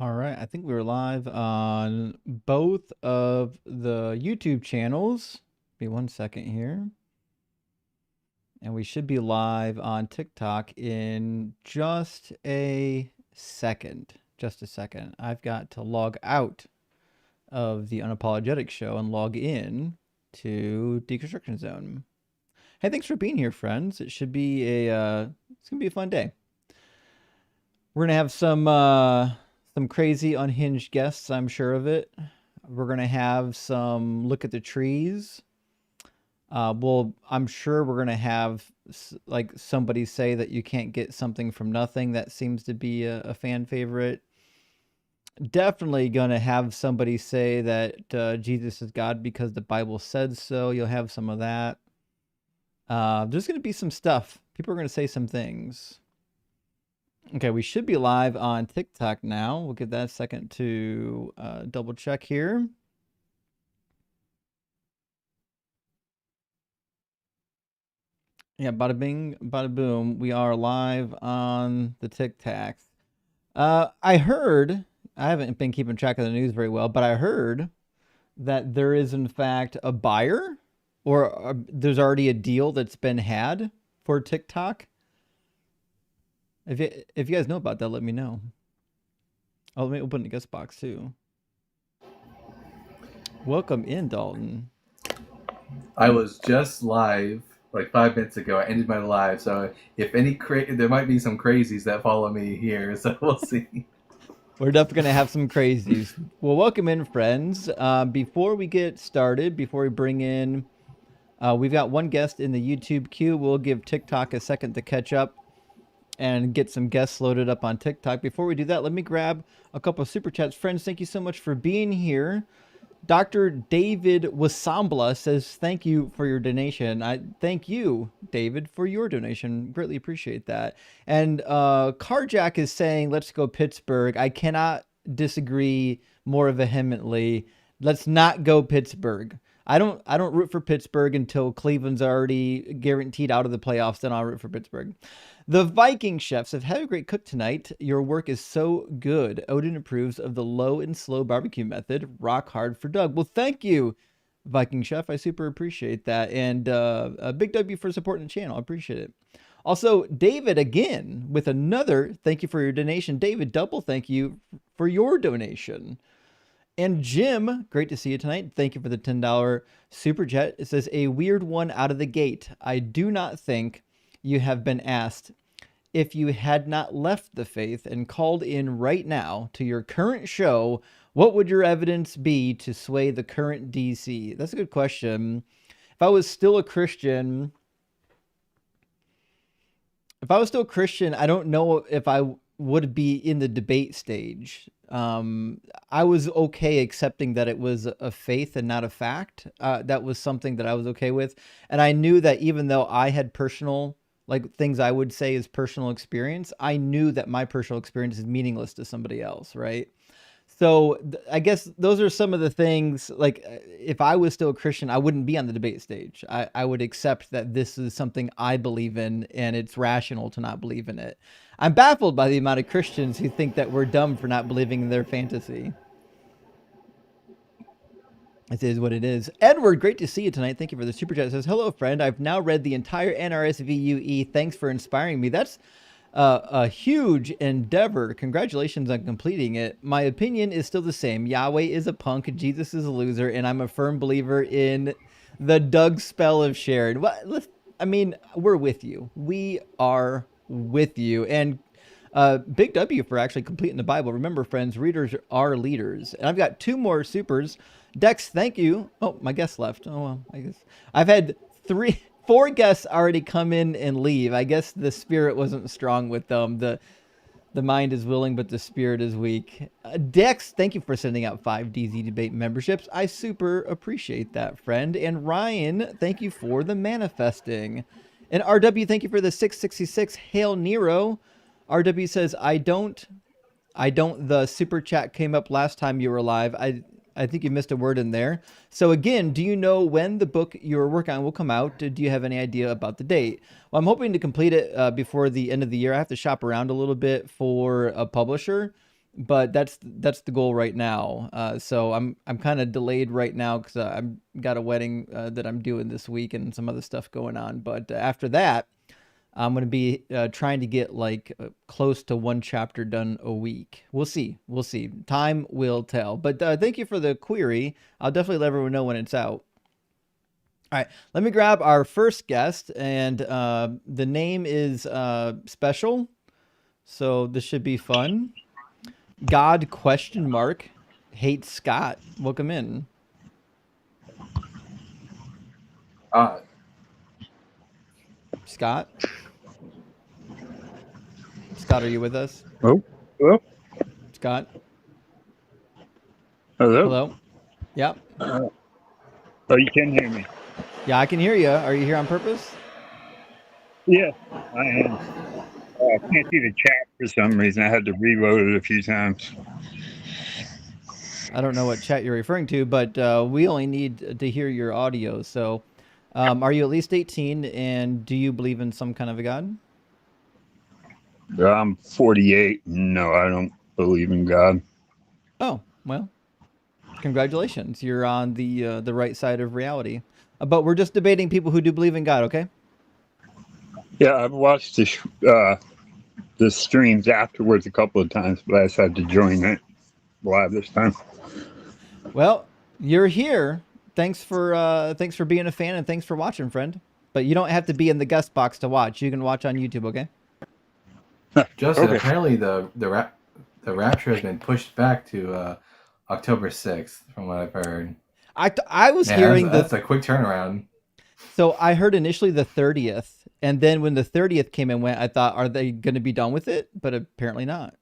All right, I think we were live on both of the YouTube channels. Be 1 second here. And we should be live on TikTok in just a second. Just a second. I've got to log out of the Unapologetic Show and log in to Deconstruction Zone. Hey, thanks for being here, friends. It should be it's gonna be a fun day. We're gonna have some crazy unhinged guests, I'm sure of it. We're gonna have some look at the trees. Well, I'm sure we're gonna have like somebody say that you can't get something from nothing. That seems to be a fan favorite. Definitely gonna have somebody say that Jesus is God because the Bible said so. You'll have some of that. There's gonna be some stuff. People are gonna say some things. Okay, we should be live on TikTok now. We'll give that a second to double check here. Yeah, bada bing, bada boom. We are live on the TikToks. I heard, I haven't been keeping track of the news very well, but I heard that there is in fact a buyer or there's already a deal that's been had for TikTok. If you guys know about that, let me know. Oh, let me open the guest box too. Welcome in, Dalton. I was just live like 5 minutes ago. I ended my live, so if any there might be some crazies that follow me here, so we'll see. We're definitely going to have some crazies. Well, welcome in, friends. Before we get started, before we bring in, we've got one guest in the YouTube queue. We'll give TikTok a second to catch up and get some guests loaded up on TikTok. Before we do that, let me grab a couple of super chats. Friends, thank you so much for being here. Dr. David Wasambla says, thank you for your donation. I thank you, David, for your donation. Greatly appreciate that. And Carjack is saying, let's go Pittsburgh. I cannot disagree more vehemently. Let's not go Pittsburgh. I don't root for Pittsburgh until Cleveland's already guaranteed out of the playoffs. Then I'll root for Pittsburgh. The Viking chefs have had a great cook tonight. Your work is so good. Odin approves of the low and slow barbecue method. Rock hard for Doug. Well, thank you, Viking chef. I super appreciate that. And a big W for supporting the channel. I appreciate it. Also, David again with another thank you for your donation. David, double thank you for your donation. And Jim, great to see you tonight. Thank you for the $10 super chat. It says, a weird one out of the gate. I do not think you have been asked if you had not left the faith and called in right now to your current show, what would your evidence be to sway the current DC? That's a good question. If I was still a Christian, I don't know if I would be in the debate stage. I was okay accepting that it was a faith and not a fact. That was something that I was okay with. And I knew that even though I had personal, like things I would say is personal experience, I knew that my personal experience is meaningless to somebody else, right? So I guess those are some of the things, like if I was still a Christian, I wouldn't be on the debate stage. I would accept that this is something I believe in and it's rational to not believe in it. I'm baffled by the amount of Christians who think that we're dumb for not believing in their fantasy. It is what it is. Edward, great to see you tonight. Thank you for the super chat. It says, hello, friend. I've now read the entire NRSVUE. Thanks for inspiring me. That's a huge endeavor. Congratulations on completing it. My opinion is still the same. Yahweh is a punk, Jesus is a loser, and I'm a firm believer in the Doug spell of Sharon. I mean, we're with you. We are with you. And big W for actually completing the Bible. Remember, friends, readers are leaders. And I've got two more supers. Dex, thank you. Oh, my guest left. Oh, well, I guess I've had four guests already come in and leave. I guess the spirit wasn't strong with them. The mind is willing, but the spirit is weak. Dex, thank you for sending out 5 DZ Debate memberships. I super appreciate that, friend. And Ryan, thank you for the manifesting. And RW, thank you for the 666. Hail Nero. RW says, I don't. The super chat came up last time you were live. I think you missed a word in there. So again, do you know when the book you're working on will come out? Do you have any idea about the date? Well, I'm hoping to complete it before the end of the year. I have to shop around a little bit for a publisher, but that's the goal right now. So I'm kind of delayed right now because I've got a wedding that I'm doing this week and some other stuff going on. But after that, I'm going to be trying to get like close to one chapter done a week. We'll see. We'll see. Time will tell. But thank you for the query. I'll definitely let everyone know when it's out. All right, let me grab our first guest, and the name is special, so this should be fun. God question mark hates Scott. Welcome in, Uh, Scott. Scott, are you with us? Oh, hello, Scott, hello. hello. Yep. Oh, you can hear me. Yeah, I can hear you. Are you here on purpose? Yeah, I am. I can't see the chat for some reason. I had to reload it a few times. I don't know what chat you're referring to, but we only need to hear your audio. So, are you at least 18, and do you believe in some kind of a God? I'm 48. No, I don't believe in God. Oh, well, congratulations. You're on the right side of reality. But we're just debating people who do believe in God, okay? Yeah, I've watched the streams afterwards a couple of times, but I decided to join it live this time. Well, you're here. Thanks for being a fan and thanks for watching, friend. But you don't have to be in the guest box to watch. You can watch on YouTube, okay? Justin, Okay. apparently the rapture has been pushed back to October 6th, from what I've heard. I was Man, hearing that's a quick turnaround. so I heard initially the 30th, and then when the 30th came and went, I thought, are they going to be done with it? But apparently not.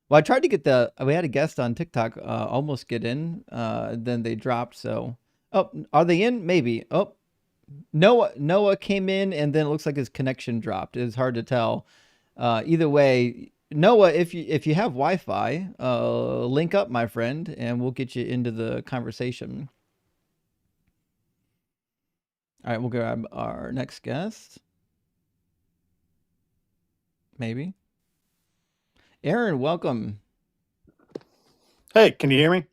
Well, I tried to get we had a guest on TikTok almost get in, then they dropped. So, oh, are they in? Maybe. Oh, Noah came in, and then it looks like his connection dropped. It's hard to tell. Either way, Noah, if you have Wi-Fi, link up, my friend, and we'll get you into the conversation. All right, we'll grab our next guest. Maybe. Aaron, welcome. Hey, can you hear me?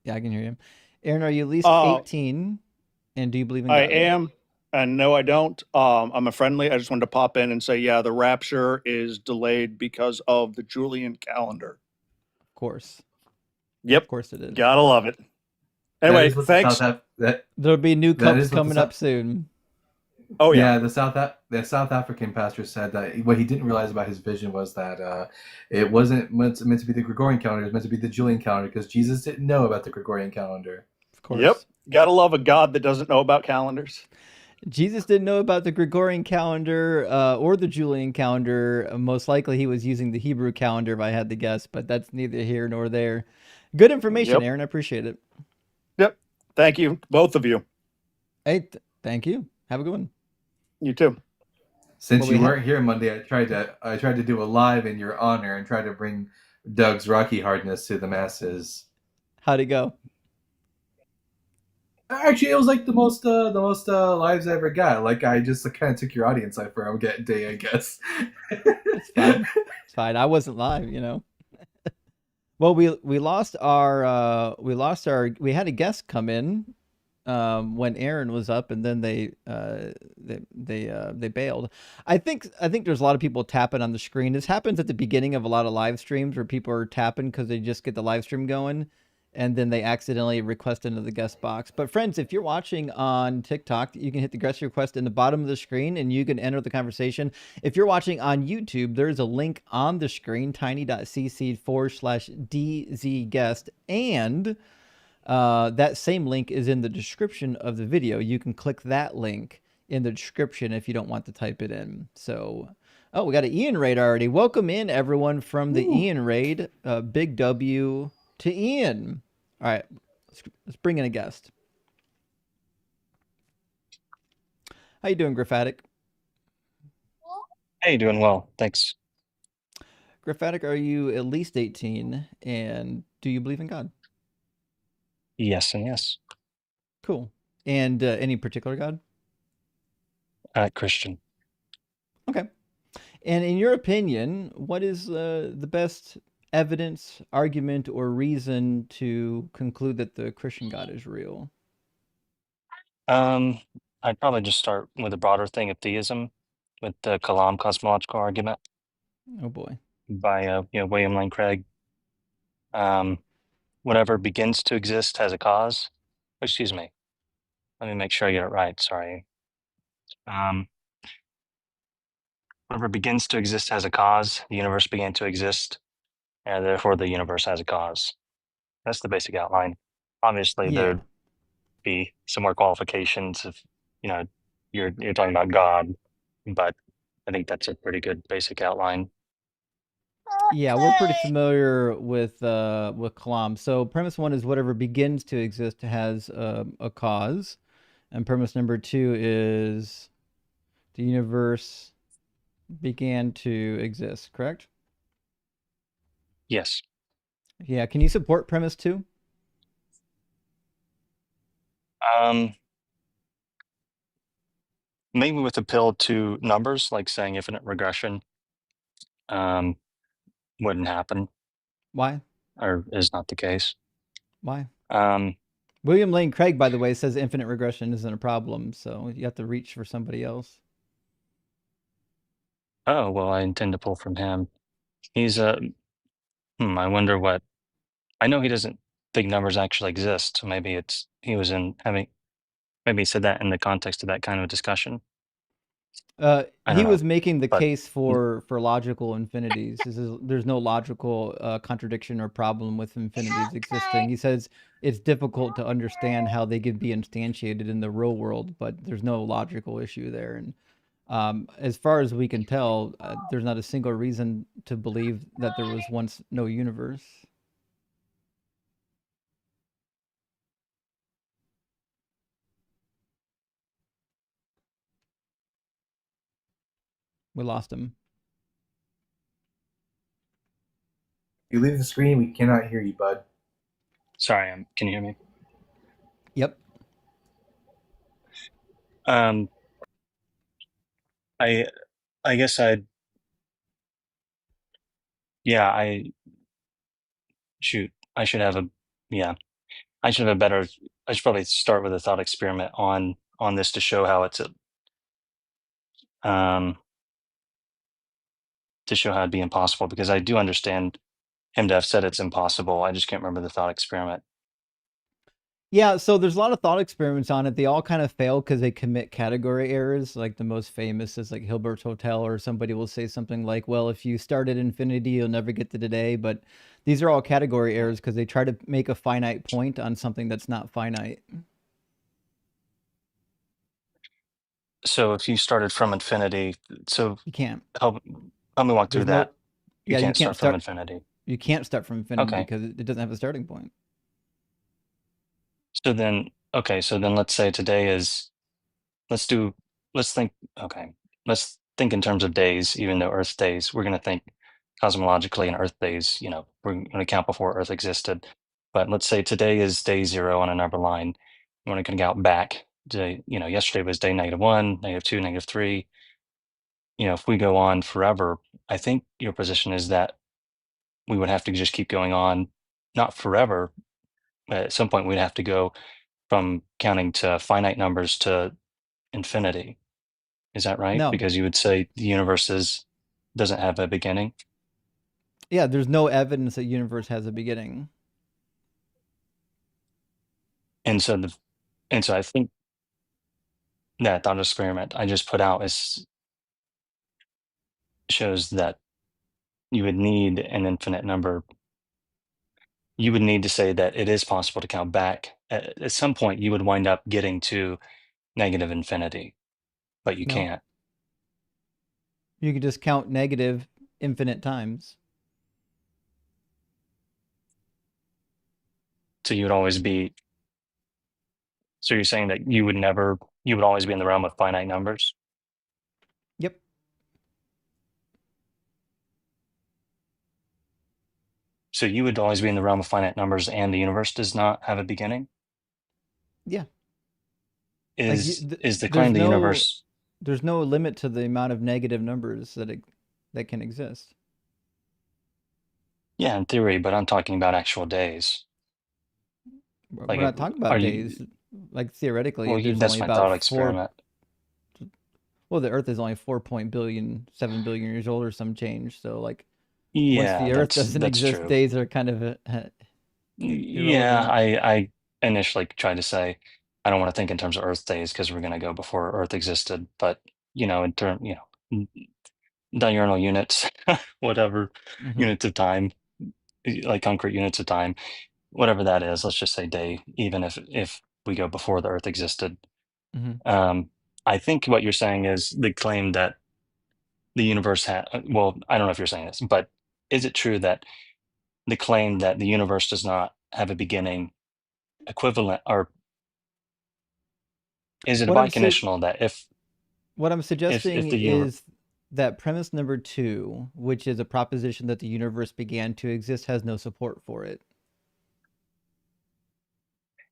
Yeah, I can hear you. Aaron, are you at least 18? And do you believe in I God? am, and no, I don't. I'm a friendly. I just wanted to pop in and say, yeah, the rapture is delayed because of the Julian calendar. Of course. Yep, Of course it is. gotta love it. That Anyway, is what thanks. There'll be new that cups is what coming up soon. Oh yeah, yeah, the South African pastor said that what he didn't realize about his vision was that it wasn't meant to be the Gregorian calendar; it was meant to be the Julian calendar, because Jesus didn't know about the Gregorian calendar. Of course. yep, gotta love a God that doesn't know about calendars. Jesus didn't know about the Gregorian calendar or the Julian calendar. Most likely he was using the Hebrew calendar if I had to guess, but that's neither here nor there. Good information, Yep, Aaron. I appreciate it. yep. Thank you, both of you. Hey, thank you. Have a good one. You too. Since Well, you weren't here Monday, I tried to do a live in your honor and try to bring Doug's Rocky Hardness to the masses. How'd it go? Actually, it was like the most lives I ever got. Like, I just kind of took your audience out for a day, I guess. It's fine. It's fine. I wasn't live, you know. Well, we lost our we had a guest come in when Aaron was up, and then they bailed. I think there's a lot of people tapping on the screen. This happens at the beginning of a lot of live streams where people are tapping because they just get the live stream going, and then they accidentally request into the guest box. But friends, if you're watching on TikTok, you can hit the guest request in the bottom of the screen, and you can enter the conversation. If you're watching on YouTube, there's a link on the screen, tiny.cc/DZ and that same link is in the description of the video. You can click that link in the description if you don't want to type it in. So, oh, we got an Ian raid already. Welcome in, everyone, from the Ian raid. Big W to Ian. All right, let's bring in a guest. How you doing, Graphatic? Hey, doing well. Thanks. Graphatic, are you at least 18? And do you believe in God? Yes and yes. Cool. And any particular God? Christian. Okay. And in your opinion, what is the best evidence, argument, or reason to conclude that the Christian God is real? I'd probably just start with a broader thing of theism, with the Kalam cosmological argument Oh boy. by William Lane Craig. Whatever begins to exist has a cause. Excuse me. Let me make sure I get it right. Sorry. Whatever begins to exist has a cause. The universe began to exist, and therefore the universe has a cause. That's the basic outline. Obviously, Yeah. there'd be some more qualifications if you're talking about God, but I think that's a pretty good basic outline. Yeah, we're pretty familiar with Kalam. So premise one is whatever begins to exist has a cause, and premise number two is the universe began to exist. Correct? Yes. Yeah. Can you support premise two? Maybe with appeal to numbers, like saying infinite regression wouldn't happen Why? or is not the case. Why? Um, William Lane Craig, by the way, says infinite regression isn't a problem, so you have to reach for somebody else. oh, well, I intend to pull from him. He's I wonder what, I know he doesn't think numbers actually exist. So maybe maybe he said that in the context of that kind of discussion. I He don't know, was making the but case for logical infinities. There's no logical contradiction or problem with infinities existing. He says it's difficult to understand how they could be instantiated in the real world, but there's no logical issue there. And as far as we can tell, there's not a single reason to believe that there was once no universe. We lost him. You leave the screen, we cannot hear you, bud. sorry, can you hear me? Yep. I guess I shoot. I should have a yeah. I should have a better. I should probably start with a thought experiment on this to show how um to show how it'd be impossible, because I do understand him to have said it's impossible. I just can't remember the thought experiment. Yeah, so there's a lot of thought experiments on it. They all kind of fail because they commit category errors. Like the most famous is like Hilbert's Hotel, or somebody will say something like, well, if you start at infinity, you'll never get to today. But these are all category errors because they try to make a finite point on something that's not finite. So if you started from infinity, so You can't. help me walk through There's no, that. You yeah, can't start from infinity. you can't start from infinity Okay. because it doesn't have a starting point. So then, let's say today is, let's do, let's think, okay, let's think in terms of days, even though Earth days, we're going to think cosmologically in Earth days, we're going to count before Earth existed. But let's say today is day 0 on a number line. We're going to count back to, yesterday was day -1, -2, -3. If we go on forever, I think your position is that we would have to just keep going on, not forever, but at some point we'd have to go from counting to finite numbers to infinity. Is that right? No. Because you would say the universe doesn't have a beginning. Yeah, there's no evidence that universe has a beginning. And so I think that thought experiment I just put out shows that you would need an infinite number. You would need to say that it is possible to count back. At some point, you would wind up getting to negative infinity, but you No. can't. You could just count negative infinite times. So you would always be. So you're saying that you would always be in the realm of finite numbers? Yep. So you would always be in the realm of finite numbers and the universe does not have a beginning? Yeah. Is the claim the universe... There's no limit to the amount of negative numbers that can exist. Yeah, in theory, but I'm talking about actual days. We're Like, not talking are about you? days. Like theoretically, Well, there's only that's my about thought four. experiment. Well, the Earth is only 4.7 billion years old or some change. So like, once Yeah, the Earth doesn't that's exist, true. days are kind of Yeah, irrelevant. I initially tried to say I don't want to think in terms of Earth days because we're going to go before Earth existed. But in term, diurnal units, whatever Hmm. units of time, like concrete units of time, whatever that is. Let's just say day, even if we go before the Earth existed. Hmm. Um, I think what you're saying is the claim that the universe had. Well, I don't know if you're saying this, but is it true that the claim that the universe does not have a beginning equivalent, or is it What I'm su- biconditional that what I'm if suggesting the universe, is that premise number two, which is a proposition that the universe began to exist, has no support for it.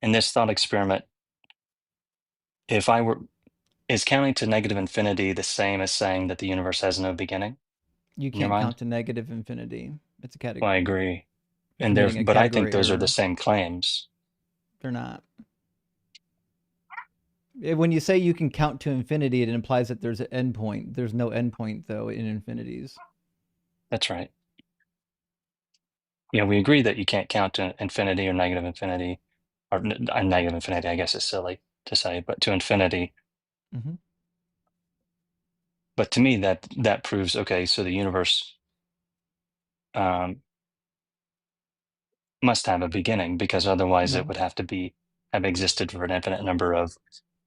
in this thought experiment, if I were, is counting to negative infinity the same as saying that the universe has no beginning You in your can't mind? count to negative infinity. It's a Well, category. I agree. You're And there, committing a but I think category those are the error. same claims. They're not. When you say you can count to infinity, it implies that there's an endpoint. There's no endpoint though in infinities. That's right. We agree that you can't count to infinity or negative infinity, or negative infinity, I guess is silly to say, but to infinity. Hmm. But to me, that proves, okay, so the universe um, must have a beginning, because otherwise it No, would have to have existed for an infinite number of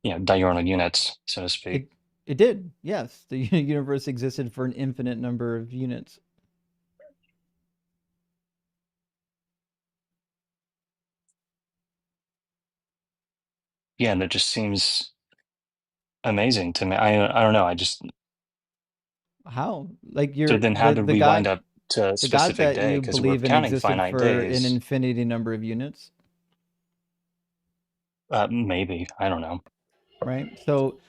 diurnal units, so to speak. it it did. Yes, the universe existed for an infinite number of units. Yeah, that just seems amazing to me. I don't know. I just How? Like So you're then how did the we wind God, up to a the God specific that day? you Because we're believe in counting existed finite for an days. infinity number of units, Maybe, I don't know. right? So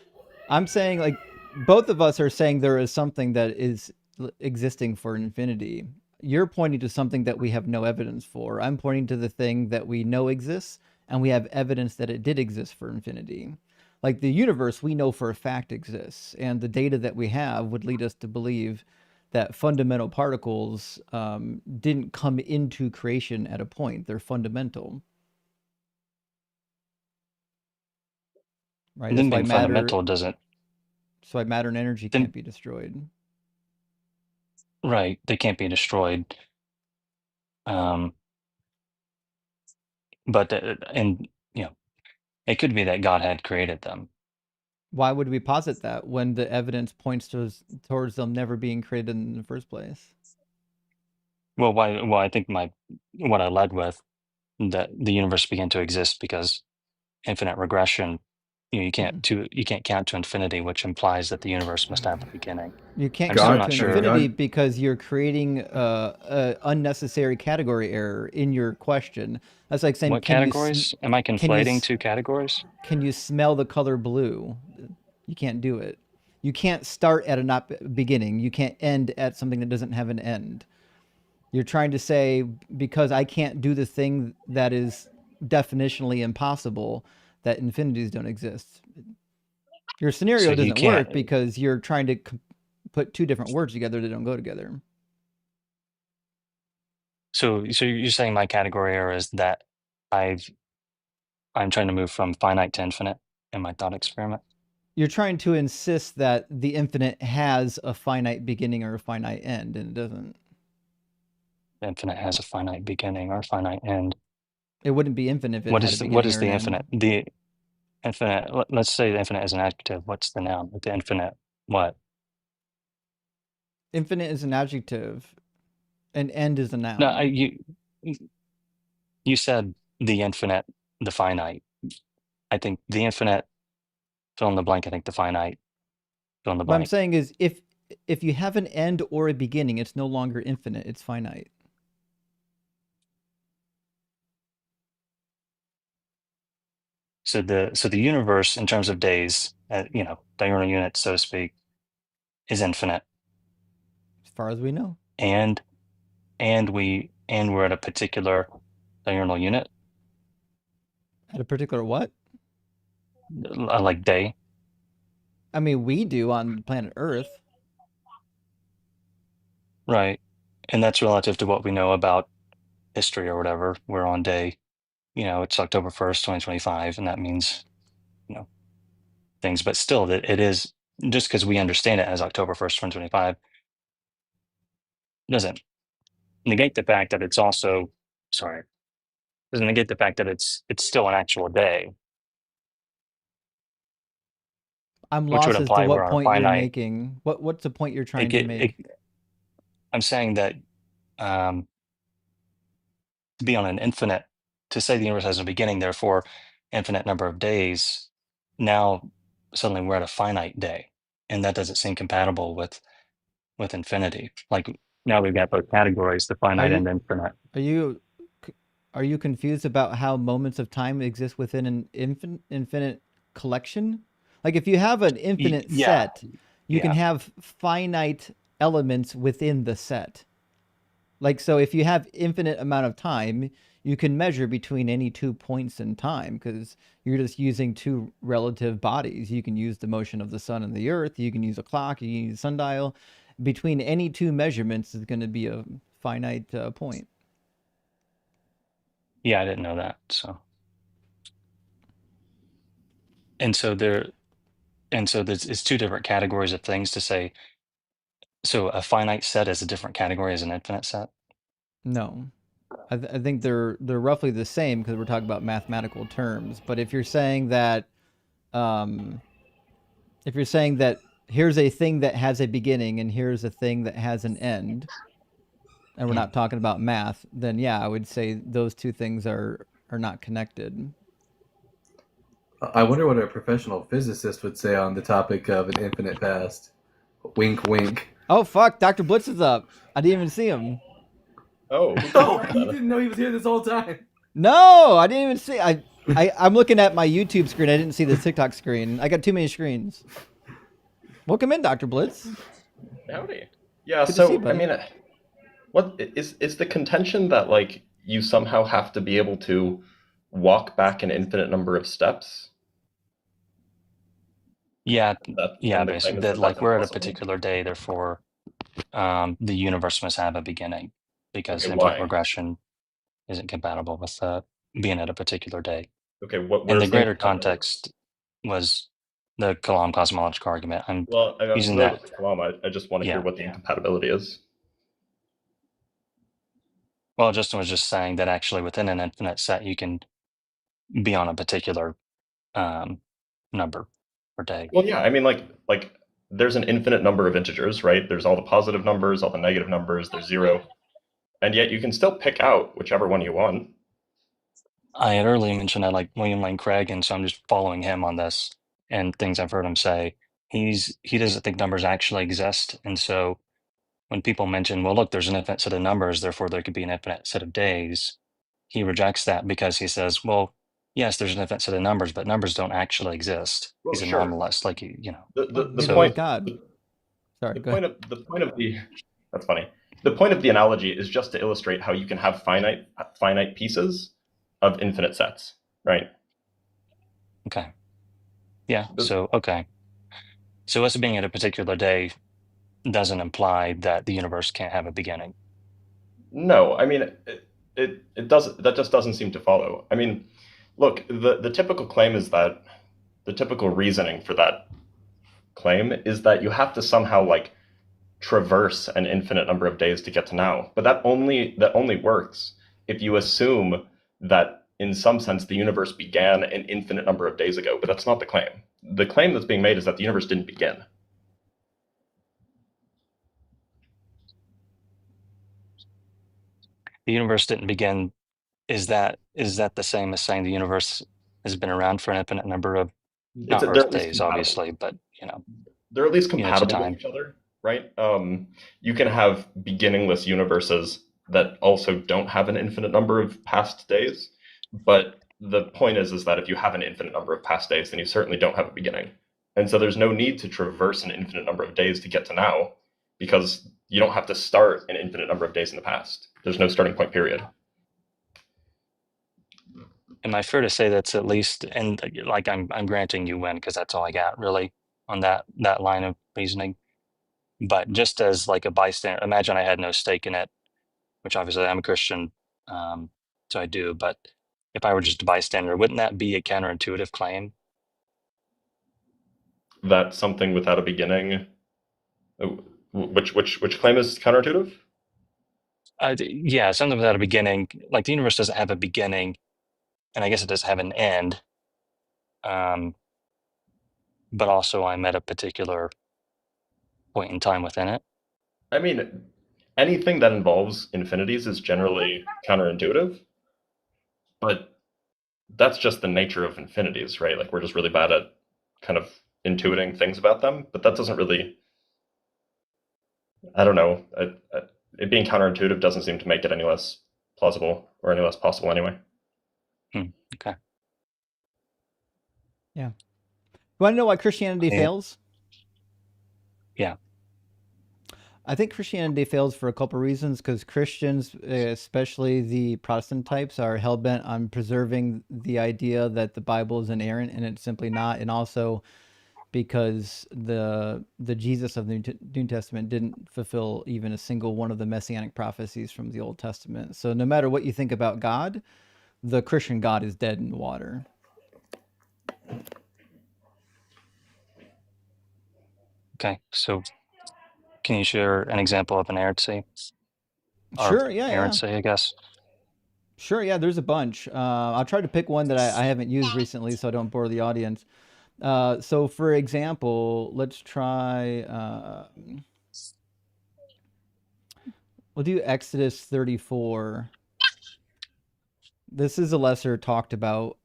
I'm saying like both of us are saying there is something that is existing for infinity. You're pointing to something that we have no evidence for. I'm pointing to the thing that we know exists and we have evidence that it did exist for infinity. Like the universe we know for a fact exists, and the data that we have would lead us to believe that fundamental particles didn't come into creation at a point. They're fundamental, right? And That's then why being fundamental doesn't, matter and energy can't then, be destroyed. right, they can't be destroyed. Um, but, and, it could be that God had created them. Why would we posit that when the evidence points towards them never being created in the first place? Well, why? Well, I think what I led with, that the universe began to exist because infinite regression, Mm. you can't count to infinity, which implies that the universe must have a beginning. You can't I'm still count God, to not sure. infinity God, because you're creating a unnecessary category error in your question. That's like saying, What categories? Am I can you conflating two categories? can you smell the color blue? You can't do it. You can't start at a not beginning. You can't end at something that doesn't have an end. You're trying to say because I can't do the thing that is definitionally impossible, that infinities don't exist. Your So scenario you doesn't can't. work because you're trying to put two different words together that don't go together. So you're saying my category error is that I've I'm trying to move from finite to infinite in my thought experiment. You're trying to insist that the infinite has a finite beginning or a finite end, and it doesn't. The infinite has a finite beginning or a finite end. It wouldn't be infinite if it had a What beginning is or the an infinite? end. The infinite. Let's say the infinite is an adjective. What's the noun? The infinite. What? Infinite is an adjective, and end is a No, noun. you said the infinite, the finite. I think the infinite, fill in the blank. I think the finite, fill in the What I'm blank. saying is if you have an end or a beginning, it's no longer infinite, it's finite. So the universe, in terms of days, diurnal units, so to speak, is infinite, As far as we know. and and we and we're at a particular diurnal unit, At a particular what? like day. I mean, we do on planet Earth. Right. And that's relative to what we know about history or whatever. We're on day, it's October 1st, 2025, and that means, things, but still that it is just because we understand it as October 1st, 2025 doesn't negate the fact that it's also sorry, doesn't negate the fact that it's still an actual day, I'm which would lost as to imply we're what on a point you're finite. making. What's the point you're It, trying to get- make? I'm saying that um, to be on an infinite, to say the universe has a beginning, therefore infinite number of days, now suddenly we're at a finite day, and that doesn't seem compatible with infinity. Like now we've got both categories, the Are finite and you infinite. are you are you confused about how moments of time exist within an infinite collection? Like if you have an infinite Yeah, set, you can yeah, have finite elements within the set. Like so if you have infinite amount of time, you can measure between any 2 points in time because you're just using two relative bodies. You can use the motion of the sun and the earth, you can use a clock, you can use a sundial. Between any two measurements is going to be a finite point. yeah. I didn't know that. So, and so there, and so there's it's two different categories of things to say. So a finite set is a different category as an infinite set. No. I think they're roughly the same because we're talking about mathematical terms. But um, if you're saying that here's a thing that has a beginning and here's a thing that has an end, and we're not talking about math, then yeah, I would say those two things are not connected. I wonder what a professional physicist would say on the topic of an infinite past. Wink, wink. Oh fuck, Dr. Blitz is up. I didn't even see him. Oh, Oh, you didn't know he was here this whole time. No, I didn't even see. I'm looking at my YouTube screen. I didn't see the TikTok screen. I got too many screens. Welcome in, Dr. Blitz. howdy. Yeah, Good to see you, so I buddy. mean, what is the contention that like you somehow have to be able to walk back an infinite number of steps? Yeah, That yeah. and the claim Basically, is that that that's like we're at a impossible. particular day, therefore the universe must have a beginning because Okay, infinite why? regression isn't compatible with being at a particular day. Okay, And the where's the greater incompatibility? context was the Kalam cosmological argument. I'm Well, I'm using familiar that. with the Kalam. I just want to hear Yeah. what the incompatibility is. Well, Justin was just saying that actually within an infinite set, you can be on a particular number per day. Well, yeah, I mean, like there's an infinite number of integers, right? There's all the positive numbers, all the negative numbers, there's zero, and yet you can still pick out whichever one you want. I had earlier mentioned I like William Lane Craig, and so I'm just following him on this and things I've heard him say. He doesn't think numbers actually exist, and so when people mention, well, look, there's an infinite set of numbers, therefore there could be an infinite set of days, he rejects that because he says, well, yes, there's an infinite set of numbers, but numbers don't actually exist. Well, He's a sure. nominalist, like you know. The Neither So is point God. Sorry, the go ahead. point of the that's funny. The point of the analogy is just to illustrate how you can have finite pieces of infinite sets, right? okay, yeah. The- So okay, so us being at a particular day doesn't imply that the universe can't have a beginning. No, I mean it does that just doesn't seem to follow. I mean, look, the typical claim is that the typical reasoning for that claim is that you have to somehow like traverse an infinite number of days to get to now. But that only works if you assume that in some sense the universe began an infinite number of days ago. But that's not the claim. The claim that's being made is that the universe didn't begin. The universe didn't begin. Is that the same as saying the universe has been around for an infinite number of not They're Earth at least days, compatible. obviously, but They're at least units of compatible with time? each other, right? You can have beginningless universes that also don't have an infinite number of past days, but the point is that if you have an infinite number of past days, then you certainly don't have a beginning, and so there's no need to traverse an infinite number of days to get to now. because you don't have to start an infinite number of days in the past. There's no starting point period. Am I fair to say that's at least, and like I'm granting you win because that's all I got really on that line of reasoning. But just as like a bystander, imagine I had no stake in it, which obviously I'm a Christian, so I do. But if I were just a bystander, wouldn't that be a counterintuitive claim? That something without a beginning, which claim is counterintuitive? Yeah, something without a beginning. Like the universe doesn't have a beginning, and I guess it does have an end. But also I'm at a particular point in time within it. I mean, anything that involves infinities is generally counterintuitive, but that's just the nature of infinities, right? Like we're just really bad at kind of intuiting things about them, but that doesn't really, I don't know, it being counterintuitive doesn't seem to make it any less plausible or any less possible anyway. Okay. Yeah. You want to know why Christianity Yeah. fails? Yeah. I think Christianity fails for a couple reasons, because Christians, especially the Protestant types, are hell-bent on preserving the idea that the Bible is inerrant, and it's simply not. And also because the Jesus of the New Testament didn't fulfill even a single one of the messianic prophecies from the Old Testament. So no matter what you think about God, the Christian God is dead in the water. Okay. So can you share an example of an inerrancy? Sure, yeah. Inerrancy, I guess. Sure, yeah, there's a bunch. I'll try to pick one that I haven't used recently so I don't bore the audience. So, for example, let's try, we'll do Exodus 34. This is a lesser talked about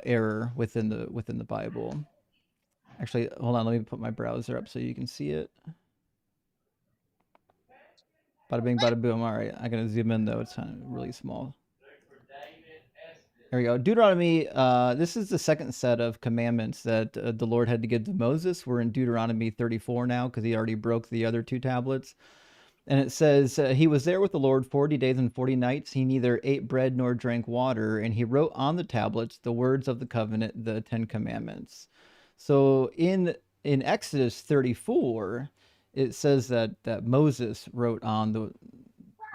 error within the Bible. Actually, hold on, let me put my browser up so you can see it. Bada bing, bada boom. All right, I'm going to zoom in, though. It's really small. There we go. Deuteronomy, this is the second set of commandments that the Lord had to give to Moses. We're in Deuteronomy 34 now because he already broke the other two tablets. And it says, he was there with the Lord 40 days and 40 nights. He neither ate bread nor drank water. And he wrote on the tablets the words of the covenant, the 10 commandments. So in Exodus 34, it says that Moses wrote on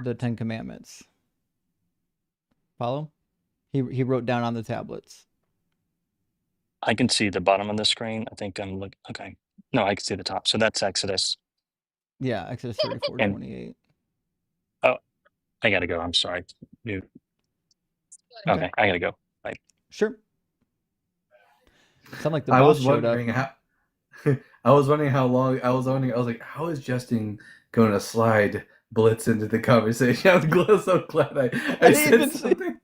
the 10 commandments. Follow? He wrote down on the tablets. I can see the bottom of the screen. I think I'm looking. Okay. No, I can see the top. So that's Exodus. Yeah, Exodus 34, And 28. oh, I gotta go. I'm sorry. Dude. Okay, I gotta go. Bye. Sure. Sound like the I boss was showed up. wondering how. I was wondering how long. I was like, how is Justin going to slide Blitz into the conversation? I'm so glad I didn't said even something.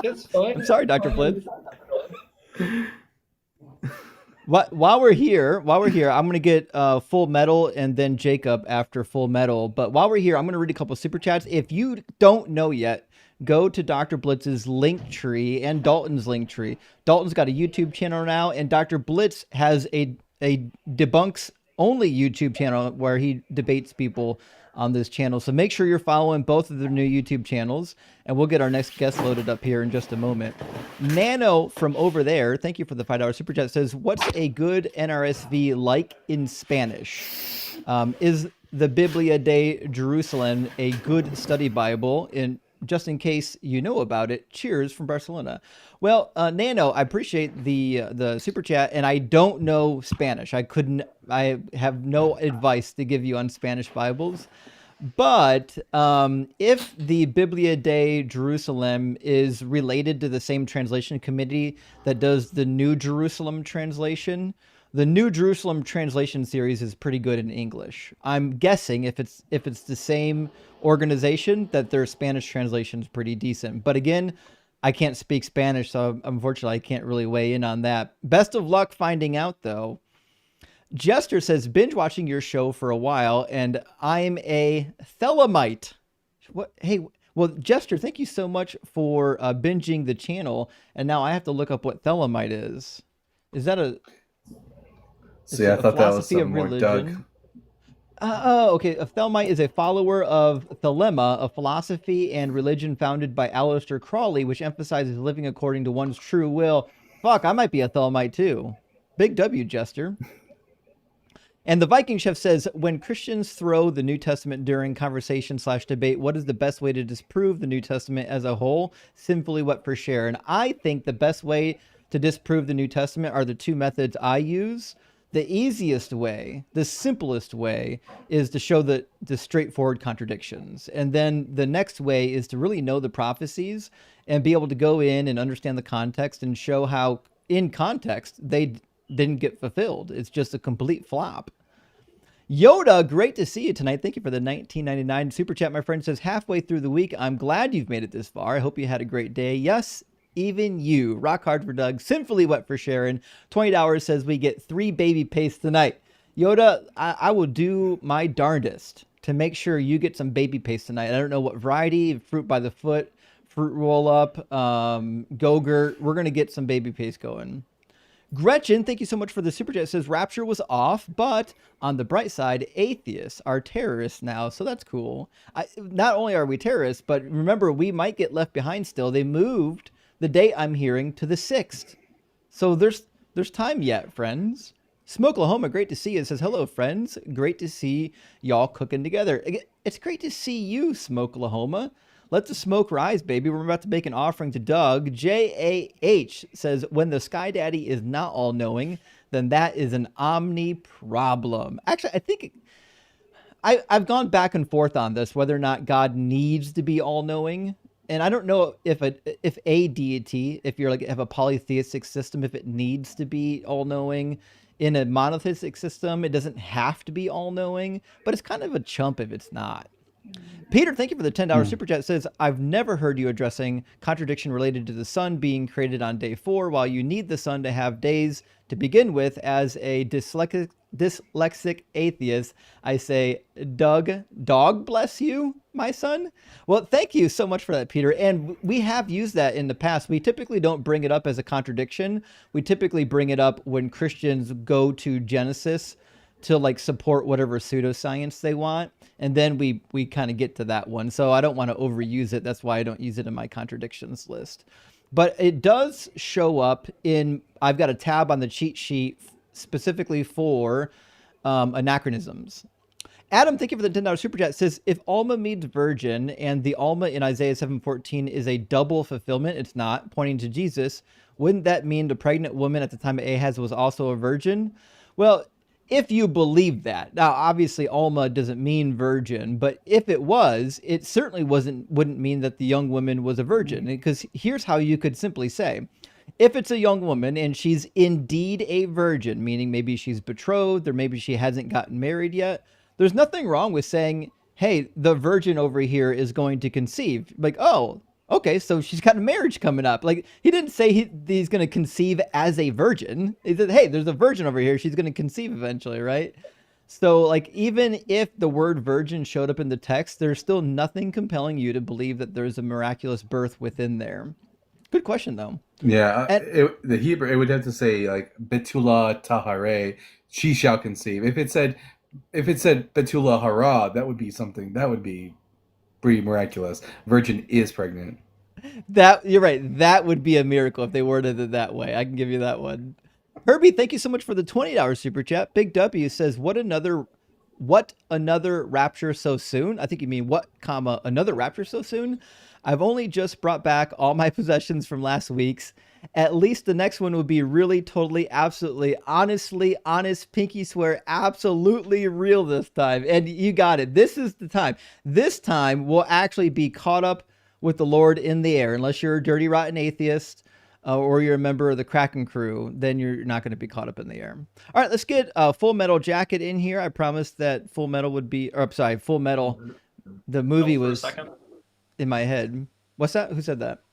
It's fine. I'm sorry, Dr. Blitz. While we're here, I'm going to get Full Metal and then Jacob after Full Metal. But while we're here, I'm going to read a couple super chats. If you don't know yet, go to Dr. Blitz's link tree and Dalton's link tree. Dalton's got a YouTube channel now, and Dr. Blitz has a debunks only YouTube channel where he debates people on this channel. So make sure you're following both of their new YouTube channels, and we'll get our next guest loaded up here in just a moment. Nano from over there, thank you for the $5 super chat, says, what's a good NRSV like in Spanish? Is the Biblia de Jerusalem a good study Bible? Just in case you know about it, cheers from Barcelona. Well, Nano, I appreciate the super chat, and I don't know Spanish. I have no advice to give you on Spanish Bibles. But if the Biblia de Jerusalem is related to the same translation committee that does the New Jerusalem translation, the New Jerusalem translation series is pretty good in English. I'm guessing if it's the same organization that their Spanish translation is pretty decent. But again, I can't speak Spanish, so unfortunately I can't really weigh in on that. Best of luck finding out, though. Jester says, binge watching your show for a while, and I'm a Thelamite. What? Hey, well, Jester, thank you so much for binging the channel, and now I have to look up what Thelamite is. Is that a... See, I thought that was some more Doug. Okay. A Thelmite is a follower of Thelema, a philosophy and religion founded by Aleister Crowley, which emphasizes living according to one's true will. Fuck, I might be a Thelmite too. Big W, Jester. And the Viking Chef says, when Christians throw the New Testament during conversation/debate, what is the best way to disprove the New Testament as a whole? Sinfully what for share? And I think the best way to disprove the New Testament are the two methods I use. The easiest way, the simplest way, is to show the straightforward contradictions. And then the next way is to really know the prophecies and be able to go in and understand the context and show how, in context, they didn't get fulfilled. It's just a complete flop. Yoda, great to see you tonight. Thank you for the 19.99 super chat. My friend says, halfway through the week, I'm glad you've made it this far. I hope you had a great day. Yes, even you. Rock hard for Doug. Sinfully wet for Sharon. $20 says we get 3 baby pastes tonight. Yoda, I will do my darndest to make sure you get some baby paste tonight. I don't know what variety, fruit by the foot, fruit roll up, Go-Gurt. We're going to get some baby paste going. Gretchen, thank you so much for the super chat. It says Rapture was off, but on the bright side, atheists are terrorists now, so that's cool. Not only are we terrorists, but remember, we might get left behind still. They moved the date I'm hearing to the 6th. So there's time yet, friends. Smokelahoma, great to see you. It says, hello, friends. Great to see y'all cooking together. It's great to see you, Smokelahoma. Let the smoke rise, baby. We're about to make an offering to Doug. JAH says, when the Sky Daddy is not all-knowing, then that is an omni problem. Actually, I think I've gone back and forth on this, whether or not God needs to be all-knowing. And I don't know if a deity, if you're like have a polytheistic system, if it needs to be all-knowing. In a monotheistic system, it doesn't have to be all-knowing, but it's kind of a chump if it's not. Peter, thank you for the $10 super chat. It says, I've never heard you addressing contradiction related to the sun being created on day 4 while you need the sun to have days to begin with. As a dyslexic atheist, I say, Doug, dog bless you, my son. Well, thank you so much for that, Peter. And we have used that in the past. We typically don't bring it up as a contradiction. We typically bring it up when Christians go to Genesis to like support whatever pseudoscience they want. And then we kind of get to that one. So I don't want to overuse it. That's why I don't use it in my contradictions list. But it does show up in, I've got a tab on the cheat sheet specifically for anachronisms. Adam, thank you for the $10 super chat. It says, if Alma means virgin and the Alma in Isaiah 7:14 is a double fulfillment, it's not, pointing to Jesus, wouldn't that mean the pregnant woman at the time of Ahaz was also a virgin? Well, if you believe that. Now, obviously, Alma doesn't mean virgin, but if it was, it certainly wouldn't mean that the young woman was a virgin. Because here's how you could simply say, if it's a young woman and she's indeed a virgin, meaning maybe she's betrothed or maybe she hasn't gotten married yet, there's nothing wrong with saying, hey, the virgin over here is going to conceive. Like, oh, okay, so she's got a marriage coming up. Like, he didn't say he's going to conceive as a virgin. He said, hey, there's a virgin over here. She's going to conceive eventually, right? So, like, even if the word virgin showed up in the text, there's still nothing compelling you to believe that there's a miraculous birth within there. Good question, though. Yeah, the Hebrew, it would have to say, like, Betula Tahare, she shall conceive. If it said Betula Hara, that would be something, that would be pretty miraculous. Virgin is pregnant. That, you're right. That would be a miracle if they worded it that way. I can give you that one. Herbie, thank you so much for the $20 super chat. Big W says, what another rapture so soon? I think you mean another rapture so soon? I've only just brought back all my possessions from last week's. At least the next one will be really, totally, absolutely, honestly, honest, pinky swear, absolutely real this time. And you got it. This is the time. This time we'll actually be caught up with the Lord in the air. Unless you're a dirty, rotten atheist or you're a member of the Kraken crew, then you're not going to be caught up in the air. All right, let's get Full Metal Jacket in here. I promised that Full Metal would be, or I'm sorry, Full Metal, the movie was in my head. What's that? Who said that?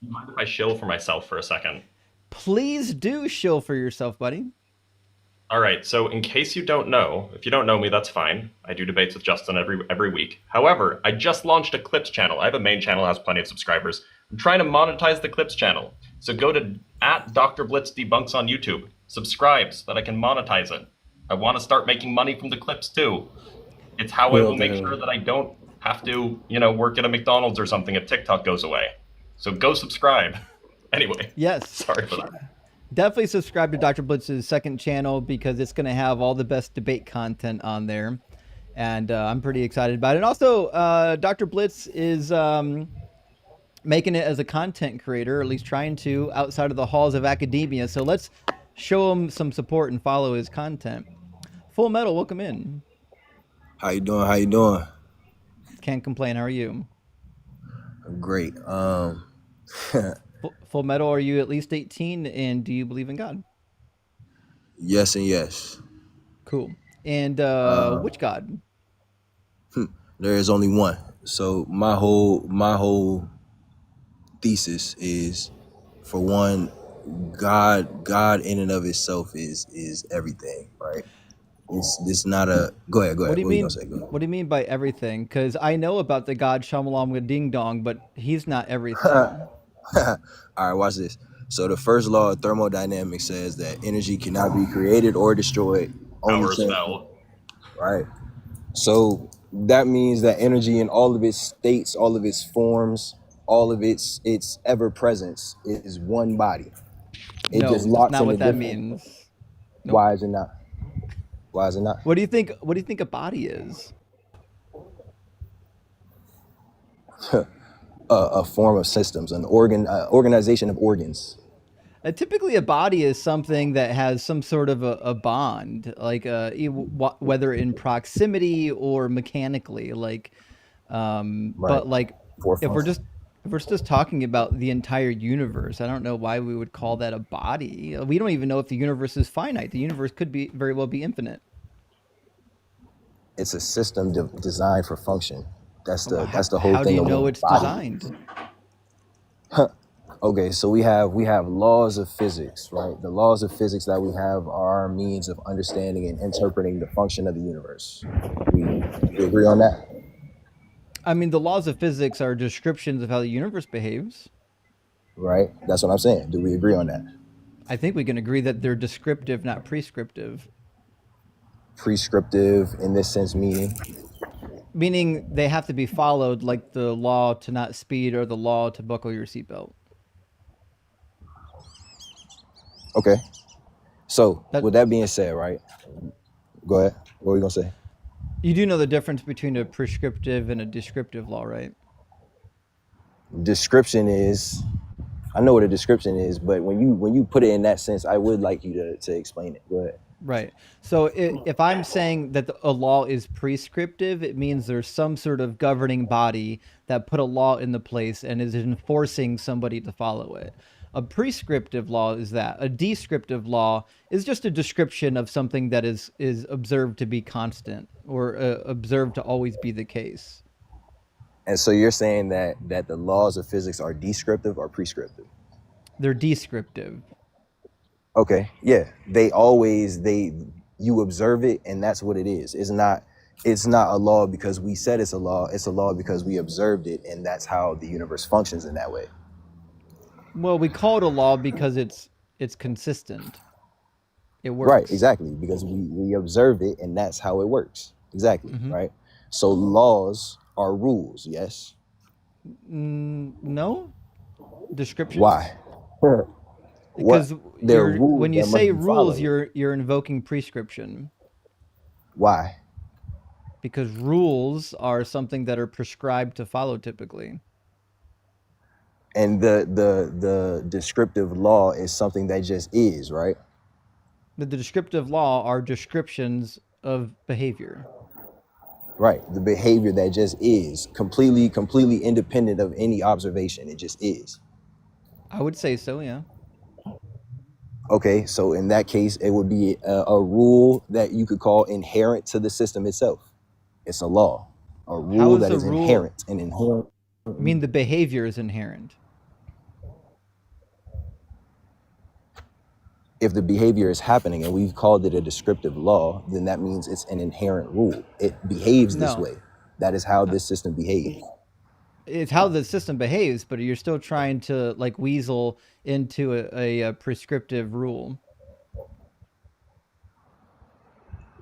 You mind if I shill for myself for a second? Please do shill for yourself, buddy. All right, so in case you don't know, if you don't know me, that's fine. I do debates with Justin every week. However, I just launched a Clips channel. I have a main channel that has plenty of subscribers. I'm trying to monetize the Clips channel. So go to @DrBlitzDebunks on YouTube. Subscribe so that I can monetize it. I want to start making money from the clips too. It's how I Will will make do. sure that I don't have to, work at a McDonald's or something if TikTok goes away. So go subscribe. Anyway, Yes. sorry for that. Definitely subscribe to Dr. Blitz's second channel because it's going to have all the best debate content on there. And I'm pretty excited about it. And also, Dr. Blitz is making it as a content creator, or at least trying to, outside of the halls of academia. So let's show him some support and follow his content. Full Metal, welcome in. How you doing? How you doing? Can't complain. How are you? Great. Full Metal, are you at least 18? And do you believe in God? Yes and yes. Cool. And which God? There is only one. So my whole thesis is, for one, God in and of itself is everything, right? It's not a. Go ahead. What do you What are you mean? gonna say? Go ahead. What do you mean by everything? Because I know about the God Shamalam Ding Dong, but he's not everything. All right, watch this. So the first law of thermodynamics says that energy cannot be created or destroyed, only Power transferred. spell. Right. So that means that energy in all of its states, all of its forms, all of its ever presence is one body. It No, just that's locks not in a what that different. means. Nope. Why is it not? Why is it not? What do you think? What do you think a body is? A form of systems, an organization of organs. Typically, a body is something that has some sort of a bond, like whether in proximity or mechanically. Like, Right. but like For if we're function. just talking about the entire universe, I don't know why we would call that a body. We don't even know if the universe is finite. The universe could be very well be infinite. It's a system designed for function. That's the whole How do thing you of know a it's body. designed? Okay, so we have laws of physics, right? The laws of physics that we have are our means of understanding and interpreting the function of the universe. We agree on that? I mean, the laws of physics are descriptions of how the universe behaves. Right? That's what I'm saying. Do we agree on that? I think we can agree that they're descriptive, not prescriptive. Prescriptive in this sense, Meaning they have to be followed, like the law to not speed or the law to buckle your seatbelt. okay. So with that being said, right? Go ahead. What were you gonna say? You do know the difference between a prescriptive and a descriptive law, right? Description is, I know what a description is, but when you put it in that sense, I would like you to explain it. Go ahead. Right. So if I'm saying that a law is prescriptive, it means there's some sort of governing body that put a law into place and is enforcing somebody to follow it. A prescriptive law is that. A descriptive law is just a description of something that is observed to be constant or observed to always be the case. And so you're saying that the laws of physics are descriptive or prescriptive? They're descriptive. Okay, yeah. You observe it and that's what it is. It's not a law because we said it's a law. It's a law because we observed it, and that's how the universe functions in that way. Well, we call it a law because it's consistent. It works. Right, exactly. Because we observed it and that's how it works. Exactly, right? So laws are rules, yes? No? Descriptions? Why? Because rules when you that say must be rules, followed. you're invoking prescription. Why? Because rules are something that are prescribed to follow typically. And the descriptive law is something that just is, right? The descriptive law are descriptions of behavior. Right. The behavior that just is completely independent of any observation. It just is. I would say so, yeah. Okay, so in that case, it would be a rule that you could call inherent to the system itself. It's a law, a rule that is inherent and inherent. I mean, the behavior is inherent. If the behavior is happening and we've called it a descriptive law, then that means it's an inherent rule. It behaves this way. That is how this system behaves. It's how the system behaves, but you're still trying to like weasel into a prescriptive rule.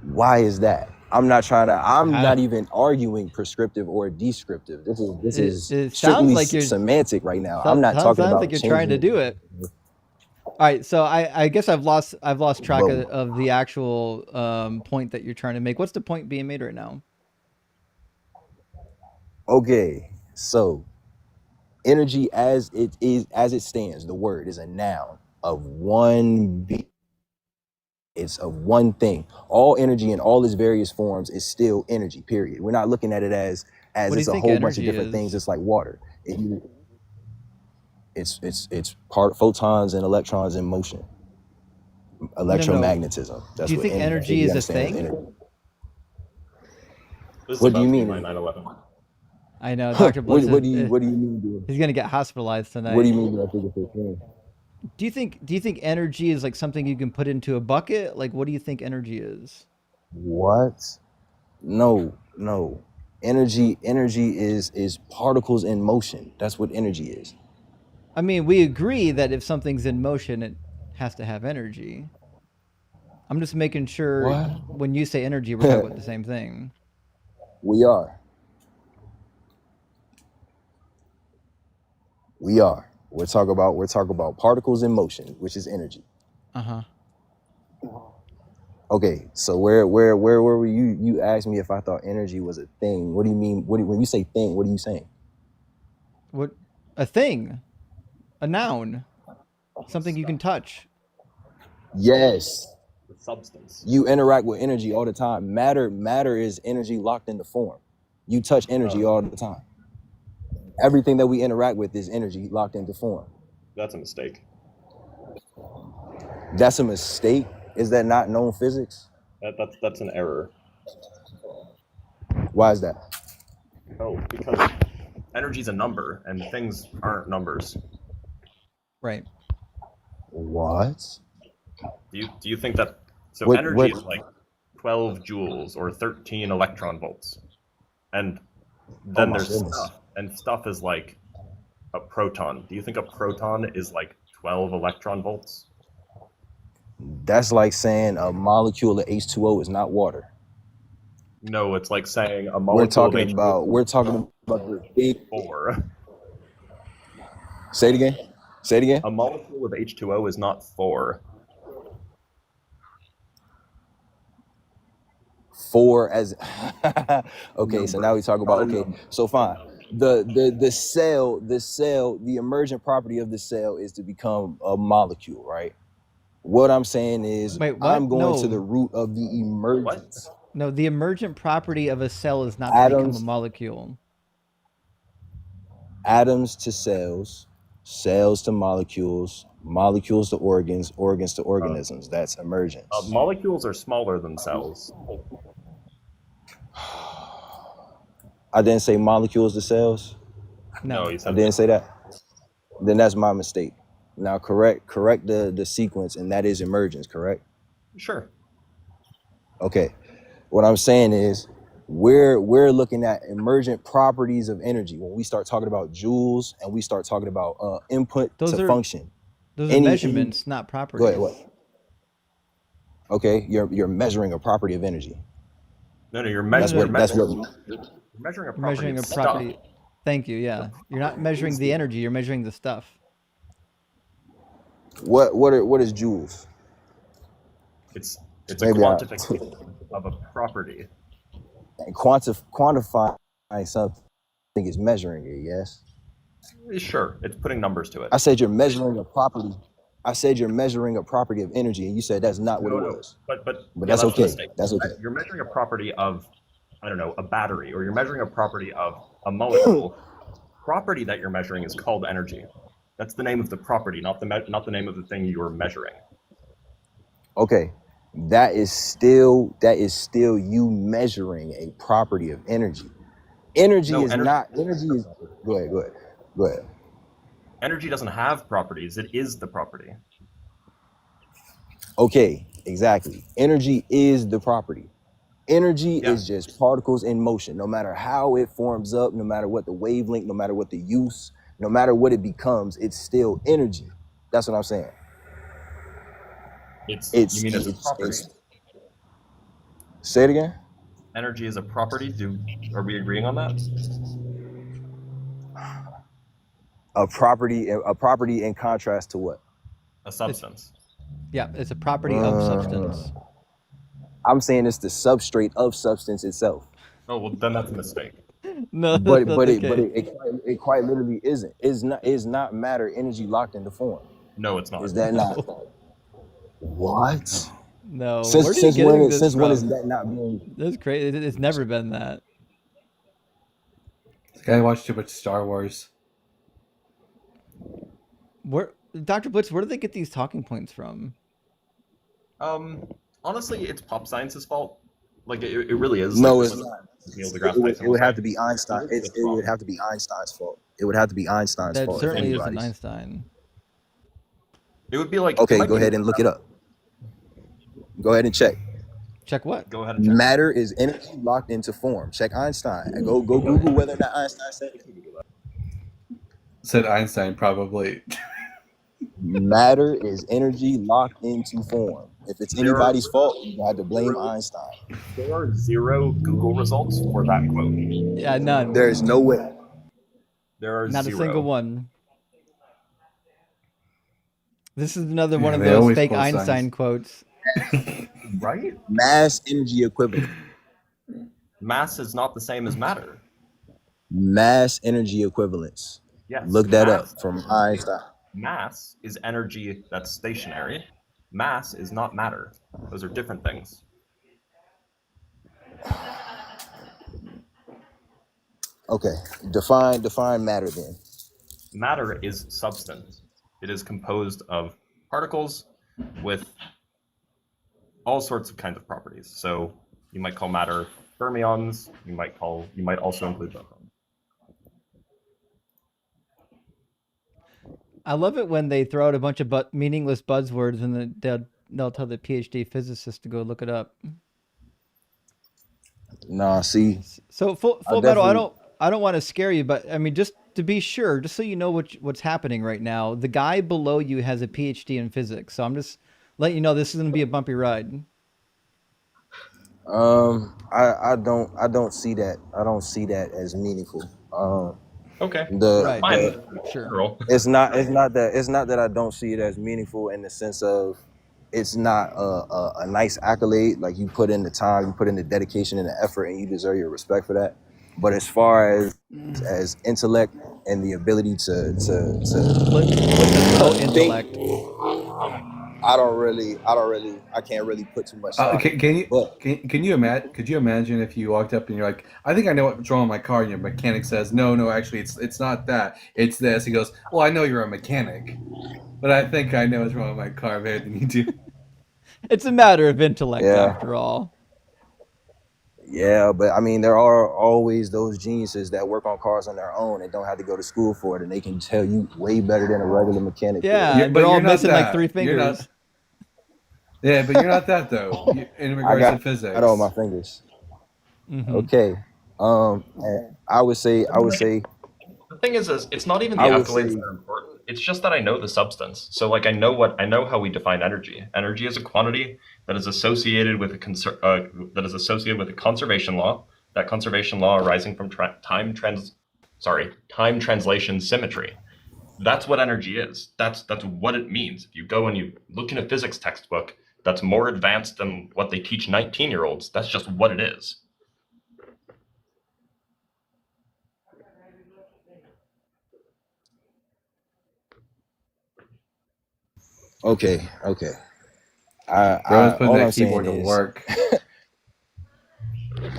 Why is that? I'm not trying to. I'm How- not even arguing prescriptive or descriptive. This is it strictly sounds like you're semantic right now. I'm not talking sounds about like you're trying to changing. do it. All right, so I guess I've lost track Bro. of the actual point that you're trying to make. What's the point being made right now? Okay, so energy as it stands, the word is a noun of one be. It's of one thing. All energy in all its various forms is still energy. Period. We're not looking at it as What do you it's a think whole bunch of energy different is? things. It's like water. It's part photons and electrons in motion. Electromagnetism. That's Do you what think energy energy we is a understand as thing? energy. This is What do about you to be mean? my 9/11. I know, Dr. What Bliss. do you mean? He's gonna get hospitalized tonight. What do you mean? I think it's a thing. Do you think energy is like something you can put into a bucket? Like, what do you think energy is? What? No. Energy is particles in motion. That's what energy is. I mean, we agree that if something's in motion, it has to have energy. I'm just making sure What? when you say energy, we're talking about the same thing. We are. We're talking about particles in motion, which is energy. Uh-huh. Okay, so where were you? You asked me if I thought energy was a thing. What do you mean? When you say thing, what are you saying? What? A thing. A noun. Something you can touch. Yes. The substance. You interact with energy all the time. Matter is energy locked into form. You touch energy all the time. Everything that we interact with is energy locked into form. That's a mistake. That's a mistake? Is that not known physics? That's an error. Why is that? Oh, because energy's a number and things aren't numbers. Right. What? Do you think that energy is like 12 joules or 13 electron volts? And then there's stuff, and stuff is like a proton. Do you think a proton is like 12 electron volts? That's like saying a molecule of H2O is not water. No, it's like saying a molecule We're talking about the big 4. Say it again. A molecule of H2O is not 4. 4 as okay, so now we talk about so fine. The cell, the emergent property of the cell is to become a molecule, right? What I'm saying is I'm going to the root of the emergence. No, the emergent property of a cell is not to become a molecule. Atoms to cells, cells to molecules, molecules to organs, organs to organisms. That's emergence. Molecules are smaller than cells. I didn't say molecules to cells. No, you said I didn't say that. Then that's my mistake. Now correct the sequence, and that is emergence, correct? Sure. Okay. What I'm saying is we're looking at emergent properties of energy when we start talking about joules and we start talking about input to function. Those are measurements, not properties. Go ahead. What? Okay, you're measuring a property of energy. No, you're measuring a property. Stuff. Thank you. Yeah, you're not measuring the energy. You're measuring the stuff. What is joules? It's a quantification of a property. And quantifying something is measuring it. Yes. Sure, it's putting numbers to it. I said you're measuring a property. I said you're measuring a property of energy, and you said that's not what it was. But that's okay. That's okay. You're measuring a property of, I don't know, a battery, or you're measuring a property of a molecule. Property that you're measuring is called energy. That's the name of the property, not the name of the thing you're measuring. Okay, that is still you measuring a property of energy. Energy is not. Energy is. Go ahead. Energy doesn't have properties. It is the property. Okay, exactly. Energy is the property. Energy is just particles in motion. No matter how it forms up, no matter what the wavelength, no matter what the use, no matter what it becomes, it's still energy. That's what I'm saying. You mean it's a property? Say it again. energy is a property. Are we agreeing on that? A property in contrast to what? A substance. Yeah, it's a property of substance. I'm saying it's the substrate of substance itself. Oh well, then that's a mistake. No, But that's not but the it but case. it quite literally isn't. Is not matter energy locked into form. No, it's not. Is that not? What? No. Where are you Since getting when this since when is from? that not being? That's crazy. It's never been that. This guy watched too much Star Wars. Where, Dr. Blitz, where do they get these talking points from? Honestly, it's pop science's fault. Like it really is. No, like, it's not. Neil deGrasse It Tyson would will have say. to be Einstein. It would have to be Einstein's fault. It would have to be Einstein's That fault. certainly if isn't anybody's. Einstein. It would be like. Okay, go ahead and look it up. Go ahead and check. Check what? Go ahead and check. Matter is energy locked into form. Check Einstein. And go Google whether or not Einstein said it. Said Einstein, probably. Matter is energy locked into form. If it's anybody's fault, you have to blame Einstein. There are 0 Google results for that quote. Yeah, none. There's no way. There are Not 0. a single one. This is another one of they those always fake quote Einstein science. quotes. Right? Mass energy equivalent. Mass is not the same as matter. Mass energy equivalence. Yes. Look that mass, up from Einstein. Mass is energy that's stationary. Mass is not matter. Those are different things. Okay, define matter then. Matter is substance. It is composed of particles with all sorts of kinds of properties. So you might call matter fermions. You might also include photons. I love it when they throw out a bunch of meaningless buzzwords and then they'll tell the PhD physicist to go look it up. Nah, see. So full metal. I don't want to scare you, but I mean, just to be sure, just so you know what's happening right now, the guy below you has a PhD in physics. So I'm just letting you know this is going to be a bumpy ride. I don't see that. I don't see that as meaningful. Okay. Right. Sure. It's not that I don't see it as meaningful in the sense of it's not a nice accolade. Like you put in the time, you put in the dedication and the effort, and you deserve your respect for that. But as far as intellect and the ability to intellect. I can't really put too much stock. Can you imagine? Could you imagine if you walked up and you're like, I think I know what's wrong with my car, and your mechanic says, no, actually, it's not that, it's this. He goes, well, I know you're a mechanic, but I think I know what's wrong with my car better than you do. It's a matter of intellect, after all. Yeah, but I mean, there are always those geniuses that work on cars on their own and don't have to go to school for it, and they can tell you way better than a regular mechanic. Yeah, but they're all missing like 3 fingers. Yeah, but you're not that though. In regards to physics, I got all my fingers. Mm-hmm. Okay. I would say. The thing is it's not even the accolades that are important. It's just that I know the substance. So like I know how we define energy. Energy is a quantity that is associated with a conservation law. That conservation law arising from time translation symmetry. That's what energy is. That's what it means. If you go and you look in a physics textbook that's more advanced than what they teach 19-year-olds, that's just what it is. Okay. Bro's putting that keyboard to work.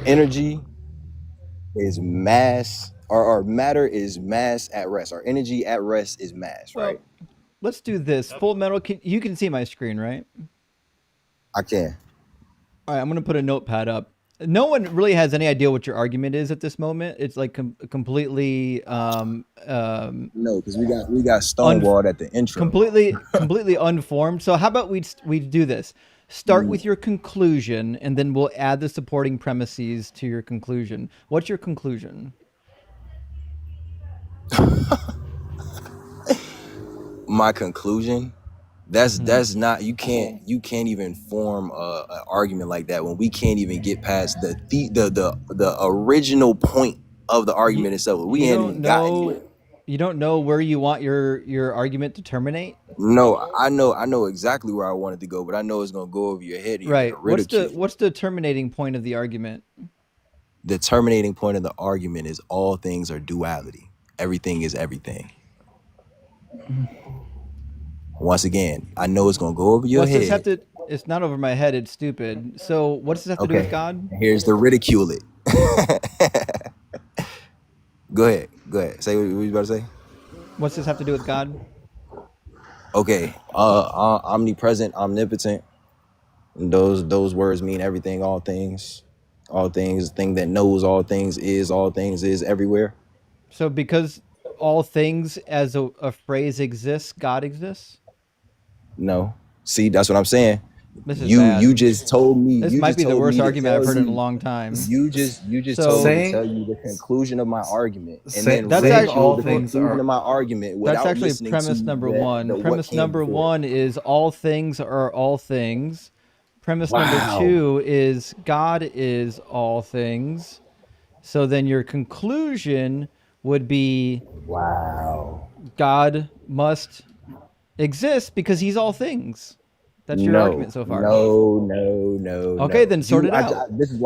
Energy is mass, or matter is mass at rest. Or energy at rest is mass, right? Let's do this. Full metal. You can see my screen, right? I can. All right, I'm going to put a notepad up. No one really has any idea what your argument is at this moment. It's like completely no, because we got stonewalled at the intro. Completely unformed. So how about we do this? Start with your conclusion, and then we'll add the supporting premises to your conclusion. What's your conclusion? My conclusion That's not, you can't even form an argument like that when we can't even get past the original point of the argument itself. We You ain't don't even got anywhere. know. You don't know where you want your argument to terminate. No, I know exactly where I wanted to go, but I know it's gonna go over your head and you're Right. gonna ridicule. What's the terminating point of the argument? The terminating point of the argument is all things are duality. Everything is everything. Once again, I know it's gonna go over your What's this have head. to? It's not over my head. It's stupid. So what does this have to do with Okay, God? here's the ridicule it. Go ahead. Say what you about to say. What's this have to do with God? Okay, omnipresent, omnipotent. And those words mean everything, all things, thing that knows all things is everywhere. So because all things as a phrase exists, God exists? No, see, that's what I'm saying. This is You bad. just told me. This You might just be the told worst me to argument I've tell heard in a you. long time. You just So- told me to Saying- tell you the conclusion of my argument, and Say- then That's ridicule actually- all the things conclusion are- of my argument without That's actually listening premise to number the- one. the what Premise came number before. one is all things are all things. Premise number Wow. two is God is all things. So then your conclusion would be Wow. God must exist because he's all things. That's your argument so far. No. Okay, then sort it I- out. This is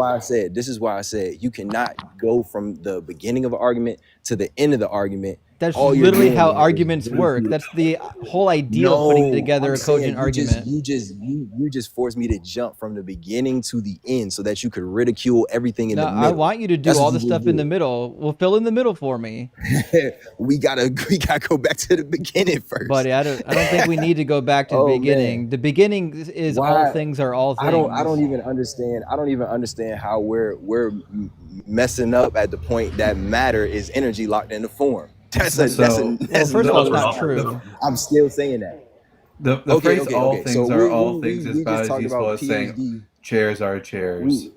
why I said you cannot go from the beginning of an argument to the end of the argument. That's All you're literally doing how is arguments work. ridicule. That's the whole idea of putting together I'm a saying cogent argument. You just forced me to jump from the beginning to the end so that you could ridicule everything in No, the middle. I want you to do That's all what the you stuff just in the did. middle. Well, fill in the middle for me. we gotta go back to the beginning first. Buddy, I don't think we need to go back to the Oh, beginning. man. The beginning is all Why- things are all things. I don't even understand how we're messing up at the point that matter is energy locked into form. Well, first of all, it's not true. I'm still saying that. The phrase "all okay. things So are we- all we- things" we is just about as talked useful about as saying PhD. "chairs are chairs."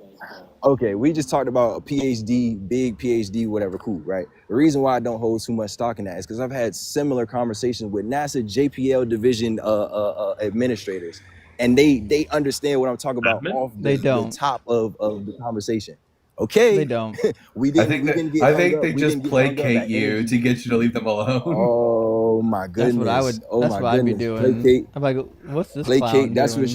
We just talked about a PhD, big PhD, whatever, cool, right? The reason why I don't hold too much stock in that is because I've had similar conversations with NASA JPL division administrators, and they understand what I'm talking about off They the don't. top of the conversation. Okay, They don't. we I didn't. think get hung they up- we just didn't get hung up placate at you energy. to get you to leave them alone. Oh my That's goodness! what I would. Oh That's my what I'd be goodness! doing. Placate. I'm like, what's this clown Placate. That's doing? what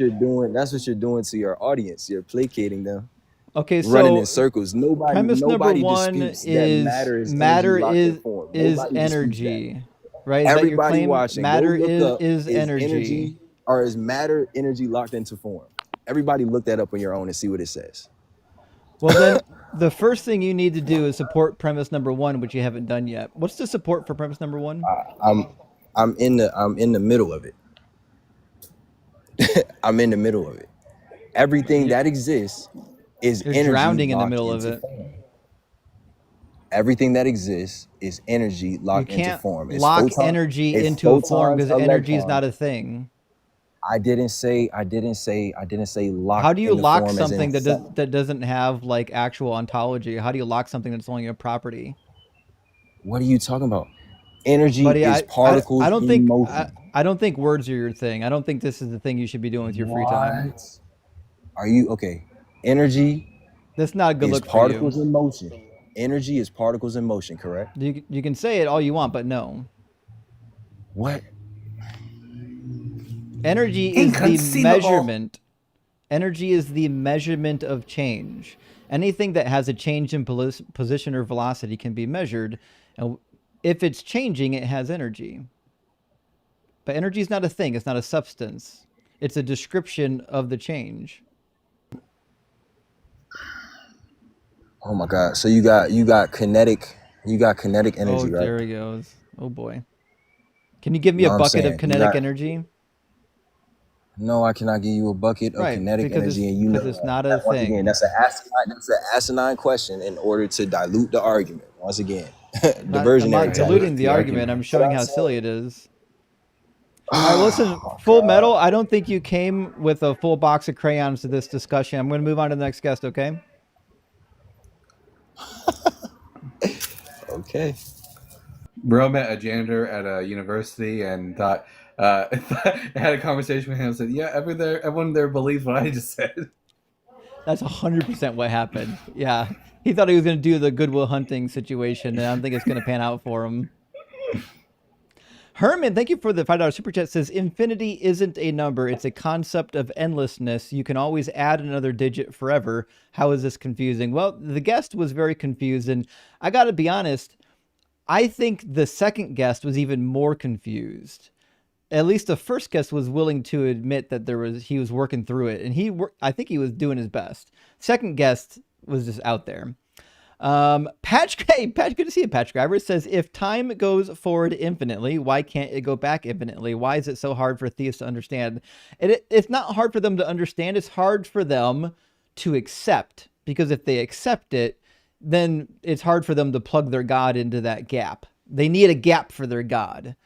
you're doing. That's what you're doing to your audience. You're placating them. Okay, Running so in circles. Nobody premise number one disputes that is matter is is energy locked in form. Nobody disputes that. energy, right? Is that your Everybody claim? watching, Matter go look up, is energy. or is matter energy locked into form? Everybody look that up on your own and see what it says. Well, then the first thing you need to do is support premise number one, which you haven't done yet. What's the support for premise number one? I'm in the middle of it. I'm in the middle of it. Everything that exists is You're energy drowning in the locked middle of into it. form. Everything that exists is energy You locked into can't form. It's lock photon- energy it's into a form photons, because energy is electrons. not a thing. I didn't say lock. How do you into lock form as in something set- that doesn't have like actual ontology? How do you lock something that's only a property? What are you talking about? Energy Buddy, is particles I don't in think motion. I don't think words are your thing. I don't think this is the thing you should be doing with your free time. What? Are you okay? Energy That's not a good is look for particles you. in motion. Energy is particles in motion, correct? You can say it all you want, but no. What? Energy is the Inconceivable. measurement. Energy is the measurement of change. Anything that has a change in position or velocity can be measured. And if it's changing, it has energy. But energy is not a thing. It's not a substance. It's a description of the change. Oh my God! So you got kinetic energy, Oh, right? there he goes. Oh boy. Can you give me Know a what I'm bucket saying? of You kinetic got- energy? No, I cannot give you a bucket of Right, kinetic because energy, it's- and you know because it's not a that. Once thing. again, that's an asinine question in order to dilute the argument. Once again, I'm diversionary. not tactic. diluting the argument. I'm showing how saying. silly it is. All right, listen, Full Metal, I don't think you came with a full box of crayons to this discussion. I'm going to move on to the next guest, okay? Okay. Bro met a janitor at a university and thought, I had a conversation with him and said, yeah, everyone there believes what I just said. That's 100% what happened. Yeah. He thought he was going to do the Goodwill Hunting situation, and I don't think it's going to pan out for him. Herman, thank you for the $5 super chat. Says infinity isn't a number. It's a concept of endlessness. You can always add another digit forever. How is this confusing? Well, the guest was very confused, and I got to be honest, I think the second guest was even more confused. At least the first guest was willing to admit that he was working through it, and I think he was doing his best. Second guest was just out there. Patch, good to see you, Patch Grabber. Says, if time goes forward infinitely, why can't it go back infinitely? Why is it so hard for theists to understand? It's not hard for them to understand. It's hard for them to accept, because if they accept it, then it's hard for them to plug their God into that gap. They need a gap for their God.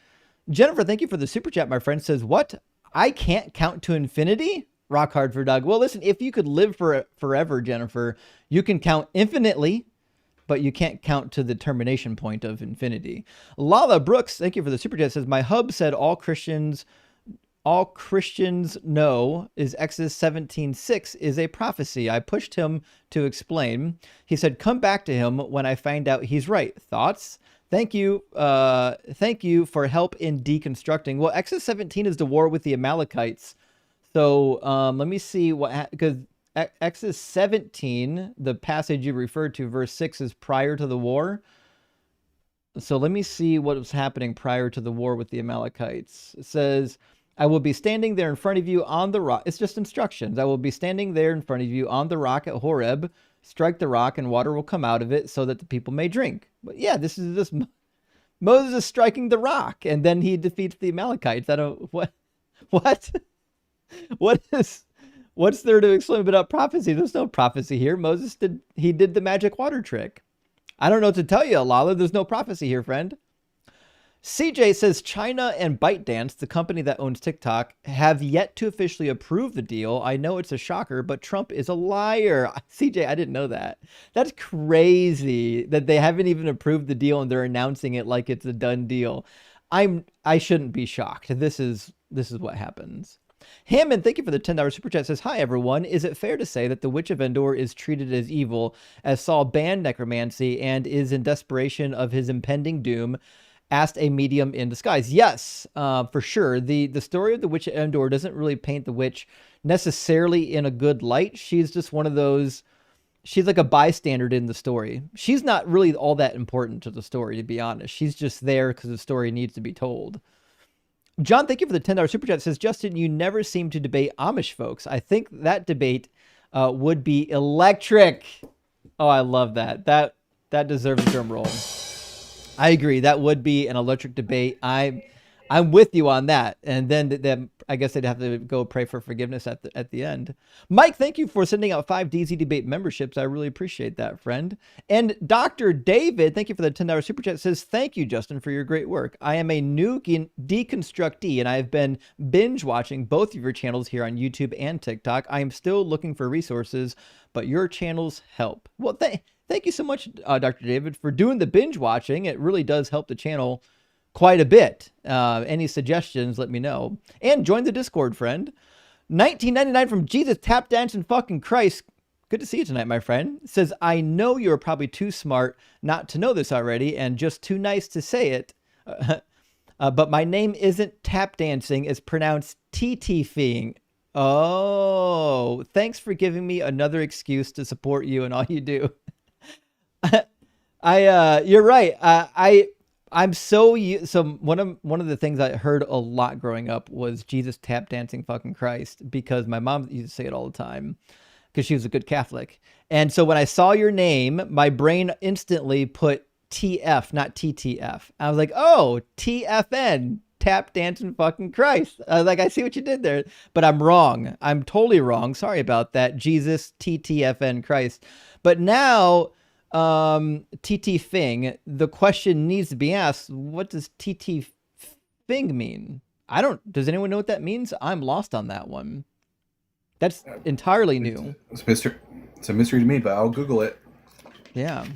Jennifer, thank you for the super chat, my friend. Says, what? I can't count to infinity? Rock hard for Doug. Well, listen, if you could live forever, Jennifer, you can count infinitely, but you can't count to the termination point of infinity. Lala Brooks, thank you for the super chat. Says, my hub said all Christians know is Exodus 17:6 is a prophecy. I pushed him to explain. He said, come back to him when I find out he's right. Thoughts? Thank you for help in deconstructing. Well, Exodus 17 is the war with the Amalekites. So let me see because Exodus 17, the passage you referred to, verse 6, is prior to the war. So let me see what was happening prior to the war with the Amalekites. It says, I will be standing there in front of you on the rock. It's just instructions. I will be standing there in front of you on the rock at Horeb. Strike the rock and water will come out of it so that the people may drink. But yeah, this is just Moses is striking the rock, and then he defeats the Amalekites. I don't what what's there to explain about prophecy? There's no prophecy here. Moses did the magic water trick. I don't know what to tell you, Lala. There's no prophecy here, friend. CJ says China and ByteDance, the company that owns TikTok, have yet to officially approve the deal. I know it's a shocker, but Trump is a liar. CJ, I didn't know that. That's crazy that they haven't even approved the deal and they're announcing it like it's a done deal. I shouldn't be shocked. This is what happens. Hammond, thank you for the $10 super chat. Says, hi everyone. Is it fair to say that the Witch of Endor is treated as evil, as Saul banned necromancy and is in desperation of his impending doom? Asked a medium in disguise. Yes, for sure. The story of the Witch of Endor doesn't really paint the witch necessarily in a good light. She's just one of those, she's like a bystander in the story. She's not really all that important to the story, to be honest. She's just there because the story needs to be told. John, thank you for the $10 super chat. Says, Justin, you never seem to debate Amish folks. I think that debate would be electric. Oh, I love that. That deserves a drum roll. I agree. That would be an electric debate. I'm with you on that. And then I guess they'd have to go pray for forgiveness at the end. Mike, thank you for sending out 5 DZ Debate memberships. I really appreciate that, friend. And Dr. David, thank you for the $10 super chat. Says, thank you, Justin, for your great work. I am a new deconstructee, and I have been binge watching both of your channels here on YouTube and TikTok. I am still looking for resources, but your channels help. Well, thank you so much, Dr. David, for doing the binge watching. It really does help the channel quite a bit. Any suggestions, let me know. And join the Discord, friend. 1999 from Jesus Tap Dancing Fucking Christ. Good to see you tonight, my friend. Says, I know you're probably too smart not to know this already and just too nice to say it. But my name isn't tap dancing. It's pronounced TT-fing. Oh, thanks for giving me another excuse to support you and all you do. You're right. I'm so one of the things I heard a lot growing up was Jesus Tap Dancing Fucking Christ, because my mom used to say it all the time because she was a good Catholic. And so when I saw your name, my brain instantly put TF, not TTF. I was like, oh, TFN, Tap Dancing Fucking Christ. I was like, I see what you did there, but I'm wrong. I'm totally wrong. Sorry about that. Jesus TTFN Christ. But now, TT Fing, the question needs to be asked, what does TT Fing mean? Does anyone know what that means? I'm lost on that one. That's entirely new. It's a mystery to me, but I'll Google it. Yeah.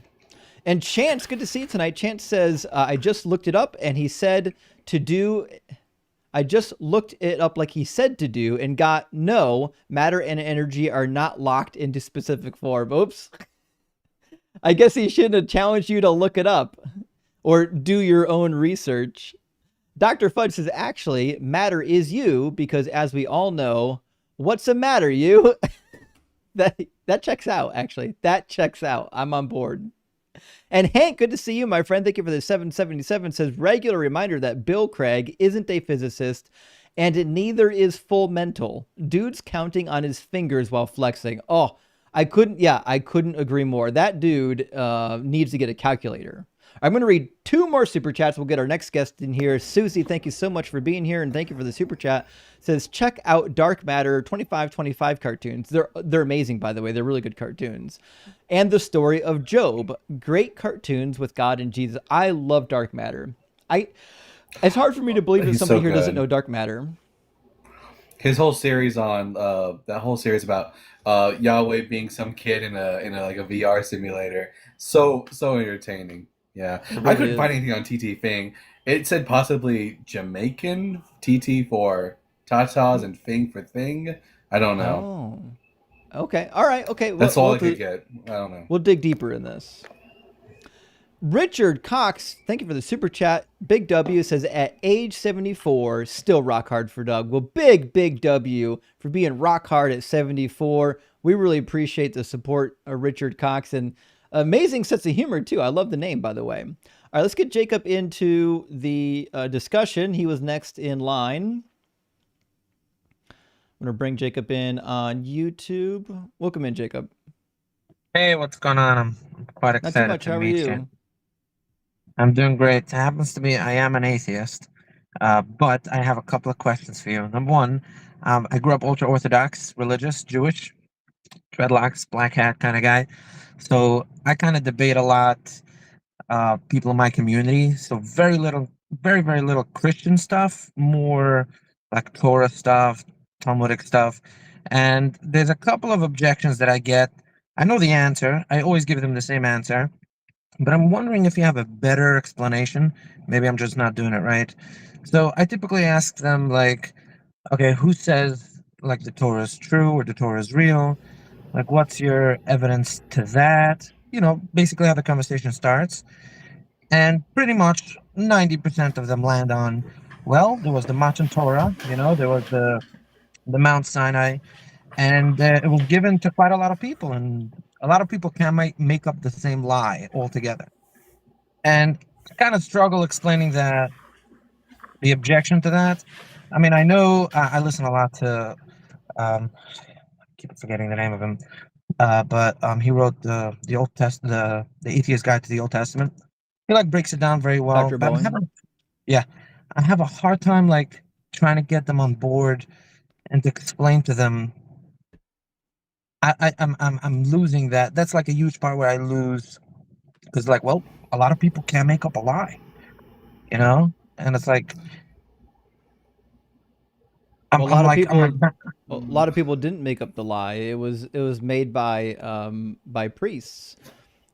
And Chance, good to see you tonight. Chance says, I just looked it up and he said to do I just looked it up like he said to do and got no, matter and energy are not locked into specific form. Oops. I guess he shouldn't have challenged you to look it up or do your own research. Dr. Fudge says, actually, matter is you, because as we all know, what's the matter, you? that checks out, actually. That checks out. I'm on board. And Hank, good to see you, my friend. Thank you for the 777. Says, regular reminder that Bill Craig isn't a physicist, and neither is Full Mental. Dude's counting on his fingers while flexing. Oh, I couldn't agree more. That dude needs to get a calculator. I'm going to read 2 more super chats. We'll get our next guest in here. Susie, thank you so much for being here, and thank you for the super chat. Says, check out Dark Matter 2525 cartoons. They're amazing, by the way. They're really good cartoons. And the story of Job. Great cartoons with God and Jesus. I love Dark Matter. It's hard for me to believe that somebody here doesn't know Dark Matter. His whole series on that whole series about Yahweh being some kid in a like a VR simulator. So entertaining. Yeah, really I couldn't find anything on TT Fing. It said possibly Jamaican TT for tatas and Fing for thing. I don't know. Oh, okay. All right. Okay. That's all I could get. I don't know. We'll dig deeper in this. Richard Cox, thank you for the super chat. Big W says, at age 74, still rock hard for Doug. Well, big W for being rock hard at 74. We really appreciate the support of Richard Cox, and amazing sense of humor, too. I love the name, by the way. All right, let's get Jacob into the discussion. He was next in line. I'm going to bring Jacob in on YouTube. Welcome in, Jacob. Hey, what's going on? I'm quite excited. Not too much. How are you? I'm doing great. It happens to be I am an atheist, but I have a couple of questions for you. Number one, I grew up ultra-Orthodox, religious, Jewish, dreadlocks, black hat kind of guy. So I kind of debate a lot people in my community. So very very little Christian stuff, more like Torah stuff, Talmudic stuff. And there's a couple of objections that I get. I know the answer. I always give them the same answer. But I'm wondering if you have a better explanation. Maybe I'm just not doing it right. So I typically ask them, like, okay, who says, like, the Torah is true or the Torah is real? Like, what's your evidence to that? You know, basically how the conversation starts. And pretty much 90% of them land on, well, there was the Matan Torah, you know, there was the Mount Sinai, and it was given to quite a lot of people, and a lot of people can't make up the same lie altogether. And I kind of struggle explaining the objection to that. I mean, I know I listen a lot to, I keep forgetting the name of him, but he wrote the Old Testament, the Atheist Guide to the Old Testament. He like breaks it down very well. Dr. But Bowen. I have a hard time like trying to get them on board and to explain to them. I'm losing that. That's like a huge part where I lose, because like, well, a lot of people can't make up a lie, you know, and it's like, a lot of people didn't make up the lie. It was made by priests.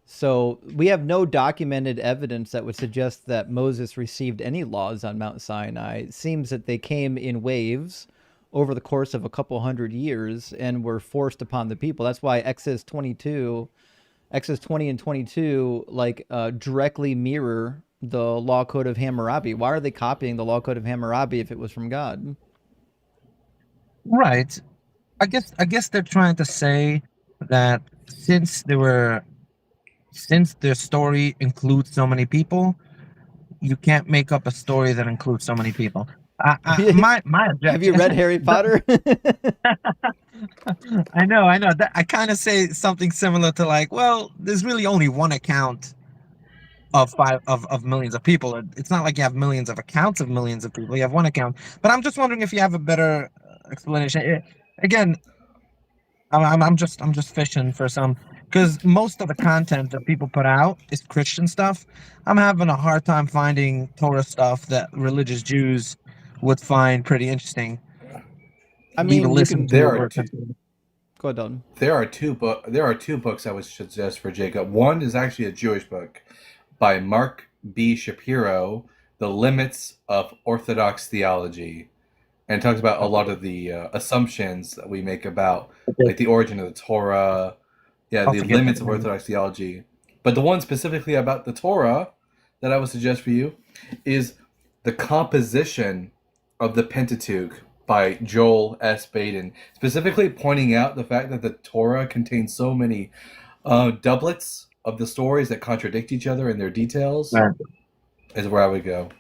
So we have no documented evidence that would suggest that Moses received any laws on Mount Sinai. It seems that they came in waves over the course of a couple hundred years and were forced upon the people. That's why Exodus 20 and 22 like directly mirror the law code of Hammurabi. Why are they copying the law code of Hammurabi if it was from God? Right. I guess they're trying to say that since their story includes so many people, you can't make up a story that includes so many people. My objection. Have you read Harry Potter? I know. I kind of say something similar to like, well, there's really only one account of millions of people. It's not like you have millions of accounts of millions of people. You have one account. But I'm just wondering if you have a better explanation. Again, I'm just fishing for some, because most of the content that people put out is Christian stuff. I'm having a hard time finding Torah stuff that religious Jews would find pretty interesting. I mean, Go ahead, Don. There are two books I would suggest for Jacob. One is actually a Jewish book by Mark B. Shapiro, the limits of Orthodox theology, and it talks about a lot of the assumptions that we make about like the origin of the Torah, I'll the forget limits that of name. Orthodox theology. But the one specifically about the Torah that I would suggest for you is the composition of the Pentateuch by Joel S. Baden, specifically pointing out the fact that the Torah contains so many doublets of the stories that contradict each other in their details, Right. is where I would go.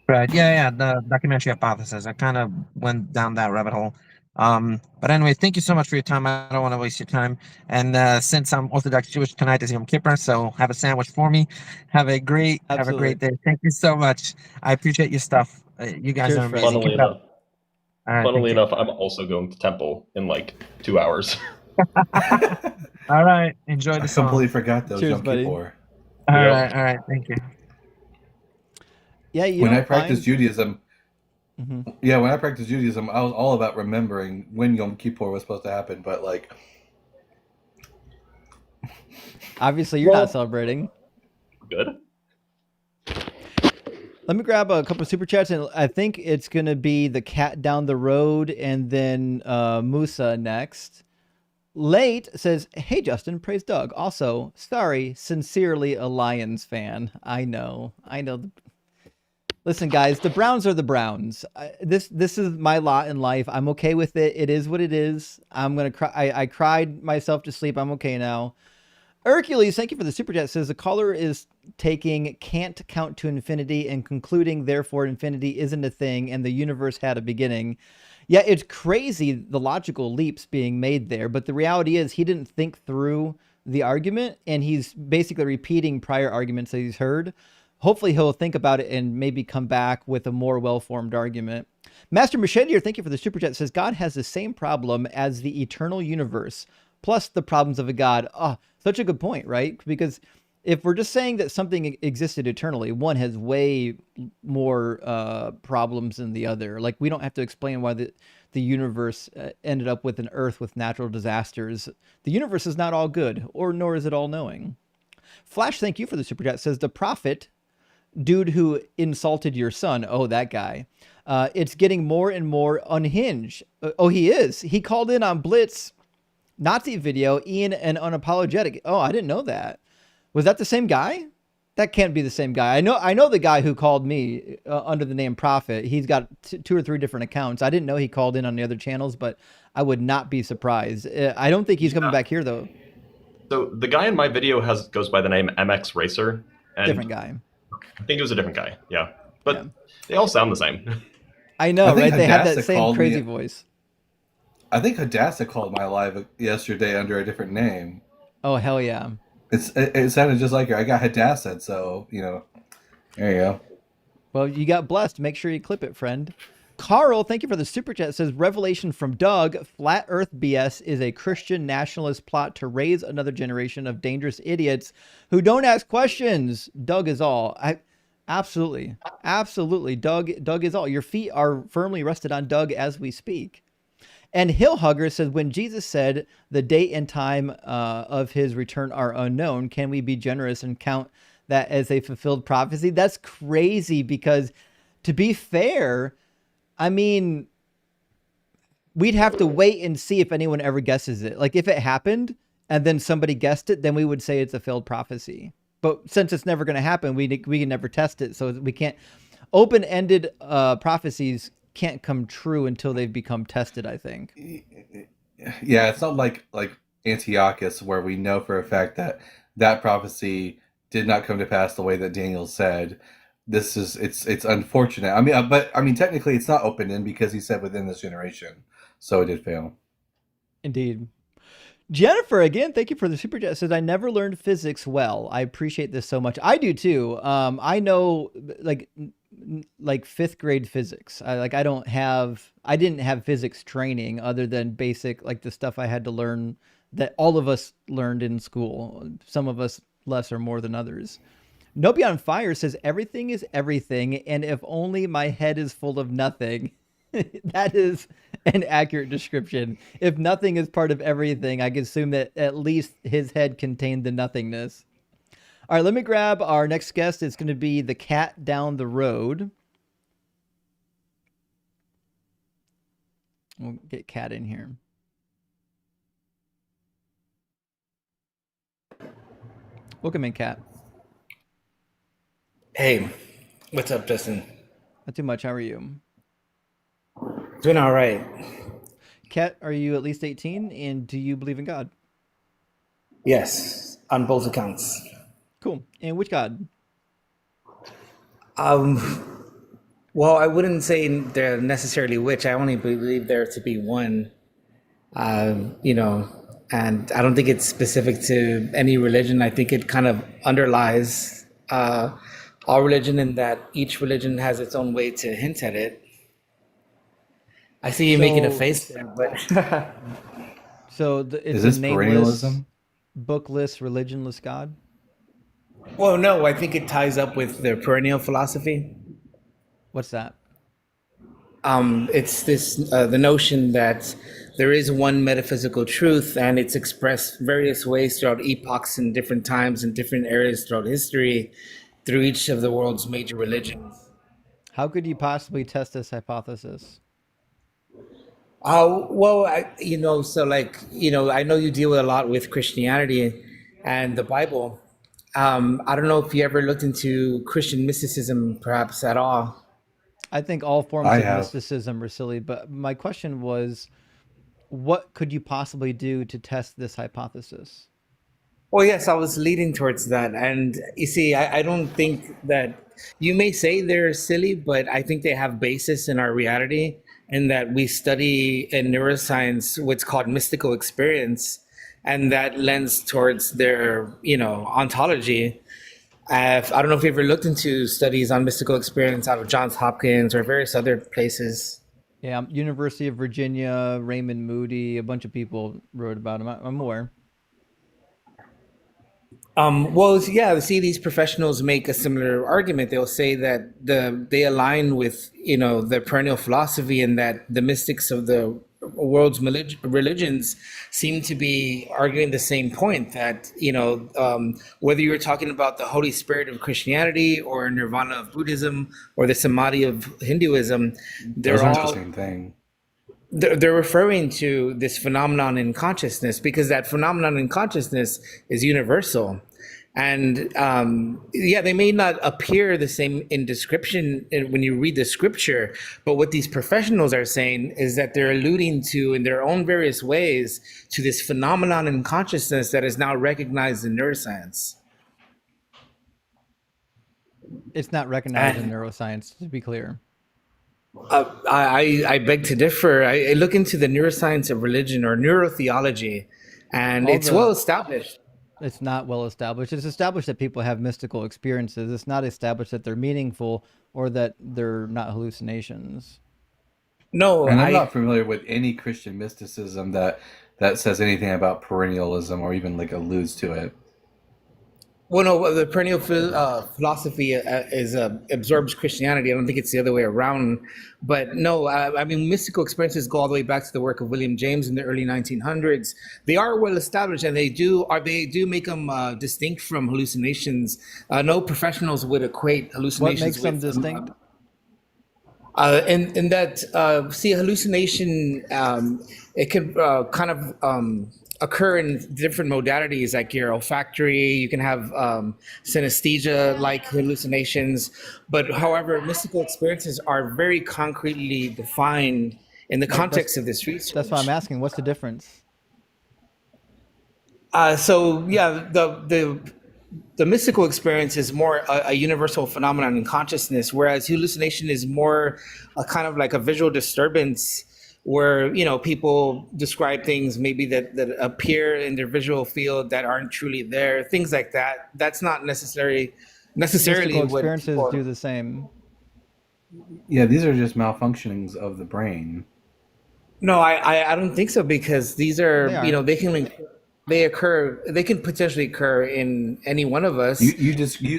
Right. Yeah. The documentary hypothesis. I kind of went down that rabbit hole. But anyway, thank you so much for your time. I don't want to waste your time. And since I'm Orthodox Jewish, tonight is Yom Kippur, so have a sandwich for me. Have a great Absolutely. day. Thank you so much. I appreciate your stuff. You guys Cheers, are amazing. Freddie. Keep Funnily it up. enough, All right. Thank you. I'm also going to temple in like 2 hours. All right. Enjoy I the song. completely forgot those Cheers, Yom buddy. Kippur. All Yep. right. All right. Thank you. Yeah, you When I don't practiced find... Judaism, Mhm. when I practiced Judaism, I was all about remembering when Yom Kippur was supposed to happen. But like, Obviously, you're Well- not celebrating. Good. Let me grab a couple of super chats, and I think it's going to be the cat down the road and then Musa next. Late says, "Hey, Justin, praise Doug. Also, sorry, sincerely a Lions fan. I know. Listen, guys, the Browns are the Browns. This is my lot in life. I'm okay with it. It is what it is. I'm going to cry. I cried myself to sleep. I'm okay now. Hercules, thank you for the super chat. Says the caller is taking can't count to infinity and concluding therefore infinity isn't a thing and the universe had a beginning. Yeah, it's crazy the logical leaps being made there, but the reality is he didn't think through the argument and he's basically repeating prior arguments that he's heard. Hopefully he'll think about it and maybe come back with a more well-formed argument. Master Machedier, thank you for the super chat. Says God has the same problem as the eternal universe, plus the problems of a God. Oh, such a good point, right? Because if we're just saying that something existed eternally, one has way more problems than the other. Like we don't have to explain why the universe ended up with an Earth with natural disasters. The universe is not all good, or nor is it all knowing. Flash, thank you for the super chat. Says the prophet, dude who insulted your son. Oh, that guy. It's getting more and more unhinged. Oh, he is. He called in on Blitz Nazi video, Ian and unapologetic. Oh, I didn't know that. Was that the same guy? That can't be the same guy. I know the guy who called me under the name Prophet. He's got 2 or 3 different accounts. I didn't know he called in on the other channels, but I would not be surprised. I don't think he's coming back here though. So the guy in my video goes by the name MX Racer. And Different guy. I think it was a different guy. Yeah. But Yeah. they all sound the same. I know, I think right? They have Hadassah that same called crazy me- voice. I think Hadassah called my live yesterday under a different name. Oh, hell yeah. It sounded just like her. I got Hadassah, so there you go. Well, you got blessed. Make sure you clip it, friend. Carl, thank you for the super chat. It says revelation from Doug. Flat Earth BS is a Christian nationalist plot to raise another generation of dangerous idiots who don't ask questions. Doug is all. Absolutely. Doug is all. Your feet are firmly rested on Doug as we speak. And Hill Hugger says, when Jesus said the date and time of his return are unknown, can we be generous and count that as a fulfilled prophecy? That's crazy because, to be fair, I mean, we'd have to wait and see if anyone ever guesses it. Like if it happened and then somebody guessed it, then we would say it's a failed prophecy. But since it's never going to happen, we can never test it. So we can't. Open-ended prophecies can't come true until they've become tested, I think. Yeah, it's not like Antiochus, where we know for a fact that prophecy did not come to pass the way that Daniel said. It's unfortunate. I mean, technically, it's not open in because he said within this generation, so it did fail. Indeed. Jennifer, again, thank you for the super chat. Says, I never learned physics well. I appreciate this so much. I do too. I know like 5th grade physics. I didn't have physics training other than basic, like the stuff I had to learn that all of us learned in school. Some of us less or more than others. Nobody on Fire says, everything is everything, and if only my head is full of nothing. That is an accurate description. If nothing is part of everything, I can assume that at least his head contained the nothingness. All right, let me grab our next guest. It's going to be the cat down the road. We'll get Cat in here. Welcome in, Cat. Hey, what's up, Justin? Not too much. How are you? Doing all right. Cat, are you at least 18? And do you believe in God? Yes, on both accounts. Cool. And which God? Well, I wouldn't say they're necessarily which. I only believe there to be one. You know, and I don't think it's specific to any religion. I think it kind of underlies all religion in that each religion has its own way to hint at it. I see you making a So- face there, but So it's Is this a nameless, perennialism? bookless, religionless God? well, no, I think it ties up with the perennial philosophy. What's that? It's this the notion that there is one metaphysical truth, and it's expressed various ways throughout epochs and different times and different areas throughout history, through each of the world's major religions. How could you possibly test this hypothesis? Well, so like, I know you deal a lot with Christianity and the Bible. I don't know if you ever looked into Christian mysticism, perhaps at all. I think all forms I of have. mysticism are silly, but my question was, what could you possibly do to test this hypothesis? Well, yes, I was leading towards that. And you see, I don't think that you may say they're silly, but I think they have basis in our reality, in that we study in neuroscience what's called mystical experience, and that lends towards their, ontology. I don't know if you ever looked into studies on mystical experience out of Johns Hopkins or various other places. Yeah, University of Virginia, Raymond Moody, a bunch of people wrote about him. I'm aware. Well, yeah, see, these professionals make a similar argument. They'll say that they align with, the perennial philosophy, and that the mystics of the world's religions seem to be arguing the same point, that, whether you're talking about the Holy Spirit of Christianity or Nirvana of Buddhism or the Samadhi of Hinduism, Those they're aren't the all same thing. they're referring to this phenomenon in consciousness, because that phenomenon in consciousness is universal. And yeah, they may not appear the same in description when you read the scripture, but what these professionals are saying is that they're alluding to, in their own various ways, to this phenomenon in consciousness that is now recognized in neuroscience. It's not recognized in neuroscience, to be clear. I beg to differ. I look into the neuroscience of religion, or neurotheology, and it's well established. It's not well established. It's established that people have mystical experiences. It's not established that they're meaningful or that they're not hallucinations. No, And I'm not familiar with any Christian mysticism that says anything about perennialism or even like alludes to it. Well, no, the perennial philosophy absorbs Christianity. I don't think it's the other way around. But no, I mean, mystical experiences go all the way back to the work of William James in the early 1900s. They are well established, and they do make them distinct from hallucinations. No professionals would equate hallucinations. What makes them with distinct? In that, see, hallucination, it could kind of occur in different modalities, like your olfactory. You can have synesthesia-like hallucinations, but however, mystical experiences are very concretely defined in the context of this research. That's why I'm asking. What's the difference? So yeah, the mystical experience is more a universal phenomenon in consciousness, whereas hallucination is more a kind of like a visual disturbance, where people describe things maybe that appear in their visual field that aren't truly there, things like that. That's not necessarily Mystical what experiences people do the same. Yeah, these are just malfunctionings of the brain. No, I don't think so, because these are, They are. they can potentially occur in any one of us.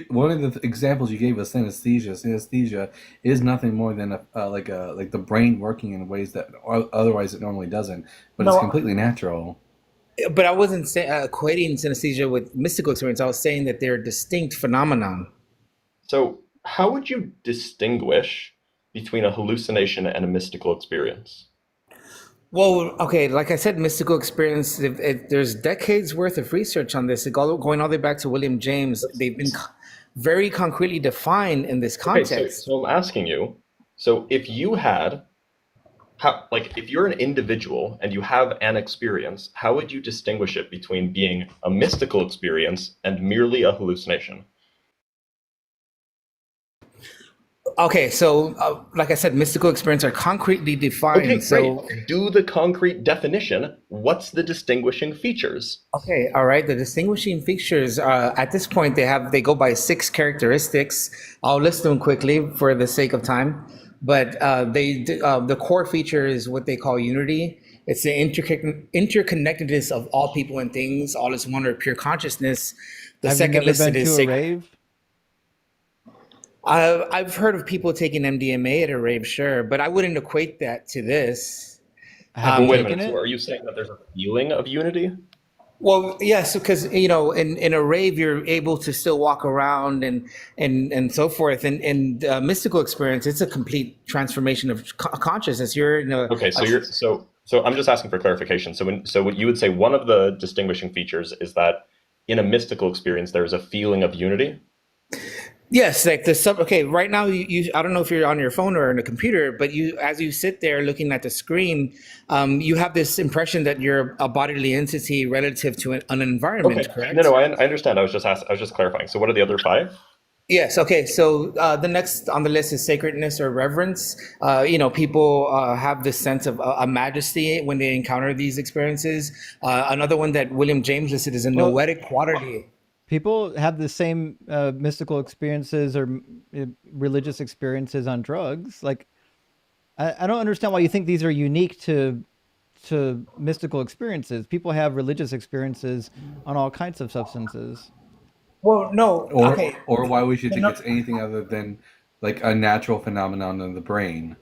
One of the examples you gave was synesthesia. Synesthesia is nothing more than like the brain working in ways that otherwise it normally doesn't, but it's completely natural. But I wasn't equating synesthesia with mystical experience. I was saying that they're distinct phenomenon. So, how would you distinguish between a hallucination and a mystical experience? Well, okay, like I said, mystical experience, there's decades worth of research on this, going all the way back to William James. They've been very concretely defined in this Okay, so, context. so I'm asking you, so if you had, like, if you're an individual and you have an experience, how would you distinguish it between being a mystical experience and merely a hallucination? Okay, so like I said, mystical experience are concretely defined. Okay, So, great. Do the concrete definition. What's the distinguishing features? okay, all right. The distinguishing features at this point they go by 6 characteristics. I'll list them quickly for the sake of time, but the core feature is what they call unity. It's the interconnectedness of all people and things, all is one or pure consciousness. The Have you second never listed been is to a sacred. rave? I've heard of people taking MDMA at a rave, sure, but I wouldn't equate that to this. Have Well, you wait a taken minute. So it? are you saying that there's a feeling of unity? Well, yes, because in a rave you're able to still walk around and so forth. And mystical experience, it's a complete transformation of consciousness. You're in a, Okay, so I'm just asking for clarification. So what you would say one of the distinguishing features is that in a mystical experience there is a feeling of unity. yes, like the sub. Okay, right now you I don't know if you're on your phone or on a computer, but as you sit there looking at the screen, you have this impression that you're a bodily entity relative to an environment. Okay. Correct? No, I understand. I was just clarifying. So what are the other 5? Yes. Okay. So the next on the list is sacredness or reverence. People have this sense of a majesty when they encounter these experiences. Another one that William James listed is a Well, noetic quality. people have the same mystical experiences or religious experiences on drugs. Like, I don't understand why you think these are unique to mystical experiences. People have religious experiences on all kinds of substances. Well, no. Okay. Or why would you think No, it's anything other than like a natural phenomenon in the brain?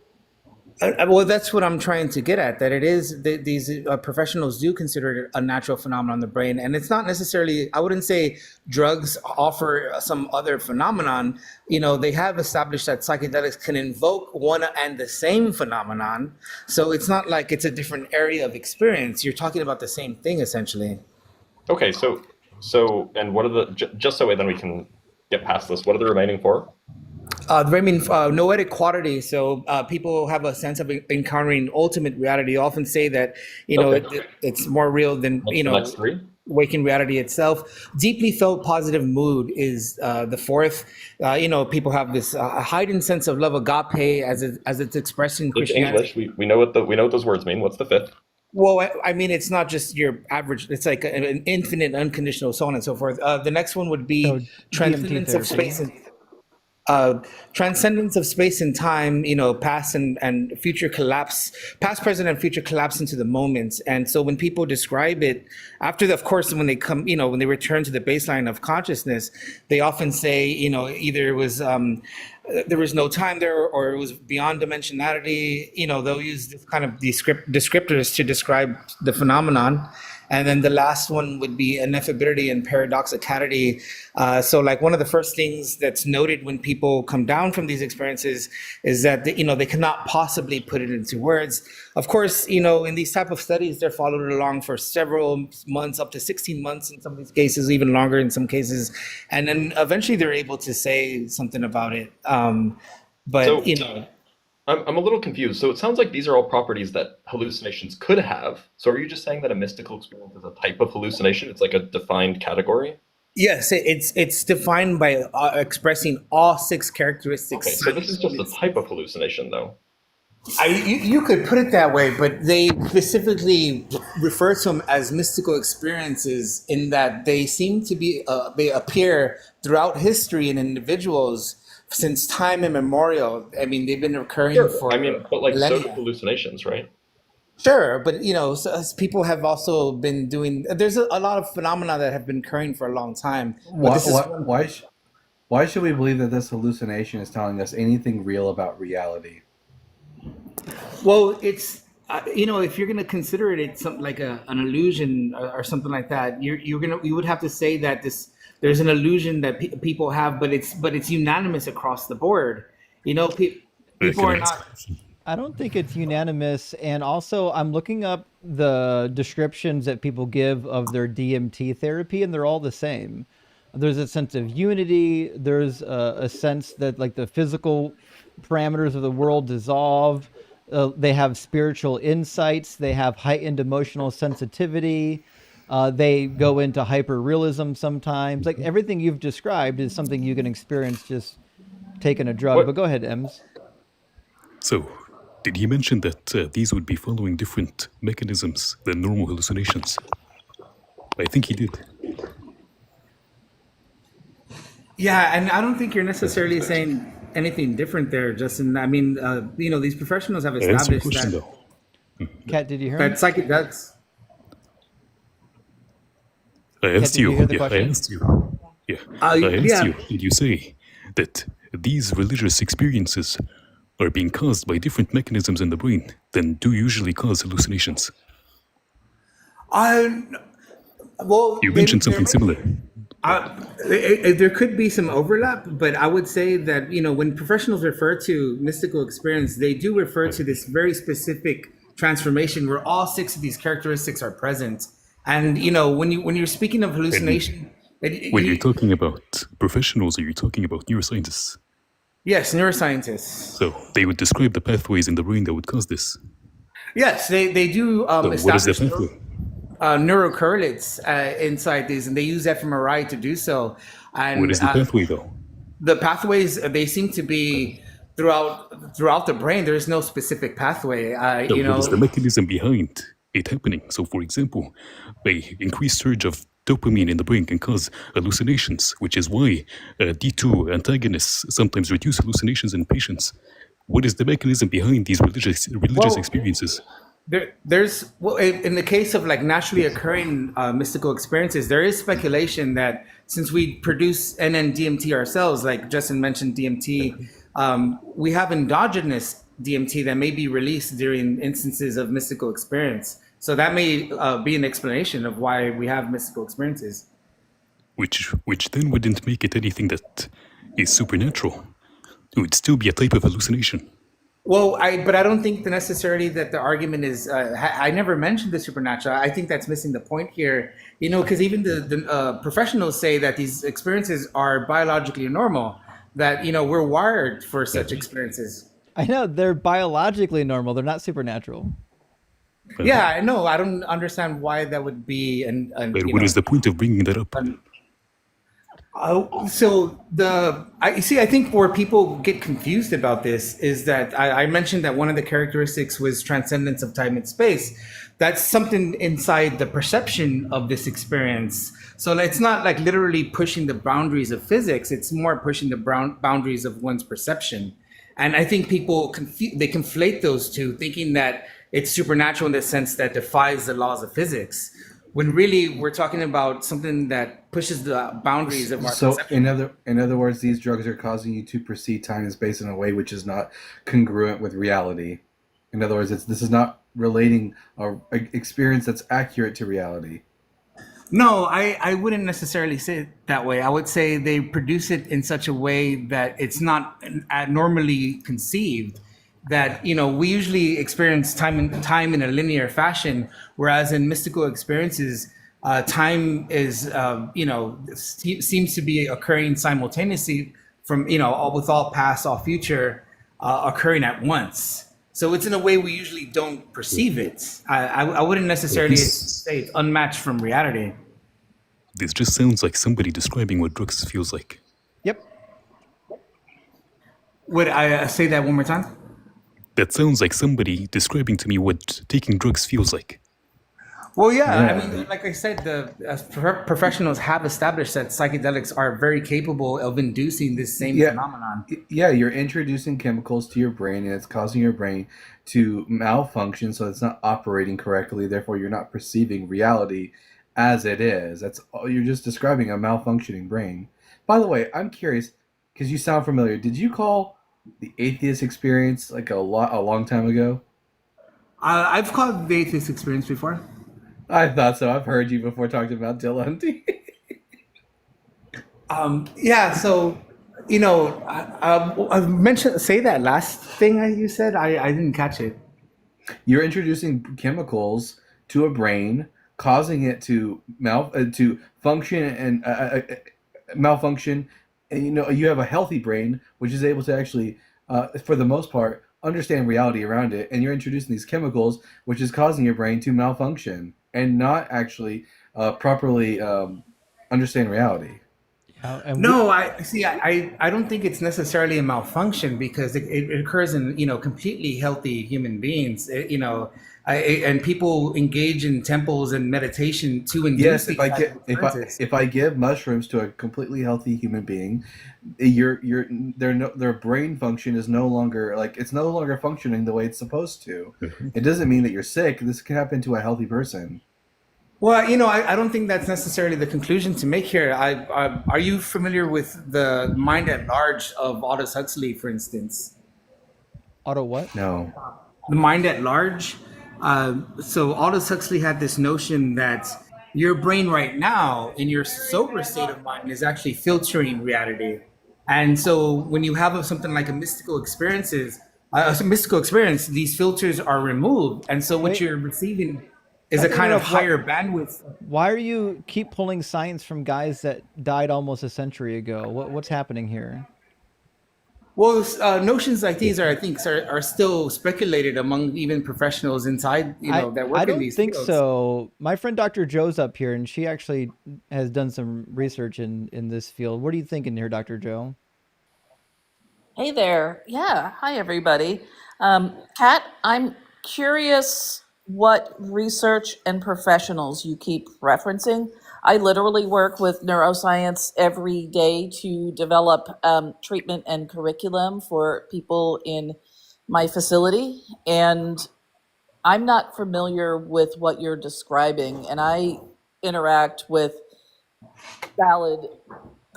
well, that's what I'm trying to get at. That it is these professionals do consider it a natural phenomenon in the brain, and it's not necessarily. I wouldn't say drugs offer some other phenomenon. They have established that psychedelics can invoke one and the same phenomenon, so it's not like it's a different area of experience. You're talking about the same thing essentially. Okay, and what are the just so then we can get past this. What are the remaining 4? Noetic quality. So people have a sense of encountering ultimate reality. They often say that Okay. it's more real than What's the next 3? waking reality itself. Deeply felt positive mood is the 4th. People have this heightened sense of love, agape, as it's expressed in It's Christianity. English. We know what those words mean. What's the 5th? Well, I mean, it's not just your average. It's like an infinite, unconditional, so on and so forth. The next one would be So DMT transcendence of therapy. space and transcendence of space and time, past and future collapse, past, present, and future collapse into the moment. And so when people describe it after of course, when they come, when they return to the baseline of consciousness, they often say, either it was, there was no time there or it was beyond dimensionality. They'll use this kind of descriptors to describe the phenomenon. And then the last one would be ineffability and paradoxicality. So like one of the first things that's noted when people come down from these experiences is that they cannot possibly put it into words. Of course, in these type of studies, they're followed along for several months, up to 16 months in some of these cases, even longer in some cases. And then eventually they're able to say something about it. But, So I'm a little confused. So it sounds like these are all properties that hallucinations could have. So are you just saying that a mystical experience is a type of hallucination? It's like a defined category? yes, it's defined by expressing all 6 characteristics. Okay, so this is just a type of hallucination, though. You could put it that way, but they specifically refer to them as mystical experiences in that they seem to be, they appear throughout history in individuals since time immemorial. I mean, they've been occurring Sure. for I mean, but like so do millennia. hallucinations, right? Sure, but so as people have also been doing. There's a lot of phenomena that have been occurring for a long time. But Why, this is why should we believe that this hallucination is telling us anything real about reality? well, it's if you're going to consider it something like an illusion or something like that, you would have to say that there's an illusion that people have, but it's unanimous across the board. People Can I are ask a not. question? I don't think it's unanimous. And also, I'm looking up the descriptions that people give of their DMT therapy, and they're all the same. There's a sense of unity. There's a sense that like the physical parameters of the world dissolve. They have spiritual insights. They have heightened emotional sensitivity. They go into hyper realism sometimes. Like everything you've described is something you can experience just taking a drug. What But go ahead, Ems. So, did he mention that these would be following different mechanisms than normal hallucinations? I think he did. Yeah, and I don't think you're necessarily saying anything different there, Justin. I mean, these professionals have I answered your established question that though. Kat, did you hear him? that psychedelics. I asked did you you. hear the Yeah, I question? asked you. Yeah, I asked Yeah. you. Did you say that these religious experiences are being caused by different mechanisms in the brain than do usually cause hallucinations? Well, You mentioned something similar. there could be some overlap, but I would say that when professionals refer to mystical experience, they do refer to this very specific transformation where all six of these characteristics are present. And when you're speaking of hallucination, When you're talking about professionals, are you talking about neuroscientists? yes, neuroscientists. So they would describe the pathways in the brain that would cause this. Yes, they do So what is the establish pathway? neurocorrelates inside these, and they use fMRI to do so. And What is the pathway though? the pathways, they seem to be throughout the brain. There is no specific pathway. So what is the mechanism behind it happening? So for example, an increased surge of dopamine in the brain can cause hallucinations, which is why D2 antagonists sometimes reduce hallucinations in patients. What is the mechanism behind these religious Well, experiences? there's well, in the case of like naturally occurring mystical experiences, there is speculation that since we produce NN-DMT ourselves, like Justin mentioned DMT, we have endogenous DMT that may be released during instances of mystical experience. So that may be an explanation of why we have mystical experiences. Which then wouldn't make it anything that is supernatural. It would still be a type of hallucination. Well, but I don't think necessarily that the argument is. I never mentioned the supernatural. I think that's missing the point here. Because even the professionals say that these experiences are biologically normal. That we're wired for such experiences. I know they're biologically normal. They're not supernatural. Yeah, I know. I don't understand why that would be. But what is the point of bringing that up? I think where people get confused about this is that I mentioned that one of the characteristics was transcendence of time and space. That's something inside the perception of this experience. So it's not like literally pushing the boundaries of physics. It's more pushing the boundaries of one's perception. And I think people they conflate those two, thinking that it's supernatural in the sense that defies the laws of physics, when really we're talking about something that pushes the boundaries of our So perception. in other words, these drugs are causing you to perceive time and space in a way which is not congruent with reality. In other words, this is not relating a experience that's accurate to reality. No, I wouldn't necessarily say it that way. I would say they produce it in such a way that it's not normally conceived. That we usually experience time in a linear fashion, whereas in mystical experiences, time is seems to be occurring simultaneously from with all past, all future occurring at once. So it's in a way we usually don't perceive it. I wouldn't necessarily say it's unmatched from reality. This just sounds like somebody describing what drugs feels like. Yep. Would I say that one more time? That sounds like somebody describing to me what taking drugs feels like. Well, yeah. I mean, like I said, professionals have established that psychedelics are very capable of inducing this same phenomenon. Yeah, you're introducing chemicals to your brain, and it's causing your brain to malfunction, so it's not operating correctly. Therefore, you're not perceiving reality as it is. You're just describing a malfunctioning brain. By the way, I'm curious because you sound familiar. Did you call the atheist experience like a long time ago? I've called the atheist experience before. I thought so. I've heard you before talking about Dylan. Yeah, so I've mentioned say that last thing you said. I didn't catch it. You're introducing chemicals to a brain, causing it to to function and malfunction. And you have a healthy brain, which is able to actually, for the most part, understand reality around it. And you're introducing these chemicals, which is causing your brain to malfunction and not actually properly understand reality. And No, I see. I don't think it's necessarily a malfunction because it occurs in completely healthy human beings. And people engage in temples and meditation to induce Yes, these type of experiences. if I give mushrooms to a completely healthy human being, their brain function is no longer it's no longer functioning the way it's supposed to. It doesn't mean that you're sick. This can happen to a healthy person. Well, I don't think that's necessarily the conclusion to make here. Are you familiar with the mind at large of Aldous Huxley, for instance? Auto what? No. The mind at large. So Aldous Huxley had this notion that your brain right now, in your sober state of mind, is actually filtering reality. And so when you have something like a mystical experience, these filters are removed, and so what Wait. you're receiving is Let a me kind of interrupt. What- higher bandwidth. Why are you keep pulling science from guys that died almost a century ago? What's happening here? Well, notions like these I think, are still speculated among even professionals inside, that work I in don't these think fields. so. My friend Dr. Joe's up here, and she actually has done some research in this field. What are you thinking here, Dr. Joe? Hey there. Yeah. Hi, everybody. Kat, I'm curious what research and professionals you keep referencing. I literally work with neuroscience every day to develop treatment and curriculum for people in my facility. And I'm not familiar with what you're describing. And I interact with valid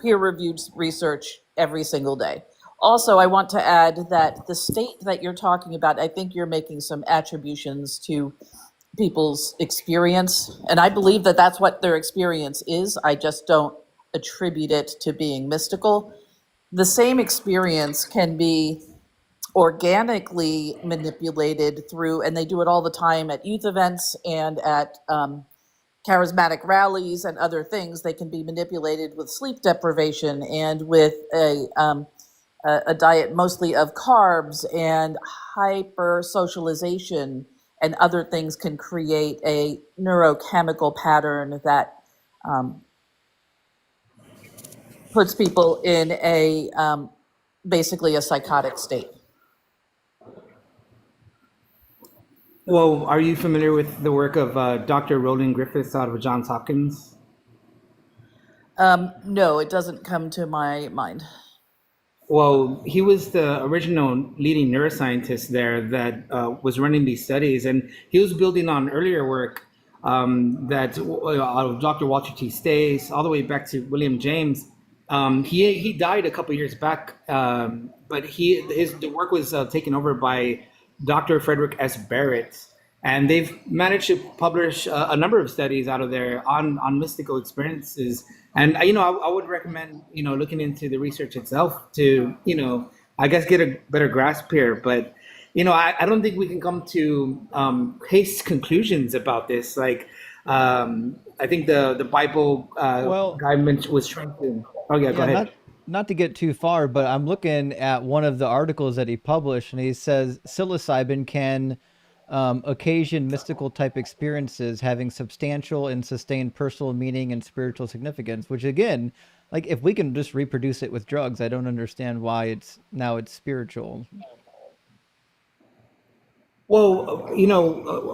peer-reviewed research every single day. Also, I want to add that the state that you're talking about, I think you're making some attributions to people's experience, and I believe that that's what their experience is. I just don't attribute it to being mystical. The same experience can be organically manipulated through, and they do it all the time at youth events and at charismatic rallies and other things. They can be manipulated with sleep deprivation and with a diet mostly of carbs, and hyper socialization and other things can create a neurochemical pattern that puts people in a basically a psychotic state. Well, are you familiar with the work of Dr. Roland Griffiths out of Johns Hopkins? No, it doesn't come to my mind. Well, he was the original leading neuroscientist there that was running these studies, and he was building on earlier work that Dr. Walter T. Stace, all the way back to William James. He died a couple years back, but the work was taken over by Dr. Frederick S. Barrett, and they've managed to publish a number of studies out of there on mystical experiences. And I would recommend looking into the research itself to I guess get a better grasp here. But I don't think we can come to hasty conclusions about this. Like I think the Bible guy was trying to. Oh yeah, go ahead. Not to get too far, but I'm looking at one of the articles that he published, and he says psilocybin can occasion mystical type experiences having substantial and sustained personal meaning and spiritual significance, which again, like if we can just reproduce it with drugs, I don't understand why it's spiritual. Well,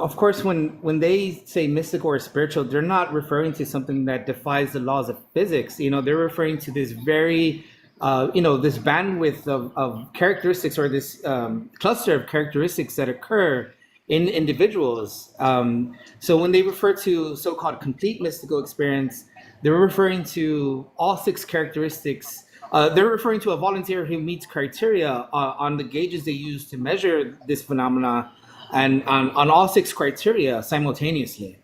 of course, when they say mystical or spiritual, they're not referring to something that defies the laws of physics. They're referring to this very, this bandwidth of characteristics, or this cluster of characteristics that occur in individuals. So when they refer to so-called complete mystical experience, they're referring to all 6 characteristics. They're referring to a volunteer who meets criteria on the gauges they use to measure this phenomena. and on all 6 criteria simultaneously.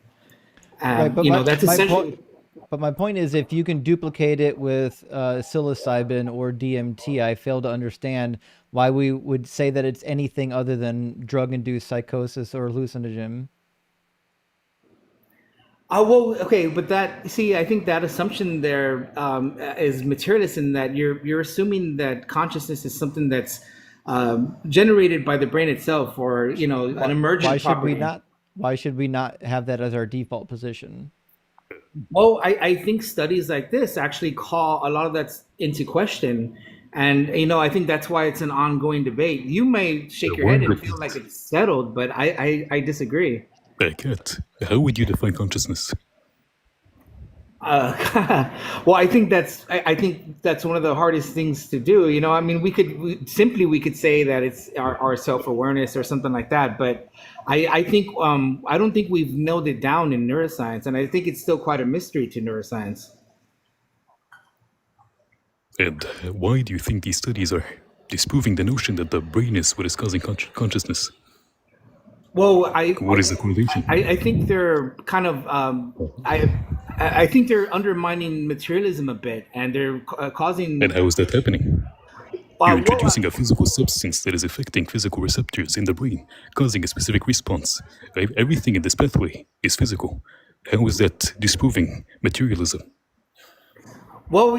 Right, but That's my essentially. point. But my point is, if you can duplicate it with psilocybin or DMT, I fail to understand why we would say that it's anything other than drug-induced psychosis or hallucinogen. Oh, well, okay, but I think that assumption there is materialist in that you're assuming that consciousness is something that's generated by the brain itself, or an Why emergent should we property. not? Why should we not have that as our default position? Well, I think studies like this actually call a lot of that into question, and I think that's why it's an ongoing debate. You may shake your head and feel like it's settled, but I disagree. Kat, how would you define consciousness? Well, I think that's one of the hardest things to do. I mean, we could say that it's our self-awareness or something like that, but I think I don't think we've nailed it down in neuroscience, and I think it's still quite a mystery to neuroscience. And why do you think these studies are disproving the notion that the brain is what is causing consciousness? Well, What is the correlation? I think they're kind of I think they're undermining materialism a bit, and they're causing. And how is that happening? You're Well, introducing a physical substance that is affecting physical receptors in the brain, causing a specific response. Everything in this pathway is physical. How is that disproving materialism? Well,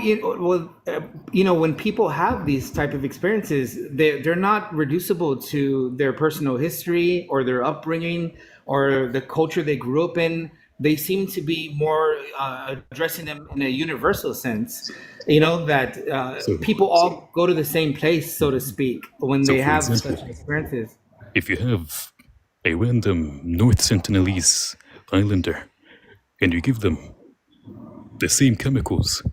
when people have these type of experiences, they're not reducible to their personal history or their upbringing or the culture they grew up in. They seem to be more addressing them in a universal sense. That people all go to the same place, so to speak, when So, they for have example, such experiences. if you have a random North Sentinelese islander and you give them the same chemicals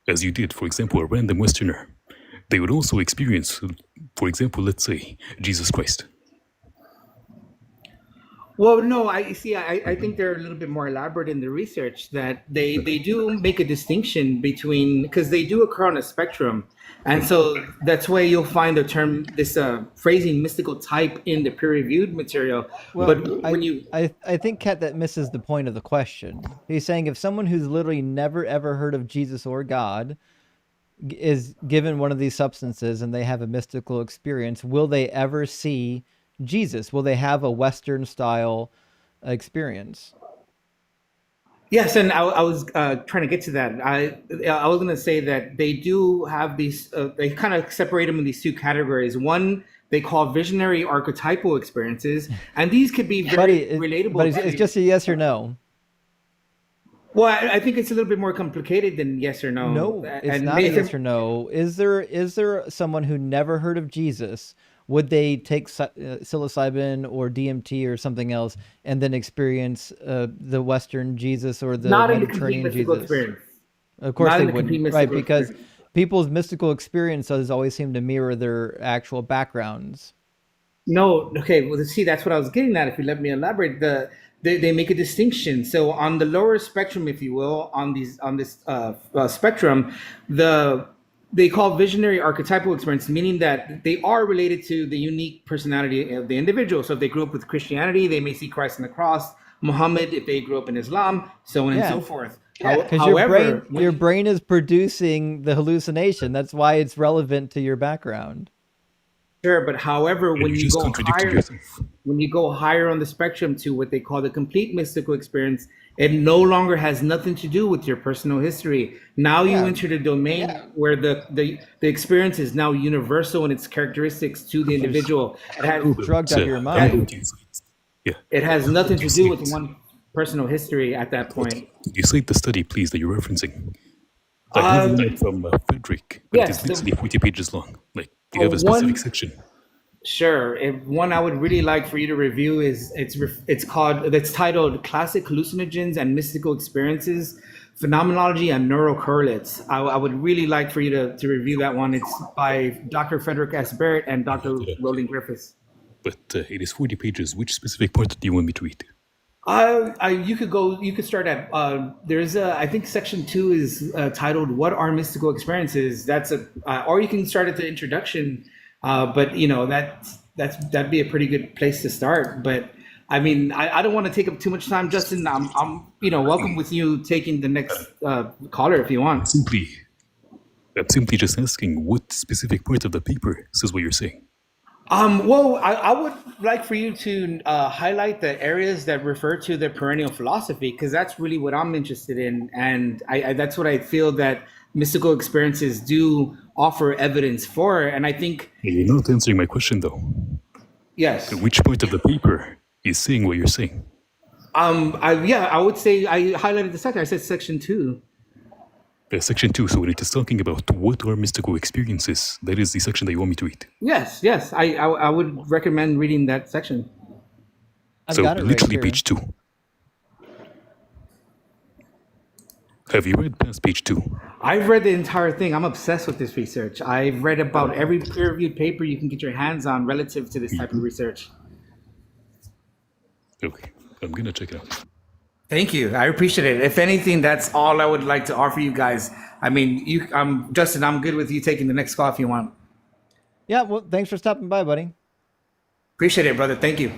as you did, for example, a random Westerner, they would also experience, for example, let's say, Jesus Christ. Well, no, I think they're a little bit more elaborate in the research, that they do make a distinction between, because they do occur on a spectrum. And so that's why you'll find the term, this phrasing, mystical type, in the peer-reviewed material. Well, But when you. I think, Kat, that misses the point of the question. He's saying if someone who's literally never ever heard of Jesus or God is given one of these substances and they have a mystical experience, will they ever see Jesus? Will they have a Western style experience? Yes, and I was trying to get to that. I was going to say that they do have these. They kind of separate them in these 2 categories. One they call visionary archetypal experiences, and these could be very relatable. But it's just a yes or no. Well, I think it's a little bit more complicated than yes or no. No, it's not a yes or no. Is there someone who never heard of Jesus? Would they take psilocybin or DMT or something else and then experience the Western Jesus or the Mediterranean Jesus? Experience. Of course they wouldn't, right? Because people's mystical experiences always seem to mirror their actual backgrounds. No, okay. Well, see, that's what I was getting at. If you let me elaborate, they make a distinction. So on the lower spectrum, if you will, on this spectrum, they call visionary archetypal experience, meaning that they are related to the unique personality of the individual. So if they grew up with Christianity, they may see Christ on the cross. Muhammad, if they grew up in Islam, so on and so forth. Because your brain is producing the hallucination. That's why it's relevant to your background. Sure, but however, when you go higher on the spectrum to what they call the complete mystical experience, it no longer has nothing to do with your personal history. Now you enter the domain where the experience is now universal in its characteristics to the individual. It has drugged out of your mind. It has nothing to do with one personal history at that point. Could you cite the study, please, that you're referencing? I have it from Frederick, but yes, it is literally 40 pages long. Like, do you have a specific section? Sure. One I would really like for you to review is it's titled "Classic Hallucinogens and Mystical Experiences: Phenomenology and Neural Correlates." I would really like for you to review that one. It's by Dr. Frederick S. Barrett and Dr. Roland Griffiths. But it is 40 pages. Which specific part do you want me to read? You could start at there's I think section 2 is titled "What Are Mystical Experiences?" That's or you can start at the introduction. But that'd be a pretty good place to start. But I mean, I don't want to take up too much time, Justin. I'm welcome with you taking the next caller if you want. I'm simply just asking what specific part of the paper says what you're saying. Well, I would like for you to highlight the areas that refer to the perennial philosophy, because that's really what I'm interested in, and that's what I feel that mystical experiences do offer evidence for. And I think You're not answering my question, though. yes. Which part of the paper is saying what you're saying? I would say I highlighted the section. I said section 2. Section 2, so when it is talking about what are mystical experiences, that is the section that you want me to read. Yes. I would recommend reading that section. I've So got it right literally here. page 2. Have you read past page 2? I've read the entire thing. I'm obsessed with this research. I've read about every peer-reviewed paper you can get your hands on relative to this type of research. Okay, I'm gonna check it out. Thank you. I appreciate it. If anything, that's all I would like to offer you guys. I mean, Justin, I'm good with you taking the next call if you want. Yeah, well, thanks for stopping by, buddy. Appreciate it, brother. Thank you.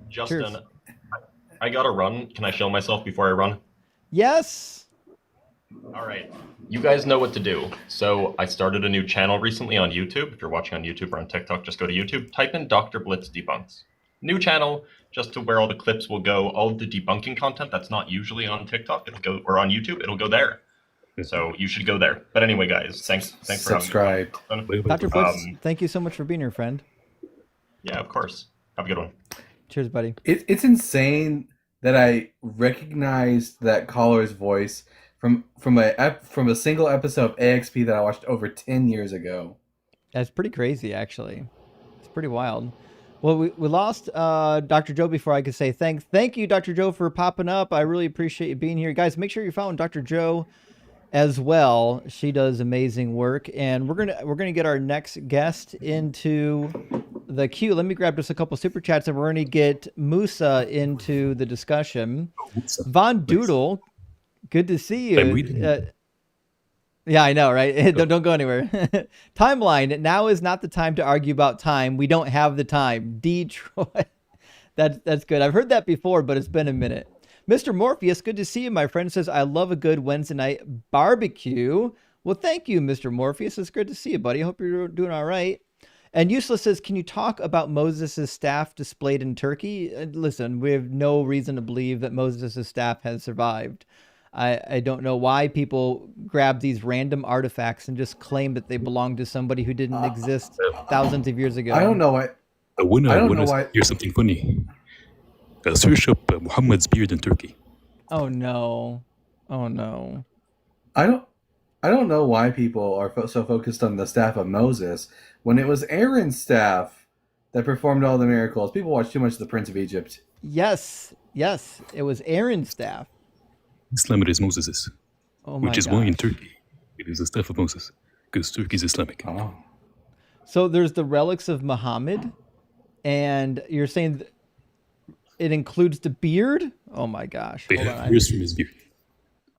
Justin, Cheers. I gotta run. Can I show myself before I run? Yes. All right. You guys know what to do. So I started a new channel recently on YouTube. If you're watching on YouTube or on TikTok, just go to YouTube, type in Dr. Blitz Debunks. New channel, just to where all the clips will go. All of the debunking content that's not usually on TikTok, it'll go, or on YouTube, it'll go there. So you should go there. But anyway, guys, thanks for Subscribe. having me. Dr. Blitz, thank you so much for being here, friend. Yeah, of course. Have a good one. Cheers, buddy. It's insane that I recognized that caller's voice from a single episode of AXP that I watched over 10 years ago. That's pretty crazy, actually. It's pretty wild. Well, we lost Dr. Joe before I could say thanks. Thank you, Dr. Joe, for popping up. I really appreciate you being here. Guys, make sure you're following Dr. Joe as well. She does amazing work. And we're gonna get our next guest into the queue. Let me grab just a couple super chats and we're gonna get Musa into the discussion. Von Doodle, good to see you. Yeah, I know, right? Don't go anywhere. Timeline. Now is not the time to argue about time. We don't have the time. Detroit. That's good. I've heard that before, but it's been a minute. Mr. Morpheus, good to see you. My friend says, I love a good Wednesday night barbecue. Well, thank you, Mr. Morpheus. It's good to see you, buddy. I hope you're doing all right. And Useless says, can you talk about Moses' staff displayed in Turkey? Listen, we have no reason to believe that Moses' staff has survived. I don't know why people grab these random artifacts and just claim that they belong to somebody who didn't exist thousands of years ago. I don't know why. I don't know why. Here's something funny. Search up Muhammad's beard in Turkey. Oh no! Oh no! I don't know why people are so focused on the staff of Moses when it was Aaron's staff that performed all the miracles. People watch too much of the Prince of Egypt. Yes, it was Aaron's staff. Islam is Moses's, which is why in Turkey it is the staff of Moses, because Turkey is Islamic. Oh. So there's the relics of Muhammad, and you're saying it includes the beard? Oh my gosh! They have hairs from his beard.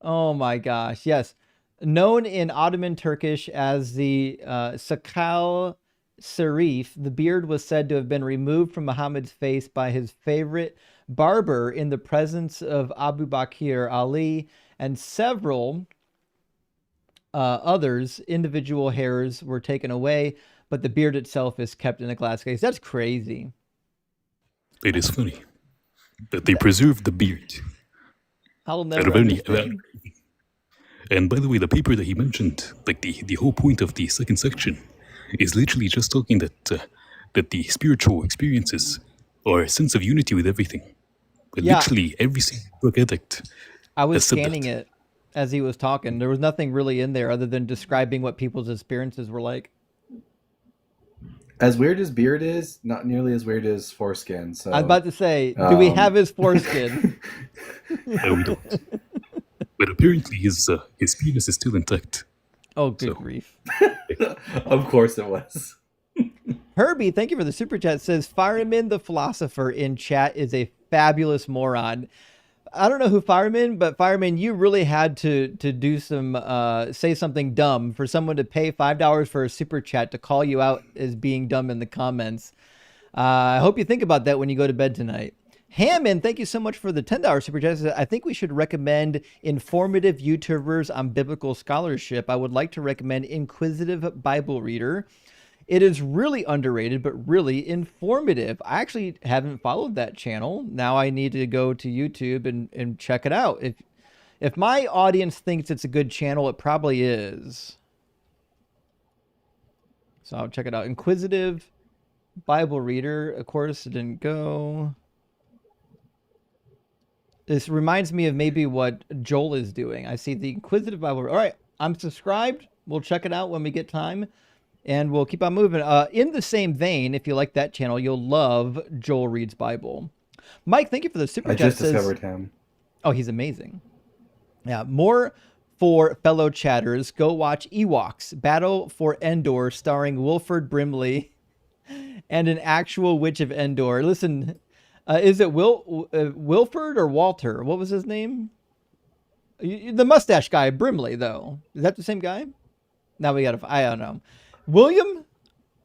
Oh my gosh! Yes, known in Ottoman Turkish as the Sakal Serif, the beard was said to have been removed from Muhammad's face by his favorite barber in the presence of Abu Bakr Ali and several others. Individual hairs were taken away, but the beard itself is kept in a glass case. That's crazy. It is funny that they preserved the beard. I'll never understand. And by the way, the paper that he mentioned, like the whole point of the second section, is literally just talking that the spiritual experiences are a sense of unity with everything. Literally every single drug addict. I was scanning it as he was talking. There was nothing really in there other than describing what people's experiences were like. As weird as beard is, not nearly as weird as foreskin. So I was about to say, do we have his foreskin? No, we don't. But apparently his penis is still intact. Oh, good grief. Of course it was. Herbie, thank you for the super chat. Says Fireman the philosopher in chat is a fabulous moron. I don't know who Fireman, but Fireman, you really had to do some say something dumb for someone to pay $5 for a super chat to call you out as being dumb in the comments. I hope you think about that when you go to bed tonight. Hammond, thank you so much for the $10 super chat. I think we should recommend informative YouTubers on biblical scholarship. I would like to recommend Inquisitive Bible Reader. It is really underrated, but really informative. I actually haven't followed that channel. Now I need to go to YouTube and check it out. If my audience thinks it's a good channel, it probably is. So I'll check it out. Inquisitive Bible Reader. Of course, it didn't go. This reminds me of maybe what Joel is doing. I see the Inquisitive Bible. All right, I'm subscribed. We'll check it out when we get time, and we'll keep on moving. In the same vein, if you like that channel, you'll love Joel Reads Bible. Mike, thank you for the super chat. I just discovered him. Oh, he's amazing. Yeah, more for fellow chatters. Go watch Ewoks Battle for Endor, starring Wilford Brimley and an actual Witch of Endor. Listen. Is it Wilford or Walter? What was his name? The mustache guy, Brimley, though. Is that the same guy? Now we got to, I don't know. William?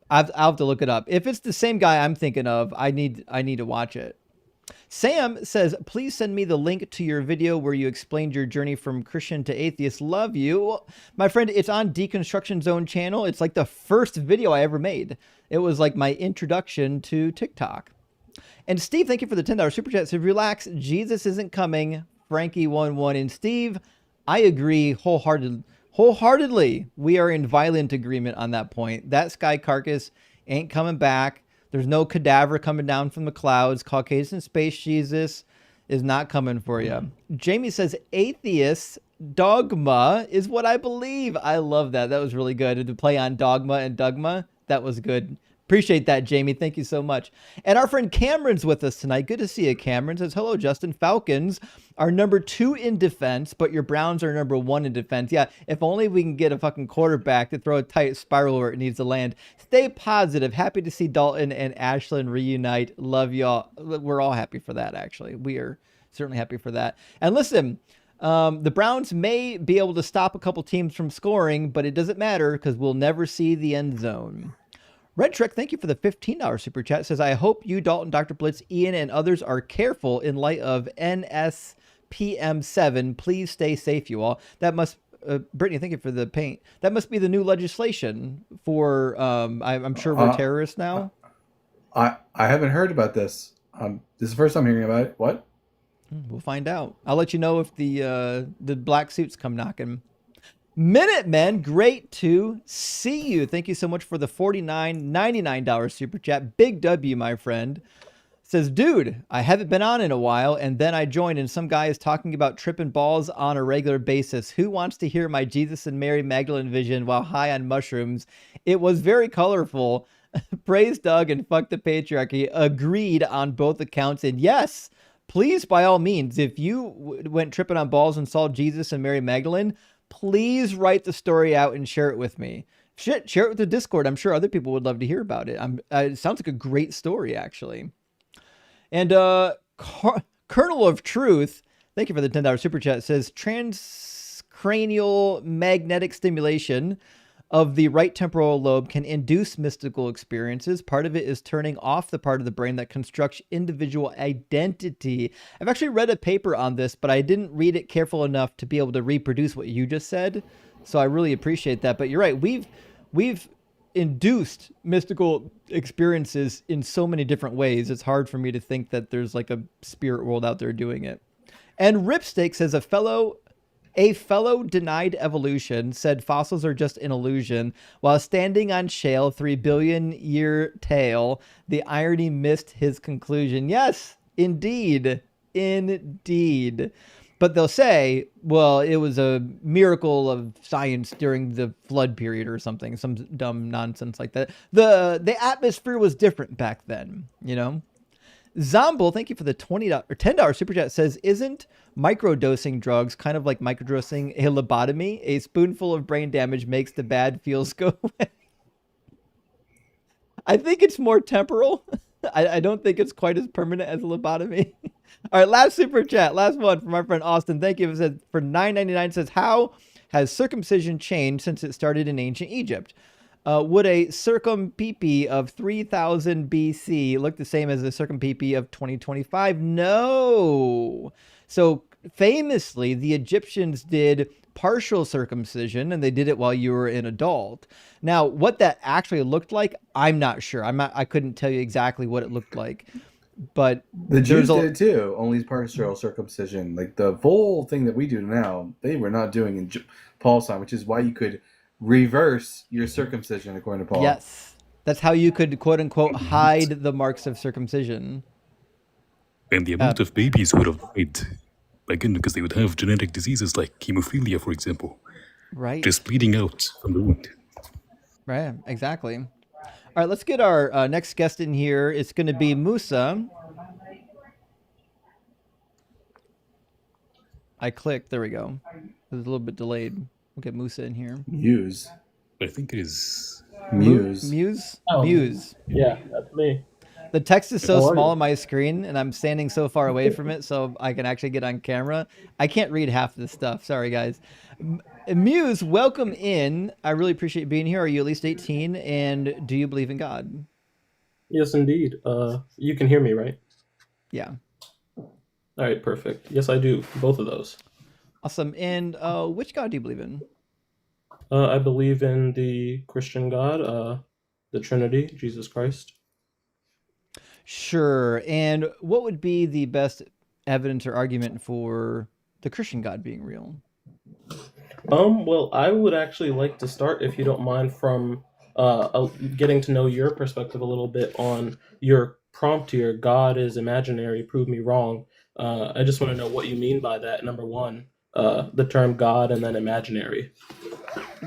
I'll have to look it up. If it's the same guy I'm thinking of, I need to watch it. Sam says, please send me the link to your video where you explained your journey from Christian to atheist. Love you. Well, my friend, it's on Deconstruction Zone channel. It's like the first video I ever made. It was like my introduction to TikTok. And Steve, thank you for the $10 super chat. So relax, Jesus isn't coming. Frankie11. And Steve, I agree wholeheartedly. We are in violent agreement on that point. That sky carcass ain't coming back. There's no cadaver coming down from the clouds. Caucasian space Jesus is not coming for you. Jamie says, atheist dogma is what I believe. I love that. That was really good. To play on dogma and dogma, that was good. Appreciate that, Jamie. Thank you so much. And our friend Cameron's with us tonight. Good to see you, Cameron. Says, hello, Justin. Falcons are number 2 in defense, but your Browns are number 1 in defense. Yeah, if only we can get a fucking quarterback to throw a tight spiral where it needs to land. Stay positive. Happy to see Dalton and Ashlyn reunite. Love y'all. We're all happy for that, actually. We are certainly happy for that. And listen, the Browns may be able to stop a couple teams from scoring, but it doesn't matter because we'll never see the end zone. Red Trek, thank you for the $15 super chat. It says, I hope you, Dalton, Dr. Blitz, Ian, and others are careful in light of NSPM7. Please stay safe, you all. That must, Brittany, thank you for the paint. That must be the new legislation for, I'm sure we're terrorists now. I haven't heard about this. This is the first time hearing about it. What? We'll find out. I'll let you know if the black suits come knocking. Minutemen, great to see you. Thank you so much for the $49.99 super chat. Big W, my friend. Says, dude, I haven't been on in a while, and then I joined, and some guy is talking about tripping balls on a regular basis. Who wants to hear my Jesus and Mary Magdalene vision while high on mushrooms? It was very colorful. Praise Doug and fuck the patriarchy. Agreed on both accounts, and yes, please, by all means, if you went tripping on balls and saw Jesus and Mary Magdalene, please write the story out and share it with me. Share it with the Discord. I'm sure other people would love to hear about it. It sounds like a great story, actually. And Kernel of Truth, thank you for the $10 super chat, says transcranial magnetic stimulation of the right temporal lobe can induce mystical experiences. Part of it is turning off the part of the brain that constructs individual identity. I've actually read a paper on this, but I didn't read it careful enough to be able to reproduce what you just said. So I really appreciate that. But you're right. We've induced mystical experiences in so many different ways. It's hard for me to think that there's like a spirit world out there doing it. And Ripsteak says, a fellow denied evolution, said fossils are just an illusion. While standing on shale 3 billion year tale, the irony missed his conclusion. Yes, indeed. But they'll say, well, it was a miracle of science during the flood period or something, some dumb nonsense like that. The atmosphere was different back then, you know? Zomble, thank you for the $10 super chat, says, isn't microdosing drugs kind of like microdosing a lobotomy? A spoonful of brain damage makes the bad feels go away. I think it's more temporal. I don't think it's quite as permanent as a lobotomy. All right, last super chat, last one from our friend Austin. Thank you. It says, for $9.99, says, how has circumcision changed since it started in ancient Egypt? Would a circumpepe of 3000 BC look the same as a circumpepe of 2025? No. So famously, the Egyptians did partial circumcision, and they did it while you were an adult. Now, what that actually looked like, I'm not sure. I couldn't tell you exactly what it looked like, but The Jews there's did it too, only partial circumcision. Like the full thing that we do now, they were not doing in Paul's time, which is why you could reverse your circumcision according to Paul. Yes, that's how you could quote unquote hide the marks of circumcision. And the amount of babies who would have died, again, because they would have genetic diseases like hemophilia, for example, Right. just bleeding out from the wound. Right, exactly. All right, let's get our next guest in here. It's going to be Musa. I clicked. There we go. It was a little bit delayed. We'll get Musa in here. Muse. I think it is Muse. Muse? Oh, Muse. Yeah, that's me. The text is so How are small you? on my screen, and I'm standing so far away from it, so I can actually get on camera. I can't read half this stuff. Sorry, guys. Muse, welcome in. I really appreciate you being here. Are you at least 18? And do you believe in God? Yes, indeed. You can hear me, right? Yeah. All right, perfect. Yes, I do. Both of those. Awesome. And which God do you believe in? I believe in the Christian God, the Trinity, Jesus Christ. Sure. And what would be the best evidence or argument for the Christian God being real? Well, I would actually like to start, if you don't mind, from getting to know your perspective a little bit on your prompt here. God is imaginary, prove me wrong. I just want to know what you mean by that. Number one, the term God, and then imaginary.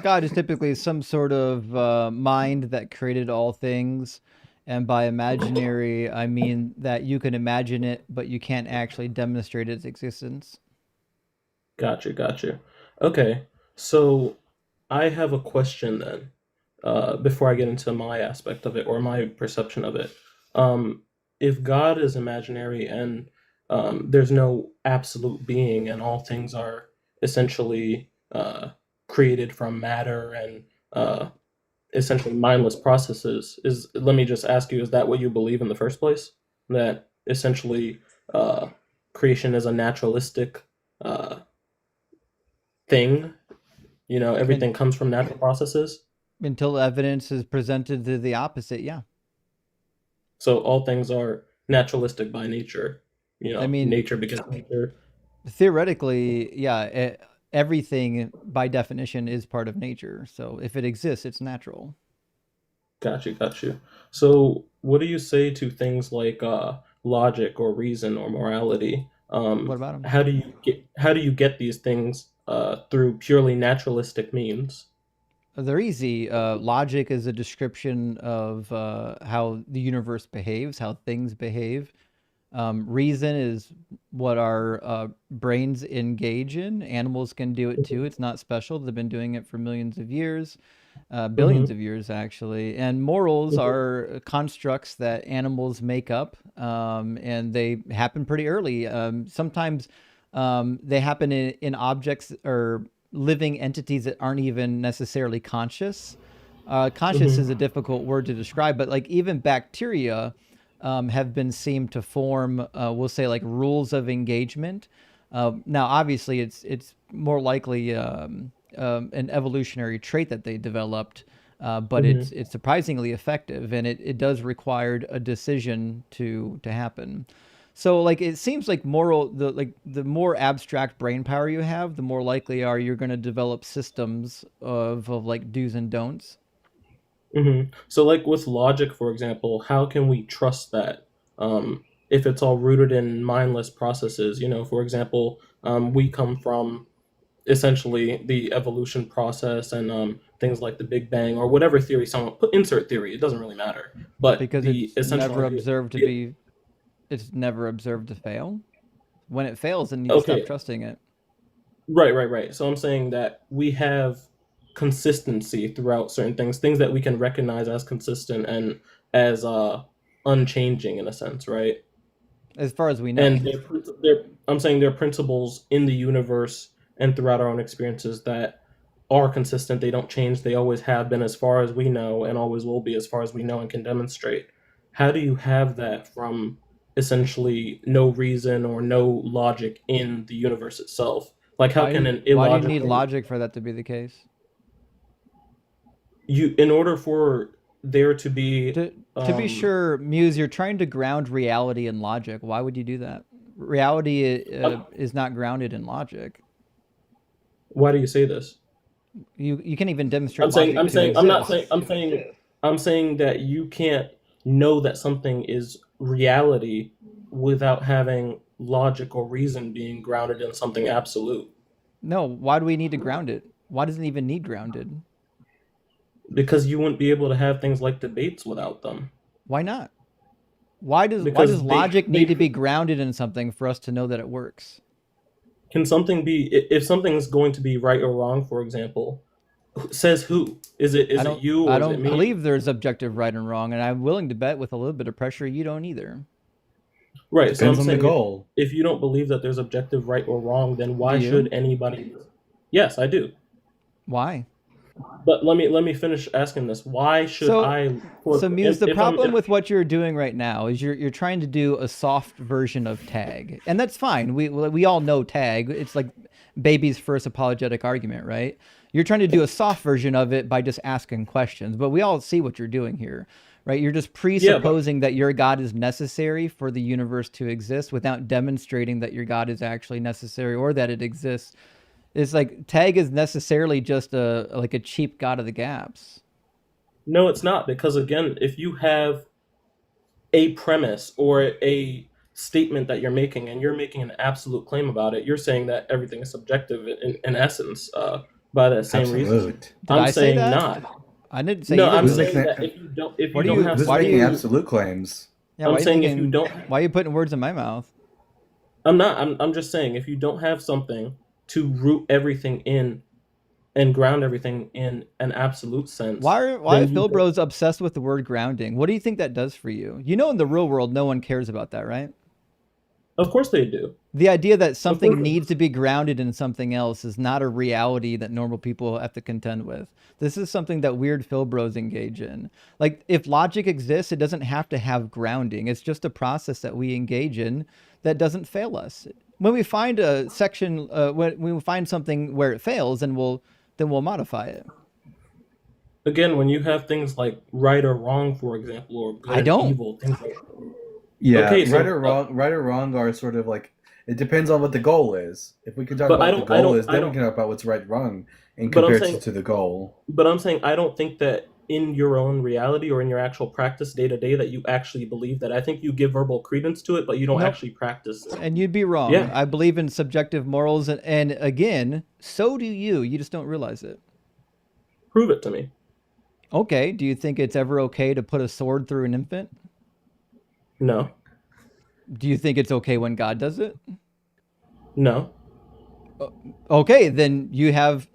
God is typically some sort of mind that created all things. And by imaginary, I mean that you can imagine it, but you can't actually demonstrate its existence. Gotcha. Okay, so I have a question then, before I get into my aspect of it or my perception of it. If God is imaginary and there's no absolute being and all things are essentially created from matter and essentially mindless processes, let me just ask you, is that what you believe in the first place? That essentially creation is a naturalistic thing? You know, everything comes from natural processes? Until evidence is presented to the opposite, yeah. So all things are naturalistic by nature. You know, I mean, nature begets nature. theoretically, yeah, everything by definition is part of nature. So if it exists, it's natural. Got you. So what do you say to things like logic or reason or morality? What about them? How do you get these things through purely naturalistic means? They're easy. Logic is a description of how the universe behaves, how things behave. Reason is what our brains engage in. Animals can do it too. It's not special. They've been doing it for millions of years, billions of years actually. And morals are constructs that animals make up, and they happen pretty early. Sometimes they happen in objects or living entities that aren't even necessarily conscious. Conscious is a difficult word to describe, but like even bacteria have been seen to form, we'll say, like rules of engagement. Now, obviously, it's more likely an evolutionary trait that they developed, but it's surprisingly effective, and it does require a decision to happen. So, like, it seems like the more abstract brain power you have, the more likely you're going to develop systems of like do's and don'ts. So, like with logic, for example, how can we trust that if it's all rooted in mindless processes? You know, for example, we come from essentially the evolution process and things like the Big Bang or whatever theory someone put, insert theory. It doesn't really matter, but Because the it's essential never idea- observed to the- be, it's never observed to fail. When it fails, then you Okay. stop trusting it. Right. So I'm saying that we have consistency throughout certain things that we can recognize as consistent and as unchanging in a sense, right? As far as we know. And I'm saying there are principles in the universe and throughout our own experiences that are consistent. They don't change. They always have been, as far as we know, and always will be, as far as we know and can demonstrate. How do you have that from essentially no reason or no logic in the universe itself? Like, how can an why do you need illogical logic for that to be the case? in order for there to be To be sure, Muse, you're trying to ground reality in logic. Why would you do that? Reality is not grounded in logic. Why do you say this? You can't even demonstrate I'm saying, logic I'm to saying, I'm not exist. saying, I'm saying that you can't know that something is reality without having logic or reason being grounded in something absolute. No, why do we need to ground it? Why doesn't it even need grounded? Because you wouldn't be able to have things like debates without them. Why not? Why does Because logic need to be grounded in something for us to know that it works? Can something be, if something is going to be right or wrong, for example, says who? Is it you or I is it don't me? believe there's objective right and wrong, and I'm willing to bet with a little bit of pressure you don't either. Right. So I'm Depends on the saying goal. if you don't believe that there's objective right or wrong, then why Do you? should anybody? Yes, I do. Why? But let me finish asking this. Why should I? So Muse, the problem with what you're doing right now is you're trying to do a soft version of tag, and that's fine. We all know tag. It's like baby's first apologetic argument, right? You're trying to do a soft version of it by just asking questions, but we all see what you're doing here, right? You're just presupposing that your God is necessary for the universe to exist without demonstrating that your God is actually necessary or that it exists. It's like tag is necessarily just a cheap God of the gaps. No, it's not, because again, if you have a premise or a statement that you're making and you're making an absolute claim about it, you're saying that everything is subjective in essence, by that same reason. Did I'm I say saying that? not. I didn't say No, either I'm of those. saying that if you don't have Who's something, making absolute claims? Yeah, I'm why saying you if you don't, why are you putting words in my mouth? I'm not. I'm just saying if you don't have something to root everything in and ground everything in an absolute sense. Why are Phil Bros obsessed with the word grounding? What do you think that does for you? You know, in the real world, no one cares about that, right? Of course they do. The idea that something needs to be grounded in something else is not a reality that normal people have to contend with. This is something that weird Phil Bros engage in. Like, if logic exists, it doesn't have to have grounding. It's just a process that we engage in that doesn't fail us. When we find a section, when we find something where it fails, then we'll modify it. Again, when you have things like right or wrong, for example, or good I don't. and evil, things like Yeah, okay, so, right or wrong are sort of like, it depends on what the goal is. If we can talk But about I what the don't- goal I is, then don't- we can talk about what's right and wrong in But I'm comparison saying- to the goal. But I'm saying I don't think that in your own reality or in your actual practice day to day that you actually believe that. I think you give verbal credence to it, but you don't Nope. actually practice it. And you'd be wrong. Yeah. I believe in subjective morals, and again, so do you. You just don't realize it. Prove it to me. Okay, do you think it's ever okay to put a sword through an infant? No. Do you think it's okay when God does it? No. Okay, then you have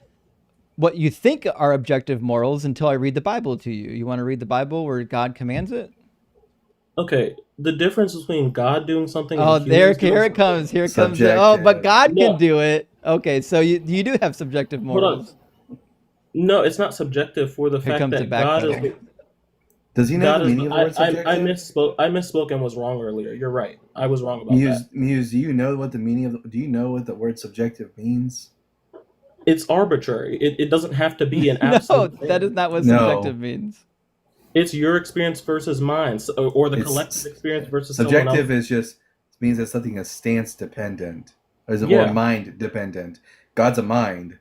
what you think are objective morals until I read the Bible to you. You want to read the Bible where God commands it? Okay, the difference between God doing something Oh, and here humans doing it comes. Here it comes. Subjective. Oh, but God No. can do it. Okay, so you do have subjective Hold on. morals. No, it's not subjective for the Here fact comes that the God is. backpedal. Does he know God the is. meaning of the word subjective? I misspoke and was wrong earlier. You're right. I was wrong about that. Muse, do you know what the meaning of? Do you know what the word subjective means? It's arbitrary. It doesn't have to be an No, absolute thing. that is not what No. subjective means. It's your experience versus mine, or the It's- collective experience versus someone Subjective else. is just means that something is stance dependent, or Yeah. mind dependent. God's a mind.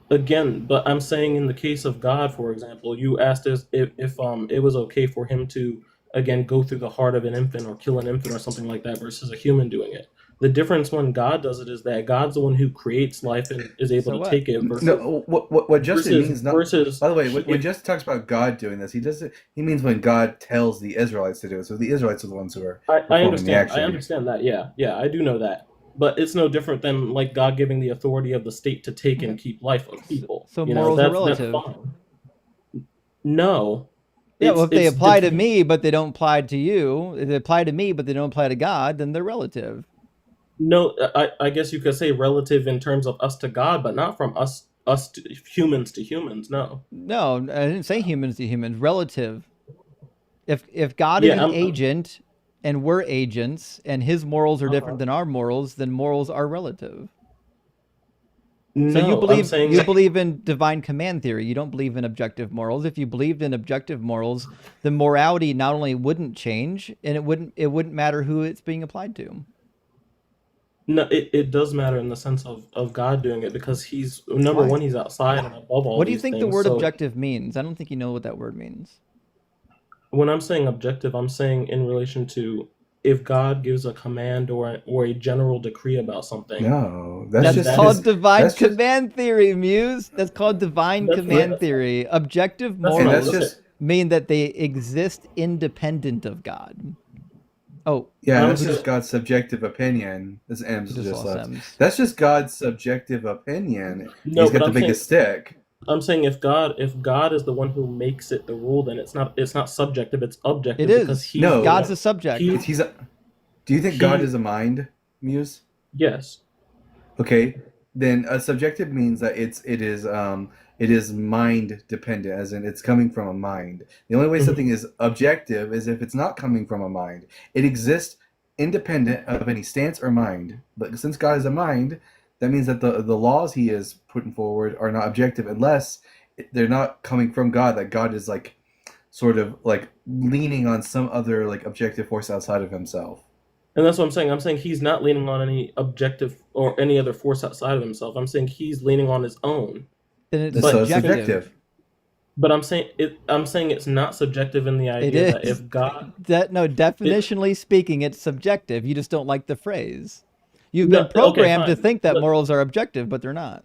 Again, but I'm saying in the case of God, for example, you asked us if it was okay for him to again go through the heart of an infant or kill an infant or something like that versus a human doing it. The difference when God does it is that God's the one who creates life and is able So to what? take it versus No, what Justin versus- means not. versus- By the way, when Justin talks about God doing this, he means when God tells the Israelites to do it. So the Israelites are the ones who are I performing the understand. action. I understand that. Yeah, I do know that. But it's no different than like God giving the authority of the state to take and keep life of people. So You know, morals are that's relative. fine. No. Yeah, well, if they It's apply to depend- me, but they don't apply to you, if they apply to me, but they don't apply to God, then they're relative. No, I guess you could say relative in terms of us to God, but not from us us to, humans to humans. No. No, I didn't say humans to humans. Relative. If God is Yeah, an agent and we're agents and his morals are different than our morals, then morals are relative. So you no, I'm saying believe in divine command theory. You don't believe in objective morals. If you believed in objective morals, then morality not only wouldn't change, and it wouldn't matter who it's being applied to. no, it does matter in the sense of God doing it, because he's number Why? one, he's outside and above all What do you these think the things. word So objective means? I don't think you know what that word means. when I'm saying objective, I'm saying in relation to if God gives a command or a general decree about something. No, That's that called is divine that's just command theory, Muse. That's called divine that's command not theory. Objective that's and not that's morals okay. just mean that they exist independent of God. Oh, yeah, I'm that's saying just God's subjective opinion. This you M's just just lost left. Ems. That's just God's subjective opinion. no, He's but got the biggest stick. I'm saying if God is the one who makes it the rule, then it's not subjective, it's It objective, because is. he's No, the God's one a subject. he He's a, do you think God he is a mind, Muse? yes. Okay, then subjective means that it is mind dependent, as in it's coming from a mind. The only way Mhm. something is objective is if it's not coming from a mind. It exists independent of any stance or mind. But since God is a mind, that means that the laws he is putting forward are not objective unless they're not coming from God. That God is like sort of like leaning on some other like objective force outside of himself. And that's what I'm saying. I'm saying he's not leaning on any objective or any other force outside of himself. I'm saying he's leaning on his own. Then it's So But it's subjective. subjective. but I'm saying it's not subjective in the It idea that is. if God No, it definitionally speaking, it's subjective. You just don't like the phrase. You've no been okay, programmed to fine. think that morals are objective, but they're not.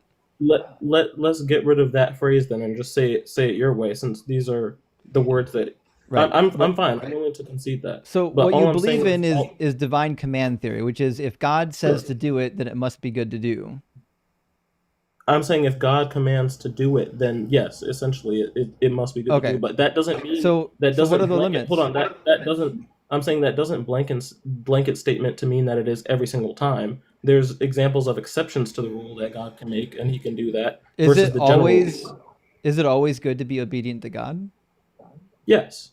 Let's get rid of that phrase then and just say it your way, since these are the words that Right. I'm fine. I'm willing to concede that. So But what all you I'm believe saying in is divine command theory, which is if God says to do it, then it must be good to do. I'm saying if God commands to do it, then yes, essentially it must be good to Okay. do. But that doesn't mean So that so what doesn't are the blanket. Hold limits? on, that doesn't. I'm saying that doesn't blanket statement to mean that it is every single time. There's examples of exceptions to the rule that God can make, and He can do that. Is Versus it the general always rule. good to be obedient to God? Yes.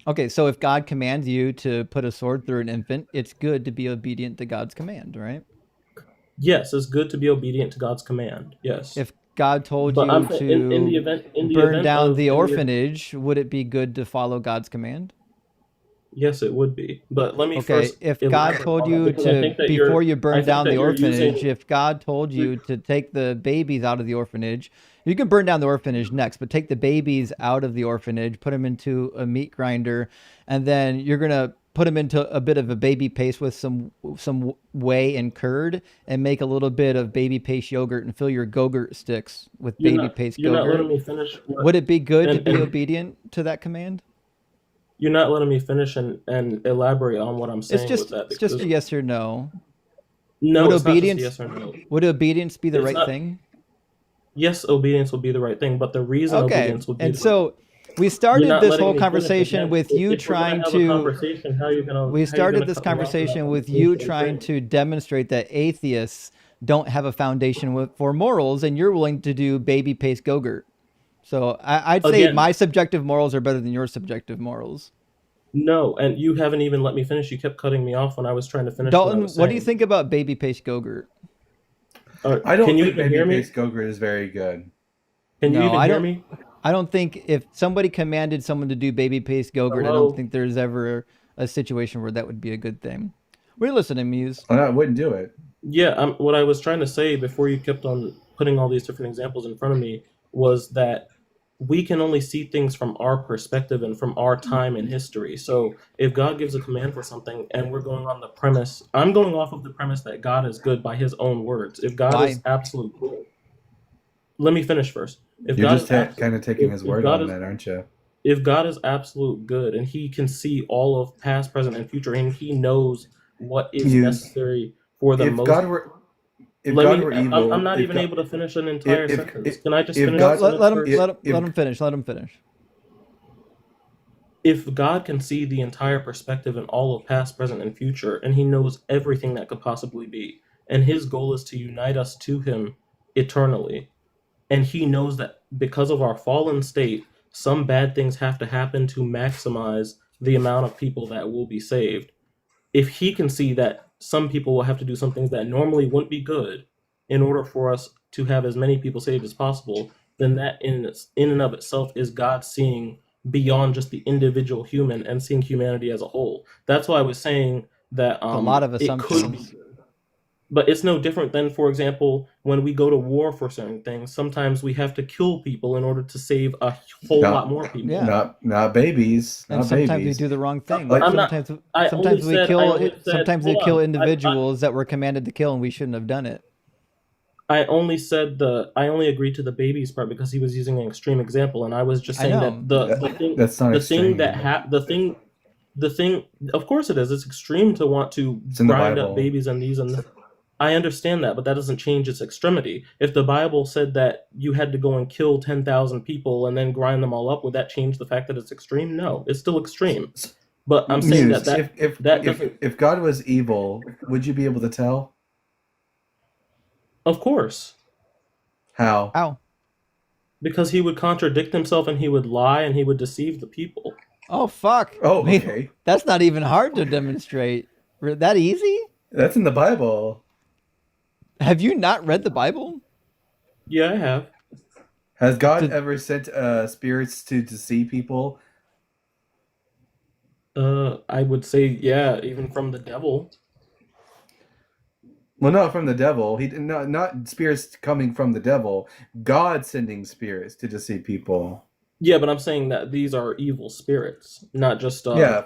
Okay, so if God commands you to put a sword through an infant, it's good to be obedient to God's command, right? Yes, it's good to be obedient to God's command. Yes. If God told But you I'm saying in the to event burn down of the orphanage, would it be good to follow God's command? yes, it would be. But let me Okay, first if God elaborate told on that, you because I to, think that before you I burn think down that the you're using orphanage, if God told you to take the babies out of the orphanage, you can burn down the orphanage next, but take the babies out of the orphanage, put them into a meat grinder, and then you're going to put them into a bit of a baby paste with some whey and curd, and make a little bit of baby paste yogurt and fill your Go-Gurt sticks with baby paste you're not letting Go-Gurt. me finish. Would it be good to be and obedient to that command? you're not letting me finish and elaborate on what I'm saying with that, It's just because a yes or no. no, Would it's not just a obedience yes or no. would obedience be the It's right not. thing? Yes, obedience will be the right thing, but the reason Okay. obedience will be And the so we you're started not this letting whole me finish conversation again. with you If we're gonna trying have a to conversation, how you we started gonna this cut me off without conversation letting with me you finish what I'm trying saying? to demonstrate that atheists don't have a foundation for morals, and you're willing to do baby paste Go-Gurt. So I'd say Again, my subjective morals are better than your subjective morals. no, and you haven't even let me finish. You kept cutting me off when I was trying to finish what I Dalton, was what do you saying. think about baby paste Go-Gurt? I don't Can you think even hear baby me? paste Go-Gurt is very good. Can you No, even I hear don't. me? I don't think if somebody commanded someone to do baby paste Go-Gurt, I don't Hello? think there's ever a situation where that would be a good thing. We're listening, Muse. I wouldn't do it. Yeah, what I was trying to say before you kept on putting all these different examples in front of me was that we can only see things from our perspective and from our time in history. So if God gives a command for something and we're going on the premise, I'm going off of the premise that God is good by his own words. If God is Why? absolute good, let me finish first. If You're God just is kind of taking his if word God on is that, aren't you? if God is absolute good and he can see all of past, present, and future, and he knows what is Muse. necessary for the If most. God were evil, I'm not if even God, able to finish an entire sentence. if Can I just if finish No, the God sentence let him first? let him finish. Let him finish. If God can see the entire perspective in all of past, present, and future, and he knows everything that could possibly be, and his goal is to unite us to him eternally, and he knows that because of our fallen state, some bad things have to happen to maximize the amount of people that will be saved. If he can see that some people will have to do some things that normally wouldn't be good in order for us to have as many people saved as possible, then that in and of itself is God seeing beyond just the individual human and seeing humanity as a whole. That's why I was saying that A lot of it could be, assumptions. but it's no different than, for example, when we go to war for certain things. Sometimes we have to kill people in order to save a whole lot more people. Yeah. Not babies. And Not sometimes we babies. do the wrong thing. Like- I'm not- sometimes I sometimes only we said- I kill only said- sometimes we hold kill on. individuals that we're commanded to kill and we shouldn't have done it. I only agreed to the babies part because he was using an extreme example, and I was just I saying know. that the thing That's not the extreme. thing the thing of course it is. It's extreme to want to It's in the grind Bible. up babies and these and this. I understand that, but that doesn't change its extremity. If the Bible said that you had to go and kill 10,000 people and then grind them all up, would that change the fact that it's extreme? No, it's still extreme. But I'm saying Muse, that doesn't. if God was evil, would you be able to tell? Of course, How? Ow. because he would contradict himself and he would lie and he would deceive the people. Oh fuck. Oh, I mean, okay. that's not even hard to demonstrate. That easy? That's in the Bible. Have you not read the Bible? Yeah, I have. Has God Did- ever sent spirits to deceive people? I would say, yeah, even from the devil. Well, not from the devil. Not spirits coming from the devil. God sending spirits to deceive people. Yeah, but I'm saying that these are evil spirits, not just From yeah.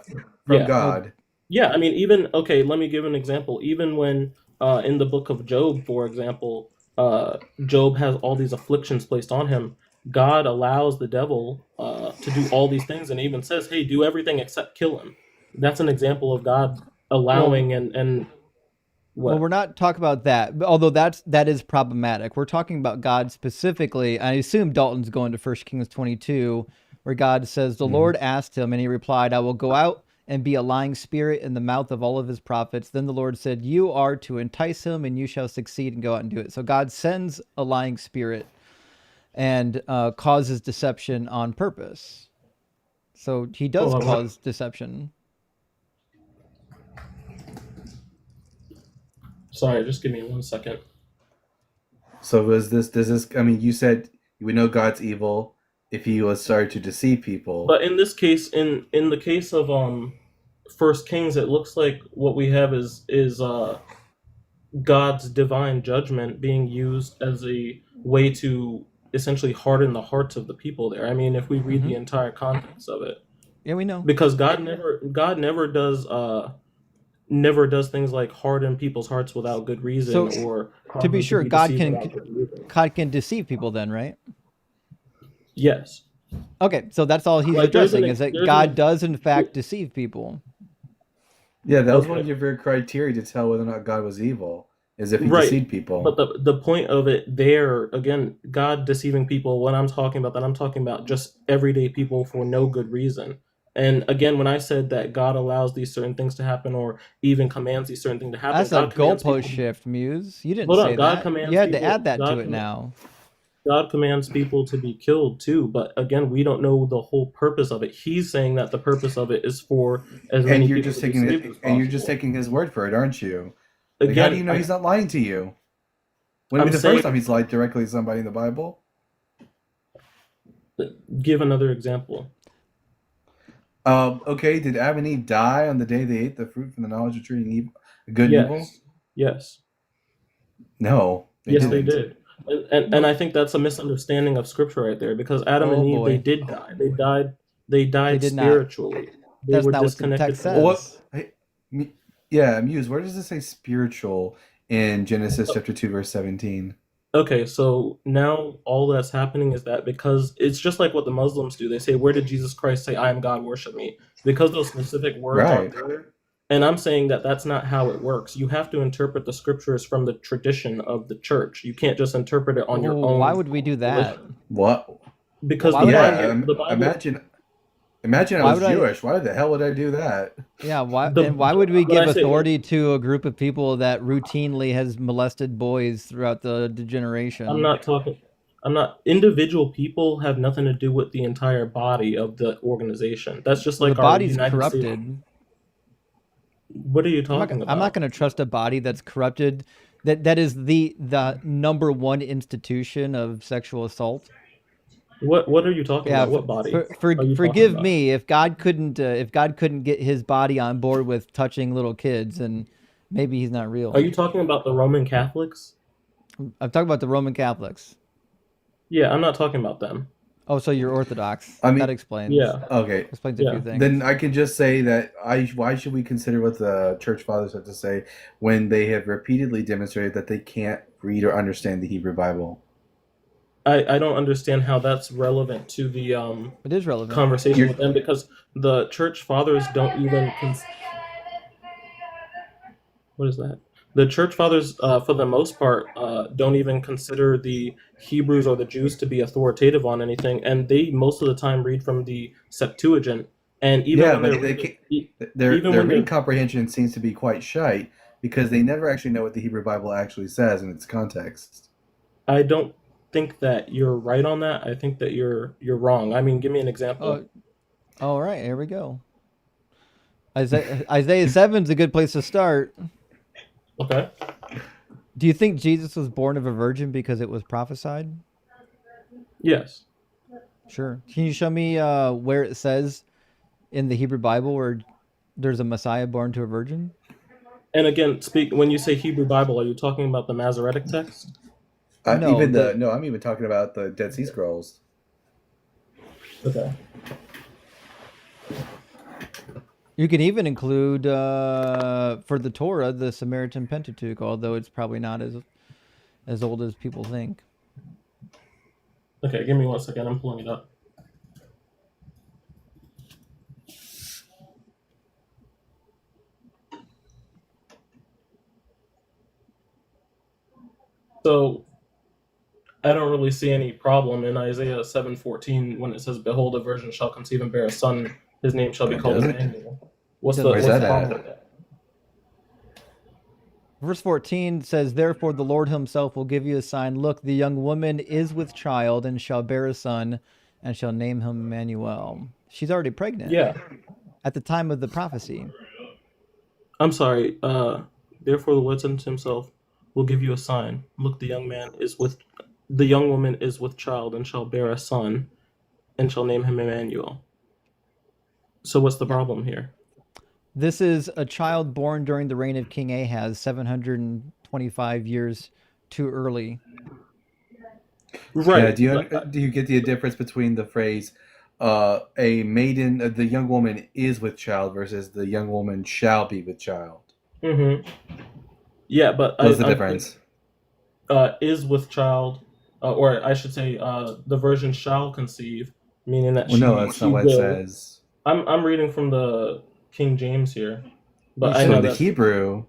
God. Yeah, I mean, even okay. Let me give an example. Even when in the book of Job, for example, Job has all these afflictions placed on him. God allows the devil to do all these things, and even says, "Hey, do everything except kill him." That's an example of God allowing and what? Well, we're not talking about that, although that is problematic. We're talking about God specifically. I assume Dalton's going to 1 Kings 22, where God says, "The Lord asked him, and he replied, I will go out and be a lying spirit in the mouth of all of his prophets." Then the Lord said, "You are to entice him, and you shall succeed and go out and do it." So God sends a lying spirit and causes deception on purpose. So he does Hold on, cause deception. Sorry, just give me 1 second. So does this? I mean, you said we know God's evil if he was started to deceive people. But in this case, in the case of First Kings, it looks like what we have is God's divine judgment being used as a way to essentially harden the hearts of the people there. I mean, if we read the entire context of it, Yeah, we know. because God never does things like harden people's hearts without good reason, So, or To be cause sure, them God deceived can without good reason. God can deceive people then, right? Yes. Okay, so that's all he's Like, there's addressing an- is that there's God an- does in fact deceive people. Yeah, that was Okay. one of your criteria to tell whether or not God was evil, is if he Right, deceived people. But the point of it there, again, God deceiving people, what I'm talking about, that I'm talking about just everyday people for no good reason. And again, when I said that God allows these certain things to happen or even commands these certain things to happen, That's a God commands goalpost people- shift, Muse. You didn't Hold on, say God that. commands You had to people- add that God to it commands- now. God commands people to be killed too, but again, we don't know the whole purpose of it. He's saying that the purpose of it is for as many And you're people just to be taking saved it, as and you're just possible. taking his word for it, aren't you? Like, Again, how do you know he's not lying to you? When I'm be the saying- first time he's lied directly to somebody in the Bible? Give another example. Okay, did Adam and Eve die on the day they ate the fruit from the knowledge of tree and evil, good and evil? Yes. No, Yes, didn't. they did. And I think that's a misunderstanding of scripture right there, because Adam and Oh, Eve, boy. they did die. They died did not. spiritually. They That's were not what the disconnected text from says. What? Yeah, Muse, where does it say spiritual in Genesis chapter 2, verse 17? Okay, so now all that's happening is that because it's just like what the Muslims do. They say, "Where did Jesus Christ say, 'I am God, worship me'?" Because those specific words Right. aren't there. And I'm saying that that's not how it works. You have to interpret the scriptures from the tradition of the church. You can't just interpret it on your Ooh, own. why would we do that? What? Because Why the would I- Bible, the Bible, Imagine I Why was would I- Jewish. Why the hell would I do that? Yeah, why The- and why would we when give I say- authority to a group of people that routinely has molested boys throughout the generation? I'm not talking. I'm not. Individual people have nothing to do with the entire body of the organization. That's just Well, the like our body's United States. corrupted. What are you talking I'm not about? going to trust a body that's corrupted. That is the number one institution of sexual assault. What are you talking Yeah, about? What body are you talking forgive about? me if God couldn't get his body on board with touching little kids, and maybe he's not Are real. you talking about the Roman Catholics? I'm talking about the Roman Catholics. Yeah, I'm not talking about them. Oh, so you're Orthodox. I That mean, Yeah, explains a yeah. few then things. I can just say that why should we consider what the church fathers have to say when they have repeatedly demonstrated that they can't read or understand the Hebrew Bible? I don't understand how that's relevant to the It is relevant. conversation You're, with them, because the church fathers don't even what is that? The church fathers, for the most part, don't even consider the Hebrews or the Jews to be authoritative on anything, and they most of the time read from the Septuagint. And even yeah, when but they're they reading, can't, even their when reading they're comprehension seems to be quite shite because they never actually know what the Hebrew Bible actually says in its context. I don't think that you're right on that. I think that you're wrong. I mean, give me an example. Oh, all right. Here we go. Isaiah 7's a good place to start. Okay. Do you think Jesus was born of a virgin because it was prophesied? Yes. Sure. Can you show me where it says in the Hebrew Bible where there's a Messiah born to a virgin? And again, when you say Hebrew Bible, are you talking about the Masoretic text? No, I'm even talking about the Dead Sea Scrolls. Okay. you can even include for the Torah the Samaritan Pentateuch, although it's probably not as old as people think. Okay, give me 1 second. I'm pulling it up. So I don't really see any problem in Isaiah 7:14 when it says, "Behold, a virgin shall conceive and bear a son; his name shall be It called doesn't? Emmanuel." What's Doesn't the Where's say what's the that that. problem at? with that? Verse 14 says, "Therefore the Lord himself will give you a sign. Look, the young woman is with child and shall bear a son and shall name him Emmanuel." She's already pregnant Yeah, at the time of the prophecy. I'm sorry. Therefore the Lord said to himself, "Will give you a sign. Look, the young woman is with child and shall bear a son, and shall name him Emmanuel." So what's the Yeah. problem here? This is a child born during the reign of King Ahaz, 725 years too early. Yeah, Right. do you get the difference between the phrase a maiden, the young woman is with child versus the young woman shall be with child? Mm-hmm. Yeah, but What's the I'm saying, difference? is with child, or I should say, the virgin shall conceive, meaning that Well, no, she that's she not what it will. says. I'm reading from the King James here, You but I So know in should. the that's Hebrew,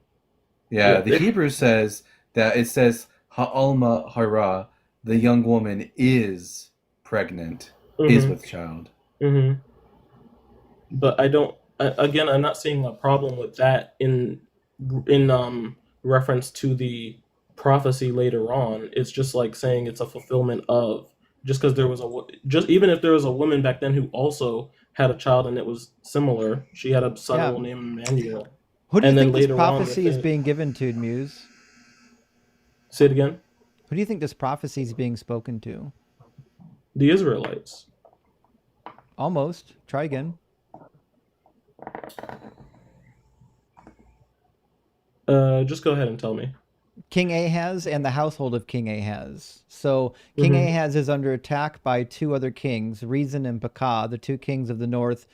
yeah, yeah. the Hebrew says that it says ha'alma hara, the young woman is pregnant, is Mm-hmm, with child. mm-hmm. But I don't. Again, I'm not seeing a problem with that in reference to the prophecy later on. It's just like saying it's a fulfillment of, just because there was just even if there was a woman back then who also had a child and it was similar, she had a son and Yeah. will name him Emmanuel. Who do you And then think this later on prophecy is within, being given to, Muse? say it again, Who do you think this prophecy is being spoken to? the Israelites. Almost. Try again. Just go ahead and tell me. King Ahaz and the household of King Ahaz. So King Mm-hmm. Ahaz is under attack by two other kings, Rezin and Pekah, the two kings of the north,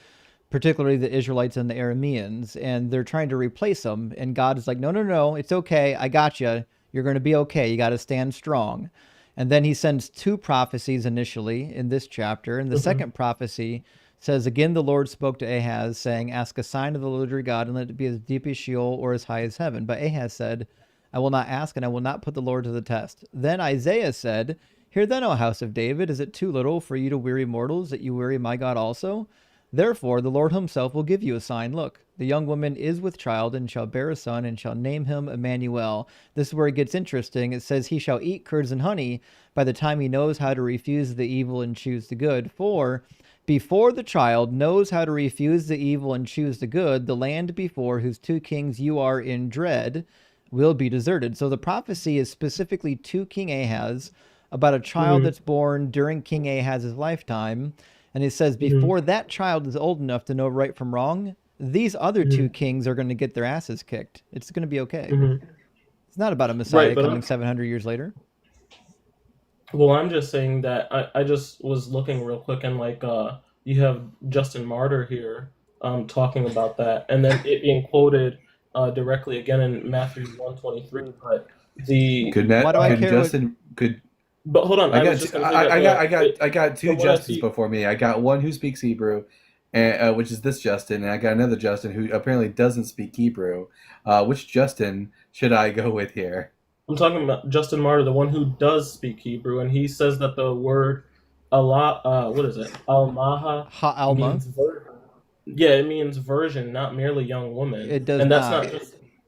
particularly the Israelites and the Arameans, and they're trying to replace them. And God is like, no, no, no, it's okay. I got you. You're going to be okay. You got to stand strong. And then he sends two prophecies initially in this chapter. And the Mm-hmm. second prophecy says, "Again, the Lord spoke to Ahaz, saying, Ask a sign of the Lord your God, and let it be as deep as Sheol or as high as heaven. But Ahaz said, I will not ask, and I will not put the Lord to the test. Then Isaiah said, Hear then, O house of David, is it too little for you to weary mortals, that you weary my God also? Therefore, the Lord himself will give you a sign. Look, the young woman is with child and shall bear a son and shall name him Emmanuel. This is where it gets interesting. It says, he shall eat curds and honey by the time he knows how to refuse the evil and choose the good. For before the child knows how to refuse the evil and choose the good, the land before whose 2 kings you are in dread will be deserted. So the prophecy is specifically to King Ahaz about a child that's born during King Ahaz's lifetime. And it says, before that child is old enough to know right from wrong, these other 2 kings are going to get their asses kicked. It's going to be okay. It's not about a Messiah coming 700 years later. Well, I'm just saying that I just was looking real quick, and like you have Justin Martyr here talking about that, and then it being quoted directly again in Matthew 1:23. But the Why do I care Justin could. But hold on, I got 2 Justins before me. I got one who speaks Hebrew, which is this Justin, and I got another Justin who apparently doesn't speak Hebrew. Which Justin should I go with here? I'm talking about Justin Martyr, the one who does speak Hebrew, and he says that the word Allah, what is it? Almaha Ha'alma? means virgin. Yeah, it means virgin, not merely young woman. It does and that's not.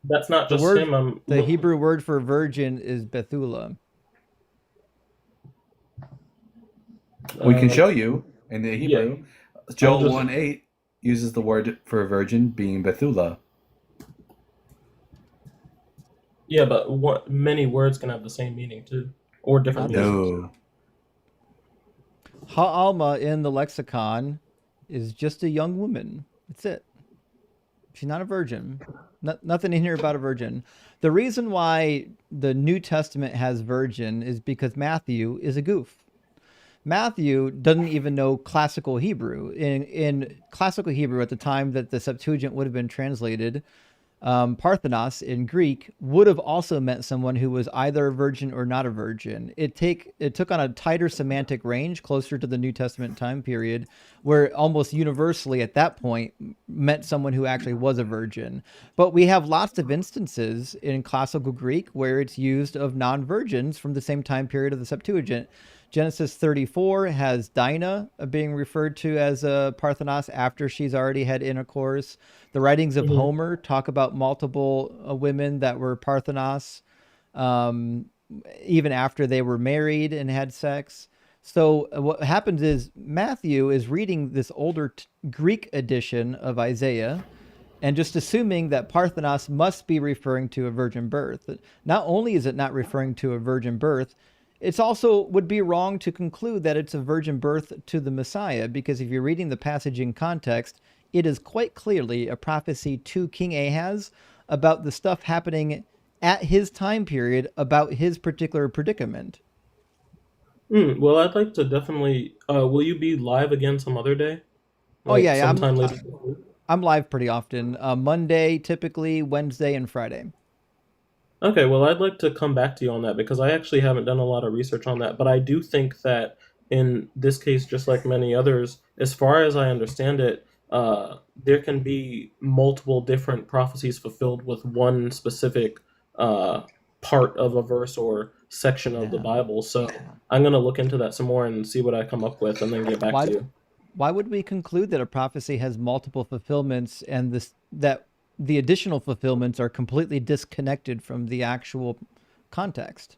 That's not just word, him. The Hebrew word for virgin is Bethula. We can show you in the Hebrew. Yeah. Joel 1:8 uses the word for virgin being Bethula. Yeah, but many words can have the same meaning too, or different meanings. No. Ha'alma in the lexicon is just a young woman. That's it. She's not a virgin. Nothing in here about a virgin. The reason why the New Testament has virgin is because Matthew is a goof. Matthew doesn't even know classical Hebrew. In classical Hebrew, at the time that the Septuagint would have been translated, Parthenos in Greek would have also meant someone who was either a virgin or not a virgin. It took on a tighter semantic range closer to the New Testament time period, where almost universally at that point meant someone who actually was a virgin. But we have lots of instances in classical Greek where it's used of non-virgins from the same time period of the Septuagint. Genesis 34 has Dinah being referred to as a Parthenos after she's already had intercourse. The writings of Homer talk about multiple women that were Parthenos even after they were married and had sex. So what happens is Matthew is reading this older Greek edition of Isaiah and just assuming that Parthenos must be referring to a virgin birth. Not only is it not referring to a virgin birth, it's also would be wrong to conclude that it's a virgin birth to the Messiah, because if you're reading the passage in context, it is quite clearly a prophecy to King Ahaz about the stuff happening at his time period about his particular predicament. Well, I'd like to definitely. Will you be live again some other day? Like yeah, sometime later. I'm live pretty often. Monday, typically, Wednesday, and Friday. Okay, well, I'd like to come back to you on that because I actually haven't done a lot of research on that. But I do think that in this case, just like many others, as far as I understand it, there can be multiple different prophecies fulfilled with one specific part of a verse or section of the Bible. So I'm going to look into that some more and see what I come up with and then get back to you. Why would we conclude that a prophecy has multiple fulfillments and that the additional fulfillments are completely disconnected from the actual context?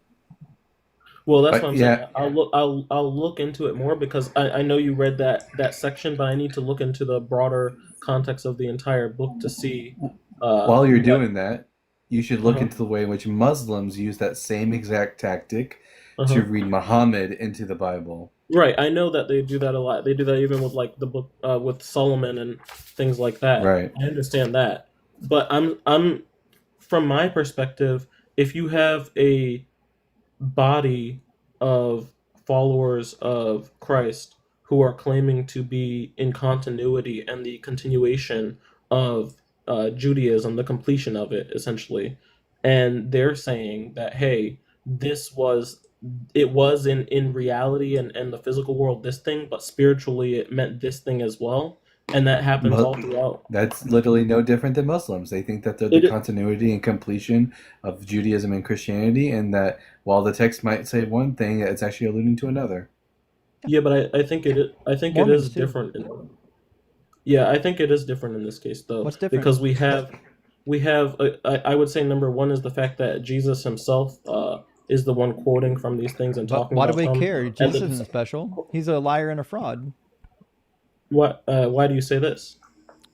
Well, that's what I'm saying. I'll look into it more because I know you read that section, but I need to look into the broader context of the entire book to see. While you're doing that, you should look into the way in which Muslims use that same exact tactic to read Muhammad into the Bible. Right, I know that they do that a lot. They do that even with like the book with Solomon and things like that. Right. I understand that. But I'm from my perspective, if you have a body of followers of Christ who are claiming to be in continuity and the continuation of Judaism, the completion of it, essentially, and they're saying that, hey, it was in reality and the physical world this thing, but spiritually it meant this thing as well. And that happens all throughout. That's literally no different than Muslims. They think that they're the continuity and completion of Judaism and Christianity, and that while the text might say one thing, it's actually alluding to another. Yeah, but I think it is Mormons different. Yeah, I think it is different in this case though, What's different? because I would say number one is the fact that Jesus himself is the one quoting from these things and But talking why do about we them. care? And Jesus then isn't special. He's a liar and a fraud why do you say this?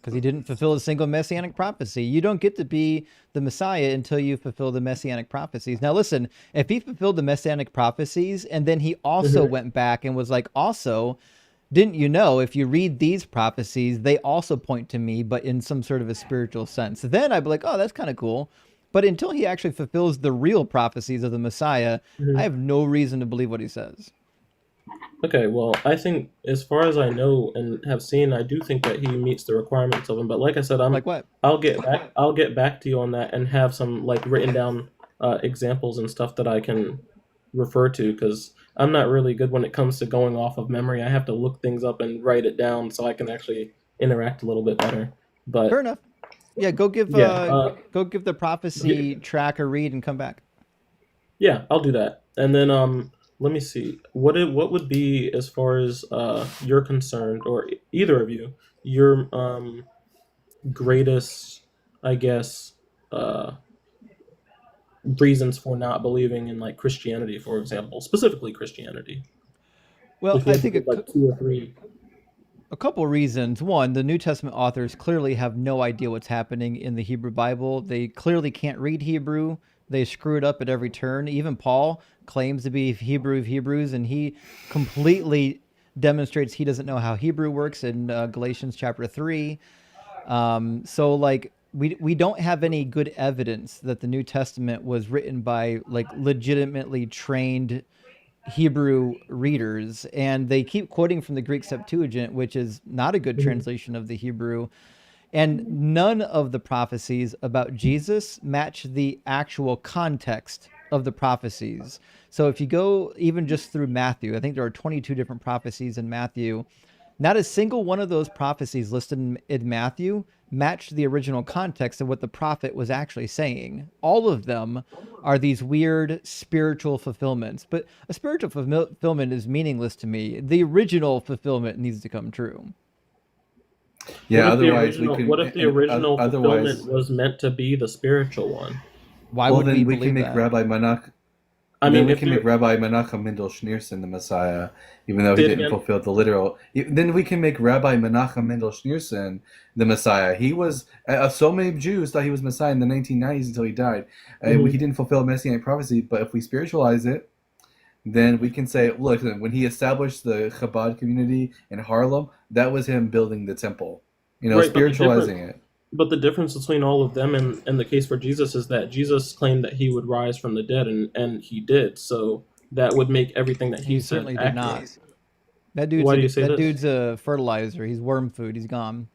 because he didn't fulfill a single messianic prophecy. You don't get to be the Messiah until you fulfill the messianic prophecies. Now, listen, if he fulfilled the messianic prophecies and then he also went back and was like, also, didn't you know, if you read these prophecies, they also point to me, but in some sort of a spiritual sense. Then I'd be like, oh, that's kind of cool. But until he actually fulfills the real prophecies of the Messiah, I have no reason to believe what he says. Okay, well, I think as far as I know and have seen, I do think that he meets the requirements of them. But like I said, Like what? I'll get back to you on that and have some like written down examples and stuff that I can refer to, because I'm not really good when it comes to going off of memory. I have to look things up and write it down so I can actually interact a little bit better. Fair But enough. Yeah, go give go give the prophecy track a read and come back. yeah, I'll do that. And then let me see. What would be, as far as you're concerned, or either of you, your greatest, I guess, reasons for not believing in like Christianity, for example, specifically Christianity. Well, If you I had to think give like two or three. a couple reasons. One, the New Testament authors clearly have no idea what's happening in the Hebrew Bible. They clearly can't read Hebrew. They screw it up at every turn. Even Paul claims to be Hebrew of Hebrews, and he completely demonstrates he doesn't know how Hebrew works in Galatians chapter 3. So like we don't have any good evidence that the New Testament was written by like legitimately trained Hebrew readers, and they keep quoting from the Greek Septuagint, which is not a good translation of the Hebrew. And none of the prophecies about Jesus match the actual context of the prophecies. So if you go even just through Matthew, I think there are 22 different prophecies in Matthew. Not a single one of those prophecies listed in Matthew matched the original context of what the prophet was actually saying. All of them are these weird spiritual fulfillments. But a spiritual fulfillment is meaningless to me. The original fulfillment needs to come true. Yeah, What if the original fulfillment was meant to be the spiritual one? Why would we believe can make that? Rabbi Menachem. We can make Rabbi Menachem Mendel Schneerson the Messiah, even though he didn't fulfill the literal. Then we can make Rabbi Menachem Mendel Schneerson the Messiah. He was so many Jews thought he was Messiah in the 1990s until he died. He didn't fulfill messianic prophecy, but if we spiritualize it, then we can say, look, when he established the Chabad community in Harlem, that was him building the temple, Right, spiritualizing it. But the difference between all of them and the case for Jesus is that Jesus claimed that he would rise from the dead, and he did. So that would make everything that he said certainly accurate. did not. That dude's a fertilizer. He's worm food. He's gone.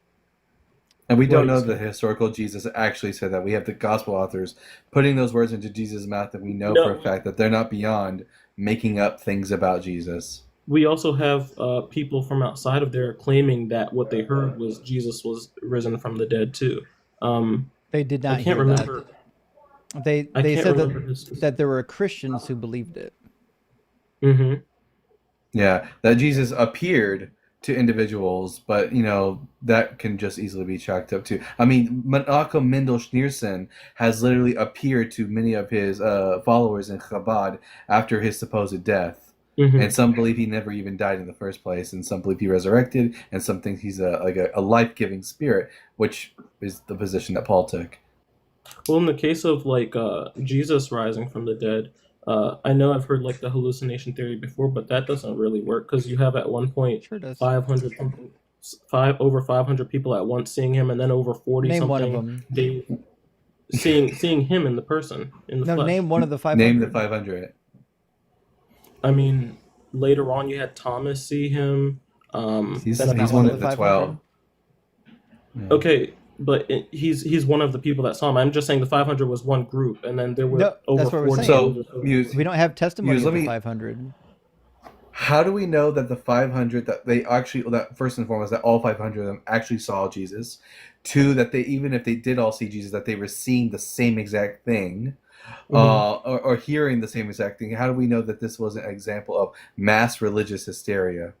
And we don't know the historical Jesus actually said that. We have the gospel authors putting those words into Jesus' mouth, and we know for a fact that they're not beyond making up things about Jesus. We also have people from outside of there claiming that what they heard was Jesus was risen from the dead too. They did not. I can't remember. They said that there were Christians who believed it. Mm-hmm. Yeah, that Jesus appeared to individuals, but that can just easily be chalked up to. I mean, Menachem Mendel Schneerson has literally appeared to many of his followers in Chabad after his supposed death. And some believe he never even died in the first place, and some believe he resurrected, and some think he's a life-giving spirit, which is the position that Paul took. Well, in the case of Jesus rising from the dead, I know I've heard the hallucination theory before, but that doesn't really work, because you have at one point 500 people at once seeing him, and then over 40 Name something one of them. seeing him in the person in the flesh. Name one of the 500. Name the 500. I mean, later on you had Thomas see him. He's one of the 12. Yeah. Okay, but he's one of the people that saw him. I'm just saying the 500 was one group, and then there were over 40. So we don't have testimony of the 500. How do we know that the 500 that first and foremost that all 500 of them actually saw Jesus? Two, that they, even if they did all see Jesus, that they were seeing the same exact thing. Or hearing the same exact thing. How do we know that this was an example of mass religious hysteria?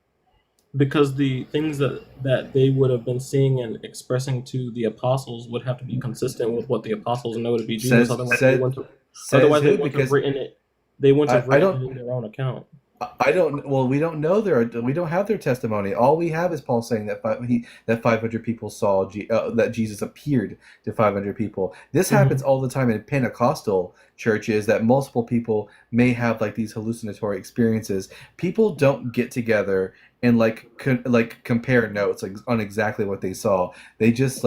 because the things that they would have been seeing and expressing to the apostles would have to be consistent with what the apostles know to be Jesus. Says Otherwise, they said wouldn't. says Otherwise, they who? wouldn't have Because written it. They wouldn't have I written don't it in their own account. I don't. Well, we don't know we don't have their testimony. All we have is Paul saying that 500 people saw that Jesus appeared to 500 people. This happens all the time in Pentecostal churches, that multiple people may have like these hallucinatory experiences. People don't get together and compare notes like on exactly what they saw. They just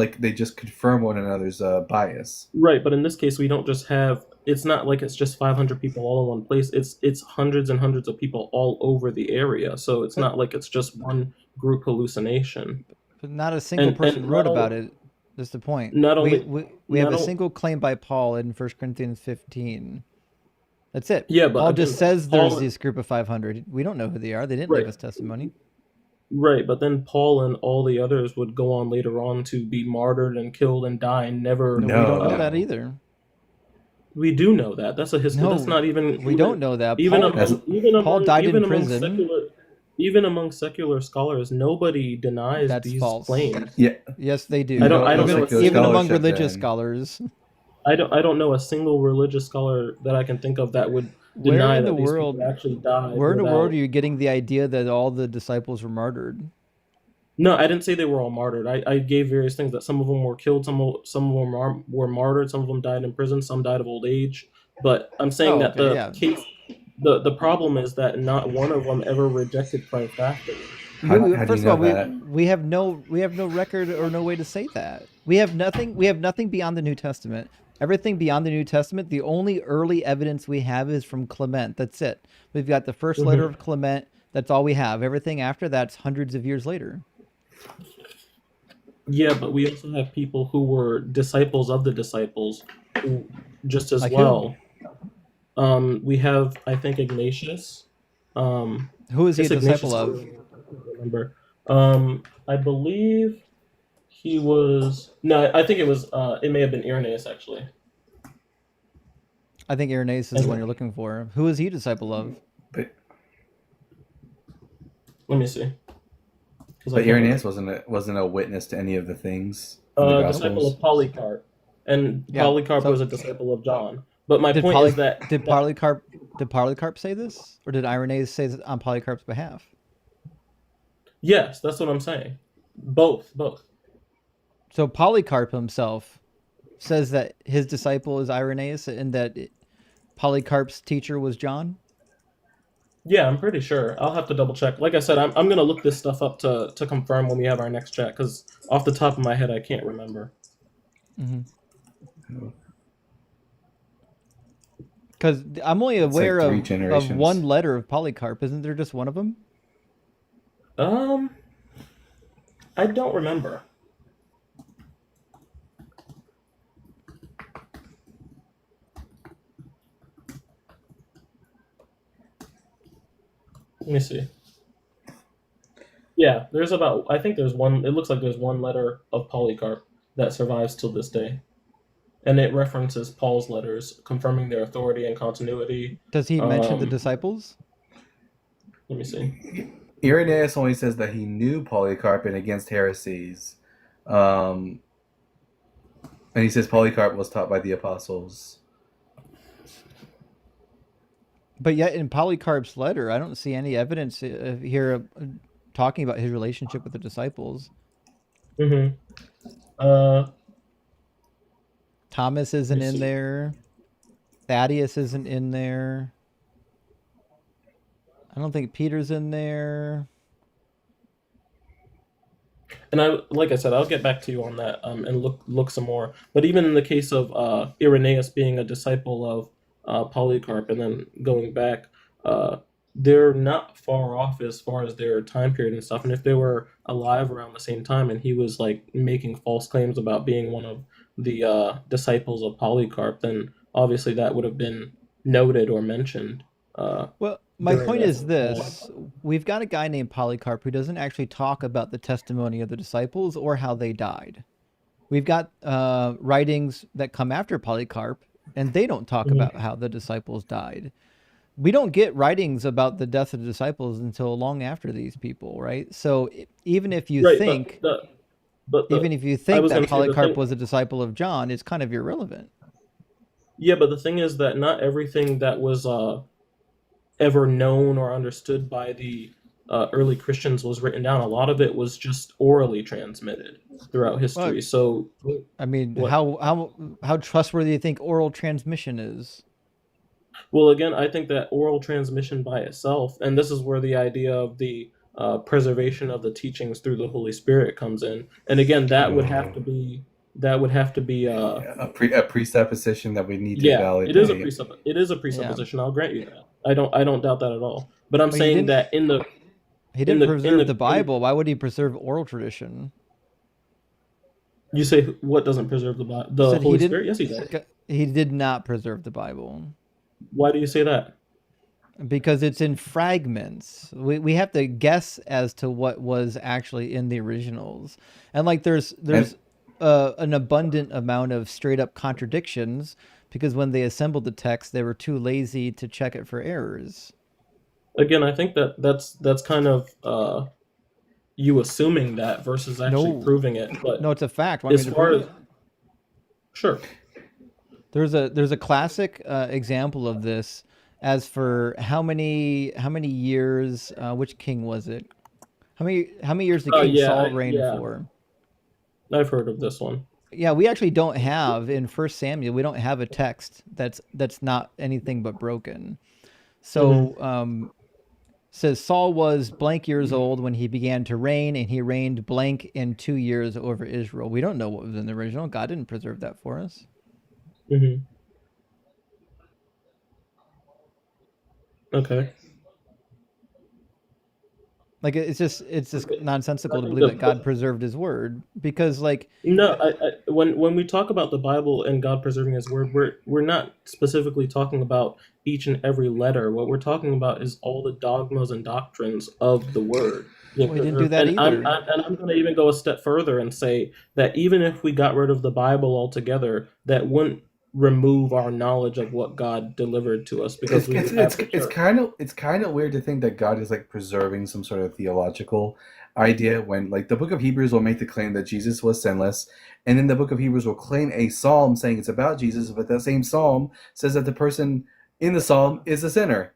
confirm one another's bias. Right, but in this case, we don't just have. It's not like it's just 500 people all in one place. It's hundreds and hundreds of people all over the area. So it's not like it's just one group hallucination. But not a single And person and wrote not about only it. That's the point. not only We have not a only single claim by Paul in 1 Corinthians 15. That's it. yeah, but Paul again, just says there's Paul this group of 500. We don't know who they are. They didn't right leave us testimony. right, but then Paul and all the others would go on later on to be martyred and killed and die and never. No, we don't know No. that either. We do know that. That's a history. No, That's not even. we don't know that. Even Paul, Paul died in prison. Even among secular scholars, nobody denies That's these false. claims. Yeah. Yes, they do. I don't know. Even among scholarship religious then. scholars. I don't know a single religious scholar that I can think of that would Where deny in that the these world? people actually died. Where in the without- world are you getting the idea that all the disciples were martyred? No, I didn't say they were all martyred. I gave various things that some of them were killed, some of them were martyred, some of them died in prison, some died of old age. But I'm saying that the problem is that not one of them ever rejected Christ afterwards. How do you First know of all, that? we have no record or no way to say that. We have nothing beyond the New Testament. Everything beyond the New Testament, the only early evidence we have is from Clement. That's it. We've got the first letter of Clement. That's all we have. Everything after that's hundreds of years later. Yeah, but we also have people who were disciples of the disciples, who, just as Like well. We have, I think, Ignatius. Who is he a disciple of? I don't remember. I believe he was. No, I think it was. It may have been Irenaeus, actually. I think Irenaeus is the one you're looking for. Who is he a disciple of? Let me see. But Irenaeus wasn't a witness to any of the things. Disciple of Polycarp, and Polycarp was a disciple of John. But my point is that did Polycarp say this, or did Irenaeus say this on Polycarp's behalf? Yes, that's what I'm saying. Both. So Polycarp himself says that his disciple is Irenaeus, and that Polycarp's teacher was John. Yeah, I'm pretty sure. I'll have to double check. Like I said, I'm gonna look this stuff up to confirm when we have our next chat, because off the top of my head, I can't remember. Because I'm only aware like 3 of generations. one letter of Polycarp. Isn't there just one of them? I don't remember. Let me see. Yeah, I think there's one. It looks like there's one letter of Polycarp that survives till this day, and it references Paul's letters, confirming their authority and continuity. Does he mention the disciples? Let me see. Irenaeus only says that he knew Polycarp and against heresies, and he says Polycarp was taught by the apostles. But yet in Polycarp's letter, I don't see any evidence here of talking about his relationship with the disciples. Thomas isn't in there. Thaddeus isn't in there. I don't think Peter's in there. And like I said, I'll get back to you on that and look some more. But even in the case of Irenaeus being a disciple of Polycarp and then going back, they're not far off as far as their time period and stuff. And if they were alive around the same time and he was like making false claims about being one of the disciples of Polycarp, then obviously that would have been noted or mentioned. Well, my point is this. We've got a guy named Polycarp who doesn't actually talk about the testimony of the disciples or how they died. We've got writings that come after Polycarp, and they don't talk about how the disciples died. we don't get writings about the death of the disciples until long after these people, right? So even if you Right, think, but even if you I think was that going to say the Polycarp thing. was a disciple of John, it's kind of irrelevant. Yeah, but the thing is that not everything that was ever known or understood by the early Christians was written down. A lot of it was just orally transmitted throughout Well, history. So, I mean, what? how trustworthy do you think oral transmission is? Well, again, I think that oral transmission by itself, and this is where the idea of the preservation of the teachings through the Holy Spirit comes in. And again, that would have to be a presupposition that we need to yeah, it is a validate. Yeah. presupposition. I'll grant you that. I don't doubt that at all. But I'm Well, saying that he in didn't the preserve the Bible. Why would he preserve oral tradition? you say what doesn't preserve the Said he Holy didn't. Spirit? Yes, he does. He did not preserve the Bible Why do you say that? because it's in fragments. We have to guess as to what was actually in the originals, and like there's an abundant amount of straight up contradictions because when they assembled the text, they were too lazy to check it for errors. Again, I think that's kind of you assuming that versus actually No. proving it. But No, it's a fact. Want me as to far prove as it? sure, There's a classic example of this. As for how many years? Which king was it? How many years did King Saul reign for? I've heard of this one. Yeah, we actually don't have in First Samuel. We don't have a text that's not anything but broken. So says Saul was blank years old when he began to reign, and he reigned blank in 2 years over Israel. We don't know what was in the original. God didn't preserve that for us. Mm-hmm. Okay. Like it's just nonsensical to I think believe that God preserved His word because like No, when we talk about the Bible and God preserving His word, we're not specifically talking about each and every letter. What we're talking about is all the dogmas and doctrines of the word. we didn't do that And either. I'm going to even go a step further and say that even if we got rid of the Bible altogether, that wouldn't remove our knowledge of what God delivered to us because It's kind of weird to think that God is like preserving some sort of theological idea when like the book of Hebrews will make the claim that Jesus was sinless, and then the book of Hebrews will claim a psalm saying it's about Jesus, but that same psalm says that the person in the psalm is a sinner.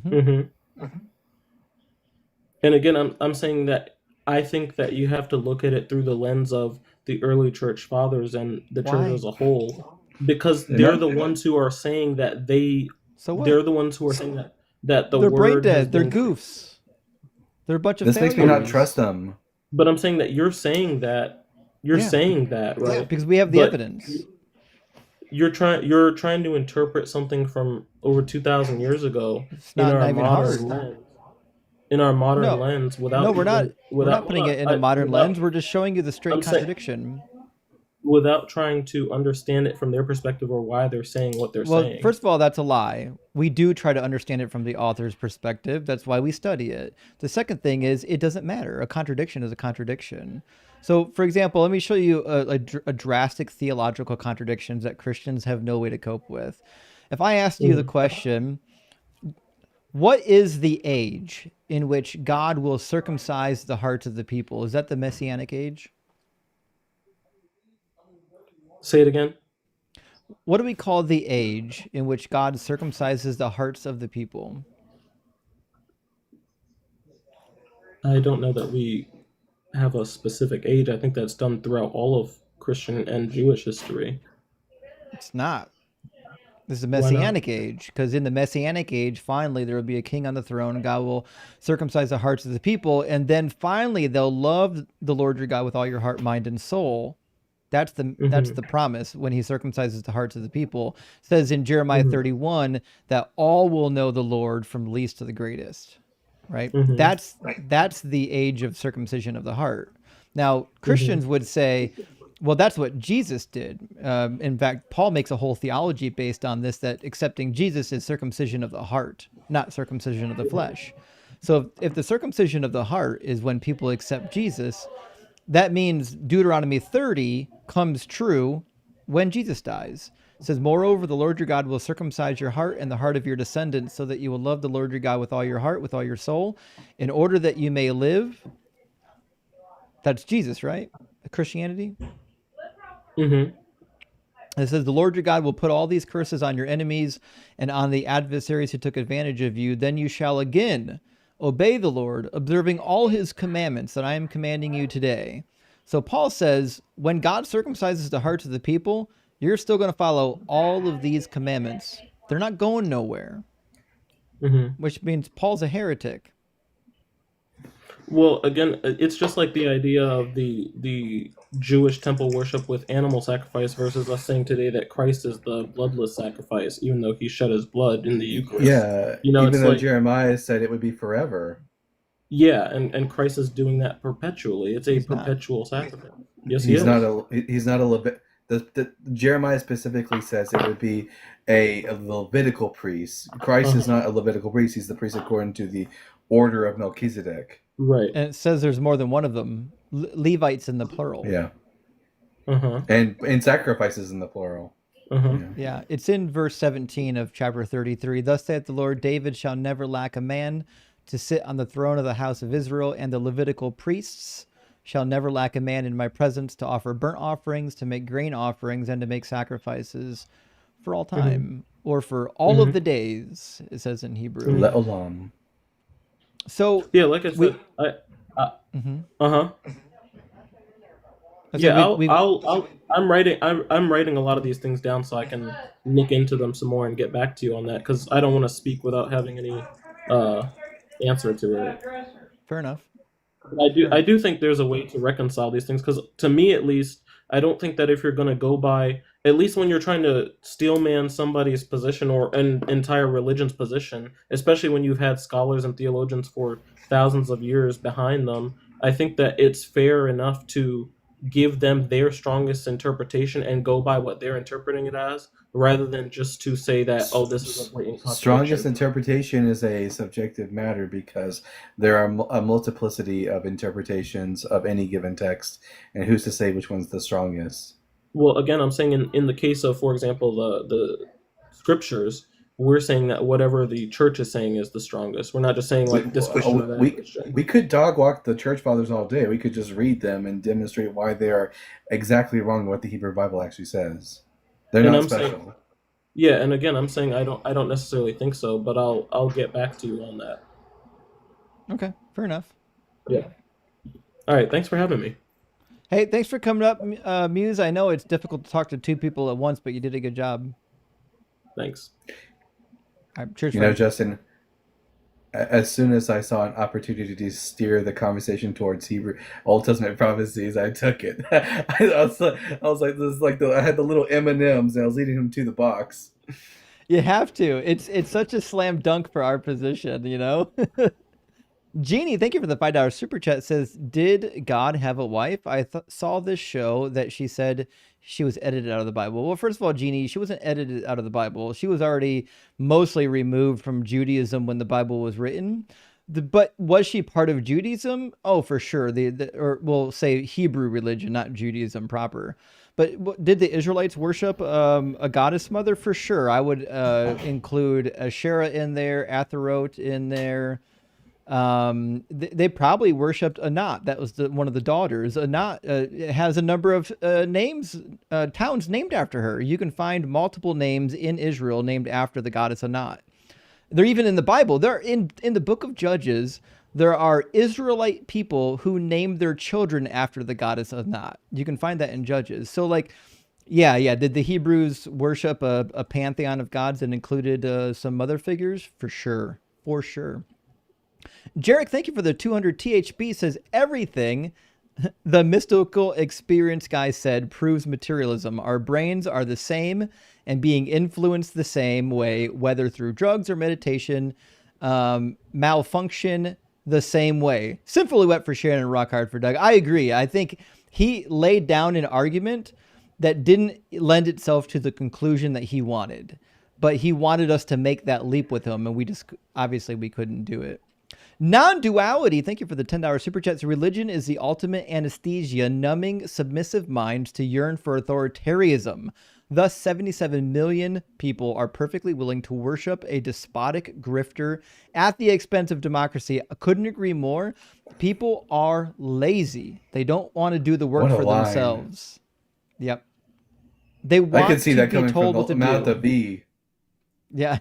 And again, I'm saying that I think that you have to look at it through the lens of the early church fathers and the church Why? as a whole, because they're the ones who are saying that they're the ones who are saying that the They're word brain has dead. They're been. goofs. They're a bunch of This failures. makes me not trust them. But I'm saying that you're saying that right? Because we have the But evidence. you're trying to interpret something from over 2,000 years ago It's not even hard. in our modern lens without No, we're not. We're without not putting it in a modern lens. We're just showing you the straight I'm saying- contradiction. without trying to understand it from their perspective or why they're saying what they're Well, saying. first of all, that's a lie. We do try to understand it from the author's perspective. That's why we study it. The second thing is it doesn't matter. A contradiction is a contradiction. So, for example, let me show you a drastic theological contradictions that Christians have no way to cope with. If I asked you the question, what is the age in which God will circumcise the hearts of the people? Is that the Messianic age? Say it again. What do we call the age in which God circumcises the hearts of the people? I don't know that we have a specific age. I think that's done throughout all of Christian and Jewish history. It's not. This is a Why not? Messianic age, because in the Messianic age, finally there will be a king on the throne, and God will circumcise the hearts of the people, and then finally they'll love the Lord your God with all your heart, mind, and soul. That's the promise when He circumcises the hearts of the people. It says in Jeremiah 31 that all will know the Lord from least to the greatest. Right? That's the age of circumcision of the heart. Now Christians would say, well, that's what Jesus did. In fact, Paul makes a whole theology based on this, that accepting Jesus is circumcision of the heart, not circumcision of the flesh. So if the circumcision of the heart is when people accept Jesus, that means Deuteronomy 30 comes true when Jesus dies. It says, moreover, the Lord your God will circumcise your heart and the heart of your descendants so that you will love the Lord your God with all your heart, with all your soul, in order that you may live. That's Jesus, right? Christianity. Mm-hmm. It says, the Lord your God will put all these curses on your enemies and on the adversaries who took advantage of you. Then you shall again obey the Lord, observing all his commandments that I am commanding you today. So Paul says, when God circumcises the hearts of the people, you're still going to follow all of these commandments. They're not going nowhere, Mm-hmm. which means Paul's a heretic. Well, again, it's just like the idea of the Jewish temple worship with animal sacrifice versus us saying today that Christ is the bloodless sacrifice, even though he shed his blood in the Eucharist. Yeah, You know, even it's though like, Jeremiah said it would be forever. yeah, and Christ is doing that perpetually. It's a He's not. perpetual sacrifice. Yes, he He's is. not a Levit. The Jeremiah specifically says it would be a Levitical priest. Christ is not a Levitical priest. He's the priest according to the order of Melchizedek. Right. And it says there's more than one of them. Levites in the plural. Yeah. Uh-huh. And sacrifices in the plural. Uh-huh. Yeah, it's in verse 17 of chapter 33. Thus saith the Lord, David shall never lack a man to sit on the throne of the house of Israel, and the Levitical priests shall never lack a man in my presence to offer burnt offerings, to make grain offerings, and to make sacrifices for all time, or for all of the days, it says in Hebrew. Le'olam. So yeah, like I said, uh-huh. Yeah, I'm writing a lot of these things down so I can look into them some more and get back to you on that, because I don't want to speak without having any answer to it. Fair enough. I do think there's a way to reconcile these things, because to me at least, I don't think that if you're going to go by, at least when you're trying to steelman somebody's position or an entire religion's position, especially when you've had scholars and theologians for thousands of years behind them, I think that it's fair enough to give them their strongest interpretation and go by what they're interpreting it as, rather than just to say that, oh, this is a blatant contradiction. Strongest interpretation is a subjective matter because there are a multiplicity of interpretations of any given text, and who's to say which one's the strongest? Well, again, I'm saying in the case of, for example, the scriptures, we're saying that whatever the church is saying is the strongest. We're not just saying like this Christian or that Christian. We could dog walk the church fathers all day. We could just read them and demonstrate why they are exactly wrong what the Hebrew Bible actually says. They're not special. Yeah, and again, I'm saying I don't necessarily think so, but I'll get back to you on that. Okay, fair enough. Yeah. All right, thanks for having me. Hey, thanks for coming up, Muse. I know it's difficult to talk to two people at once, but you did a good job. Thanks. All right, cheers, you know, Justin, as soon as I saw an opportunity to steer the conversation towards Hebrew Old Testament prophecies, I took it. I was like, this is like I had the little M&Ms, and I was leading him to the box. You have to. It's such a slam dunk for our position, you know. Jeannie, thank you for the $5 super chat. Says, did God have a wife? I saw this show that she said she was edited out of the Bible. Well, first of all, Jeannie, she wasn't edited out of the Bible. She was already mostly removed from Judaism when the Bible was written. But was she part of Judaism? Oh, for sure. Or we'll say Hebrew religion, not Judaism proper. But did the Israelites worship a goddess mother? For sure. I would include Asherah in there, Atharoth in there. They probably worshipped Anat. That was one of the daughters. Anat has a number of towns named after her. You can find multiple names in Israel named after the goddess Anat. They're even in the Bible. They're in the book of Judges. There are Israelite people who named their children after the goddess Anat. You can find that in Judges. So yeah. Did the Hebrews worship a pantheon of gods that included some mother figures? For sure. Jarek, thank you for the 200 THB. Says everything the mystical experience guy said proves materialism. Our brains are the same and being influenced the same way, whether through drugs or meditation, malfunction the same way. Sinfully wet for Sharon and rock hard for Doug. I agree. I think he laid down an argument that didn't lend itself to the conclusion that he wanted, but he wanted us to make that leap with him, and we just obviously we couldn't do it. Non-duality, thank you for the $10 super chats. Religion is the ultimate anesthesia, numbing submissive minds to yearn for authoritarianism. Thus, 77 million people are perfectly willing to worship a despotic grifter at the expense of democracy. I couldn't agree more. People are lazy. They don't want to do the work What a for line. themselves. Yep. They I want could see to that be coming from told what the to mouth do. of V. Yeah.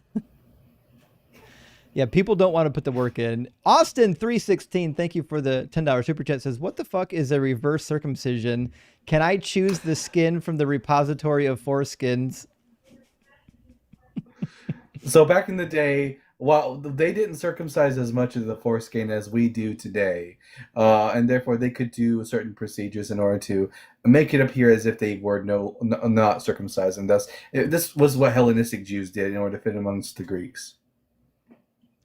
Yeah, people don't want to put the work in. Austin316, thank you for the $10 super chat, says, what the fuck is a reverse circumcision? Can I choose the skin from the repository of foreskins? So back in the day, well, they didn't circumcise as much of the foreskin as we do today, and therefore they could do certain procedures in order to make it appear as if they were not circumcised, and thus this was what Hellenistic Jews did in order to fit amongst the Greeks.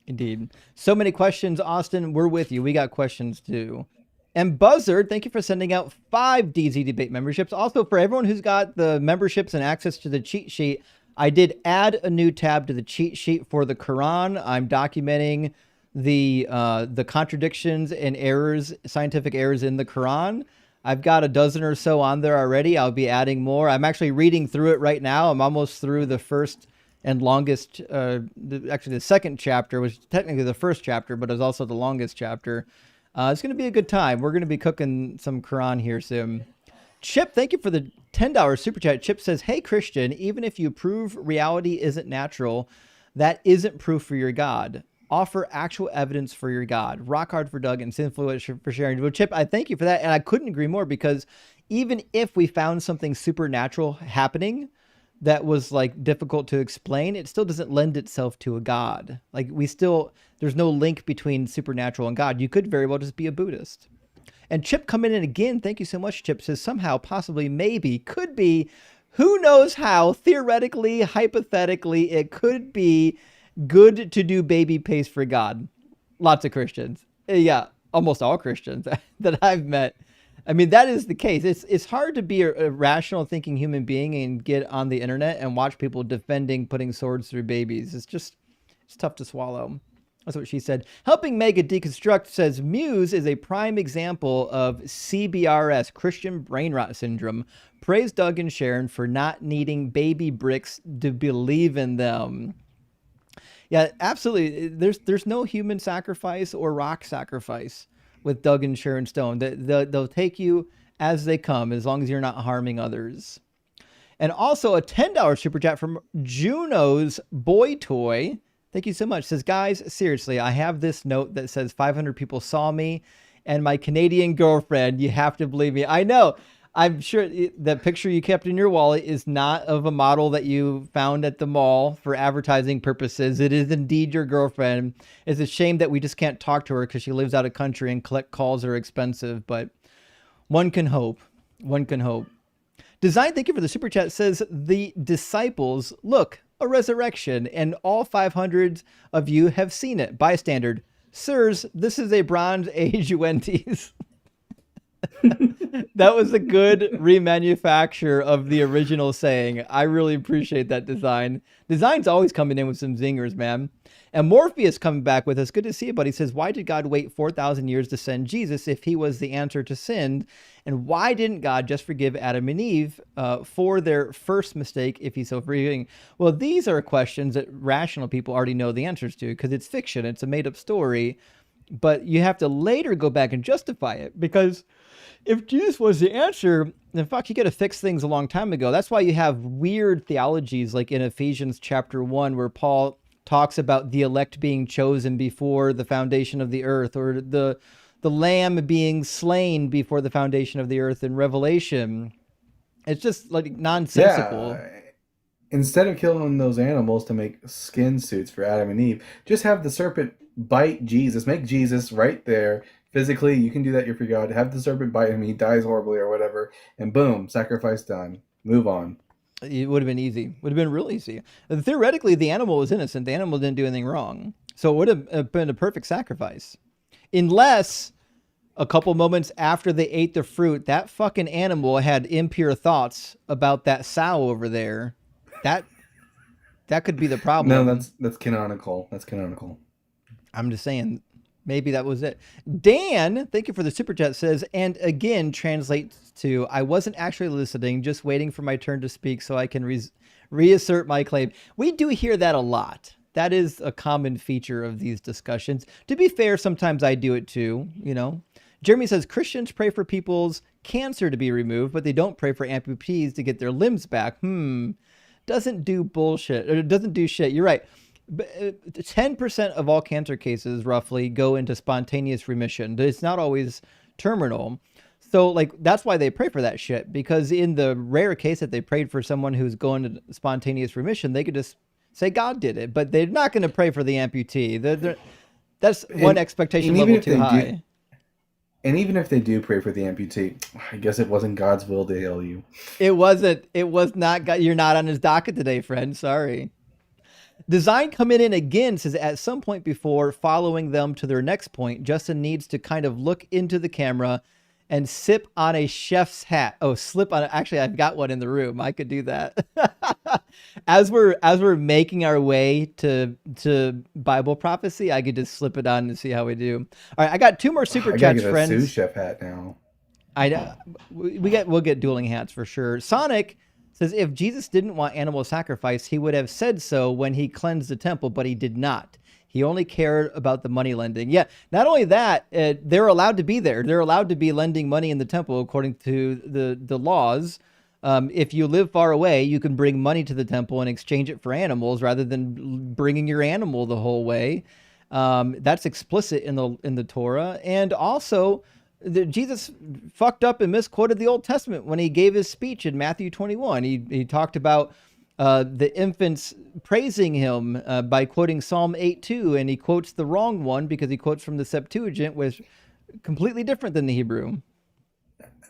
Indeed. So many questions, Austin. We're with you. We got questions too. And Buzzard, thank you for sending out 5 DZ Debate memberships. Also, for everyone who's got the memberships and access to the cheat sheet, I did add a new tab to the cheat sheet for the Quran. I'm documenting the contradictions and errors, scientific errors in the Quran. I've got a dozen or so on there already. I'll be adding more. I'm actually reading through it right now. I'm almost through the first and longest, actually the second chapter, was technically the first chapter, but it was also the longest chapter. It's going to be a good time. We're going to be cooking some Quran here soon. Chip, thank you for the $10 super chat. Chip says, hey, Christian, even if you prove reality isn't natural, that isn't proof for your God. Offer actual evidence for your God. Rock hard for Doug and Sinful for sharing. Well, Chip, I thank you for that. And I couldn't agree more, because even if we found something supernatural happening that was like difficult to explain, it still doesn't lend itself to a God. Like there's no link between supernatural and God. You could very well just be a Buddhist. And Chip coming in again, thank you so much, Chip, says somehow, possibly, maybe, could be, who knows how, theoretically, hypothetically, it could be good to do baby paste for God. Lots of Christians. Yeah, almost all Christians that I've met. I mean, that is the case. It's hard to be a rational thinking human being and get on the internet and watch people defending putting swords through babies. It's tough to swallow. That's what she said. Helping Mega Deconstruct says, Muse is a prime example of CBRS, Christian Brain Rot Syndrome. Praise Doug and Sharon for not needing baby bricks to believe in them. Yeah, absolutely. There's no human sacrifice or rock sacrifice with Doug and Sharon Stone. They'll take you as they come, as long as you're not harming others. And also a $10 super chat from Juno's Boy Toy. Thank you so much. Says, guys, seriously, I have this note that says 500 people saw me and my Canadian girlfriend. You have to believe me. I know. I'm sure that picture you kept in your wallet is not of a model that you found at the mall for advertising purposes. It is indeed your girlfriend. It's a shame that we just can't talk to her because she lives out of country and collect calls are expensive, but one can hope. One can hope. Design, thank you for the super chat, says the disciples, look, a resurrection, and all 500 of you have seen it. Bystander, sirs, this is a Bronze Age Wendy's. That was a good remanufacture of the original saying. I really appreciate that design. Design's always coming in with some zingers, man. And Morpheus coming back with us. Good to see you, buddy. He says, why did God wait 4,000 years to send Jesus if he was the answer to sin? And why didn't God just forgive Adam and Eve for their first mistake if he's so forgiving? Well, these are questions that rational people already know the answers to because it's fiction. It's a made-up story. But you have to later go back and justify it, because if Jesus was the answer, then fuck, you could have fixed things a long time ago. That's why you have weird theologies like in Ephesians chapter 1, where Paul talks about the elect being chosen before the foundation of the earth, or the lamb being slain before the foundation of the earth in Revelation. It's just like nonsensical. Yeah. Instead of killing those animals to make skin suits for Adam and Eve, just have the serpent bite Jesus. Make Jesus right there. Physically, you can do that. You're for God. Have the serpent bite him. He dies horribly or whatever. And boom, sacrifice done. Move on. It would have been easy. Would have been real easy. Theoretically, the animal was innocent. The animal didn't do anything wrong. So it would have been a perfect sacrifice. Unless a couple moments after they ate the fruit, that fucking animal had impure thoughts about that sow over there. That could be the problem. No, that's canonical. That's canonical. I'm just saying, Maybe that was it. Dan, thank you for the super chat, says, and again translates to, I wasn't actually listening, just waiting for my turn to speak so I can reassert my claim. We do hear that a lot. That is a common feature of these discussions. To be fair, sometimes I do it too, you know. Jeremy says, Christians pray for people's cancer to be removed, but they don't pray for amputees to get their limbs back. Doesn't do bullshit, or doesn't do shit. You're right. 10% of all cancer cases roughly go into spontaneous remission. It's not always terminal. So like, that's why they pray for that shit, because in the rare case that they prayed for someone who's going to spontaneous remission, they could just say God did it, but they're not going to pray for the amputee. That's one expectation level too high. And even if they do pray for the amputee, I guess it wasn't God's will to heal you. It wasn't. It was not God. You're not on his docket today, friend. Sorry. Design coming in again says, at some point before following them to their next point, Justin needs to kind of look into the camera and sip on a chef's hat. Oh, slip on it. Actually, I've got one in the room. I could do that. As we're making our way to Bible prophecy, I could just slip it on and see how we do. All right, I got two more super chats, friends. I gotta get a sous chef hat now. We'll get dueling hats for sure. Sonic says, if Jesus didn't want animal sacrifice, he would have said so when he cleansed the temple, but he did not. He only cared about the money lending. Yeah, not only that, they're allowed to be there. They're allowed to be lending money in the temple according to the laws. If you live far away, you can bring money to the temple and exchange it for animals rather than bringing your animal the whole way. That's explicit in the Torah. And also, Jesus fucked up and misquoted the Old Testament when he gave his speech in Matthew 21. He talked about the infants praising him by quoting Psalm 8:2, and he quotes the wrong one because he quotes from the Septuagint, which is completely different than the Hebrew.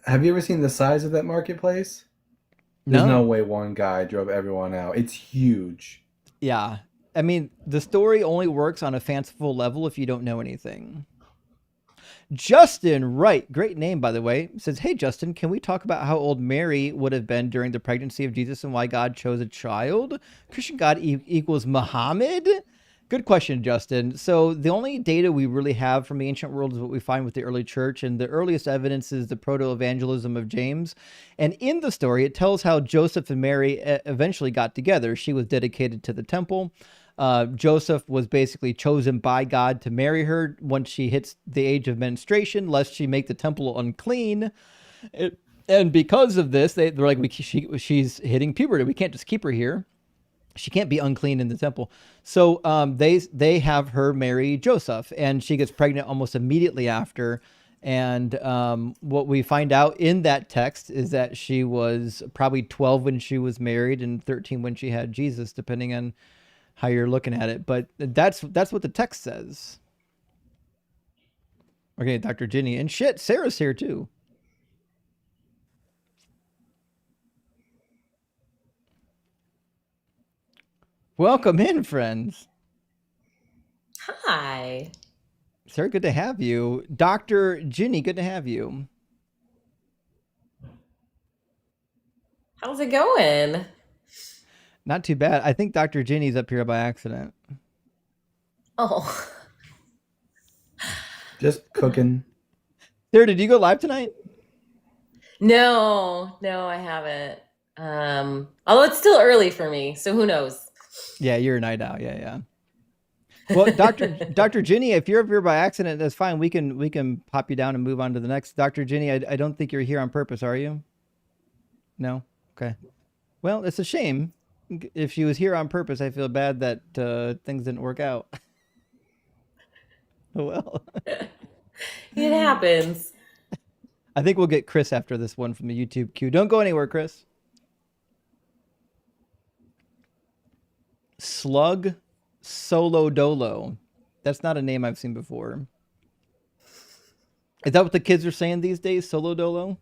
Have you ever seen the size of that marketplace? There's no way one guy drove everyone out. It's huge. Yeah. I mean, the story only works on a fanciful level if you don't know anything. Justin Wright, great name, by the way, says, hey, Justin, can we talk about how old Mary would have been during the pregnancy of Jesus and why God chose a child? Christian God equals Muhammad? Good question, Justin. So the only data we really have from the ancient world is what we find with the early church, and the earliest evidence is the proto-evangelism of James. And in the story, it tells how Joseph and Mary eventually got together. She was dedicated to the temple. Joseph was basically chosen by God to marry her once she hits the age of menstruation, lest she make the temple unclean. And because of this, they're like, she's hitting puberty. We can't just keep her here. She can't be unclean in the temple. So they have her marry Joseph, and she gets pregnant almost immediately after. And what we find out in that text is that she was probably 12 when she was married and 13 when she had Jesus, depending on how you're looking at it. But that's what the text says. Okay, Dr. Ginny. And shit, Sarah's here too. Welcome in, friends. Hi. Sarah, good to have you. Dr. Ginny, good to have you. How's it going? Not too bad. I think Dr. Ginny's up here by accident. Oh. Just cooking. Sarah, did you go live tonight? No, I haven't. Although it's still early for me, so who knows? Yeah, you're a night owl. Yeah. Well, Dr. Ginny, if you're up here by accident, that's fine. We can pop you down and move on to the next. Dr. Ginny, I don't think you're here on purpose, are you? No? Okay. Well, it's a shame. If she was here on purpose, I feel bad that things didn't work out. Oh, well. It happens. I think we'll get Chris after this one from the YouTube queue. Don't go anywhere, Chris. Slug Solo Dolo. That's not a name I've seen before. Is that what the kids are saying these days? Solo Dolo?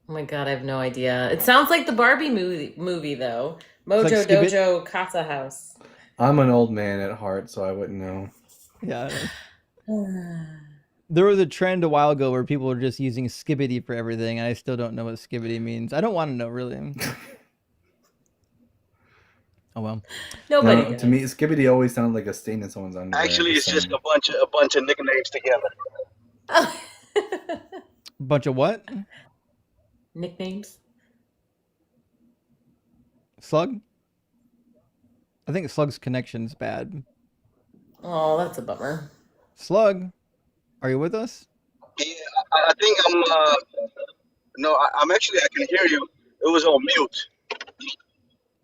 Oh my god, I have no idea. It sounds like the Barbie movie though. Mojo like Dojo Casa House. I'm an old man at heart, so I wouldn't know. Yeah. There was a trend a while ago where people were just using skibbity for everything, and I still don't know what skibbity means. I don't want to know, really. Oh well. Nobody No, does. to me, Skibbity always sounded like a stain in someone's underwear. Actually, it's just saying. a bunch of nicknames together. Bunch of what? Nicknames? Slug? I think Slug's connection's bad. Oh, that's a bummer. Slug, are you with us? Yeah, I think I'm. No, I'm actually. I can hear you. It was on mute.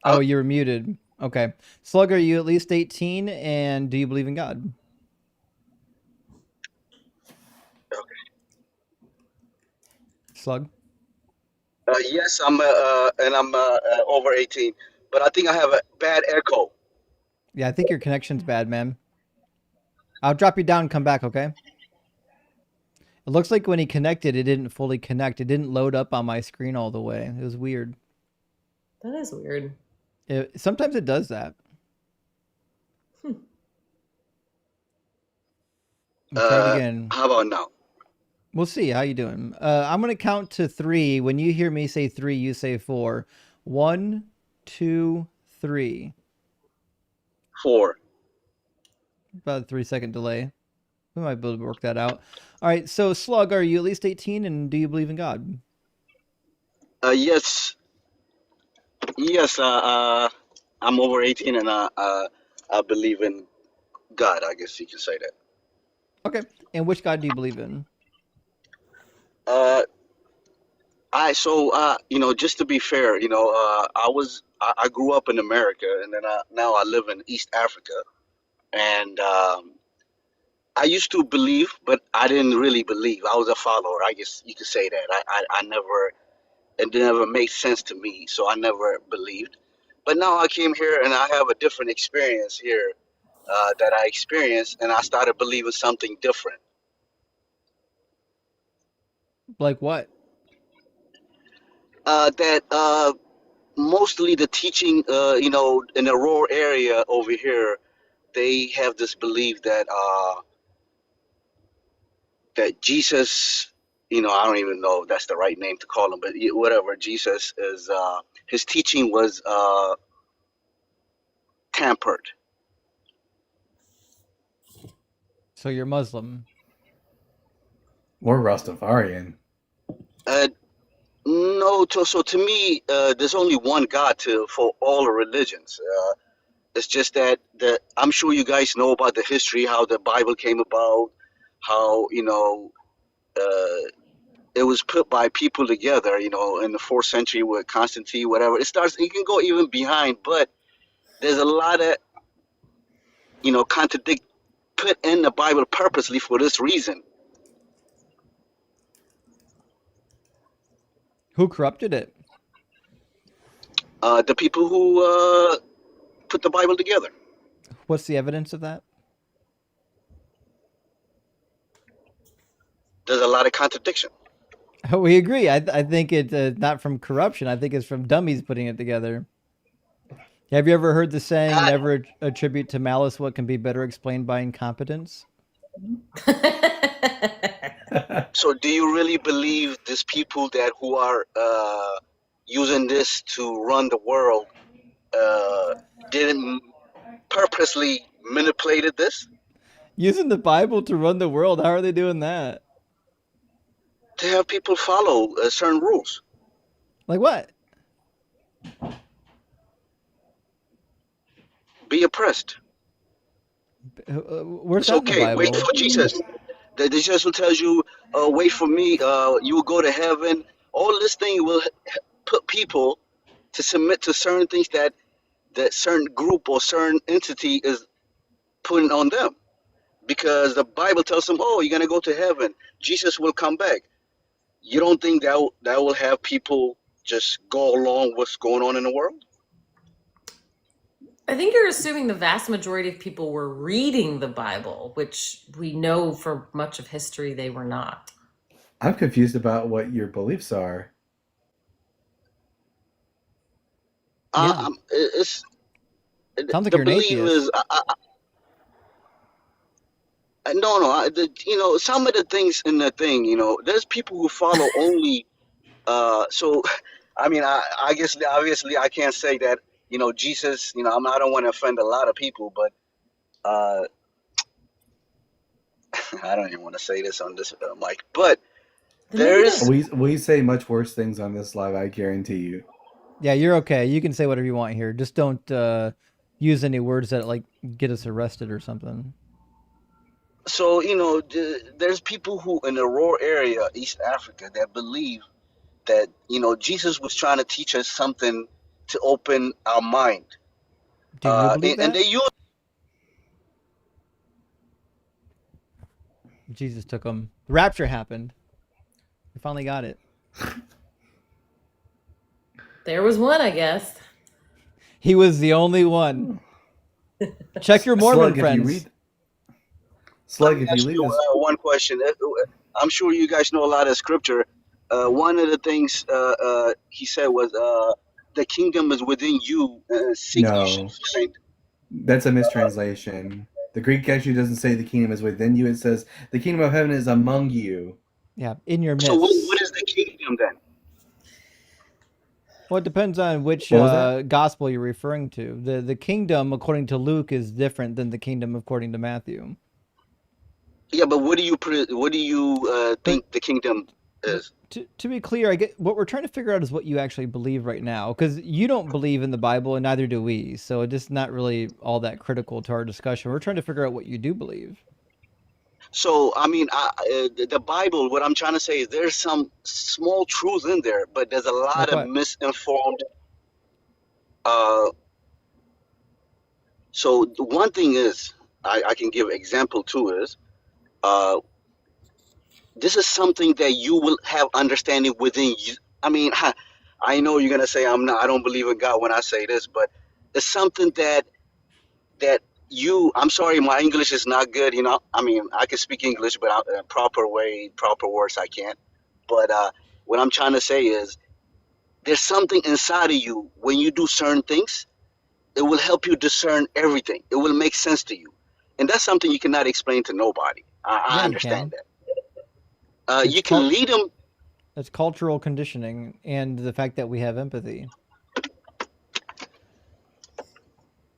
Oh, you're muted. Okay. Slug, are you at least 18, and do you believe in God? Slug? Yes, I'm. And I'm over 18, but I think I have a bad echo. Yeah, I think your connection's bad, man. I'll drop you down and come back, okay? It looks like when he connected, it didn't fully connect. It didn't load up on my screen all the way. It was weird. That is weird. Sometimes it does that. We'll try it again. How about now? We'll see. How you doing? I'm going to count to 3. When you hear me say 3, you say 4. 1, 2, 3. 4. About a 3-second delay. We might be able to work that out. All right. So, Slug, are you at least 18, and do you believe in God? Yes. Yes. I'm over 18, and I believe in God. I guess you can say that. Okay. And which God do you believe in? Just to be fair, I grew up in America, and then now I live in East Africa, and I used to believe, but I didn't really believe. I was a follower. I guess you could say that. I never, it never made sense to me, so I never believed. But now I came here, and I have a different experience here that I experienced, and I started believing something different. Like what? That mostly the teaching, in the rural area over here, they have this belief that that Jesus, I don't even know if that's the right name to call him, but whatever. Jesus is his teaching was tampered. So you're Muslim. Or Rastafarian. No, so to me, there's only one God for all the religions. It's just that I'm sure you guys know about the history, how the Bible came about, how it was put by people together, in the 4th century with Constantine, whatever. It can go even behind, but there's a lot of contradict put in the Bible purposely for this reason. Who corrupted it? The people who put the Bible together. What's the evidence of that? There's a lot of contradiction. We agree. I think it's not from corruption. I think it's from dummies putting it together. Have you ever heard the saying, never attribute to malice what can be better explained by incompetence? So do you really believe these people who are using this to run the world didn't purposely manipulated this? Using the Bible to run the world? How are they doing that? To have people follow certain rules. Like what? Be oppressed. Where's it's that in the okay. Bible? Wait for Jesus. The Jesus will tell you, wait for me. You will go to heaven. All this thing will put people to submit to certain things that certain group or certain entity is putting on them. Because the Bible tells them, oh, you're going to go to heaven. Jesus will come back. You don't think that will have people just go along with what's going on in the world? I think you're assuming the vast majority of people were reading the Bible, which we know for much of history they were not. I'm confused about what your beliefs are. It's Sounds like the you're an belief atheist. is no. Some of the things in the thing, there's people who follow only. So, I mean, I guess obviously I can't say that you know, Jesus, you know, I don't want to offend a lot of people, but uh, I don't even want to say this on this mic, but Then maybe there's don't. We say much worse things on this live, I guarantee you. Yeah, you're okay. You can say whatever you want here. Just don't use any words that like get us arrested or something. so, you know, there's people who in the rural area, East Africa, that believe that, you know, Jesus was trying to teach us something to open our mind. Do you believe And that? they use Jesus took them. The rapture happened. We finally got it. There was one, I guess. He was the only one. Check your Mormon Slug, friends. if you read, Slug, if you ask leave you this, one question. I'm sure you guys know a lot of scripture. One of the things he said was, "The kingdom is within you. Seek you should no, find." that's a mistranslation. The Greek actually doesn't say the kingdom is within you. It says the kingdom of heaven is among you. Yeah, in your So midst. what is the kingdom then? Well, it depends on which What was that? gospel you're referring to. The kingdom, according to Luke, is different than the kingdom according to Matthew. Yeah, but what do you But think the kingdom is? to be clear, I get what we're trying to figure out is what you actually believe right now, because you don't believe in the Bible and neither do we. So it's just not really all that critical to our discussion. We're trying to figure out what you do believe. So I mean, the Bible. What I'm trying to say is there's some small truth in there, but there's a lot Like of what? misinformed. Uh, so the one thing is, I can give example to is, uh, this is something that you will have understanding within you. I mean, I know you're gonna say I don't believe in God when I say this, but it's something that you. I'm sorry, my English is not good. You know, I mean, I can speak English, but in a proper way, proper words, I can't. But what I'm trying to say is, there's something inside of you when you do certain things. It will help you discern everything. It will make sense to you, and that's something you cannot explain to nobody. I Yeah, you understand can. that. It's You can lead them. it's cultural conditioning and the fact that we have empathy,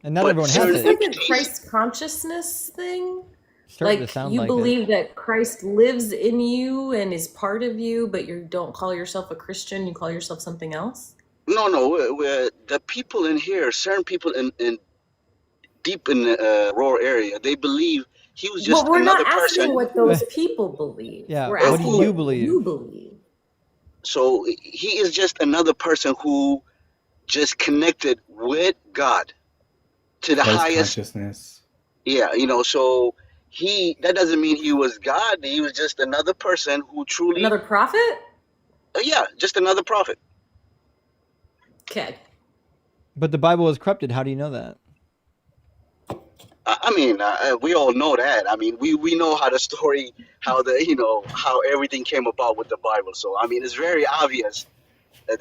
and not But everyone Is has certain this it. like a entities, Christ consciousness thing? Starting to Like sound you like it. believe that Christ lives in you and is part of you, but you don't call yourself a Christian, you call yourself something else? no, we're the people in here, certain people in deep in the rural area, they believe he was But just we're not another asking person. what those people believe. Yeah, We're what do asking Who, you what you believe? believe. so he is just another person who just connected with God to the Christ highest. consciousness. Yeah, you know, so that doesn't mean he was God. He was just another person who truly, Another prophet? yeah, just another prophet. Okay. But the Bible is corrupted. How do you know that? I mean, we all know that. I mean, we know how the story, how how everything came about with the Bible. So I mean, it's very obvious that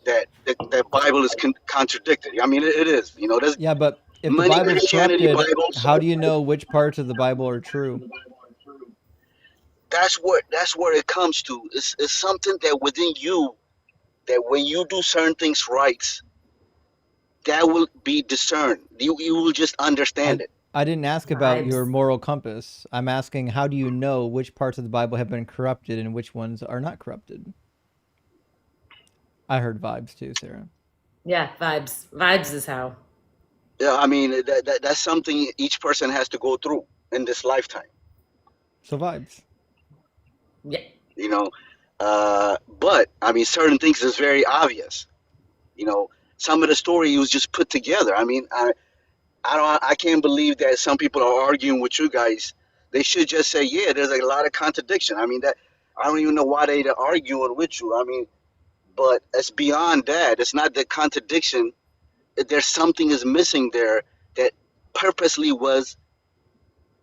that Bible is contradicted. I mean, it is. You know, there's Yeah, but if the many Bible's Christianity corrupted, Bibles. how do you know which parts of the Bible are true? That's where it comes to. It's something that within you, that when you do certain things right, that will be discerned. You will just understand it. I didn't ask about your Vibes. moral compass. I'm asking how do you know which parts of the Bible have been corrupted and which ones are not corrupted? I heard vibes too, Sarah. Yeah, vibes. Vibes is how. Yeah, I mean that's something each person has to go through in this lifetime. So vibes. Yeah. You know, but I mean certain things is very obvious. You know, some of the story was just put together. I mean, I can't believe that some people are arguing with you guys. They should just say, yeah, there's a lot of contradiction. I mean, that I don't even know why they're arguing with you. I mean, but it's beyond that. It's not the contradiction. There's something is missing there that purposely was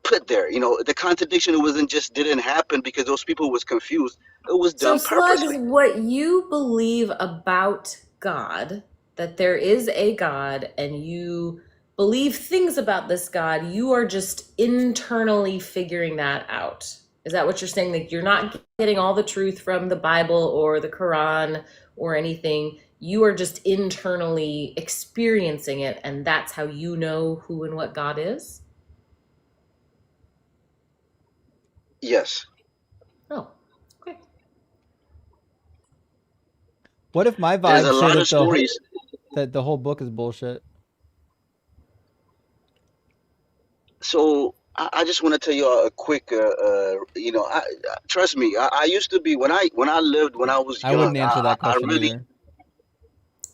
put there. You know, the contradiction wasn't just didn't happen because those people was confused. It was So done Slugs, purposely. what you believe about God, that there is a God and you believe things about this God, you are just internally figuring that out. Is that what you're saying? Like you're not getting all the truth from the Bible or the Quran or anything. You are just internally experiencing it, and that's how you know who and what God is? Yes. Oh, okay. What if my There's a vibes say lot of stories. that the whole book is bullshit? So I just want to tell you a quick, trust me. I used to be when I lived when I was I young. wouldn't answer that I question really, either.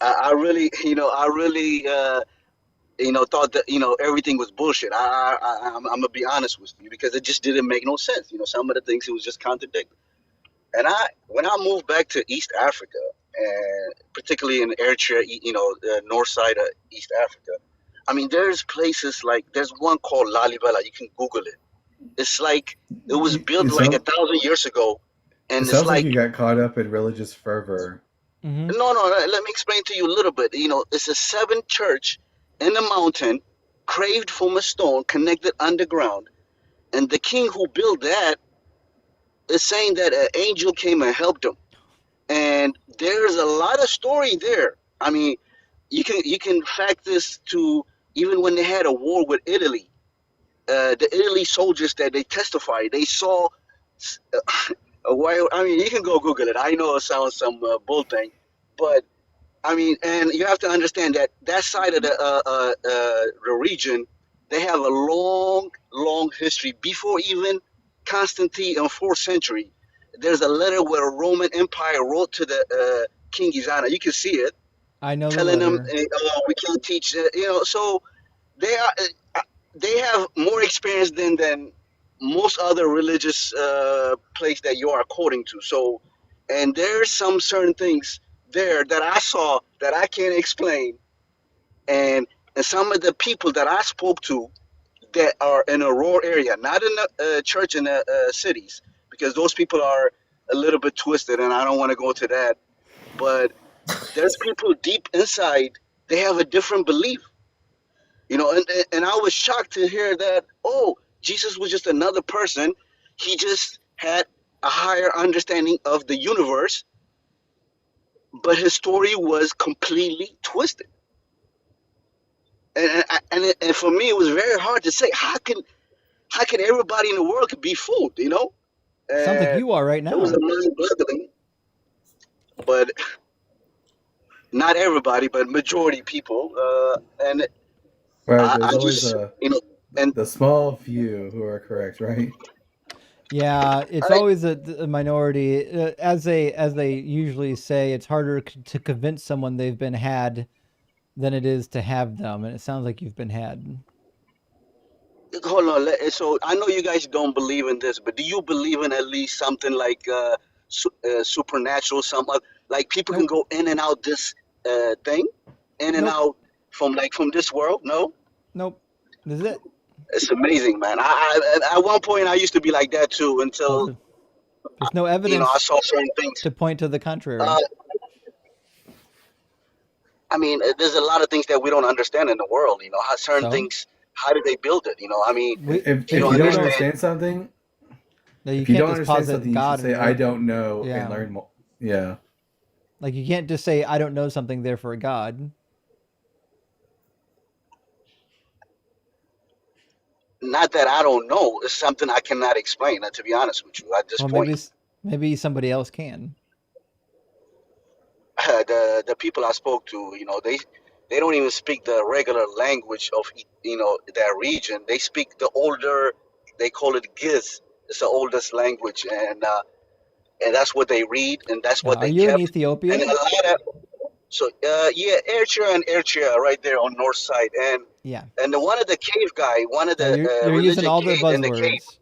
I really, I really, thought that everything was bullshit. I'm gonna be honest with you because it just didn't make no sense. Some of the things it was just contradicting. And when I moved back to East Africa, and particularly in Eritrea, the north side of East Africa, I mean, there's places like there's one called Lalibela. You can Google it. It's like it was built It like sounds 1,000 years ago, it and it's sounds like like you got caught up in religious fervor. Mm-hmm. no. Let me explain to you a little bit. It's a 7 church in the mountain, carved from a stone, connected underground, and the king who built that is saying that an angel came and helped him. And there's a lot of story there. I mean, you can fact this to even when they had a war with Italy. The Italy soldiers that they testified, they saw a wild. I mean, you can go Google it. I know it sounds some bull thing, but I mean, and you have to understand that that side of the region, they have a long history before even Constantine in 4th century. There's a letter where the Roman Empire wrote to the King Izana. You can see it, I know the telling them letter. we can't teach. So they are they have more experience than most other religious place that you are quoting to. So, and there's some certain things there that I saw that I can't explain, and some of the people that I spoke to that are in a rural area, not in the church in the cities, because those people are a little bit twisted, and I don't want to go to that. But there's people deep inside; they have a different belief, and I was shocked to hear that. Oh, Jesus was just another person. He just had a higher understanding of the universe, but his story was completely twisted. And for me, it was very hard to say how can everybody in the world could be fooled, Sounds like And you are right it was now. a mind-boggling, but not everybody, but majority people. And Right, I, there's I always just, and the small few who are correct, right? Yeah, it's I, always a minority. As they usually say, it's harder to convince someone they've been had than it is to have them, and it sounds like you've been had. hold on. So I know you guys don't believe in this, but do you believe in at least something like supernatural? Like people can Nope, go in and out this thing, in and nope, out from this world? No. nope. This is it. It's amazing, man. At one point I used to be like that too Well, until there's no I evidence saw certain things. to point to the Uh, contrary. I mean, there's a lot of things that we don't understand in the world. How certain So things, how did they build it? I mean, If you if don't you don't don't. understand. understand something, No, you if you can't don't just understand posit something, you should God say and I learn. don't know and Yeah, learn more. Yeah. like you can't just say I don't know something, therefore God. Not that I don't know. It's something I cannot explain. To be honest with you, at this Well, point, maybe somebody else can. the people I spoke to, they don't even speak the regular language of that region. They speak the older. They call it Giz. It's the oldest language, and that's what they read, and that's what Are they you in kept. And a Ethiopia? lot of yeah, Eritrea right there on north side, Yeah. and one of the cave guy, one of Yeah, the you're using religion all the guide in the cave. buzzwords.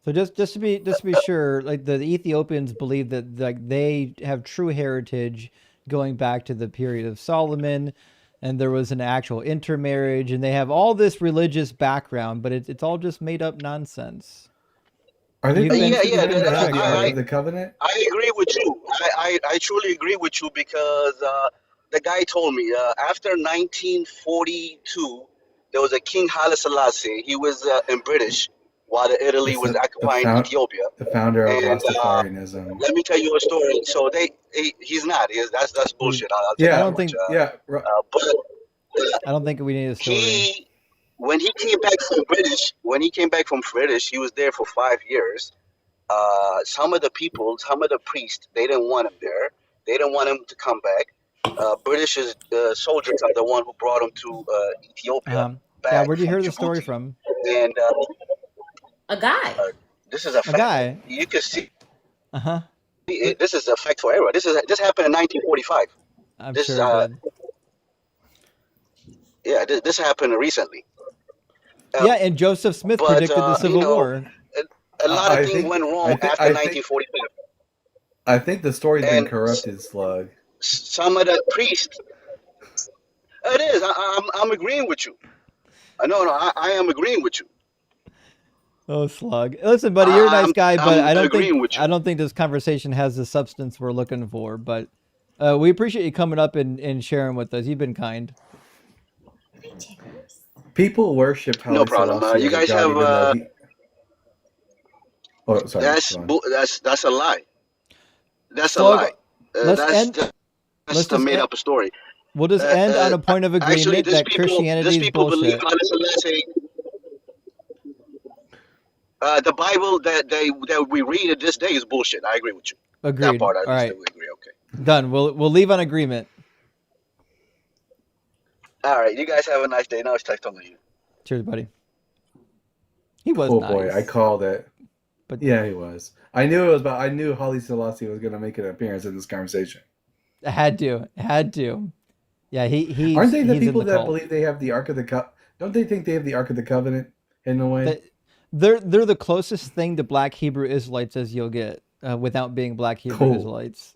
So just to be sure, like the Ethiopians believe that like they have true heritage going back to the period of Solomon, and there was an actual intermarriage, and they have all this religious background, but it's all just made up nonsense. Are they You've been believing Yeah. you've been in checked, the Ark buddy. of the Covenant? I agree with you. I truly agree with you because the guy told me after 1942 there was a King Haile Selassie. He was in British while Italy was The occupying Ethiopia. the founder of And Rastafarianism. let me tell you a story. So he's not. That's bullshit. I'll tell you I Yeah, that don't much. think But I don't think we need a story. when he came back from British, he was there for 5 years. Some of the priests, they didn't want him there. They didn't want him to come back. British soldiers are the one who brought him to Ethiopia Yeah, back where'd you from hear the story Djibouti. from? And A guy. this is a A fact. guy. You can see Uh-huh. this is a fact for everyone. This happened in 1945. I'm This sure it did. this happened recently. Yeah, and Joseph Smith But predicted the Civil War. a lot of I things think went wrong I think after I think 1945. I think the story's been And corrupted, Slug. some of the priests. It is. I'm agreeing with you. No, I am agreeing with you. Oh, Slug. Listen, buddy, you're a nice guy, but I'm I don't agreeing with you. think this conversation has the substance we're looking for. But we appreciate you coming up and sharing with us. You've been kind. People worshipped Haile No problem. Selassie You as a guys god, have even though he. Oh, sorry. go on. that's a lie. That's a Slug, lie. let's end. That's a made up story. We'll just end on a point of Actually, agreement that Christianity is believe bullshit. Haile Selassie. The Bible that we read at this day is bullshit. I agree with you. Agreed. That part, All right. we agree. Okay. Done. We'll leave on agreement. All right. You guys have a nice day. Now it's time to leave. Cheers, buddy. He was Oh nice. boy, I called it. But yeah, he was. I knew it was about. I knew Haile Selassie was going to make an appearance in this conversation. Had to. Yeah, he's. Aren't they the he's people in the that cult. believe they have the Ark of the Covenant? Don't they think they have the Ark of the Covenant in a way? They're the closest thing to Black Hebrew Israelites as you'll get without being Black Hebrew Israelites.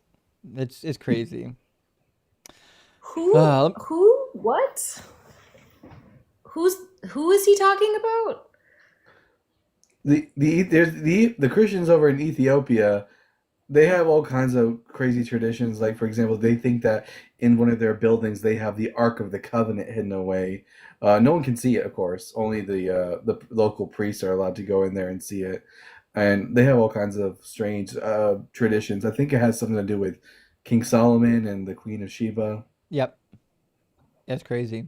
It's crazy. Who? What? Who is he talking about? The Christians over in Ethiopia, they have all kinds of crazy traditions. Like, for example, they think that in one of their buildings they have the Ark of the Covenant hidden away. No one can see it, of course. Only the local priests are allowed to go in there and see it. And they have all kinds of strange traditions. I think it has something to do with King Solomon and the Queen of Sheba. Yep. That's crazy.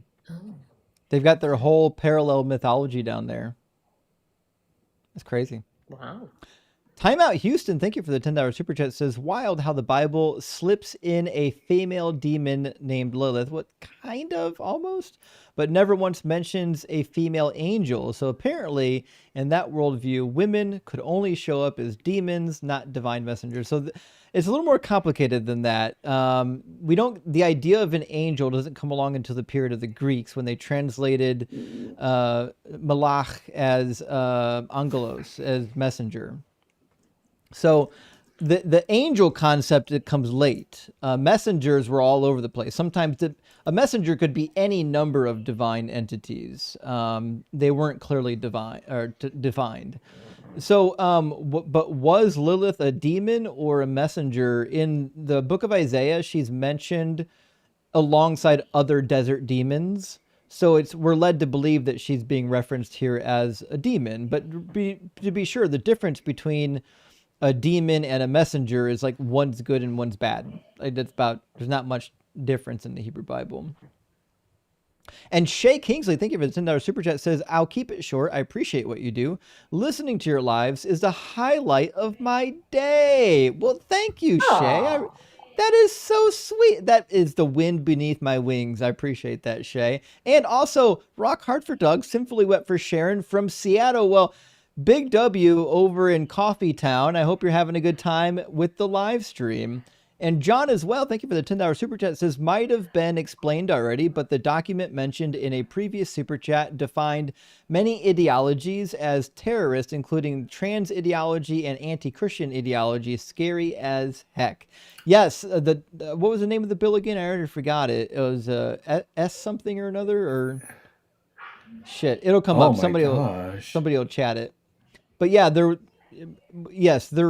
They've got their whole parallel mythology down there. That's crazy. Wow. Timeout Houston, thank you for the $10 super chat. Says, wild how the Bible slips in a female demon named Lilith. What kind of almost? But never once mentions a female angel. So apparently, in that worldview, women could only show up as demons, not divine messengers. So it's a little more complicated than that. The idea of an angel doesn't come along until the period of the Greeks when they translated malach as angelos, as messenger. So the angel concept, it comes late. Messengers were all over the place. Sometimes a messenger could be any number of divine entities. They weren't clearly defined. So, but was Lilith a demon or a messenger? In the book of Isaiah, she's mentioned alongside other desert demons. So we're led to believe that she's being referenced here as a demon. But to be sure, the difference between a demon and a messenger is like one's good and one's bad. There's not much difference in the Hebrew Bible. And Shay Kingsley, thank you for the $10 super chat, says, I'll keep it short. I appreciate what you do. Listening to your lives is the highlight of my day. Well, thank you, Shay. That is so sweet. That is the wind beneath my wings. I appreciate that, Shay. And also, Rock Hard for Doug, Sinfully Wet for Sharon from Seattle. Well, Big W over in Coffee Town. I hope you're having a good time with the live stream. And John as well, thank you for the $10 super chat, says, might have been explained already, but the document mentioned in a previous super chat defined many ideologies as terrorist, including trans ideology and anti-Christian ideology. Scary as heck. Yes, what was the name of the bill again? I already forgot it. It was S something or another, or shit. It'll come up. Somebody will chat it. But yeah, there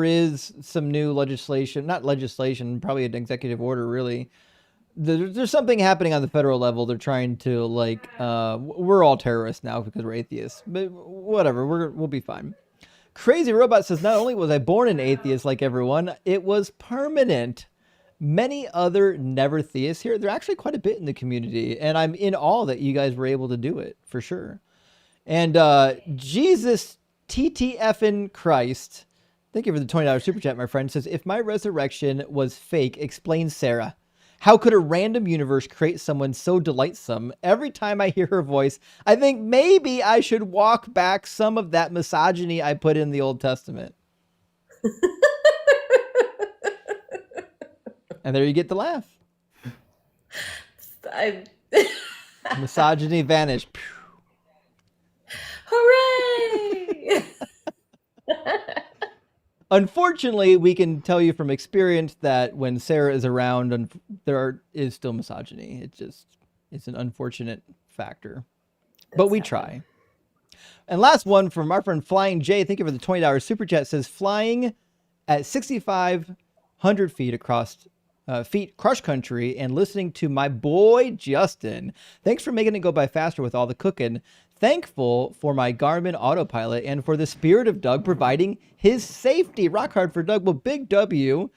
is some new legislation, not legislation, probably an executive order, really. There's something happening on the federal level. They're trying to we're all terrorists now because we're atheists, but whatever, we'll be fine. Crazy Robot says, not only was I born an atheist like everyone, it was permanent. Many other never theists here. They're actually quite a bit in the community, and I'm in awe that you guys were able to do it, for sure. And Jesus TTFN Christ, thank you for the $20 super chat, my friend, says, if my resurrection was fake, explain Sarah. How could a random universe create someone so delightsome? Every time I hear her voice, I think maybe I should walk back some of that misogyny I put in the Old Testament. And there you get the laugh. Misogyny vanished. Hooray! Unfortunately, we can tell you from experience that when Sarah is around, there is still misogyny. It's an unfortunate factor. But we try. And last one from our friend Flying J. Thank you for the $20 super chat. Says, flying at 6,500 feet across cross country and listening to my boy Justin. Thanks for making it go by faster with all the cooking. Thankful for my Garmin autopilot and for the spirit of Doug providing his safety. Rock hard for Doug. Well, big W.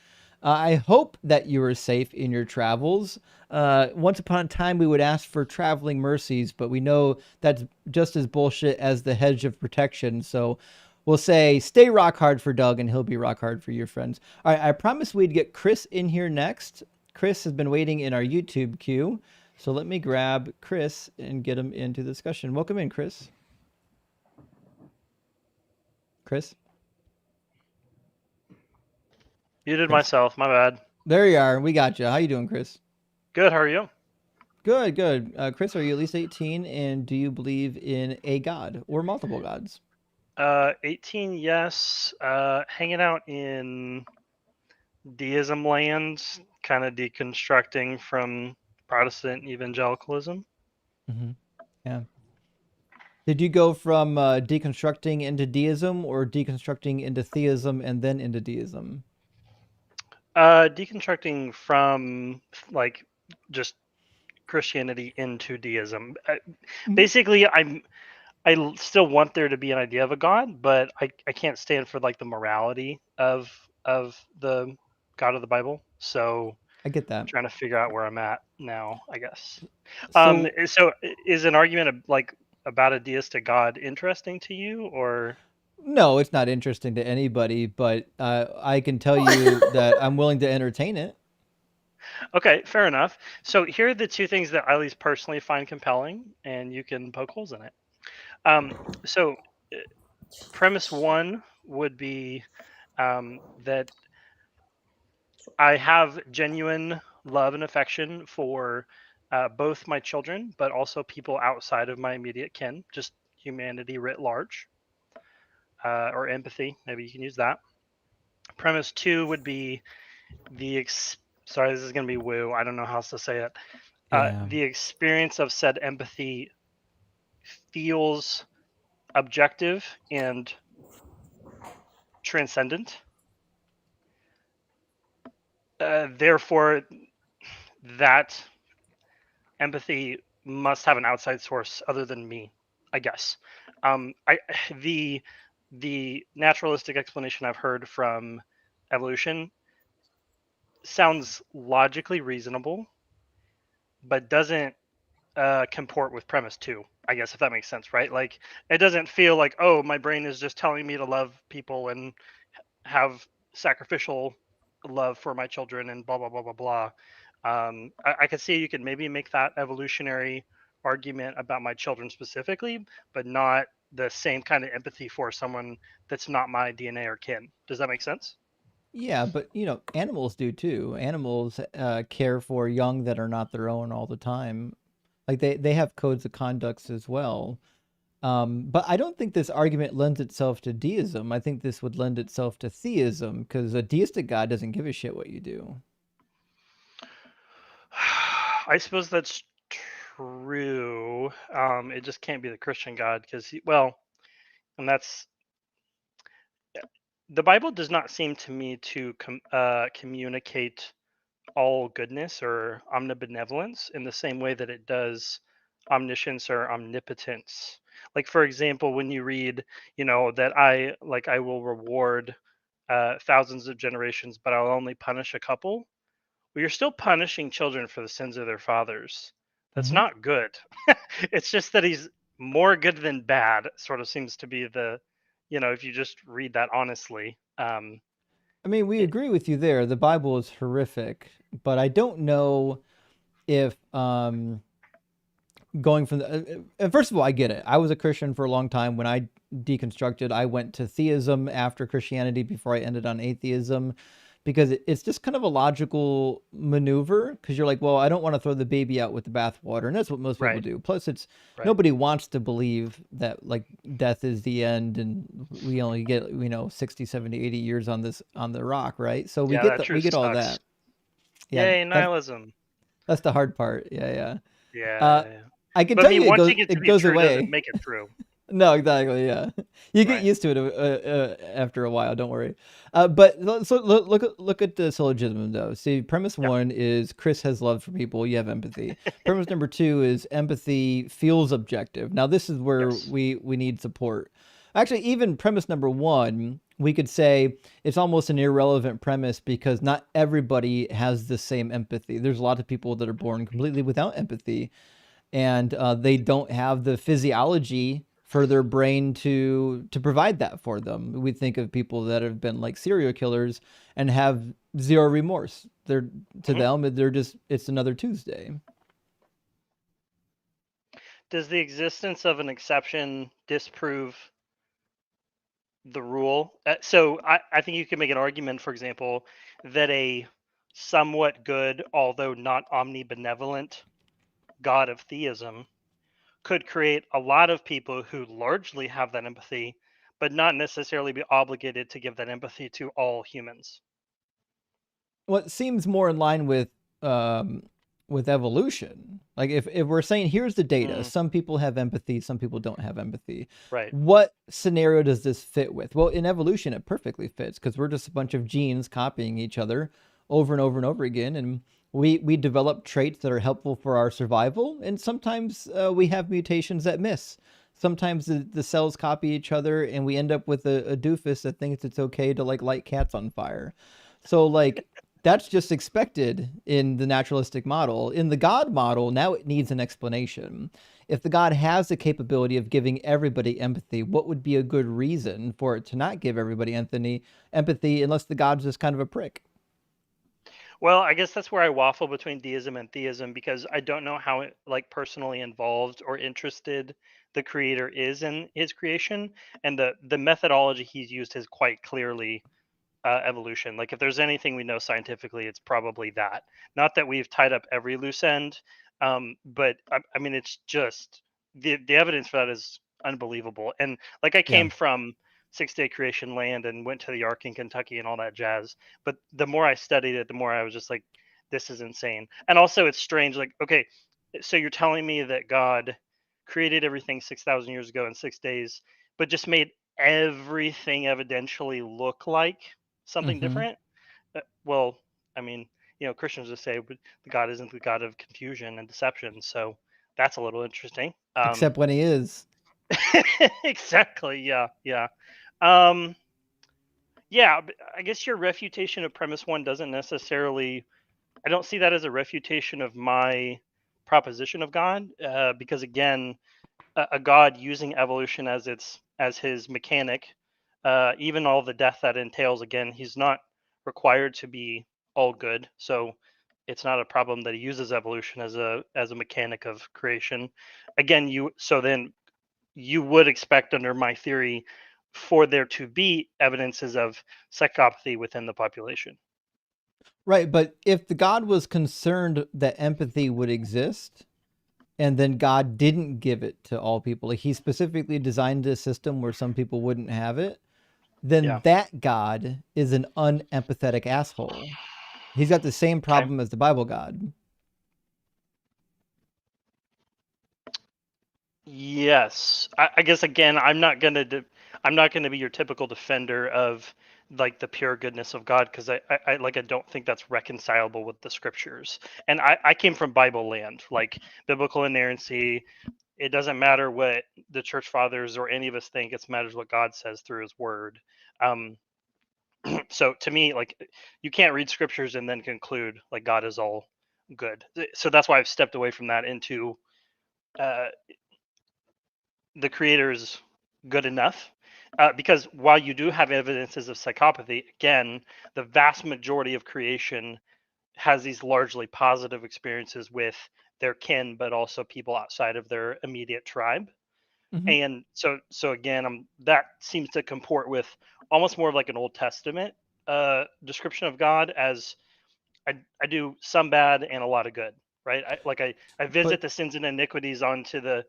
I hope that you are safe in your travels. Once upon a time, we would ask for traveling mercies, but we know that's just as bullshit as the hedge of protection. So we'll say, stay rock hard for Doug, and he'll be rock hard for your friends. All right, I promised we'd get Chris in here next. Chris has been waiting in our YouTube queue. So let me grab Chris and get him into the discussion. Welcome in, Chris. Chris? Muted myself, my bad. There you are. We got you. How you doing, Chris? Good, how are you? Good, good. Chris, are you at least 18, and do you believe in a god or multiple gods? 18, yes. Hanging out in deism lands, kind of deconstructing from Protestant evangelicalism. Mm-hmm. Yeah. Did you go from deconstructing into deism or deconstructing into theism and then into deism? Deconstructing from like just Christianity into deism. Basically, I still want there to be an idea of a god, but I can't stand for like the morality of the God of the Bible. So I get that. I'm trying to figure out where I'm at now, I guess. So, So is an argument like about a deistic God interesting to you, or? No, it's not interesting to anybody, but I can tell you that I'm willing to entertain it. Okay, fair enough. So here are the two things that I at least personally find compelling, and you can poke holes in it. So premise one would be that I have genuine love and affection for both my children, but also people outside of my immediate kin, just humanity writ large, or empathy. Maybe you can use that. Premise two would be sorry, this is going to be woo. I don't know how else to say it. The experience of said empathy feels objective and transcendent. Therefore, that empathy must have an outside source other than me, I guess. The naturalistic explanation I've heard from evolution sounds logically reasonable, but doesn't comport with premise two, I guess, if that makes sense, right? Like, it doesn't feel like, oh, my brain is just telling me to love people and have sacrificial love for my children and blah, blah, blah, blah, blah. I could see you could maybe make that evolutionary argument about my children specifically, but not the same kind of empathy for someone that's not my DNA or kin. Does that make sense? Yeah, but animals do too. Animals care for young that are not their own all the time. Like they have codes of conducts as well. But I don't think this argument lends itself to deism. I think this would lend itself to theism, because a deistic God doesn't give a shit what you do. I suppose that's true. It just can't be the Christian God because, and that's the Bible does not seem to me to communicate all goodness or omnibenevolence in the same way that it does omniscience or omnipotence. Like, for example, when you read, that I will reward thousands of generations, but I'll only punish a couple. Well, you're still punishing children for the sins of their fathers. That's Mhm. not good. It's just that he's more good than bad, sort of seems to be if you just read that honestly. I mean, we agree with you there. The Bible is horrific, but I don't know if going from the first of all, I get it. I was a Christian for a long time. When I deconstructed, I went to theism after Christianity before I ended on atheism, because it's just kind of a logical maneuver, because you're like, well, I don't want to throw the baby out with the bathwater, and that's what most people Right. do. Plus, it's Right. nobody wants to believe that like death is the end and we only get 60, 70, 80 years on the rock, right? So we Yeah, get that we truth get all sucks. that. Yeah, Yay, nihilism. that's the hard part. Yeah. Yeah. I can But tell me you wanting it to it be goes true away. doesn't make it true. No, exactly. Yeah, you get Right. used to it after a while. Don't worry. But so look at the syllogism though. See, premise Yeah. one is Chris has love for people. You have empathy. Premise number two is empathy feels objective. Now this is where Yes. we need support. Actually, even premise number one, we could say it's almost an irrelevant premise because not everybody has the same empathy. There's a lot of people that are born completely without empathy, and they don't have the physiology for their brain to provide that for them. We think of people that have been like serial killers and have zero remorse. They're to them, they're just it's another Tuesday. Does the existence of an exception disprove the rule? So I think you can make an argument, for example, that a somewhat good, although not omnibenevolent, God of theism could create a lot of people who largely have that empathy, but not necessarily be obligated to give that empathy to all humans. What seems more in line with evolution. Like if we're saying here's the data, some people have empathy, some people don't have empathy. Right. What scenario does this fit with? Well, in evolution, it perfectly fits because we're just a bunch of genes copying each other over and over and over again, and we develop traits that are helpful for our survival, and sometimes we have mutations that miss. Sometimes the cells copy each other, and we end up with a doofus that thinks it's okay to like light cats on fire. So like that's just expected in the naturalistic model. In the God model, now it needs an explanation. If the God has the capability of giving everybody empathy, what would be a good reason for it to not give everybody empathy unless the God's just kind of a prick? Well, I guess that's where I waffle between deism and theism, because I don't know how personally involved or interested the creator is in his creation, and the methodology he's used is quite clearly evolution. Like if there's anything we know scientifically, it's probably that. Not that we've tied up every loose end, but I mean, it's just the evidence for that is unbelievable. And like I came from 6-day creation land and went to the Ark in Kentucky and all that jazz. But the more I studied it, the more I was just like, this is insane. And also, it's strange. Like, okay, so you're telling me that God created everything 6,000 years ago in 6 days, but just made everything evidentially look like something different. Well, I mean, Christians just say but God isn't the God of confusion and deception, so that's a little interesting. Except when he is. Exactly. Yeah. Um, yeah. I guess your refutation of premise one doesn't necessarily. I don't see that as a refutation of my proposition of God, because again, a God using evolution as his mechanic, even all the death that entails. Again, he's not required to be all good, so it's not a problem that he uses evolution as a mechanic of creation. Again, you would expect, under my theory, for there to be evidences of psychopathy within the population. Right, but if the God was concerned that empathy would exist, and then God didn't give it to all people, like he specifically designed a system where some people wouldn't have it, then that God is an unempathetic asshole. He's got the same problem as the Bible God. Yes, I guess again, I'm not gonna be your typical defender of like the pure goodness of God, because I don't think that's reconcilable with the scriptures. And I came from Bible land, like biblical inerrancy, it doesn't matter what the church fathers or any of us think. It matters what God says through His Word. So to me, like, you can't read scriptures and then conclude like God is all good. So that's why I've stepped away from that into the Creator is good enough. Because while you do have evidences of psychopathy, again, the vast majority of creation has these largely positive experiences with their kin, but also people outside of their immediate tribe. Mhm. And so again, that seems to comport with almost more of like an Old Testament description of God, as I do some bad and a lot of good, right? I visit But the sins and iniquities onto the,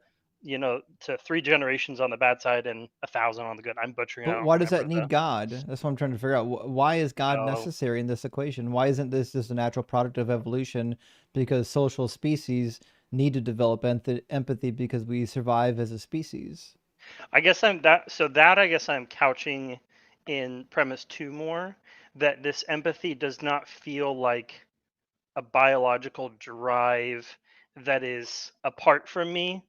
to 3 generations on the bad side and 1,000 on the good. I'm butchering. I but don't why does that remember need God? That's what I'm trying to figure out. Why is God the. necessary in this equation? Why isn't this just a natural product of evolution? Because social species need to develop empathy because we survive as a species. I guess I'm that. So that I guess I'm couching in premise 2 more, that this empathy does not feel like a biological drive that is apart from me,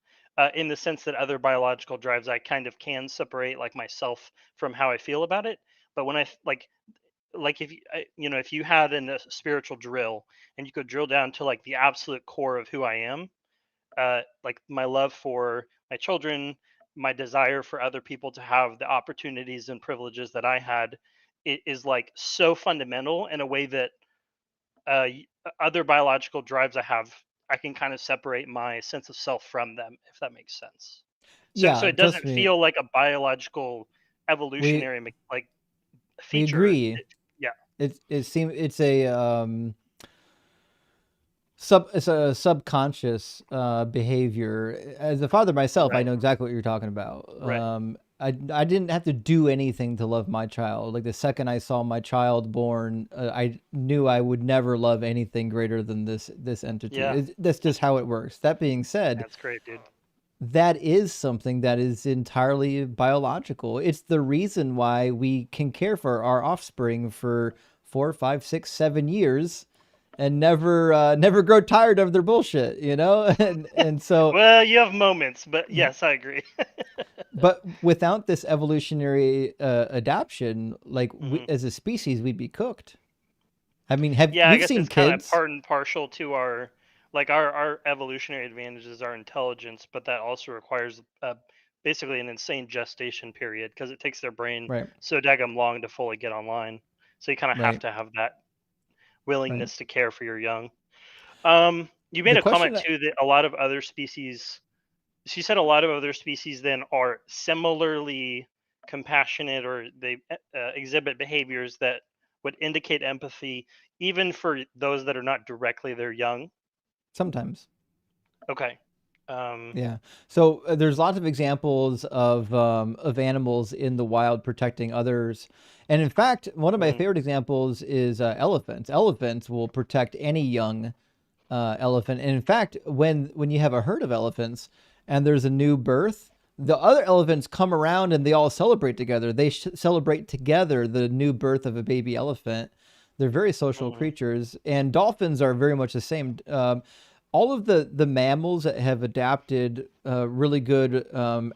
in the sense that other biological drives I kind of can separate like myself from how I feel about it. But when like if if you had a spiritual drill and you could drill down to like the absolute core of who I am, like my love for my children, my desire for other people to have the opportunities and privileges that I had, it is like so fundamental in a way that other biological drives I have, I can kind of separate my sense of self from them, if that makes sense. So Yeah, it trust doesn't me. feel like a biological We evolutionary like we feature. agree. Yeah. It seems it's a it's a subconscious behavior. As a father myself, I Right. know exactly what you're talking about. Right. I didn't have to do anything to love my child. Like the second I saw my child born, I knew I would never love anything greater than this entity. Yeah. That's just how it works. That being said, That's great, dude. that is something that is entirely biological. It's the reason why we can care for our offspring for 4, 5, 6, 7 years and never grow tired of their bullshit, you know? And so Well, you have moments, but yes, I agree. but without this evolutionary adaptation, like Hmm. as a species, we'd be cooked. I mean, have Yeah, I we've guess seen it's kind of kids, part and partial to our like our evolutionary advantages, our intelligence, but that also requires basically an insane gestation period because it takes their brain right? so daggum long to fully get online. So you kind of have Right, to have that right. willingness to care for your young. You made The a question comment that too that a lot of other species. She said a lot of other species then are similarly compassionate, or they exhibit behaviors that would indicate empathy, even for those that are not directly their young. sometimes. Okay. Yeah. So there's lots of examples of animals in the wild protecting others, and in fact, one of my Mhm, favorite examples is elephants. Elephants will protect any young elephant. And in fact, when you have a herd of elephants and there's a new birth, the other elephants come around and they all celebrate together. They celebrate together the new birth of a baby elephant. They're very social mhm. creatures, and dolphins are very much the same. All of the mammals that have adapted really good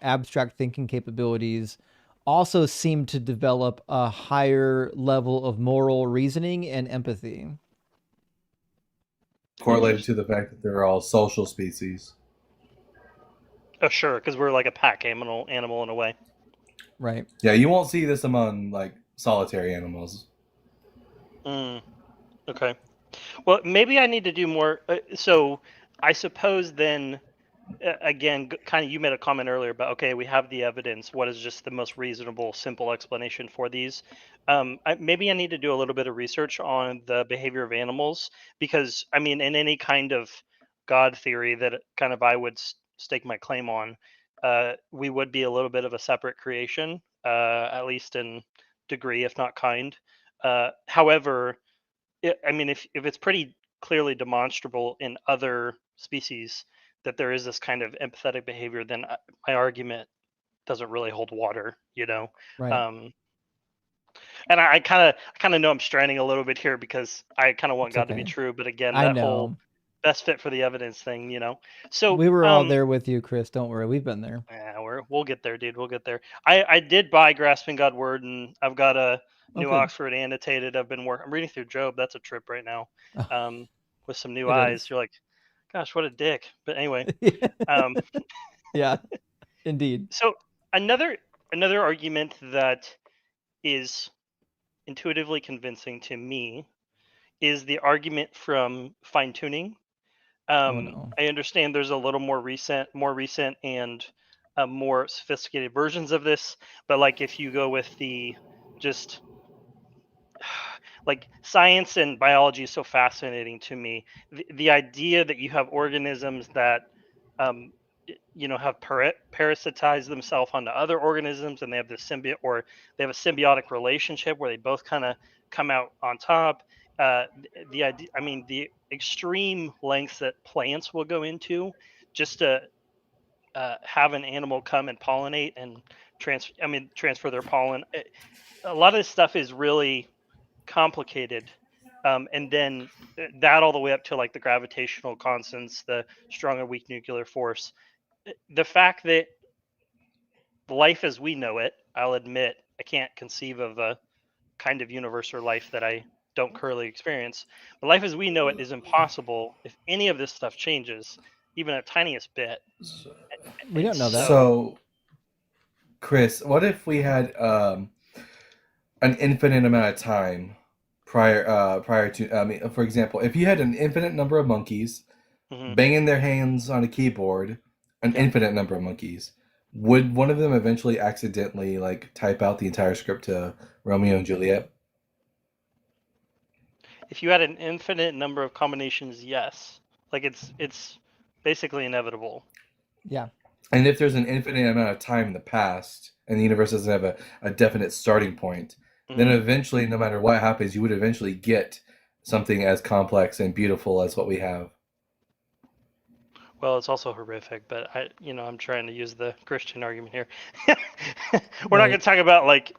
abstract thinking capabilities also seem to develop a higher level of moral reasoning and empathy. Correlated to the fact that they're all social species. Oh, sure, because we're like a pack animal in a way. Right. Yeah, you won't see this among like solitary animals. Mm, okay. Well, maybe I need to do more. So I suppose then, again, kind of, you made a comment earlier about, okay, we have the evidence. What is just the most reasonable, simple explanation for these? Maybe I need to do a little bit of research on the behavior of animals, because I mean, in any kind of God theory that kind of I would stake my claim on, we would be a little bit of a separate creation, at least in degree, if not kind. However, I mean, if it's pretty clearly demonstrable in other species that there is this kind of empathetic behavior, then my argument doesn't really hold water, you know. Right. Um, and I kind of know I'm stranding a little bit here because I kind of want It's God to be okay. true, but again, I that whole know. best fit for the evidence thing, you know. So We were all there with you, Chris. Don't worry, we've been there. yeah, we'll get there, dude. We'll get there. I did buy Grasping God Word, and I've got a New good. Oxford annotated. I'm reading through Job. That's a trip right now. With some new It eyes. is. You're like, gosh, what a dick. But anyway, yeah, indeed. so another argument that is intuitively convincing to me is the argument from fine tuning. Oh no. I understand there's a little more recent and more sophisticated versions of this, but like if you go with the just like science and biology is so fascinating to me. The idea that you have organisms that you know have parasitized themselves onto other organisms, and they have this they have a symbiotic relationship where they both kind of come out on top. The idea, I mean, the extreme lengths that plants will go into just to have an animal come and pollinate and transfer their pollen. A lot of this stuff is really complicated. And then that all the way up to like the gravitational constants, the strong and weak nuclear force. The fact that life as we know it, I'll admit, I can't conceive of a kind of universe or life that I don't currently experience. But life as we know it is impossible if any of this stuff changes, even a tiniest bit. We don't know that. So, Chris, what if we had an infinite amount of time prior to? I mean, for example, if you had an infinite number of monkeys banging their hands on a keyboard, an infinite number of monkeys, would one of them eventually accidentally like type out the entire script to Romeo and Juliet? If you had an infinite number of combinations, yes. Like it's basically inevitable. Yeah. And if there's an infinite amount of time in the past and the universe doesn't have a definite starting point, then eventually, no matter what happens, you would eventually get something as complex and beautiful as what we have. Well, it's also horrific, but I'm trying to use the Christian argument here. We're not going to talk about like,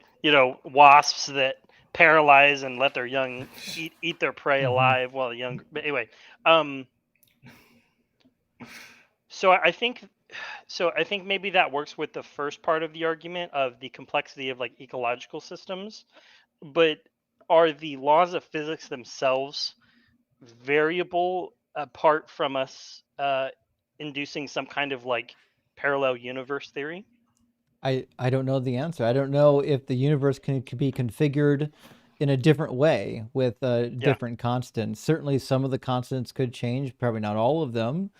wasps that paralyze and let their young eat their prey alive while the young. But anyway, so I think maybe that works with the first part of the argument of the complexity of like ecological systems, but are the laws of physics themselves variable apart from us inducing some kind of like parallel universe theory? I don't know the answer. I don't know if the universe can be configured in a different way with different constants. Certainly some of the constants could change, probably not all of them.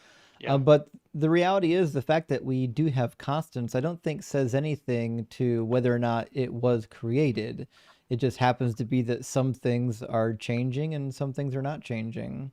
But the reality is the fact that we do have constants, I don't think says anything to whether or not it was created. It just happens to be that some things are changing and some things are not changing.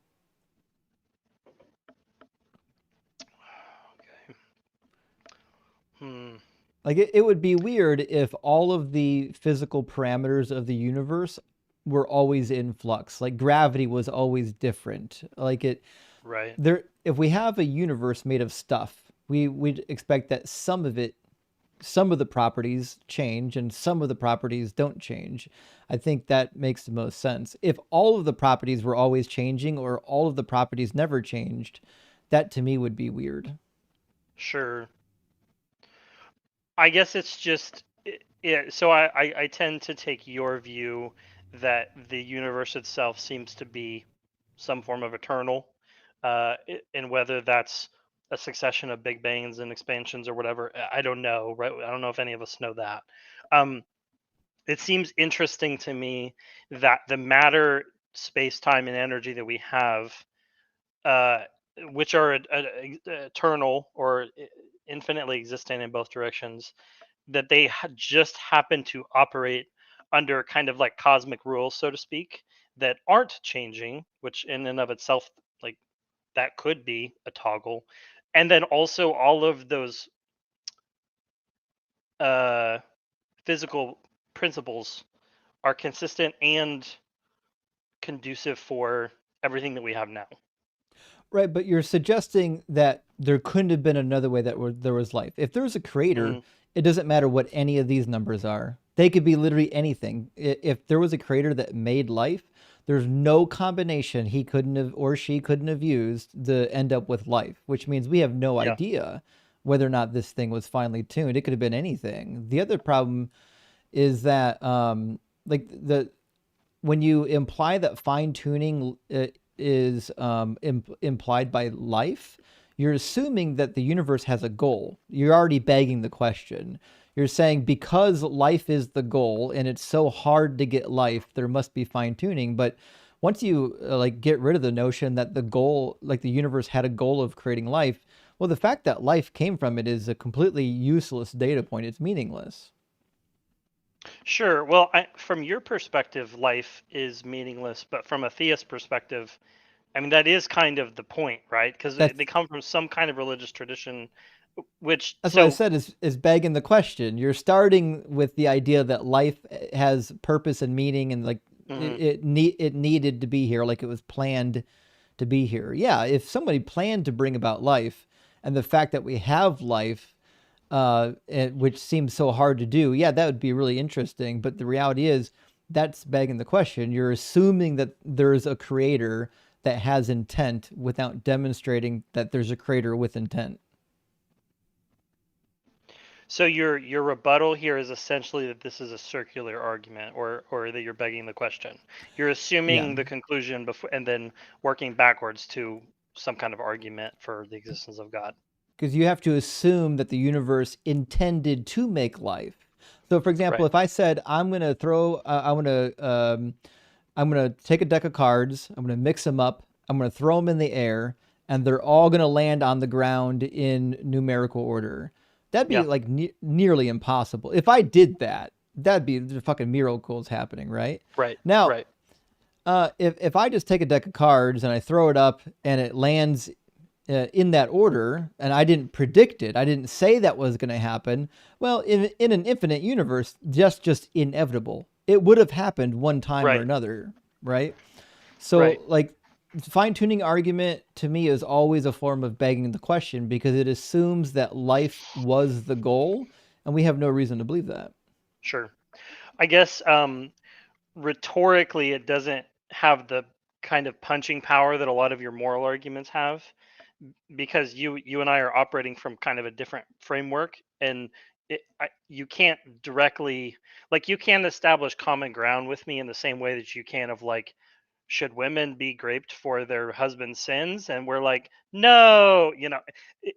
Like it would be weird if all of the physical parameters of the universe were always in flux. Like gravity was always different. Like if we have a universe made of stuff, we'd expect that some of the properties change and some of the properties don't change. I think that makes the most sense. If all of the properties were always changing or all of the properties never changed, that to me would be weird. Sure. I guess it's just, so I tend to take your view that the universe itself seems to be some form of eternal, and whether that's a succession of big bangs and expansions or whatever, I don't know, right? I don't know if any of us know that. It seems interesting to me that the matter, space, time, and energy that we have, which are eternal or infinitely existent in both directions, that they just happen to operate under kind of like cosmic rules, so to speak, that aren't changing, which in and of itself, like that could be a toggle. And then also all of those physical principles are consistent and conducive for everything that we have now. Right, but you're suggesting that there couldn't have been another way that there was life. If there's a creator, it doesn't matter what any of these numbers are. They could be literally anything. If there was a creator that made life, there's no combination he couldn't have or she couldn't have used to end up with life, which means we have no Yeah. idea whether or not this thing was finely tuned. It could have been anything. The other problem is that like when you imply that fine tuning is implied by life, you're assuming that the universe has a goal. You're already begging the question. You're saying because life is the goal and it's so hard to get life, there must be fine tuning. But once you like get rid of the notion that the goal, like the universe had a goal of creating life, well, the fact that life came from it is a completely useless data point. It's meaningless. Sure. Well, from your perspective, life is meaningless, but from a theist perspective, I mean, that is kind of the point, right? Because That's they come from some kind of religious tradition, which That's what I so said is begging the question. You're starting with the idea that life has purpose and meaning, and like mhm. it needed to be here, like it was planned to be here. Yeah, if somebody planned to bring about life, and the fact that we have life, which seems so hard to do, yeah, that would be really interesting. But the reality is, that's begging the question. You're assuming that there's a creator that has intent without demonstrating that there's a creator with intent. So your rebuttal here is essentially that this is a circular argument, or that you're begging the question. You're Yeah. assuming the conclusion before, and then working backwards to some kind of argument for the existence of God. Because you have to assume that the universe intended to make life. So, for example, Right. if I said I'm gonna I'm gonna take a deck of cards, I'm gonna mix them up, I'm gonna throw them in the air, and they're all gonna land on the ground in numerical order. That'd be Yeah. like nearly impossible. If I did that, that'd be the fucking miracles happening, right? Right. Now, Right. if I just take a deck of cards and I throw it up and it lands in that order, and I didn't predict it, I didn't say that was going to happen. Well, in an infinite universe, just inevitable. It would have happened one time or Right. another, right? So, Right. like, fine tuning argument to me is always a form of begging the question because it assumes that life was the goal, and we have no reason to believe that. Sure. I guess rhetorically, it doesn't have the kind of punching power that a lot of your moral arguments have, because you and I are operating from kind of a different framework, and you can't directly, like, you can't establish common ground with me in the same way that you can of like, should women be raped for their husband's sins, and we're like, no,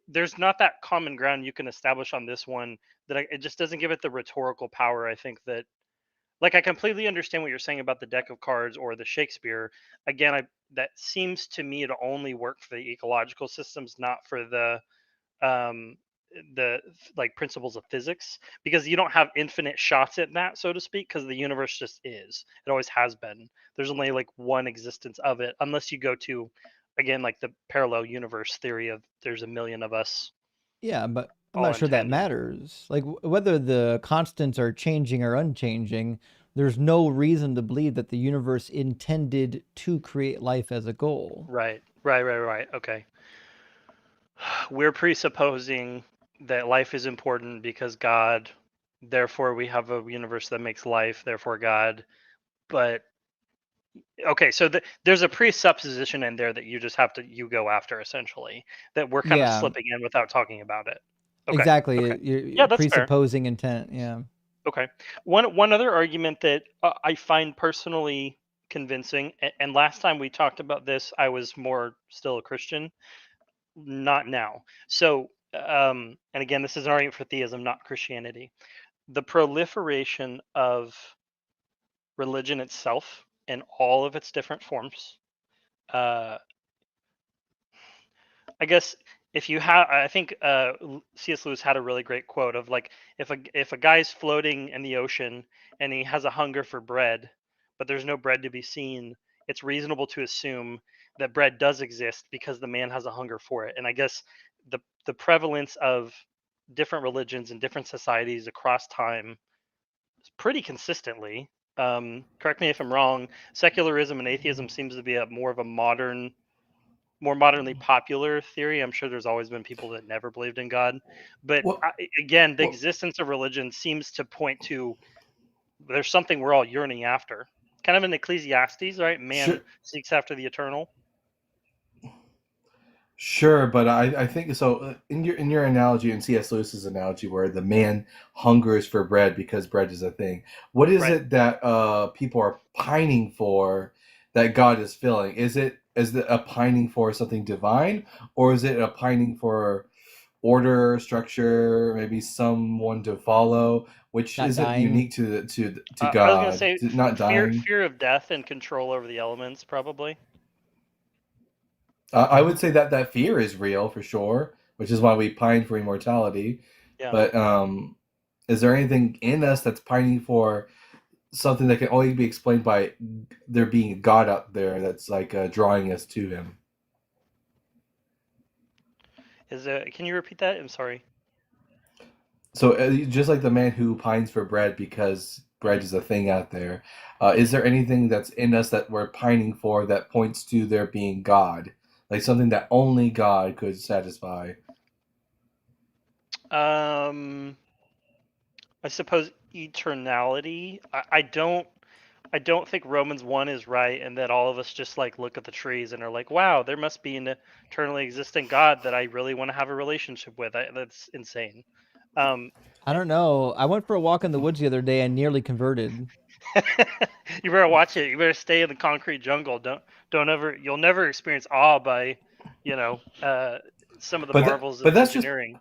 there's not that common ground you can establish on this one, that it just doesn't give it the rhetorical power. I think that, like, I completely understand what you're saying about the deck of cards or the Shakespeare. Again, that seems to me to only work for the ecological systems, not for um like principles of physics, because you don't have infinite shots at that, so to speak, because the universe just is. It always has been. There's only like one existence of it, unless you go to, again, like the parallel universe theory of there's a million of us Yeah, but I'm all not in sure that tandem. matters. Like whether the constants are changing or unchanging, there's no reason to believe that the universe intended to create life as a goal. Right. Okay. We're presupposing that life is important because God, therefore we have a universe that makes life, therefore God. But okay, so there's a presupposition in there that you just have to go after, essentially, that we're kind of Yeah, slipping in without talking about it. Okay. Okay. exactly. Yeah, You're that's fair. presupposing intent. Yeah. Okay. One other argument that I find personally convincing, and last time we talked about this, I was more still a Christian, not now. So, and again, this is an argument for theism, not Christianity. The proliferation of religion itself in all of its different forms. Uh, I guess if you have, I think C.S. Lewis had a really great quote of like, if a guy's floating in the ocean and he has a hunger for bread, but there's no bread to be seen, it's reasonable to assume that bread does exist because the man has a hunger for it. And I guess the prevalence of different religions and different societies across time is pretty consistently. Correct me if I'm wrong. Secularism and atheism seems to be a more of a more modernly popular theory. I'm sure there's always been people that never believed in God, but Well, again, the well, existence of religion seems to point to there's something we're all yearning after, kind of in Ecclesiastes, right? Sure. Man seeks after the eternal. Sure, but I think so. In your analogy, in C.S. Lewis's analogy, where the man hungers for bread because bread is a thing, what is Right. it that people are pining for that God is filling? Is it a pining for something divine, or is it a pining for order, structure, maybe someone to follow, which Not isn't dying. unique to I was God, gonna say not fear dying? of death and control over the elements, probably. I would say that fear is real for sure, which is why we pine for immortality. Yeah. But is there anything in us that's pining for something that can only be explained by there being a God out there that's like drawing us to Him? Can you repeat that? I'm sorry. So just like the man who pines for bread because bread is a thing out there, is there anything that's in us that we're pining for that points to there being God, like something that only God could satisfy? I suppose eternality. I don't think Romans 1 is right, and that all of us just like look at the trees and are like, wow, there must be an eternally existing God that I really want to have a relationship with. That's insane. I don't know. I went for a walk in the woods the other day and nearly converted. You better watch it. You better stay in the concrete jungle. You'll never experience awe by, some of the marvels But of that's just engineering.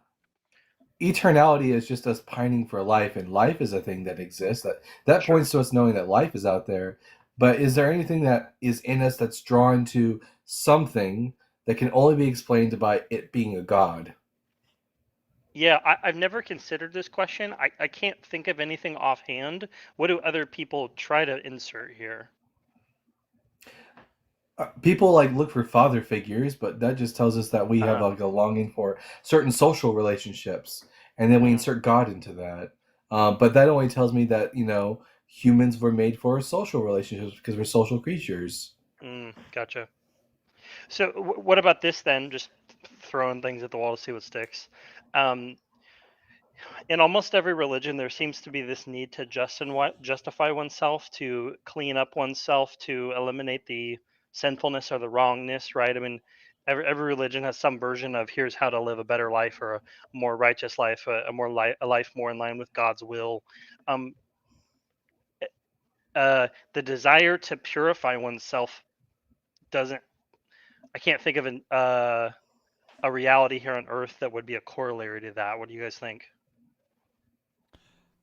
eternality is just us pining for life, and life is a thing that exists. That Sure. points to us knowing that life is out there. But is there anything that is in us that's drawn to something that can only be explained by it being a God? Yeah, I've never considered this question. I can't think of anything offhand. What do other people try to insert here? People like look for father figures, but that just tells us that we have Uh, like a longing for certain social relationships, and then we mhm. insert God into that. But that only tells me that humans were made for social relationships because we're social creatures. Gotcha. So what about this then? Just throwing things at the wall to see what sticks. Um, in almost every religion, there seems to be this need to justify oneself, to clean up oneself, to eliminate the sinfulness or the wrongness, right? I mean, every religion has some version of here's how to live a better life or a more righteous life, a life more in line with God's will. Um, the desire to purify oneself doesn't. I can't think of a reality here on Earth that would be a corollary to that. What do you guys think?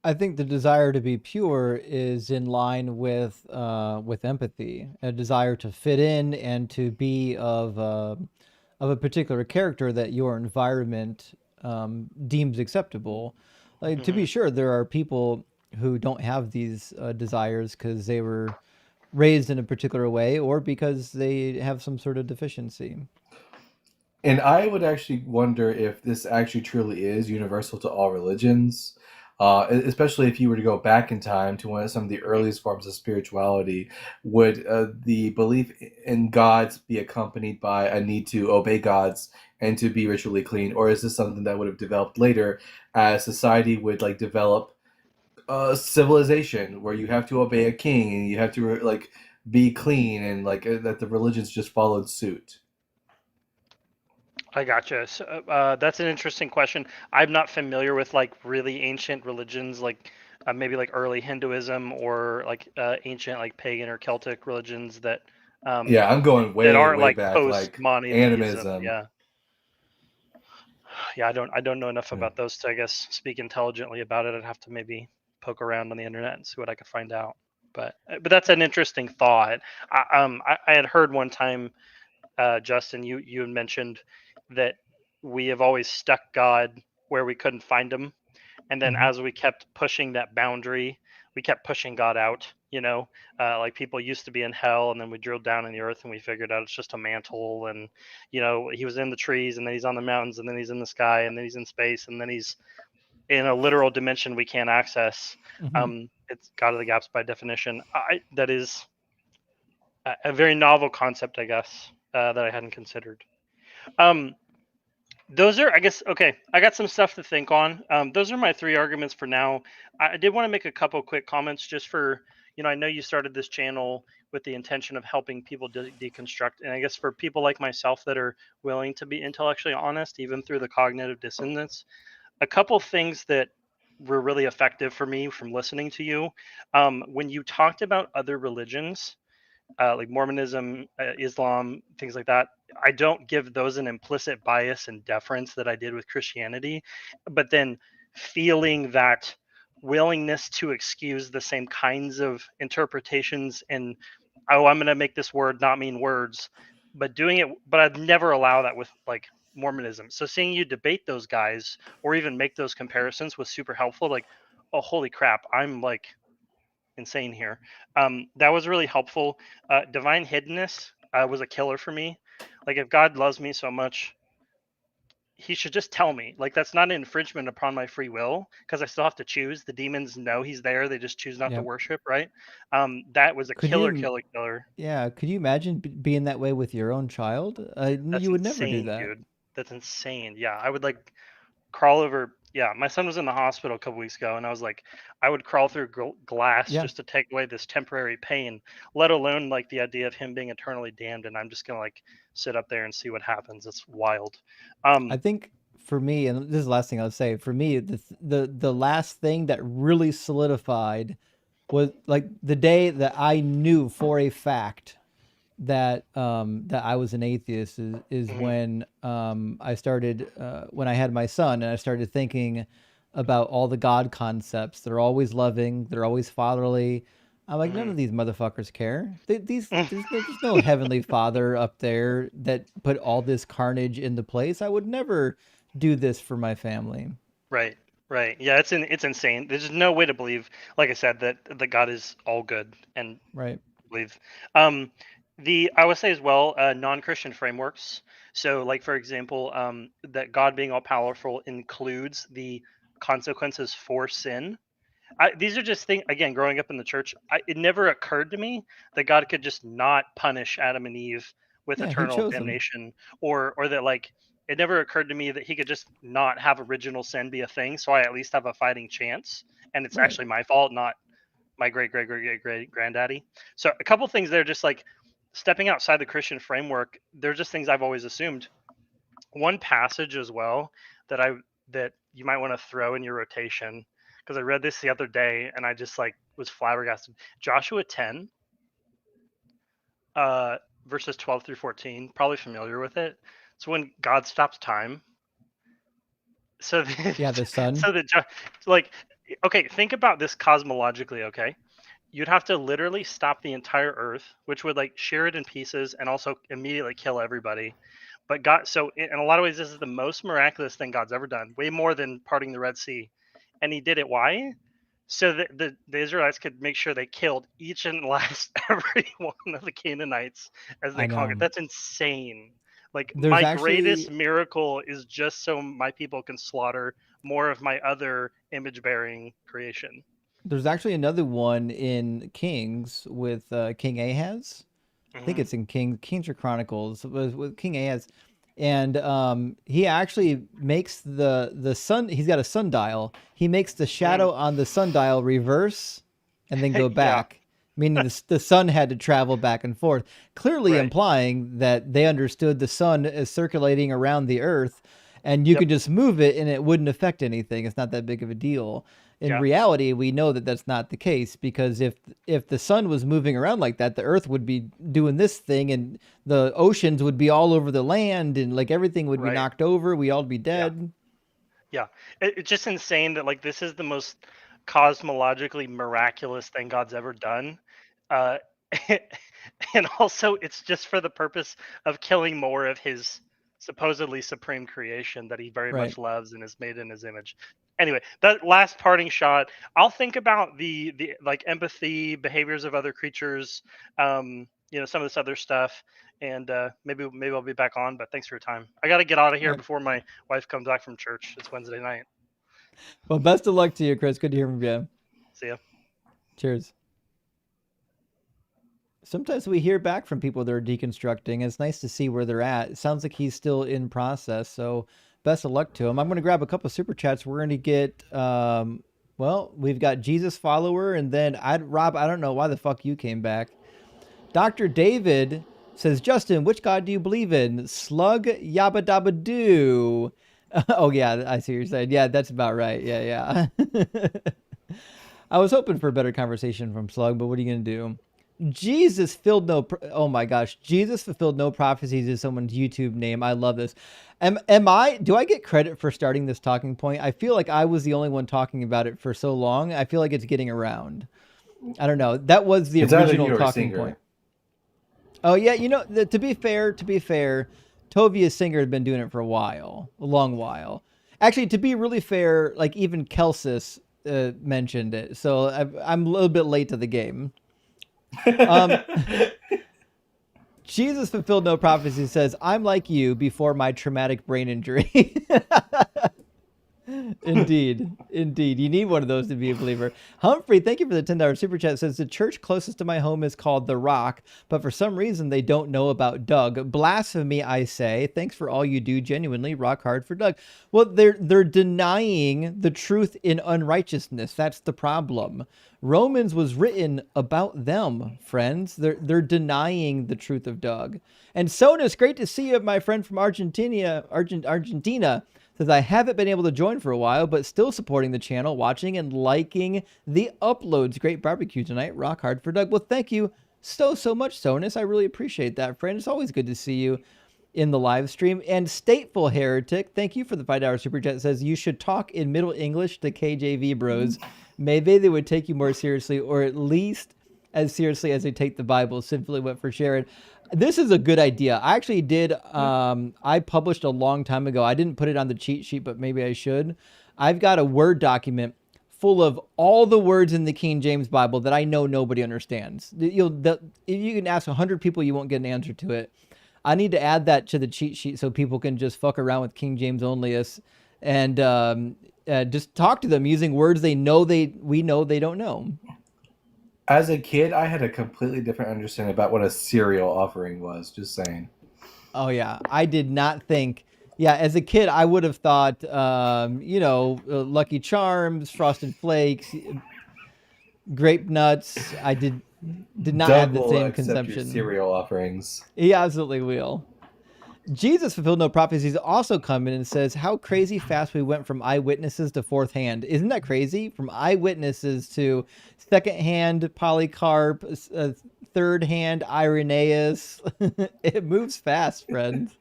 I think the desire to be pure is in line with empathy, a desire to fit in and to be of a particular character that your environment deems acceptable. Like, to be Hmm. sure, there are people who don't have these desires because they were raised in a particular way or because they have some sort of deficiency. And I would actually wonder if this actually truly is universal to all religions, especially if you were to go back in time to some of the Hmm. earliest forms of spirituality. Would the belief in gods be accompanied by a need to obey gods and to be ritually clean, or is this something that would have developed later as society would like develop civilization where you have to obey a king and you have to like be clean and like that the religions just followed suit? I gotcha. So, that's an interesting question. I'm not familiar with like really ancient religions, like maybe like early Hinduism or like ancient like pagan or Celtic religions um, Yeah, I'm going that way, aren't way like back, post like monotheism. animism. Yeah, yeah. I don't know enough about those to, I guess, speak intelligently about it. I'd have to maybe poke around on the internet and see what I could find out. But that's an interesting thought. I had heard one time, Justin, you had mentioned that we have always stuck God where we couldn't find him, and then Mhm. as we kept pushing that boundary, we kept pushing God out. Like people used to be in hell, and then we drilled down in the earth, and we figured out it's just a mantle, and he was in the trees, and then he's on the mountains, and then he's in the sky, and then he's in space, and then he's in a literal dimension we can't access. Mhm. It's God of the gaps by definition. That is a very novel concept, I guess, that I hadn't considered. Um, those are, I guess, okay. I got some stuff to think on. Those are my three arguments for now. I did want to make a couple quick comments just for, I know you started this channel with the intention of helping people deconstruct, and I guess for people like myself that are willing to be intellectually honest, even through the cognitive dissonance, a couple things that were really effective for me from listening to you, when you talked about other religions, like Mormonism, Islam, things like that. I don't give those an implicit bias and deference that I did with Christianity, but then feeling that willingness to excuse the same kinds of interpretations and, oh, I'm going to make this word not mean words, but doing it, but I'd never allow that with like Mormonism. So seeing you debate those guys or even make those comparisons was super helpful. Like, oh, holy crap, I'm like insane here. That was really helpful. Divine hiddenness was a killer for me. Like, if God loves me so much, he should just tell me. Like, that's not an infringement upon my free will because I still have to choose. The demons know he's there; they just choose not to Yep. worship. Right? That was a Could killer, you, killer. yeah, could you imagine being that way with your own child? That's You would never do insane, that. dude. That's insane. Yeah, I would like crawl over. Yeah, my son was in the hospital a couple weeks ago, and I was like, I would crawl through glass Yeah. just to take away this temporary pain, let alone like the idea of him being eternally damned. And I'm just gonna like sit up there and see what happens. It's wild. I think for me, and this is the last thing I'll say, for me, the last thing that really solidified was like the day that I knew for a fact that that I was an atheist is Mhm. when I started when I had my son and I started thinking about all the God concepts. They're always loving, they're always fatherly. I'm like, none of these motherfuckers care. There's no heavenly father up there that put all this carnage into place. I would never do this for my family. Right, right. Yeah, it's insane. There's no way to believe, like I said, that God is all good and Right. believe. I would say as well, non-Christian frameworks. So, like for example, that God being all powerful includes the consequences for sin. These are just things. Again, growing up in the church, it never occurred to me that God could just not punish Adam and Eve with Yeah, he eternal chose them. damnation, or that like it never occurred to me that he could just not have original sin be a thing, so I at least have a fighting chance, and it's Right. actually my fault, not my great granddaddy. So a couple things there, just like stepping outside the Christian framework. They're just things I've always assumed. One passage as well that you might want to throw in your rotation, because I read this the other day and I just like was flabbergasted. Joshua 10, verses 12 through 14. Probably familiar with it. It's when God stops time. So Yeah, the sun. so that like, okay, think about this cosmologically. Okay, you'd have to literally stop the entire earth, which would like shear it in pieces and also immediately kill everybody. But God, so in a lot of ways, this is the most miraculous thing God's ever done, way more than parting the Red Sea. And he did it. Why? So that the Israelites could make sure they killed each and last every one of the Canaanites as I they conquered. know. That's insane. Like, There's my greatest actually miracle is just so my people can slaughter more of my other image bearing creation. There's actually another one in Kings with King Ahaz. I think it's in Kings or Chronicles with King Ahaz, and he actually makes the sun. He's got a sundial. He makes the shadow on the sundial reverse, and then go Yeah. back. Meaning the sun had to travel back and forth, clearly Right. implying that they understood the sun is circulating around the earth, and you could just move it and it wouldn't affect anything. It's not that big of a deal. In Yeah. reality, we know that that's not the case, because if the sun was moving around like that, the earth would be doing this thing and the oceans would be all over the land and like everything would be Right. knocked over. We all be dead. Yeah. It's just insane that like this is the most cosmologically miraculous thing God's ever done. Uh, and also it's just for the purpose of killing more of his supposedly supreme creation that he very Right. much loves and is made in his image. Anyway, that last parting shot, I'll think about the like empathy, behaviors of other creatures, some of this other stuff, and maybe I'll be back on. But thanks for your time. I got to get out of here Right. before my wife comes back from church. It's Wednesday night. Well, best of luck to you, Chris. Good to hear from you. See ya. Cheers. Sometimes we hear back from people that are deconstructing. It's nice to see where they're at. It sounds like he's still in process. So best of luck to him. I'm going to grab a couple of super chats. We're going to get Well, we've got Jesus follower, and then Rob, I don't know why the fuck you came back. Dr. David says, Justin, which God do you believe in? Slug Yabba Dabba Doo. Oh, yeah, I see what you're saying. Yeah, that's about right. Yeah. I was hoping for a better conversation from Slug, but what are you going to do? Jesus fulfilled no prophecies is someone's YouTube name. I love this. Do I get credit for starting this talking point? I feel like I was the only one talking about it for so long. I feel like it's getting around. I don't know. That was the original talking point. Oh yeah, to be fair, Tovia Singer had been doing it for a long while. Actually, to be really fair, like even Kelsis mentioned it, so I'm a little bit late to the game. Jesus fulfilled no prophecy says, I'm like you before my traumatic brain injury. Indeed. You need one of those to be a believer. Humphrey, thank you for the $10 super chat. Says the church closest to my home is called The Rock, but for some reason they don't know about Doug. Blasphemy, I say. Thanks for all you do. Genuinely, rock hard for Doug. Well, they're denying the truth in unrighteousness. That's the problem. Romans was written about them, friends. They're denying the truth of Doug. And Sonus, great to see you, my friend from Argentina. Says, I haven't been able to join for a while, but still supporting the channel, watching and liking the uploads. Great barbecue tonight. Rock hard for Doug. Well, thank you so much, Sonus. I really appreciate that, friend. It's always good to see you in the live stream. And Stateful Heretic, thank you for the $5 super chat. Says, you should talk in Middle English to KJV bros. Maybe they would take you more seriously, or at least as seriously as they take the Bible. Simply went for Sharon. This is a good idea. I actually did. I published a long time ago. I didn't put it on the cheat sheet, but maybe I should. I've got a Word document full of all the words in the King James Bible that I know nobody understands. If you can ask 100 people, you won't get an answer to it. I need to add that to the cheat sheet so people can just fuck around with King James onlyists and just talk to them using words we know they don't know. As a kid, I had a completely different understanding about what a cereal offering was. Just saying. Oh yeah, I did not think. Yeah, as a kid, I would have thought, Lucky Charms, Frosted Flakes, Grape Nuts. I did not Doug have the will same accept consumption. your cereal offerings. He absolutely will. Jesus fulfilled no prophecies also come in and says, how crazy fast we went from eyewitnesses to fourth hand. Isn't that crazy? From eyewitnesses to second hand Polycarp, third hand Irenaeus. It moves fast, friends.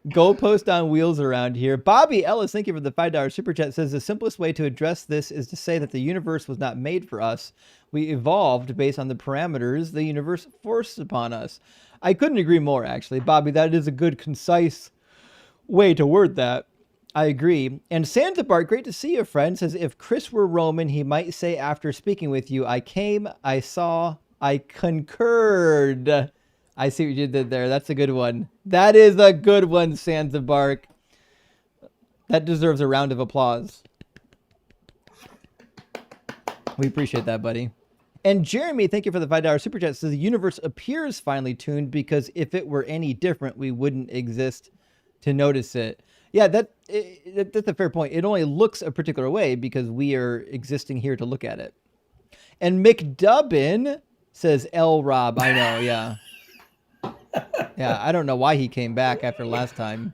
Goalpost on wheels around here. Bobby Ellis, thank you for the $5 super chat. Says the simplest way to address this is to say that the universe was not made for us. We evolved based on the parameters the universe forced upon us. I couldn't agree more, actually. Bobby, that is a good, concise way to word that. I agree. And Santa Bart, great to see you, friend, says, if Chris were Roman, he might say after speaking with you, I came, I saw, I concurred. I see what you did there. That's a good one. That is a good one, Santa Bark. That deserves a round of applause. We appreciate that, buddy. And Jeremy, thank you for the $5 super chat. Says the universe appears finely tuned because if it were any different, we wouldn't exist to notice it. Yeah, that's a fair point. It only looks a particular way because we are existing here to look at it. And McDubbin says L Rob. I know, yeah. Yeah, I don't know why he came back after last time.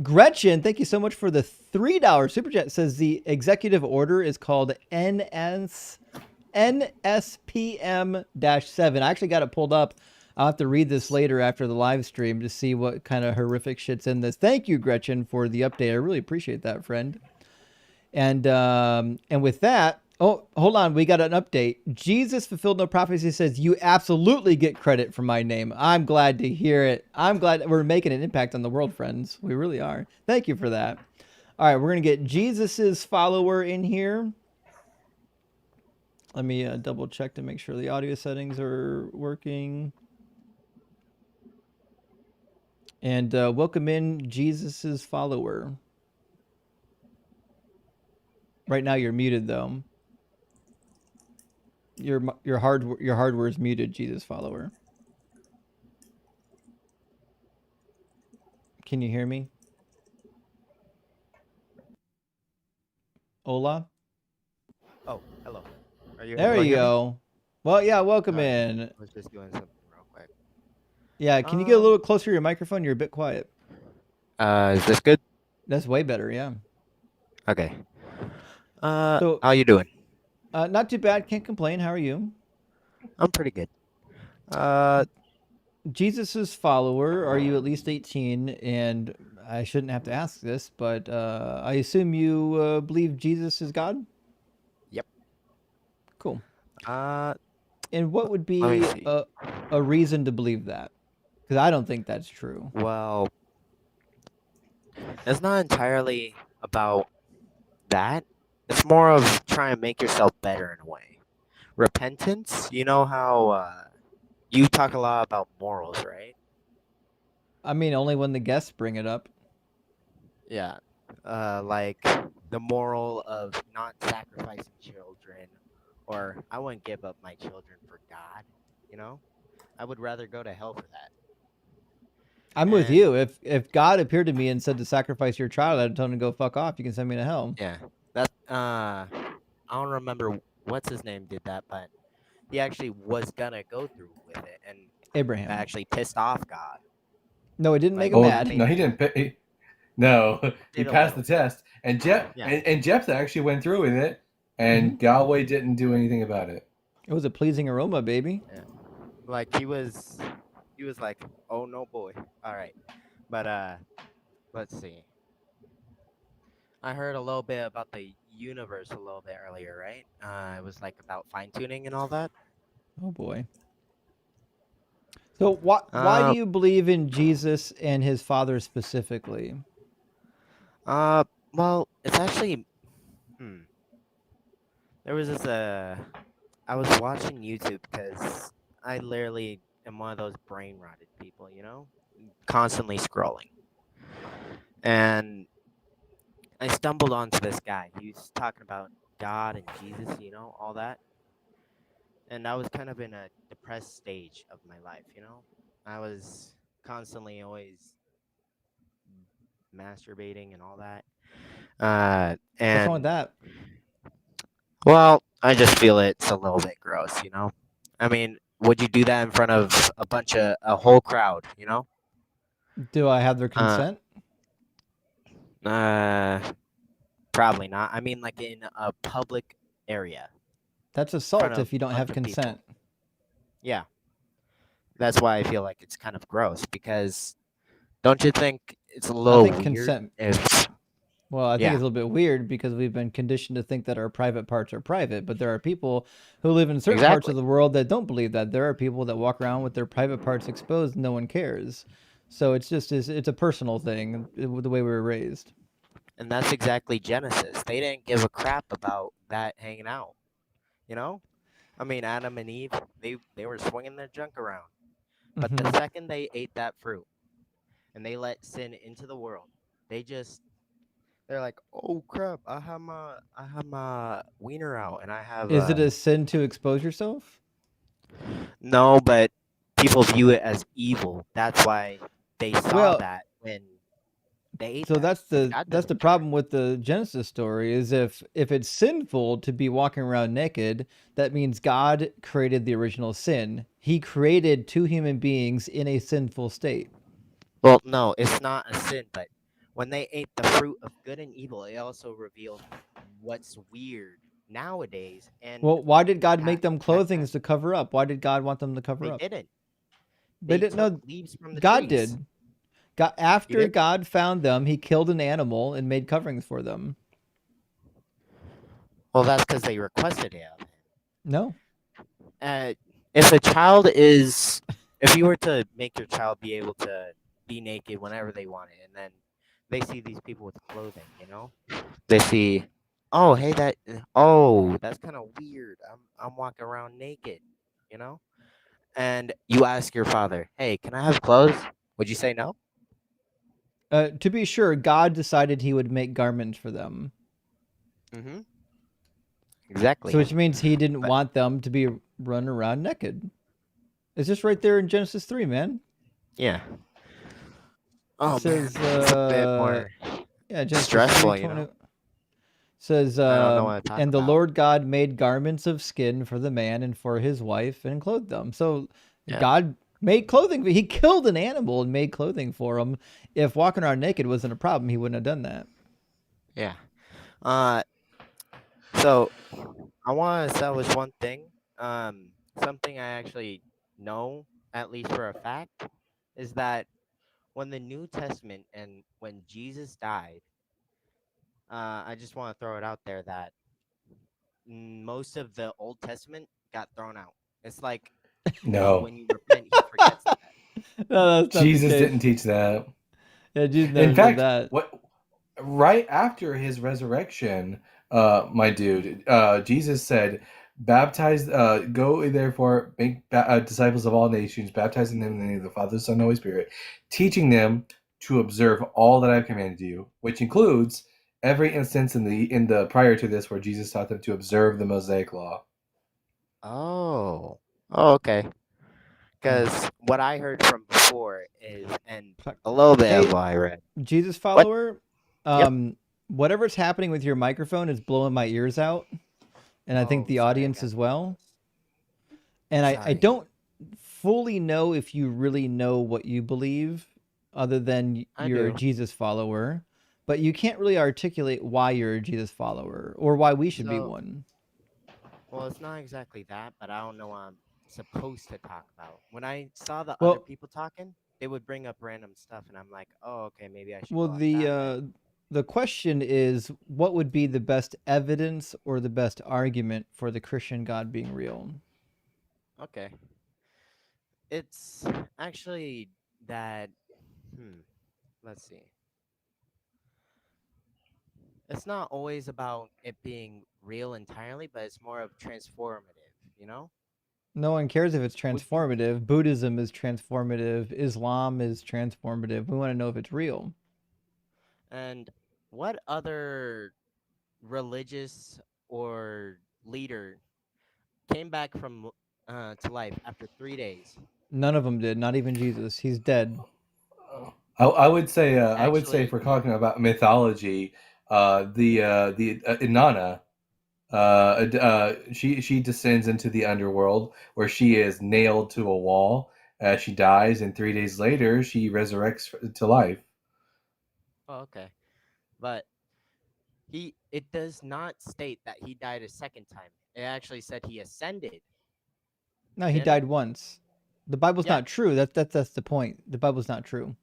Gretchen, thank you so much for the $3 super chat. Says the executive order is called NSPM-7. I actually got it pulled up. I'll have to read this later after the live stream to see what kind of horrific shit's in this. Thank you, Gretchen, for the update. I really appreciate that, friend. And with that, oh, hold on. We got an update. Jesus fulfilled no prophecy says, you absolutely get credit for my name. I'm glad to hear it. I'm glad we're making an impact on the world, friends. We really are. Thank you for that. All right, we're going to get Jesus's follower in here. Let me double check to make sure the audio settings are working. And welcome in Jesus's follower. Right now you're muted though. Your hardware is muted, Jesus follower. Can you hear me? Hola? Oh, hello. Are you There able to you hear me? go. Well, yeah, welcome All right. in. I was just doing something real quick. Yeah, can you get a little closer to your microphone? You're a bit quiet. Is this good? That's way better, yeah. Okay. So, how you doing? not too bad. Can't complain. How are you? I'm pretty good. Jesus's follower. Are you at least 18? And I shouldn't have to ask this, but I assume you believe Jesus is God? Yep. Cool. Let And what would me be see. a reason to believe that? Because I don't think that's true. Well, it's not entirely about that. It's more of trying to make yourself better in a way. Repentance, you know how you talk a lot about morals, right? I mean, only when the guests bring it up. Yeah. Like the moral of not sacrificing children, or I wouldn't give up my children for God, you know? I would rather go to hell for that. I'm with you. If God appeared to me and said to sacrifice your child, I'd tell him to go fuck off. You can send me to hell. Yeah. That I don't remember what's his name did that, but he actually was gonna go through with it, and Abraham actually pissed off God. No, it didn't make Like, him Oh mad. no, he didn't. No, he Did a passed the little. test, and Jephthah actually went through with it, and Yahweh didn't do anything about it. It was a pleasing aroma, baby. Yeah. Like he was like, oh no boy. All right. But let's see. I heard a little bit about the universe a little bit earlier, right? It was like about fine tuning and all that. Oh boy. So why do you believe in Jesus and his Father specifically? Well, it's actually there was this I was watching YouTube because I literally am one of those brain rotted people, you know? Constantly scrolling. And I stumbled onto this guy. He was talking about God and Jesus, you know, all that. And I was kind of in a depressed stage of my life, you know? I was constantly always masturbating and all that. What's wrong with that? Well, I just feel it's a little bit gross, you know? I mean, would you do that in front of a whole crowd, you know? Do I have their consent? Probably not. I mean, like in a public area. That's in front assault of if you don't a have bunch of people. consent. Yeah. That's why I feel like it's kind of gross because don't you think it's a little I think weird consent. if Well, I think Yeah. it's a little bit weird because we've been conditioned to think that our private parts are private, but there are people who live in certain parts Exactly. of the world that don't believe that. There are people that walk around with their private parts exposed, and no one cares. So it's a personal thing, the way we were raised. And that's exactly Genesis. They didn't give a crap about that hanging out. You know? I mean, Adam and Eve, they were swinging their junk around. But the second they ate that fruit and they let sin into the world, they're like, "Oh crap, I have my wiener out and I have Is it a sin to expose yourself? No, but people view it as evil. That's why they saw Well, that when they ate so that. that's 'cause the God that's the doesn't care. problem with the Genesis story is if it's sinful to be walking around naked, that means God created the original sin. He created two human beings in a sinful state. Well, no, it's not a sin, but when they ate the fruit of good and evil, it also revealed what's weird nowadays. And Well, why did God make them clothing to cover up? Why did God want them to cover they up? didn't. They They didn't took know. leaves from the God trees. did. God, You after did? God found them, he killed an animal and made coverings for them. Well, that's because they requested it of him. No. If you were to make your child be able to be naked whenever they want it, and then they see these people with clothing, you know, they see, oh, hey, that's kind of weird. I'm walking around naked, you know, and you ask your father, hey, can I have clothes? Would you say no? To be sure, God decided he would make garments for them. Mm-hmm. Exactly. So which means he didn't want them to be running around naked. It's just right there in Genesis 3, man. Yeah. Oh, it says, man. It's a bit more Genesis stressful, 3, you know? Says, I don't know what to talk and the about. Lord God made garments of skin for the man and for his wife and clothed them. So Yeah. God made clothing. He killed an animal and made clothing for him. If walking around naked wasn't a problem, he wouldn't have done that. Yeah. So I want to establish one thing. Something I actually know, at least for a fact, is that when the New Testament and when Jesus died, I just want to throw it out there that most of the Old Testament got thrown out. It's like, No, when you repent, he forgets that. No, that's not the Jesus case. didn't teach that. Yeah, Jesus In never said fact, that. what right after his resurrection, my dude, Jesus said, "Baptize, go therefore, make disciples of all nations, baptizing them in the name of the Father, Son, and Holy Spirit, teaching them to observe all that I've commanded you," which includes every instance in the prior to this where Jesus taught them to observe the Mosaic Law. Oh, okay. Because what I heard from before is, and a little bit of Hey, what I read. Jesus What? follower, Yep. whatever's happening with your microphone is blowing my ears out, and I think Oh, the sorry, I audience got as well. And I sorry. don't fully know if you really know what you believe, other than I you're a do. Jesus follower, but you can't really articulate why you're a Jesus follower or why we should be So, one. well, it's not exactly that, but I don't know what I'm supposed to talk about. When I saw the other Well, people talking, they would bring up random stuff, and I'm like, oh, okay, maybe I should well, go off that then. the question is, what would be the best evidence or the best argument for the Christian God being real? Okay. It's actually that, let's see. It's not always about it being real entirely, but it's more of transformative, you know? No one cares if it's Would you? transformative. Buddhism is transformative. Islam is transformative. We want to know if it's real. And what other religious or leader came back from to life after 3 days? None of them did. Not even Jesus. He's dead. I would say if Actually, we're talking about mythology, the Inanna, she descends into the underworld where she is nailed to a wall as she dies, and 3 days later she resurrects to life. oh, okay, but it does not state that he died a second time. It actually said he ascended, No, he didn't it? died once. The Bible's Yeah, not true. That's the point. The Bible's not true.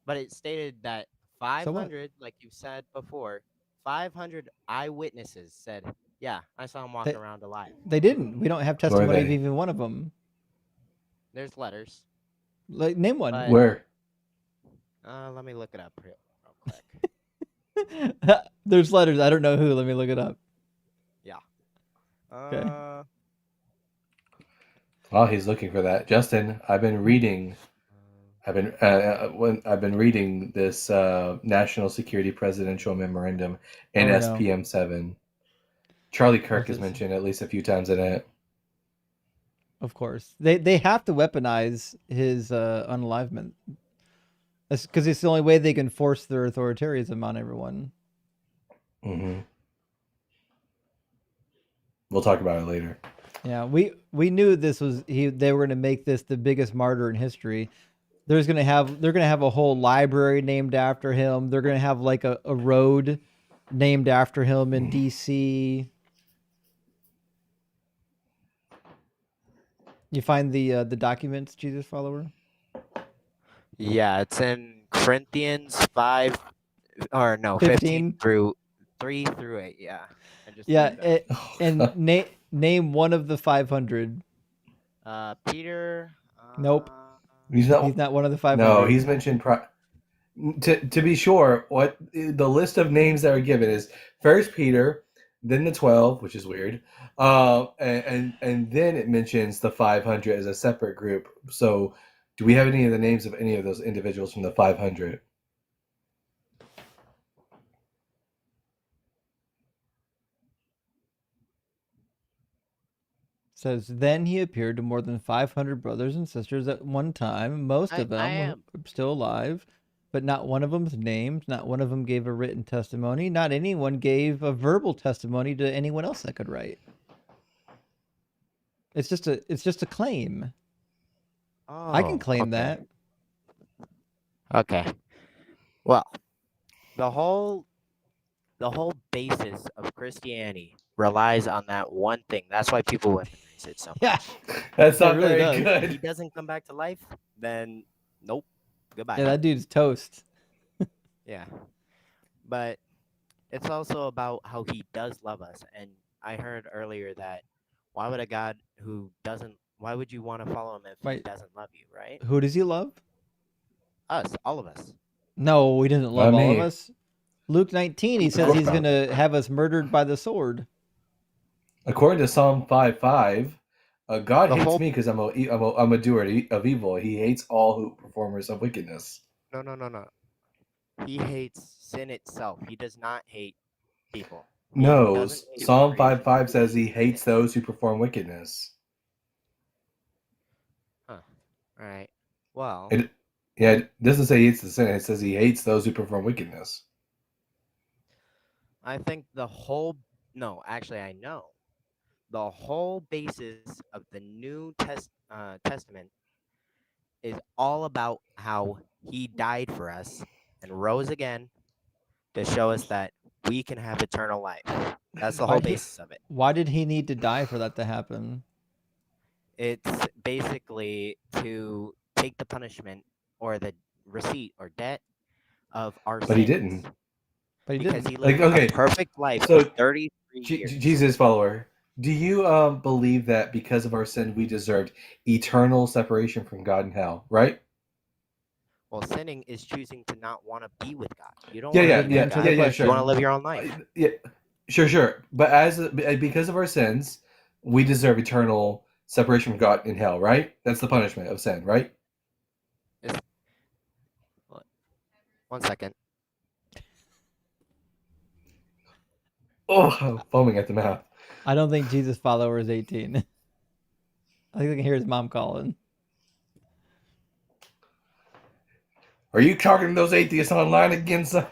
but it stated that So what? 500, like you said before, 500 eyewitnesses said, yeah, I saw him walking They around alive. they didn't. We don't have Where are testimony of they? even one of them. There's letters, Like, name one. but Where? let me look it up real quick. There's letters. I don't know who. Let me look it up. Yeah. Okay. While he's looking for that, Justin, I've been reading. I've been reading this National Security Presidential Memorandum, Oh no. NSPM 7. Charlie Kirk What's is it? mentioned at least a few times in it. Of course. They have to weaponize his unalivement. Because it's the only way they can force their authoritarianism on everyone. Mm-hmm. We'll talk about it later. Yeah, we knew this was they were going to make this the biggest martyr in history. They're going to have a whole library named after him. They're going to have like a road named after him in DC. You find the documents, Jesus follower? Yeah, it's in Corinthians 5, or no, 15 15. through 3 through 8. Yeah, I just Yeah, looked it up. and name one of the 500. Peter. Nope. He's He's not one of the 500. No, he's mentioned. To be sure, what the list of names that are given is First Peter, then the 12, which is weird, and then it mentions the 500 as a separate group. So, do we have any of the names of any of those individuals from the 500? Says, then he appeared to more than 500 brothers and sisters at one time. Most of them I were am. still alive, but not one of them's named. Not one of them gave a written testimony. Not anyone gave a verbal testimony to anyone else that could write. It's just a claim. I can claim that. Okay. Well, the whole basis of Christianity relies on that one thing. That's why people weaponize it so much. Yeah, That's it not really very does. If good. he doesn't come back to life, then nope. Goodbye. Yeah, that dude's toast. Yeah. But it's also about how he does love us. And I heard earlier that why would a God who doesn't, why would you want to follow him if he Right. doesn't love you, right? Who does he love? Us, all of us. No, he doesn't love Not all of me. us. Luke 19, he says course he's not. going to have us murdered by the sword. According to Psalm 5:5, God The hates whole- me because I'm a doer of evil. He hates all who performers of wickedness. No. He hates sin itself. He does not hate people. No, doesn't hate Psalm creation. 5:5 says he hates those who perform wickedness. Huh. All right. Well, It doesn't say he hates the sin. It says he hates those who perform wickedness. I think no, actually I know. The whole basis of the New Testament is all about how he died for us and rose again to show us that we can have eternal life. That's the whole basis of it. Why did he need to die for that to happen? It's basically to take the punishment or the receipt or debt of our sins. But he didn't. But he Because didn't. he lived a perfect life So for 33 years. Jesus follower, do you believe that because of our sin we deserved eternal separation from God in hell, right? Well, sinning is choosing to not want to be with God. You don't Yeah, want yeah, to be with God. yeah, sure. You want to live your own life. Yeah, sure. But because of our sins, we deserve eternal separation from God in hell, right? That's the punishment of sin, right? One second. Oh, I'm foaming at the mouth. I don't think Jesus follower is 18. I think I can hear his mom calling. Are you talking to those atheists online again, son?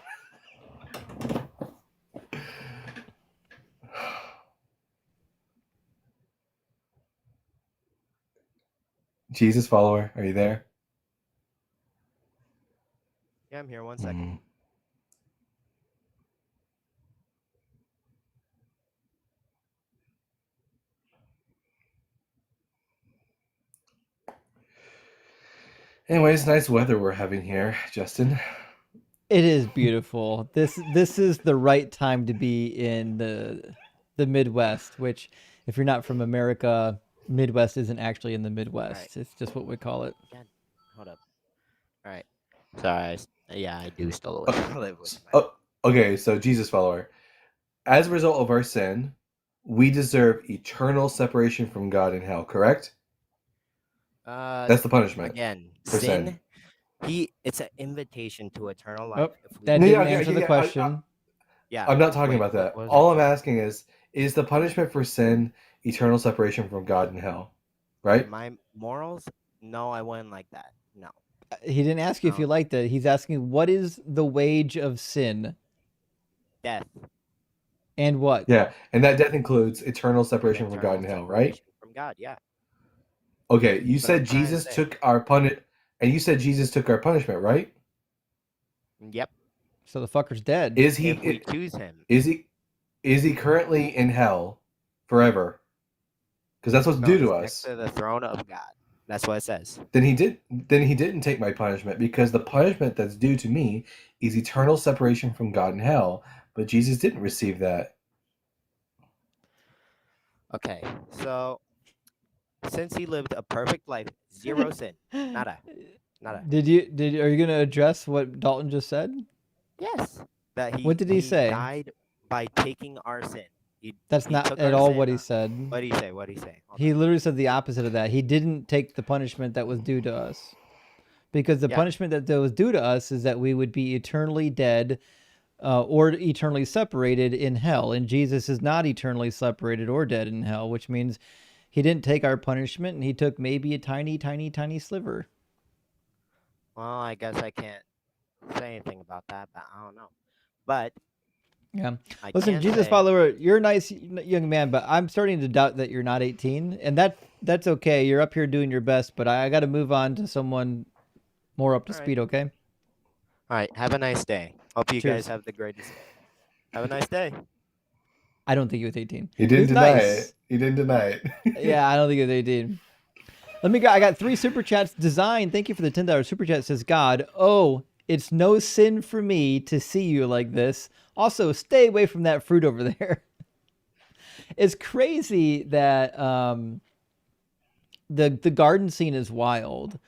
Jesus follower, are you there? Yeah, I'm here. One second. Anyways, nice weather we're having here, Justin. It is beautiful. This is the right time to be in the Midwest, which if you're not from America, Midwest isn't actually in the Midwest. Right. It's just what we call it. Yeah, hold up. All right. Sorry. Yeah, I do still live with Okay, so Jesus follower. As a result of our sin, we deserve eternal separation from God in hell, correct? That's the punishment. Again, for sin. It's an invitation to eternal life. That didn't answer the question. I'm not talking about that. All I'm asking is the punishment for sin eternal separation from God in hell, right? My morals? No, I wouldn't like that. No. He didn't ask you if you liked it. He's asking, what is the wage of sin? Death. And what? Yeah, and that death includes eternal separation from God in hell, right? From God, yeah. Okay, you But said I'm trying to Jesus say- took our and you said Jesus took our punishment, right? Yep. So the fucker's dead. Is he? If we choose him. Is he currently in hell forever? Because that's what's due to us. Next to the throne of God. That's what it says. Then he didn't take my punishment, because the punishment that's due to me is eternal separation from God in hell. But Jesus didn't receive that. Okay, so since he lived a perfect life, zero sin, nada. Are you gonna address what Dalton just said? Yes. That What did he say? Died by taking our sin. That's he not took at our all sin what he on- said. What did he say? What did he say? He literally said the opposite of that. He didn't take the punishment that was due to us. Because the punishment that was due to us is that we would be eternally dead or eternally separated in hell. And Jesus is not eternally separated or dead in hell, which means he didn't take our punishment, and he took maybe a tiny, tiny, tiny sliver. Well, I guess I can't say anything about that, but I don't know. But Yeah. I Listen, can Jesus say, follower, you're a nice young man, but I'm starting to doubt that you're not 18, and that's okay. You're up here doing your best, but I got to move on to someone more up to all right, speed. Okay. all right. Have a nice day. Hope you guys Cheers. have the greatest day. Have a nice day. I don't think he was 18. He He didn't was deny nice. it. He didn't deny it. Yeah, I don't think he was 18. Let me go. I got 3 super chats. Design. Thank you for the $10 super chat. Says God. Oh, it's no sin for me to see you like this. Also, stay away from that fruit over there. It's crazy that the garden scene is wild.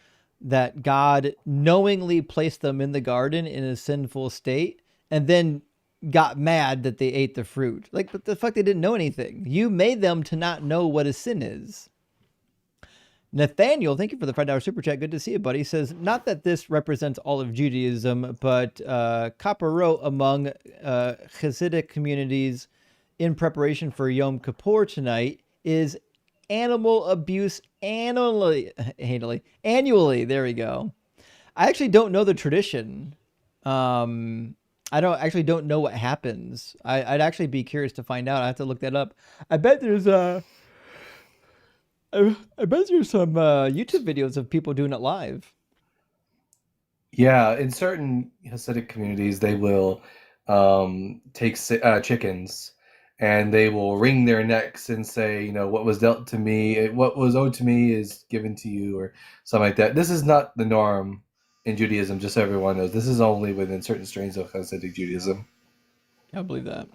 That God knowingly placed them in the garden in a sinful state, and then got mad that they ate the fruit. Like, but the fuck, they didn't know anything. You made them to not know what a sin is. Nathaniel, thank you for the $5 super chat. Good to see you, buddy. Says, not that this represents all of Judaism, but Copper wrote among Hasidic communities in preparation for Yom Kippur tonight is animal abuse annually. There we go. I actually don't know the tradition. I don't know what happens. I'd actually be curious to find out. I have to look that up. I bet there's I bet there's some YouTube videos of people doing it live. Yeah, in certain Hasidic communities, they will take chickens and they will wring their necks and say, what was dealt to me, what was owed to me is given to you, or something like that. This is not the norm in Judaism, just so everyone knows. This is only within certain strains of Hasidic Judaism. I believe that.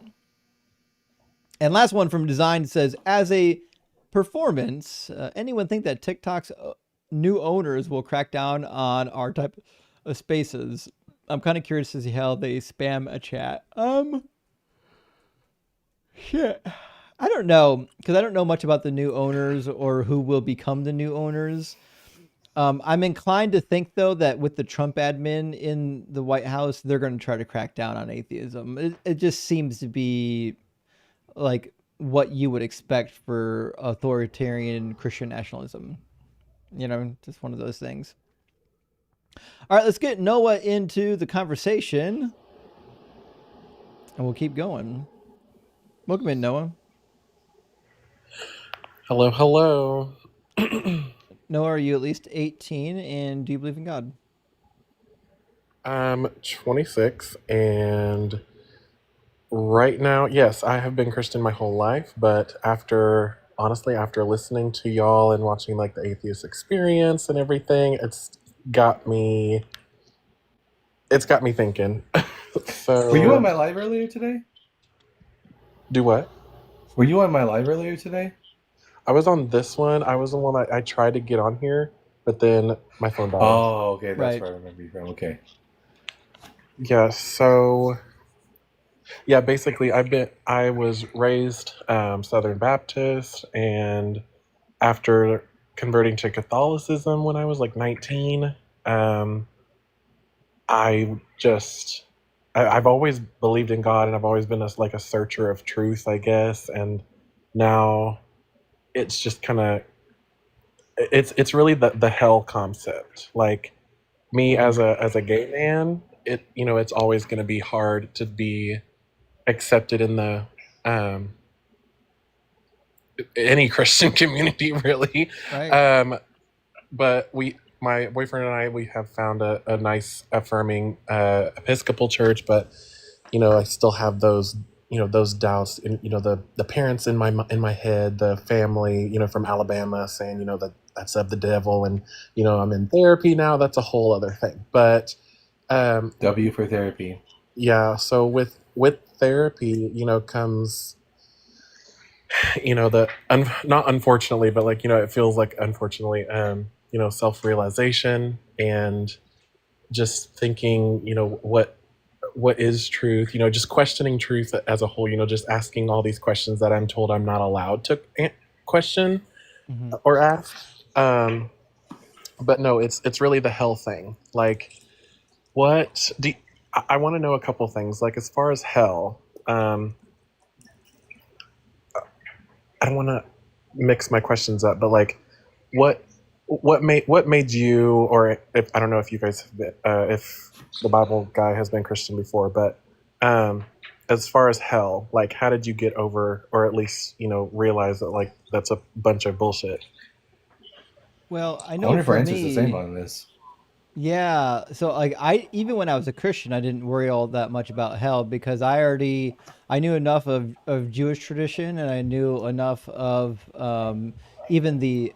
And last one from Design says, as a performance, anyone think that TikTok's new owners will crack down on our type of spaces? I'm kind of curious to see how they spam a chat. Shit. I don't know, because I don't know much about the new owners or who will become the new owners. I'm inclined to think, though, that with the Trump admin in the White House, they're going to try to crack down on atheism. It just seems to be like what you would expect for authoritarian Christian nationalism. Just one of those things. All right, let's get Noah into the conversation, and we'll keep going. Welcome in, Noah. Hello, hello. Noah, are you at least 18, and do you believe in God? I'm 26, and right now, yes, I have been Christian my whole life, but after listening to y'all and watching like the Atheist Experience and everything, it's got me thinking. So Were you on my live earlier today? Do what? Were you on my live earlier today? I was on this one. I was the one I tried to get on here, but then my phone died. Oh, okay, that's where I remember you from. Okay. Yeah, so yeah, basically I was raised Southern Baptist, and after converting to Catholicism when I was like 19, I've always believed in God, and I've always been a searcher of truth, I guess, and now it's just kind of it's really the hell concept. Like me as a gay man, it's always going to be hard to be accepted in the any Christian community, really. Right. But my boyfriend and I, we have found a nice affirming Episcopal church, but I still have those those doubts, and the parents in my head, the family from Alabama saying that's of the devil, and I'm in therapy now. That's a whole other thing. But W for therapy. Yeah, so with therapy, comes not unfortunately, but it feels like unfortunately, self-realization, and just thinking, what is truth, just questioning truth as a whole, just asking all these questions that I'm told I'm not allowed to question or ask. But no, it's really the hell thing. Like, I want to know a couple things, like as far as hell. I don't want to mix my questions up, but like, what what made you, or if I don't know if you guys have been, if the Bible guy has been Christian before, but as far as hell, like how did you get over, or at least realize that like that's a bunch of bullshit? Well, I I know wonder if our for answer's the same me, on this. yeah. So like I even when I was a Christian, I didn't worry all that much about hell because I knew enough of Jewish tradition and I knew enough of even the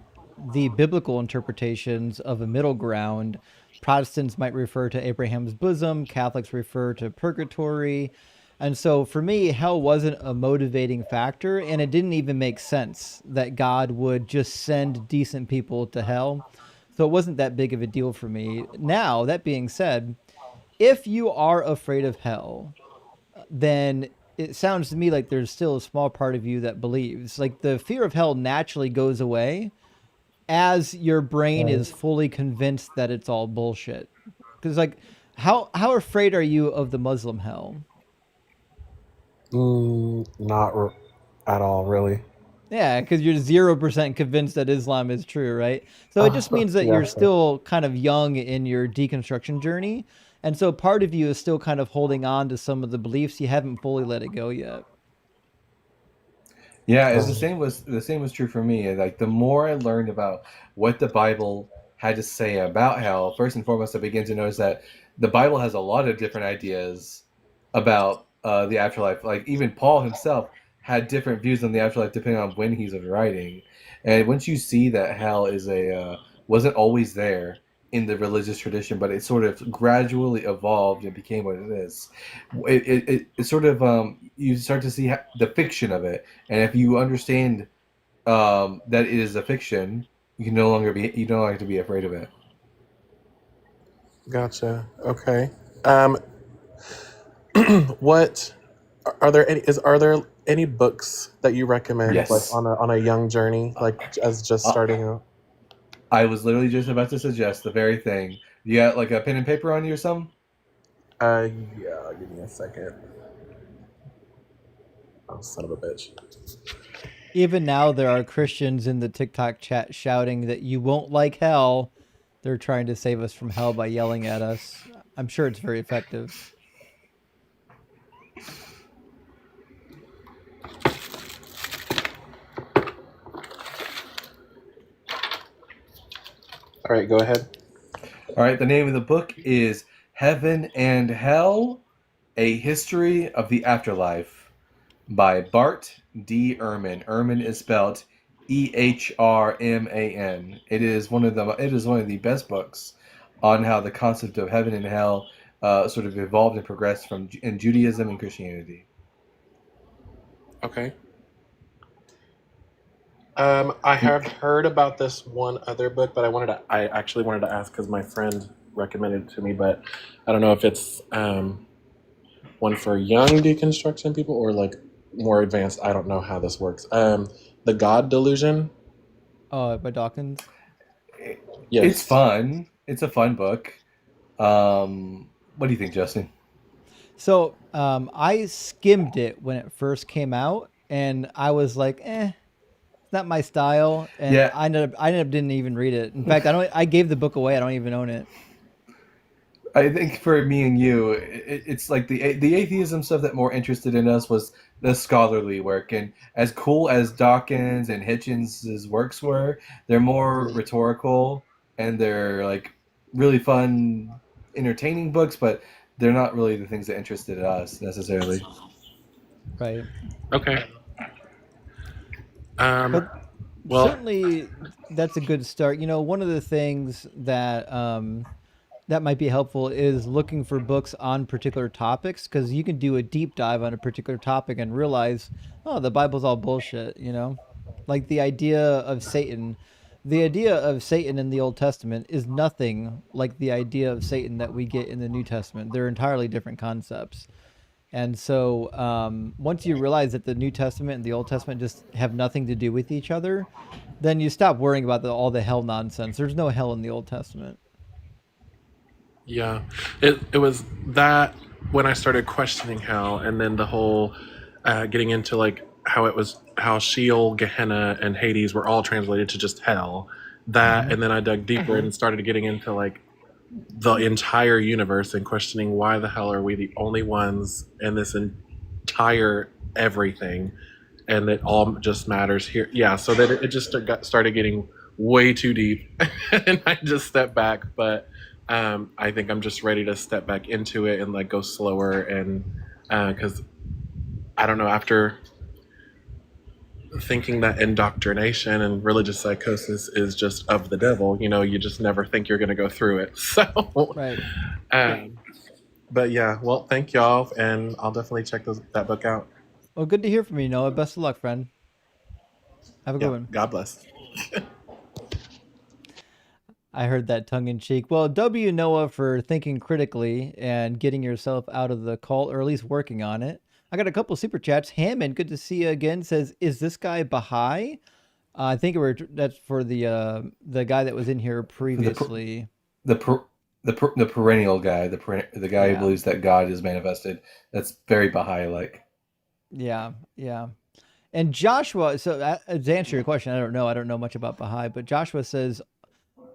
biblical interpretations of a middle ground. Protestants might refer to Abraham's bosom, Catholics refer to purgatory. And so for me, hell wasn't a motivating factor, and it didn't even make sense that God would just send decent people to hell. So it wasn't that big of a deal for me. Now, that being said, if you are afraid of hell, then it sounds to me like there's still a small part of you that believes. Like the fear of hell naturally goes away as your brain is fully convinced that it's all bullshit. Because like, how afraid are you of the Muslim hell? Not at all, really. Yeah, because you're 0% convinced that Islam is true, right? So it just means that Yeah. you're still kind of young in your deconstruction journey. And so part of you is still kind of holding on to some of the beliefs. You haven't fully let it go yet. Yeah, it's the same was true for me. Like the more I learned about what the Bible had to say about hell, first and foremost, I began to notice that the Bible has a lot of different ideas about the afterlife. Like even Paul himself had different views on the afterlife depending on when he was writing. And once you see that hell is wasn't always there in the religious tradition, but it sort of gradually evolved and became what it is. It sort of you start to see the fiction of it, and if you understand that it is a fiction, you no longer have to be afraid of it. Gotcha. Okay. What are there any books that you recommend like Yes. on a young journey, like as just starting out? I was literally just about to suggest the very thing. You got like a pen and paper on you or something? Yeah, give me a second. Oh, son of a bitch. Even now, there are Christians in the TikTok chat shouting that you won't like hell. They're trying to save us from hell by yelling at us. I'm sure it's very effective. All right, go ahead. All right, the name of the book is Heaven and Hell, A History of the Afterlife by Bart D. Ehrman. Ehrman is spelled Ehrman. It is one of the best books on how the concept of heaven and hell sort of evolved and progressed in Judaism and Christianity. Okay. I have heard about this one other book, but I actually wanted to ask because my friend recommended it to me, but I don't know if it's one for young deconstruction people or like more advanced. I don't know how this works. The God Delusion. Oh, by Dawkins. Yes. It's fun. It's a fun book. What do you think, Justin? So I skimmed it when it first came out, and I was like, it's not my style. And Yeah. I ended up didn't even read it. In fact, I gave the book away. I don't even own it. I think for me and you, it's like the atheism stuff that more interested in us was the scholarly work. And as cool as Dawkins and Hitchens' works were, they're more rhetorical and they're like really fun, entertaining books, but they're not really the things that interested us necessarily. Right. Okay. But well, certainly that's a good start. You know, one of the things that that might be helpful is looking for books on particular topics, because you can do a deep dive on a particular topic and realize, oh, the Bible's all bullshit, you know? Like the idea of Satan. The idea of Satan in the Old Testament is nothing like the idea of Satan that we get in the New Testament. They're entirely different concepts. And so once you realize that the New Testament and the Old Testament just have nothing to do with each other, then you stop worrying about all the hell nonsense. There's no hell in the Old Testament. yeah, it was that when I started questioning hell, and then the whole getting into like how Sheol, Gehenna, and Hades were all translated to just hell, that, and then I dug deeper and started getting into like the entire universe and questioning why the hell are we the only ones in this entire everything, and it all just matters here. Yeah, so that it just started getting way too deep, and I just stepped back. But I think I'm just ready to step back into it and like go slower, and because I don't know, after thinking that indoctrination and religious psychosis is just of the devil, you just never think you're going to go through it. So, Right. But yeah, well, thank y'all, and I'll definitely check that book out. Well, good to hear from you, Noah. Best of luck, friend. Have a good one. God bless. I heard that tongue in cheek. Well, W Noah for thinking critically and getting yourself out of the cult, or at least working on it. I got a couple super chats. Hammond, good to see you again. Says, "Is this guy Baha'i?" I think that's for the guy that was in here previously. The perennial guy, the guy who believes that God is manifested. That's very Baha'i-like. Yeah. And Joshua, so to answer your question, I don't know much about Baha'i, but Joshua says,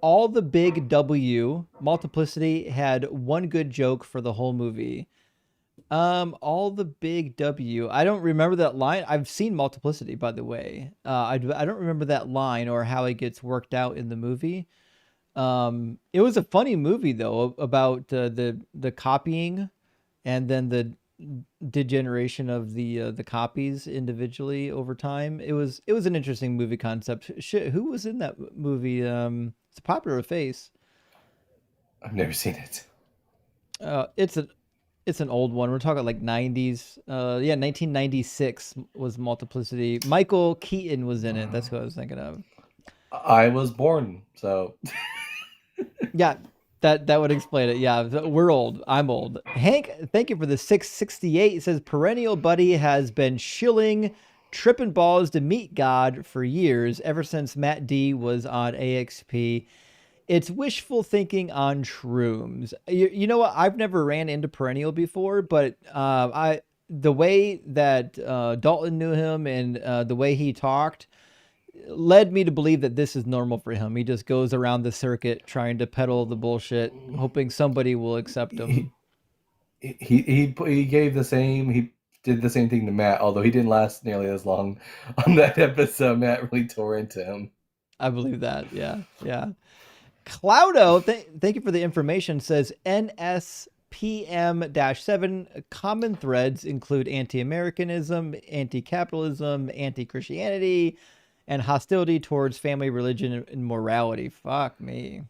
all the big W, Multiplicity, had one good joke for the whole movie. All the big W. I don't remember that line. I've seen Multiplicity, by the way. I don't remember that line or how it gets worked out in the movie. It was a funny movie though, about the copying, and then the degeneration of the copies individually over time. It was an interesting movie concept. Shit, who was in that movie? It's a popular face. I've never seen it. It's an old one. We're talking like 90s. 1996 was Multiplicity. Michael Keaton was in it. That's what I was thinking of. I was born, so yeah, that would explain it. Yeah, we're old. I'm old. Hank, thank you for the 668. It says, Perennial Buddy has been shilling, tripping balls to meet God for years, ever since Matt D was on AXP. It's wishful thinking on shrooms. You know what? I've never ran into Perennial before, but the way that Dalton knew him and the way he talked led me to believe that this is normal for him. He just goes around the circuit trying to peddle the bullshit, hoping somebody will accept him. He gave the same. He did the same thing to Matt, although he didn't last nearly as long on that episode. Matt really tore into him. I believe that. Yeah. Cloudo, thank you for the information, says NSPM-7 common threads include anti-Americanism, anti-capitalism, anti-Christianity, and hostility towards family, religion, and morality. Fuck me.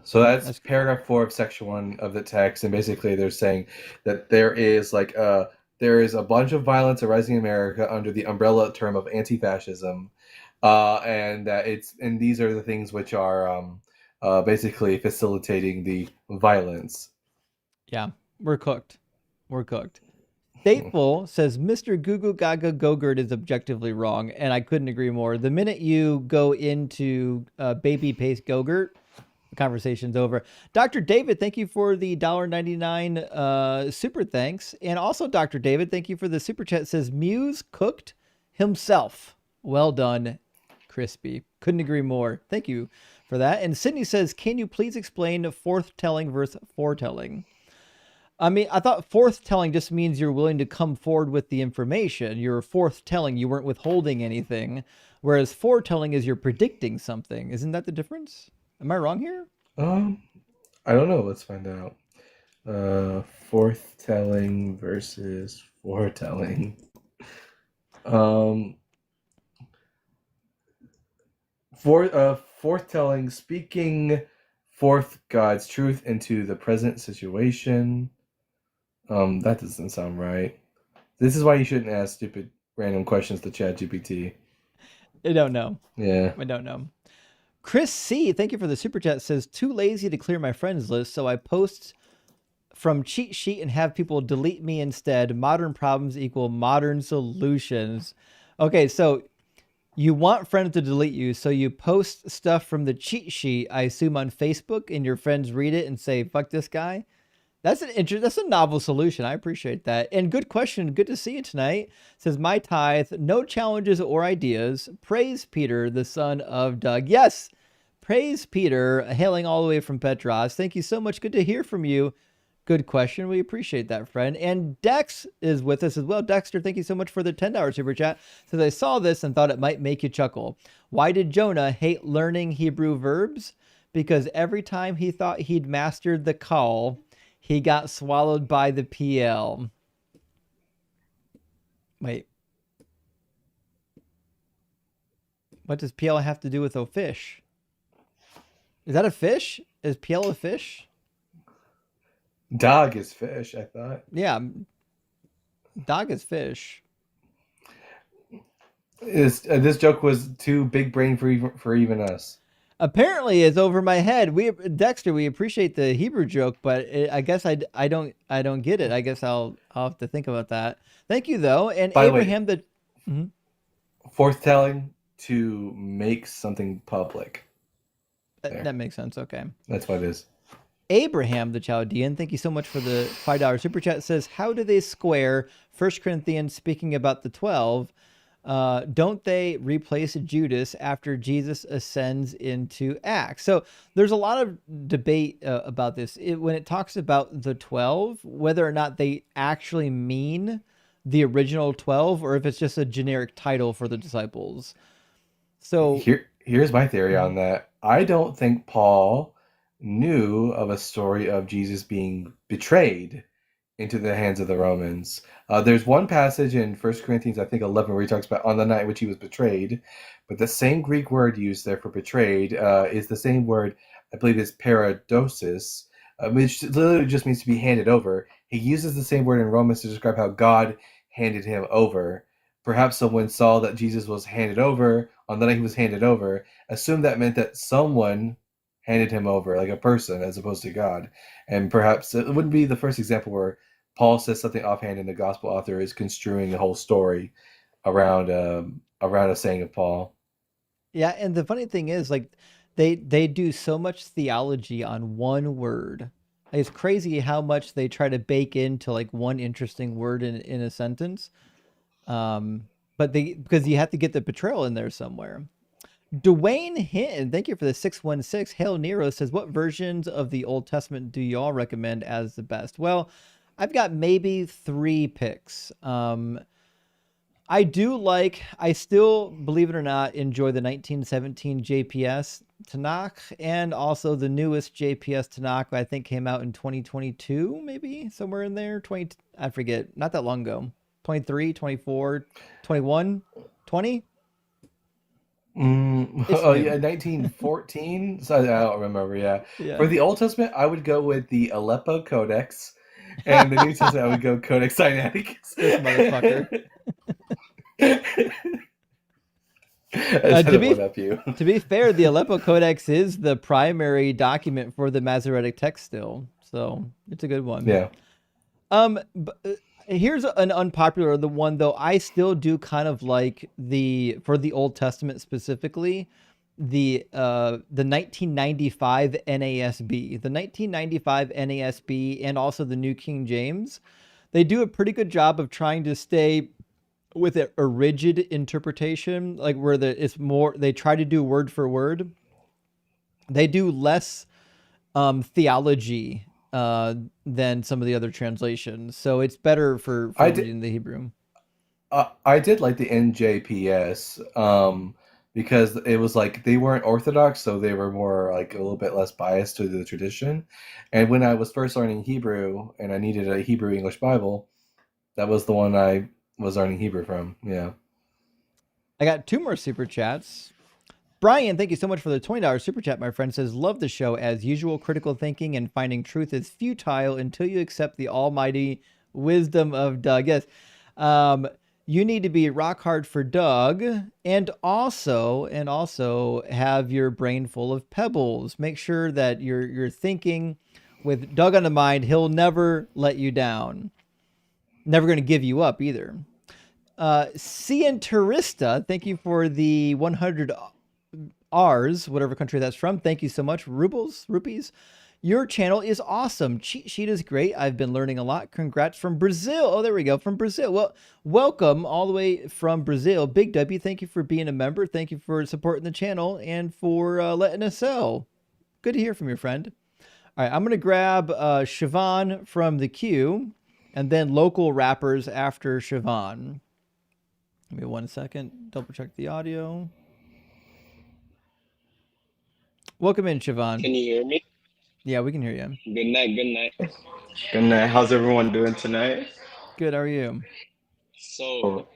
So that's paragraph 4 of section 1 of the text, and basically they're saying that there is a bunch of violence arising in America under the umbrella term of anti-fascism, and these are the things which are basically facilitating the violence. Yeah, we're cooked. Stateful says Mr. Goo Gaga Gogurt is objectively wrong, and I couldn't agree more. The minute you go into baby paste Gogurt, the conversation's over. Dr. David, thank you for the $1.99 super thanks. And also, Dr. David, thank you for the super chat. It says Muse cooked himself. Well done, crispy. Couldn't agree more. Thank you for that. And Sydney says, can you please explain forthtelling versus foretelling? I mean, I thought forthtelling just means you're willing to come forward with the information. You're forthtelling. You weren't withholding anything. Whereas foretelling is you're predicting something. Isn't that the difference? Am I wrong here? I don't know. Let's find out. Forthtelling versus foretelling. Forthtelling, speaking forth God's truth into the present situation. That doesn't sound right. This is why you shouldn't ask stupid random questions to ChatGPT. I don't know. Yeah. I don't know. Chris C, thank you for the super chat, says, too lazy to clear my friends list, so I post from cheat sheet and have people delete me instead. Modern problems equal modern solutions. Okay, so you want friends to delete you, so you post stuff from the cheat sheet, I assume on Facebook, and your friends read it and say, fuck this guy. That's a novel solution. I appreciate that. And good question. Good to see you tonight. Says my tithe, no challenges or ideas. Praise Peter, the son of Doug. Yes, Praise Peter, hailing all the way from Petros. Thank you so much. Good to hear from you. Good question. We appreciate that, friend. And Dex is with us as well. Dexter, thank you so much for the $10 super chat. Says, I saw this and thought it might make you chuckle. Why did Jonah hate learning Hebrew verbs? Because every time he thought he'd mastered the call, he got swallowed by the PL. Wait. What does PL have to do with a fish? Is that a fish? Is PL a fish? Dog is fish, I thought. Yeah. Dog is fish. This joke was too big brain for even us. Apparently, it's over my head. Dexter, we appreciate the Hebrew joke, but I guess I don't get it. I guess I'll have to think about that. Thank you though. And By Abraham, the way, forthtelling to make something public. That makes sense. Okay, that's what it is. Abraham the Chaldean, thank you so much for the $5 super chat. Says, how do they square 1 Corinthians speaking about the 12? Don't they replace Judas after Jesus ascends into Acts? So there's a lot of debate about this. When it talks about the 12, whether or not they actually mean the original 12 or if it's just a generic title for the disciples. So here's my theory on that. I don't think Paul knew of a story of Jesus being betrayed into the hands of the Romans. There's one passage in 1 Corinthians, I think 11, where he talks about on the night in which he was betrayed, but the same Greek word used there for betrayed is the same word, I believe is paradosis, which literally just means to be handed over. He uses the same word in Romans to describe how God handed him over. Perhaps someone saw that Jesus was handed over, on the night he was handed over, assumed that meant that someone handed him over, like a person, as opposed to God. And perhaps it wouldn't be the first example where Paul says something offhand and the gospel author is construing the whole story around a saying of Paul. Yeah, and the funny thing is, like, they do so much theology on one word. It's crazy how much they try to bake into like one interesting word in a sentence. But because you have to get the betrayal in there somewhere. Dwayne Hinton, thank you for the 616. Hail Nero says, what versions of the Old Testament do y'all recommend as the best? Well, I've got maybe 3 picks. I still, believe it or not, enjoy the 1917 JPS Tanakh and also the newest JPS Tanakh, I think came out in 2022, maybe somewhere in there. I forget, not that long ago. 23, 24, 21, 20? Yeah, 1914. So I don't remember. Yeah. For the Old Testament, I would go with the Aleppo Codex, and the New Testament, I would go Codex Sinaiticus. This motherfucker. To be fair, the Aleppo Codex is the primary document for the Masoretic text still, so it's a good one. Yeah. Here's an unpopular one though. I still do kind of like for the Old Testament specifically, the 1995 NASB. The 1995 NASB and also the New King James, they do a pretty good job of trying to stay with a rigid interpretation, like where it's more, they try to do word for word. They do less theology than some of the other translations, so it's better for reading the Hebrew. I did like the NJPS because it was like they weren't Orthodox, so they were more like a little bit less biased to the tradition. And when I was first learning Hebrew and I needed a Hebrew English Bible, that was the one I was learning Hebrew from. Yeah. I got 2 more super chats. Brian, thank you so much for the $20 super chat, my friend. Says, love the show. As usual, critical thinking and finding truth is futile until you accept the almighty wisdom of Doug. Yes. You need to be rock hard for Doug and also have your brain full of pebbles. Make sure that you're thinking with Doug on the mind. He'll never let you down. Never going to give you up either. Cienturista, thank you for the 100 R's, whatever country that's from. Thank you so much. Rupees. Your channel is awesome. Cheat sheet is great. I've been learning a lot. Congrats from Brazil. Oh, there we go. From Brazil. Well, welcome all the way from Brazil. Big W, thank you for being a member. Thank you for supporting the channel and for letting us sell. Good to hear from your friend. All right, I'm going to grab Siobhan from the queue and then local rappers after Siobhan. Give me 1 second. Double check the audio. Welcome in, Siobhan. Can you hear me? Yeah, we can hear you. Good night, good night. Good night. How's everyone doing tonight? Good, how are you? So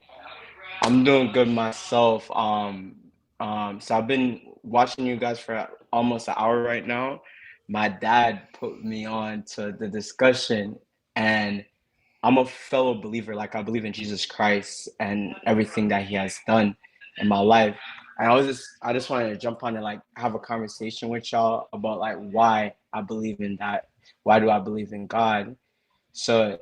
I'm doing good myself. So I've been watching you guys for almost an hour right now. My dad put me on to the discussion, and I'm a fellow believer. Like, I believe in Jesus Christ and everything that he has done in my life. And I just wanted to jump on and like have a conversation with y'all about like why I believe in that. Why do I believe in God? So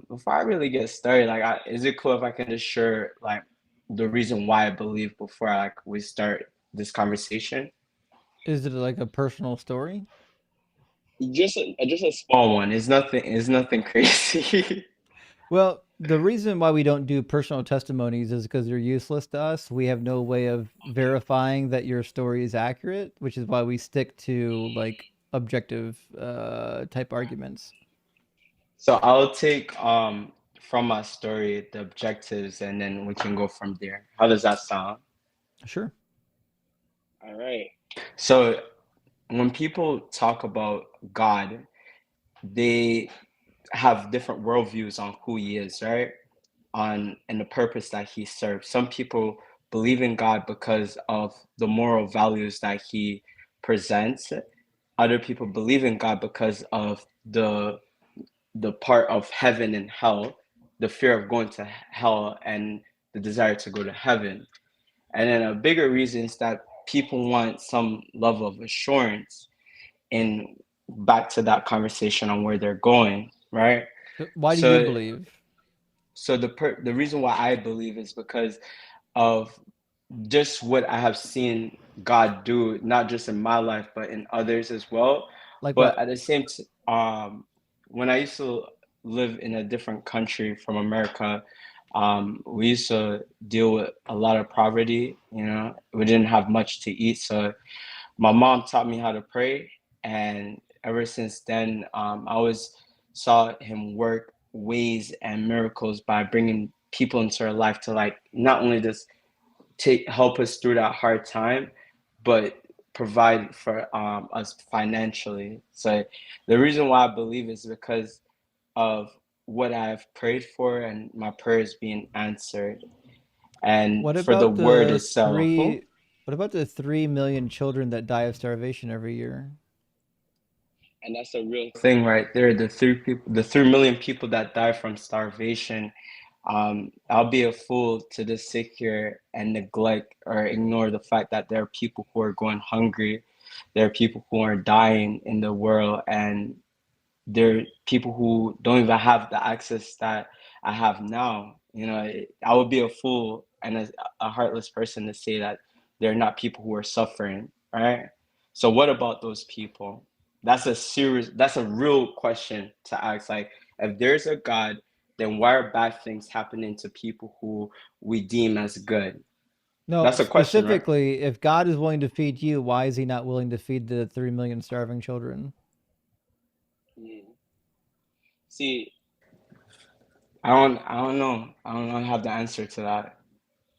before I really get started, like, is it cool if I can just share like the reason why I believe before like we start this conversation? Is it like a personal story? Just a small one. It's nothing crazy. Well, the reason why we don't do personal testimonies is because they're useless to us. We have no way of verifying that your story is accurate, which is why we stick to like objective type arguments. So I'll take from my story the objectives, and then we can go from there. How does that sound? Sure. All right. So when people talk about God, they have different worldviews on who he is, right? And the purpose that he serves. Some people believe in God because of the moral values that he presents. Other people believe in God because of the part of heaven and hell, the fear of going to hell and the desire to go to heaven. And then a bigger reason is that people want some level of assurance, and back to that conversation on where they're going, right? Why do So, you believe? So the reason why I believe is because of just what I have seen God do, not just in my life, but in others as well. Like But what? at the same time, when I used to live in a different country from America, we used to deal with a lot of poverty. You know, we didn't have much to eat, so my mom taught me how to pray, and ever since then, I always saw him work ways and miracles by bringing people into our life to like not only just help us through that hard time, but provide for us financially. So the reason why I believe is because of what I've prayed for and my prayers being answered, and What for the about word the itself. what about the 3 million children that die of starvation every year? And that's a real thing right there. The 3 million people that die from starvation. I'll be a fool to just sit here and neglect or ignore the fact that there are people who are going hungry. There are people who are dying in the world, and there are people who don't even have the access that I have now. You know, I would be a fool and a heartless person to say that they're not people who are suffering, right? So what about those people? That's a real question to ask. Like, if there's a God, then why are bad things happening to people who we deem as good? No, That's a question, right? specifically, if God is willing to feed you, why is he not willing to feed the 3 million starving children? See, I don't know. I don't have the answer to that.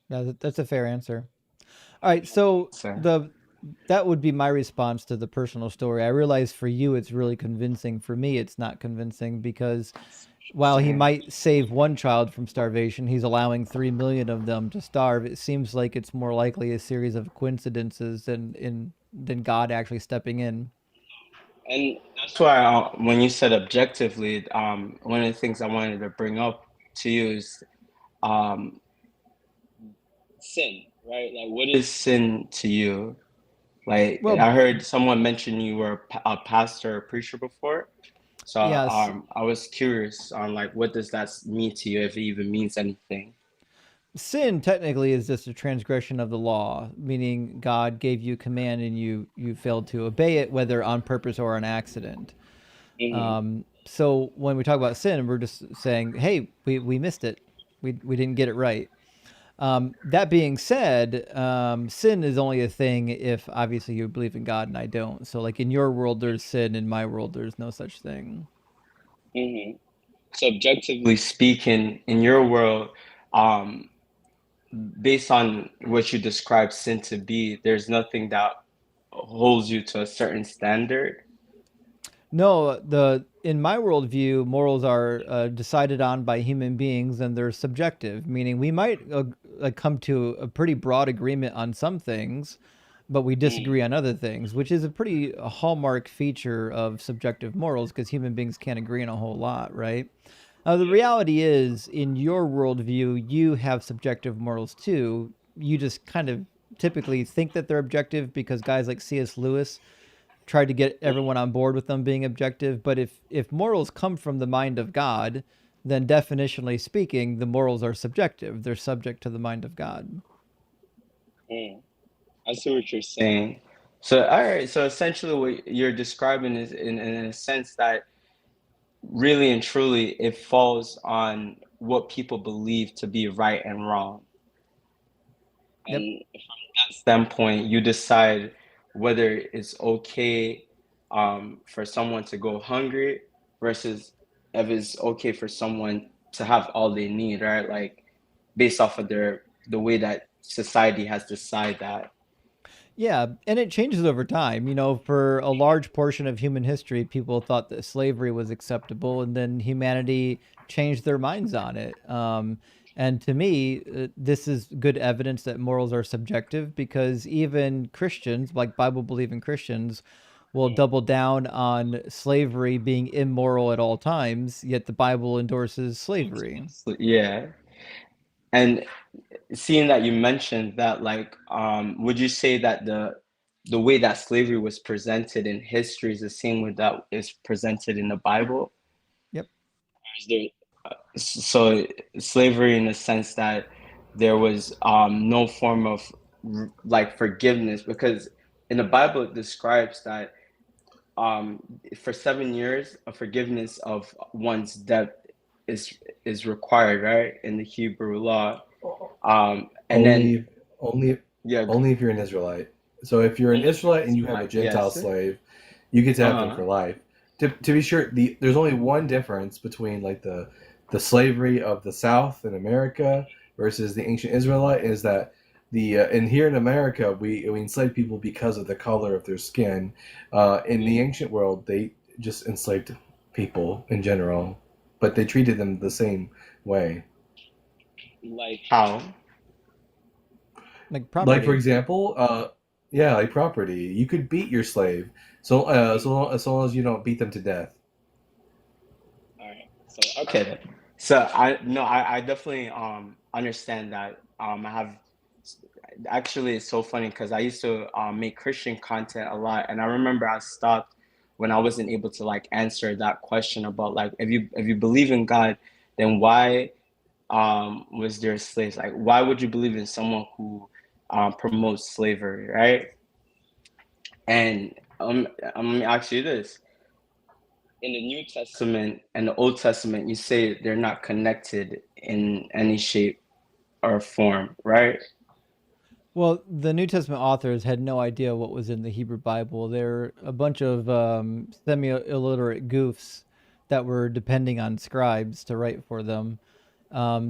Yeah, that's a fair answer. All right, so that would be my response to the personal story. I realize for you it's really convincing. For me, it's not convincing because while he might save one child from starvation, he's allowing 3 million of them to starve. It seems like it's more likely a series of coincidences than God actually stepping in. And that's why when you said objectively, one of the things I wanted to bring up to you is sin, right? Like, what is sin to you? Like, Well, I heard someone mention you were a pastor or preacher before. So yes. I was curious on like what does that mean to you, if it even means anything. sin technically is just a transgression of the law, meaning God gave you a command and you failed to obey it, whether on purpose or an accident. So when we talk about sin, we're just saying, hey, we missed it. We didn't get it right. That being said, sin is only a thing if obviously you believe in God and I don't. So like in your world, there's sin. In my world, there's no such thing. So objectively speaking, in your world, based on what you describe sin to be, there's nothing that holds you to a certain standard. No, in my worldview, morals are decided on by human beings, and they're subjective. Meaning, we might come to a pretty broad agreement on some things, but we disagree on other things, which is a pretty hallmark feature of subjective morals, because human beings can't agree on a whole lot, right? The reality is, in your worldview, you have subjective morals too. You just kind of typically think that they're objective because guys like C.S. Lewis tried to get everyone on board with them being objective. But if morals come from the mind of God, then definitionally speaking, the morals are subjective. They're subject to the mind of God. I see what you're saying. So, all right. So essentially what you're describing is in a sense that really and truly it falls on what people believe to be right and wrong. Yep. And from that standpoint, you decide whether it's okay for someone to go hungry versus if it's okay for someone to have all they need, right? Like based off of the way that society has decided that. Yeah, and it changes over time. You know, for a large portion of human history, people thought that slavery was acceptable, and then humanity changed their minds on it. And to me, this is good evidence that morals are subjective, because even Christians, like Bible-believing Christians, will double down on slavery being immoral at all times, yet the Bible endorses slavery. Yeah. And seeing that you mentioned that, like, would you say that the way that slavery was presented in history is the same way that is presented in the Bible? Yep. Is there, so slavery in the sense that there was no form of like forgiveness, because in the Bible it describes that for 7 years a forgiveness of one's debt is required, right, in the Hebrew law. And then only if you're an Israelite. So if you're an Israelite and you have a Gentile slave, you get to have them for life. To be sure, there's only one difference between like the slavery of the South in America versus the ancient Israelite is that and here in America we enslave people because of the color of their skin. In the ancient world, they just enslaved people in general, but they treated them the same way. Like how? Like property. Like for example, like property. You could beat your slave, so long as you don't beat them to death. All right. So okay. So I definitely understand that. I have actually, it's so funny because I used to make Christian content a lot, and I remember I stopped when I wasn't able to like answer that question about like if you believe in God, then why was there slaves? Like why would you believe in someone who promotes slavery, right? And I'm gonna ask you this: in the New Testament and the Old Testament, you say they're not connected in any shape or form, right? Well, the New Testament authors had no idea what was in the Hebrew Bible. They're a bunch of semi-illiterate goofs that were depending on scribes to write for them.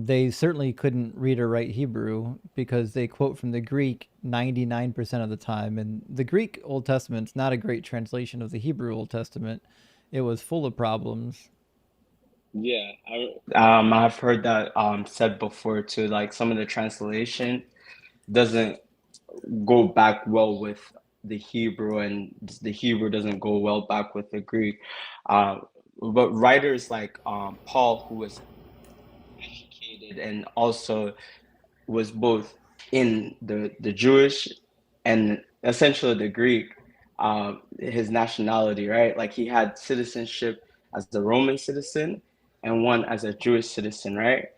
They certainly couldn't read or write Hebrew because they quote from the Greek 99% of the time. And the Greek Old Testament's not a great translation of the Hebrew Old Testament. It was full of problems. Yeah, I've heard that said before too. Like some of the translation doesn't go back well with the Hebrew, and the Hebrew doesn't go well back with the Greek. But writers like Paul, who was educated and also was both in the Jewish and essentially the Greek, his nationality, right? Like he had citizenship as the Roman citizen and one as a Jewish citizen, right?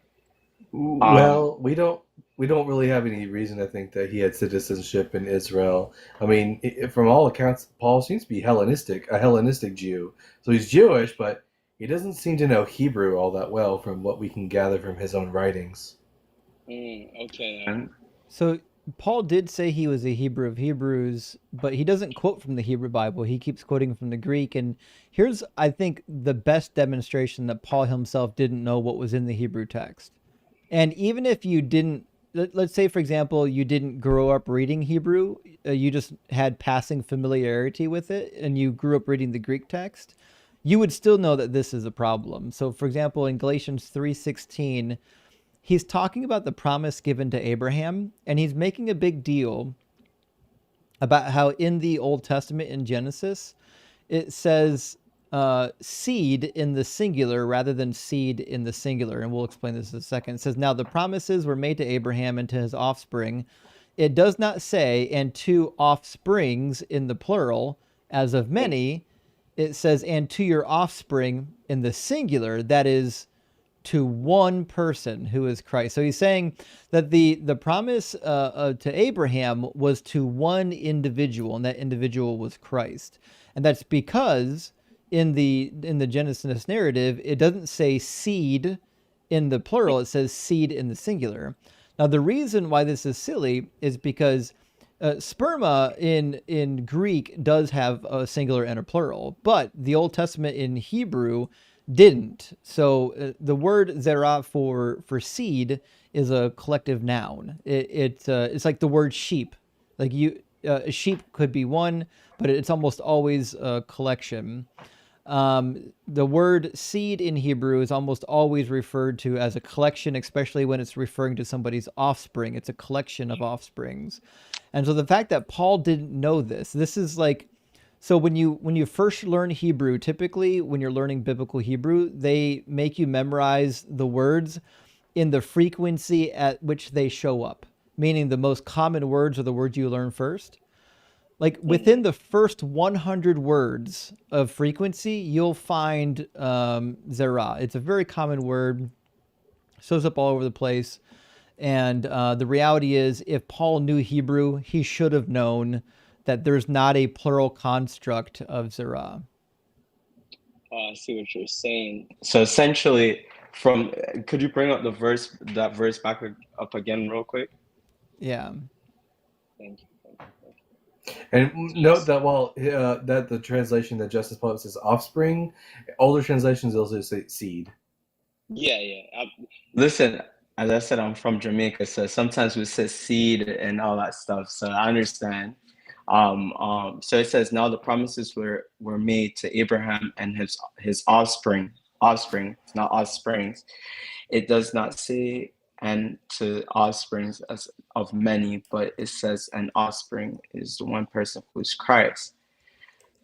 Well, we don't we don't really have any reason to think that he had citizenship in Israel. I mean, from all accounts, Paul seems to be a Hellenistic Jew. So he's Jewish, but he doesn't seem to know Hebrew all that well from what we can gather from his own writings. Okay then. So Paul did say he was a Hebrew of Hebrews, but he doesn't quote from the Hebrew Bible. He keeps quoting from the Greek. And here's, I think, the best demonstration that Paul himself didn't know what was in the Hebrew text. And even if you didn't, let's say, for example, you didn't grow up reading Hebrew, you just had passing familiarity with it, and you grew up reading the Greek text, you would still know that this is a problem. So, for example, in Galatians 3:16, he's talking about the promise given to Abraham, and he's making a big deal about how in the Old Testament in Genesis, it says seed in the singular rather than seed in the singular. And we'll explain this in a second. It says, now the promises were made to Abraham and to his offspring. It does not say, and to offsprings in the plural, as of many. It says, and to your offspring in the singular, that is, to one person who is Christ. So he's saying that the promise to Abraham was to one individual, and that individual was Christ. And that's because in the Genesis narrative, it doesn't say seed in the plural, it says seed in the singular. Now, the reason why this is silly is because sperma in Greek does have a singular and a plural, but the Old Testament in Hebrew didn't. So the word zerah for seed is a collective noun. It's like the word sheep. Like a sheep could be one, but it's almost always a collection. The word seed in Hebrew is almost always referred to as a collection, especially when it's referring to somebody's offspring. It's a collection of offsprings. And so the fact that Paul didn't know this is like, so when you first learn Hebrew, typically when you're learning biblical Hebrew, they make you memorize the words in the frequency at which they show up, meaning the most common words are the words you learn first. Like within the first 100 words of frequency, you'll find zerah. It's a very common word, shows up all over the place. And the reality is, if Paul knew Hebrew, he should have known that there's not a plural construct of zerah. I see what you're saying. So essentially, could you bring up that verse back up again real quick? Yeah. Thank you. And note that while that the translation that Justice Pope says offspring, older translations also say seed. Yeah. Listen, as I said, I'm from Jamaica, so sometimes we say seed and all that stuff. So I understand. So it says, now the promises were made to Abraham and his offspring, not offsprings. It does not say and to offsprings as of many, but it says an offspring is the one person who's Christ.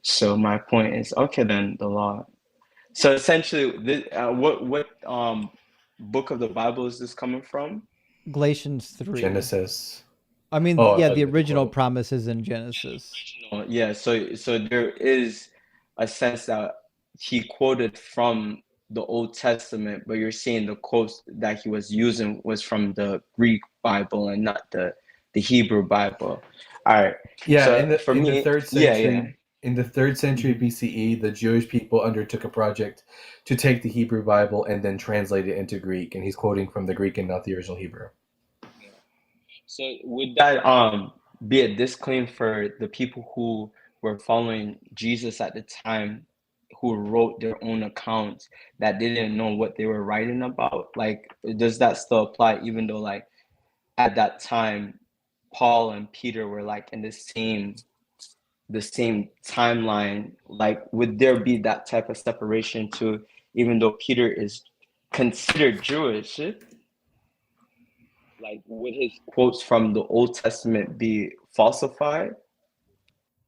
So my point is, okay, then the law. So essentially, what book of the Bible is this coming from? Galatians 3. Genesis. I mean, the original promise is in Genesis. Yeah, so there is a sense that he quoted from the Old Testament, but you're saying the quotes that he was using was from the Greek Bible and not the Hebrew Bible. All right. Yeah, so in the third century, in the 3rd century BCE, the Jewish people undertook a project to take the Hebrew Bible and then translate it into Greek, and he's quoting from the Greek and not the original Hebrew. So would that be a disclaim for the people who were following Jesus at the time, who wrote their own accounts, that they didn't know what they were writing about? Like, does that still apply, even though, like, at that time, Paul and Peter were like in the same timeline? Like, would there be that type of separation too, even though Peter is considered Jewish? Like, would his quotes from the Old Testament be falsified?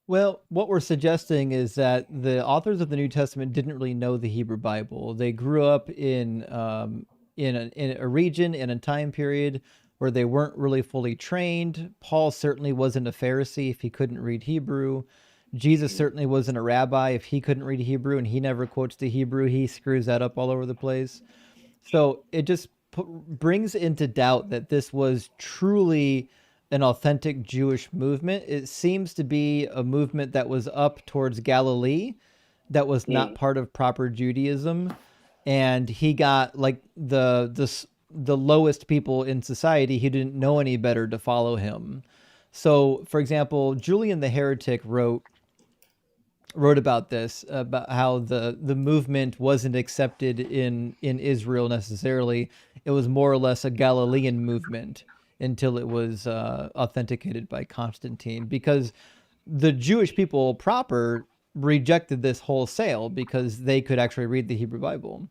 Well, what we're suggesting is that the authors of the New Testament didn't really know the Hebrew Bible. They grew up in a region, in a time period where they weren't really fully trained. Paul certainly wasn't a Pharisee if he couldn't read Hebrew. Jesus certainly wasn't a rabbi if he couldn't read Hebrew, and he never quotes the Hebrew. He screws that up all over the place. So it just brings into doubt that this was truly an authentic Jewish movement. It seems to be a movement that was up towards Galilee, that was not part of proper Judaism, and he got like the lowest people in society who didn't know any better to follow him. So, for example, Julian the Heretic wrote about this, about how the movement wasn't accepted in Israel necessarily. It was more or less a Galilean movement until it was authenticated by Constantine, because the Jewish people proper rejected this wholesale because they could actually read the Hebrew Bible.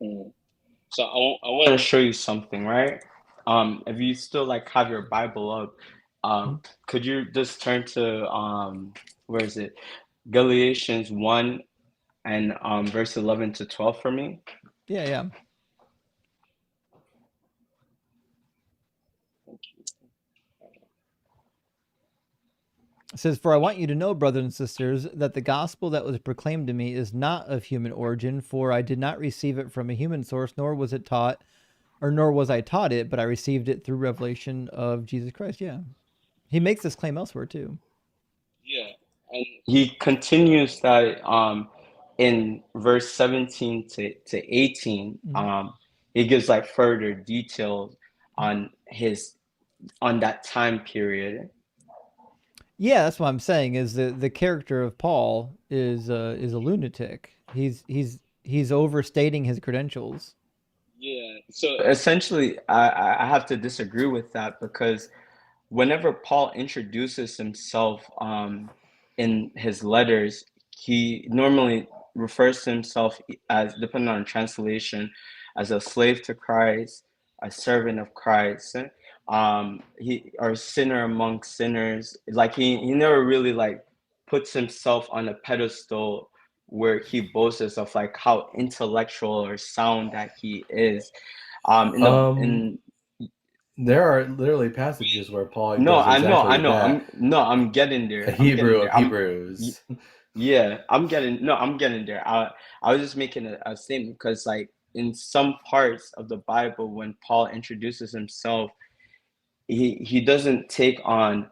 So I want to show you something, right? If you still like have your Bible up, could you just turn to where is it? Galatians 1 and verse 11 to 12 for me. Yeah. It says, "For I want you to know, brothers and sisters, that the gospel that was proclaimed to me is not of human origin, for I did not receive it from a human source, nor was I taught it, but I received it through revelation of Jesus Christ." Yeah. He makes this claim elsewhere too. Yeah. And he continues that in verse 17 to 18, he gives like further details on that time period. Yeah, that's what I'm saying. Is the character of Paul is a lunatic. He's overstating his credentials. Yeah. So essentially, I have to disagree with that, because whenever Paul introduces himself in his letters, he normally refers to himself as, depending on translation, as a slave to Christ, a servant of Christ, he or sinner among sinners. Like he never really like puts himself on a pedestal where he boasts of like how intellectual or sound that he is. There are literally passages where Paul No, does exactly I know. that. I'm getting there. A Hebrew of Hebrews. Yeah, I'm getting there. I was just making a statement, because like in some parts of the Bible, when Paul introduces himself, he doesn't take on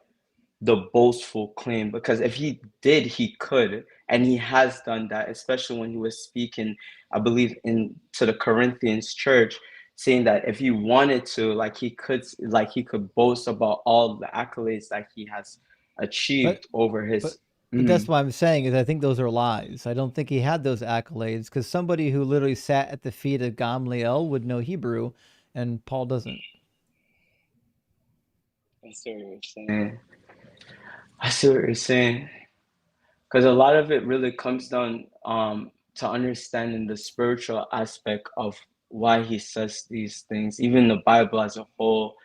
the boastful claim, because if he did, he could, and he has done that, especially when he was speaking, I believe, to the Corinthians church, saying that if he wanted to, like he could boast about all the accolades that he has achieved over his. But that's what I'm saying, is I think those are lies. I don't think he had those accolades, because somebody who literally sat at the feet of Gamaliel would know Hebrew, and Paul doesn't. I see what you're saying. I see what you're saying. Because a lot of it really comes down to understanding the spiritual aspect of why he says these things, even the Bible as a whole.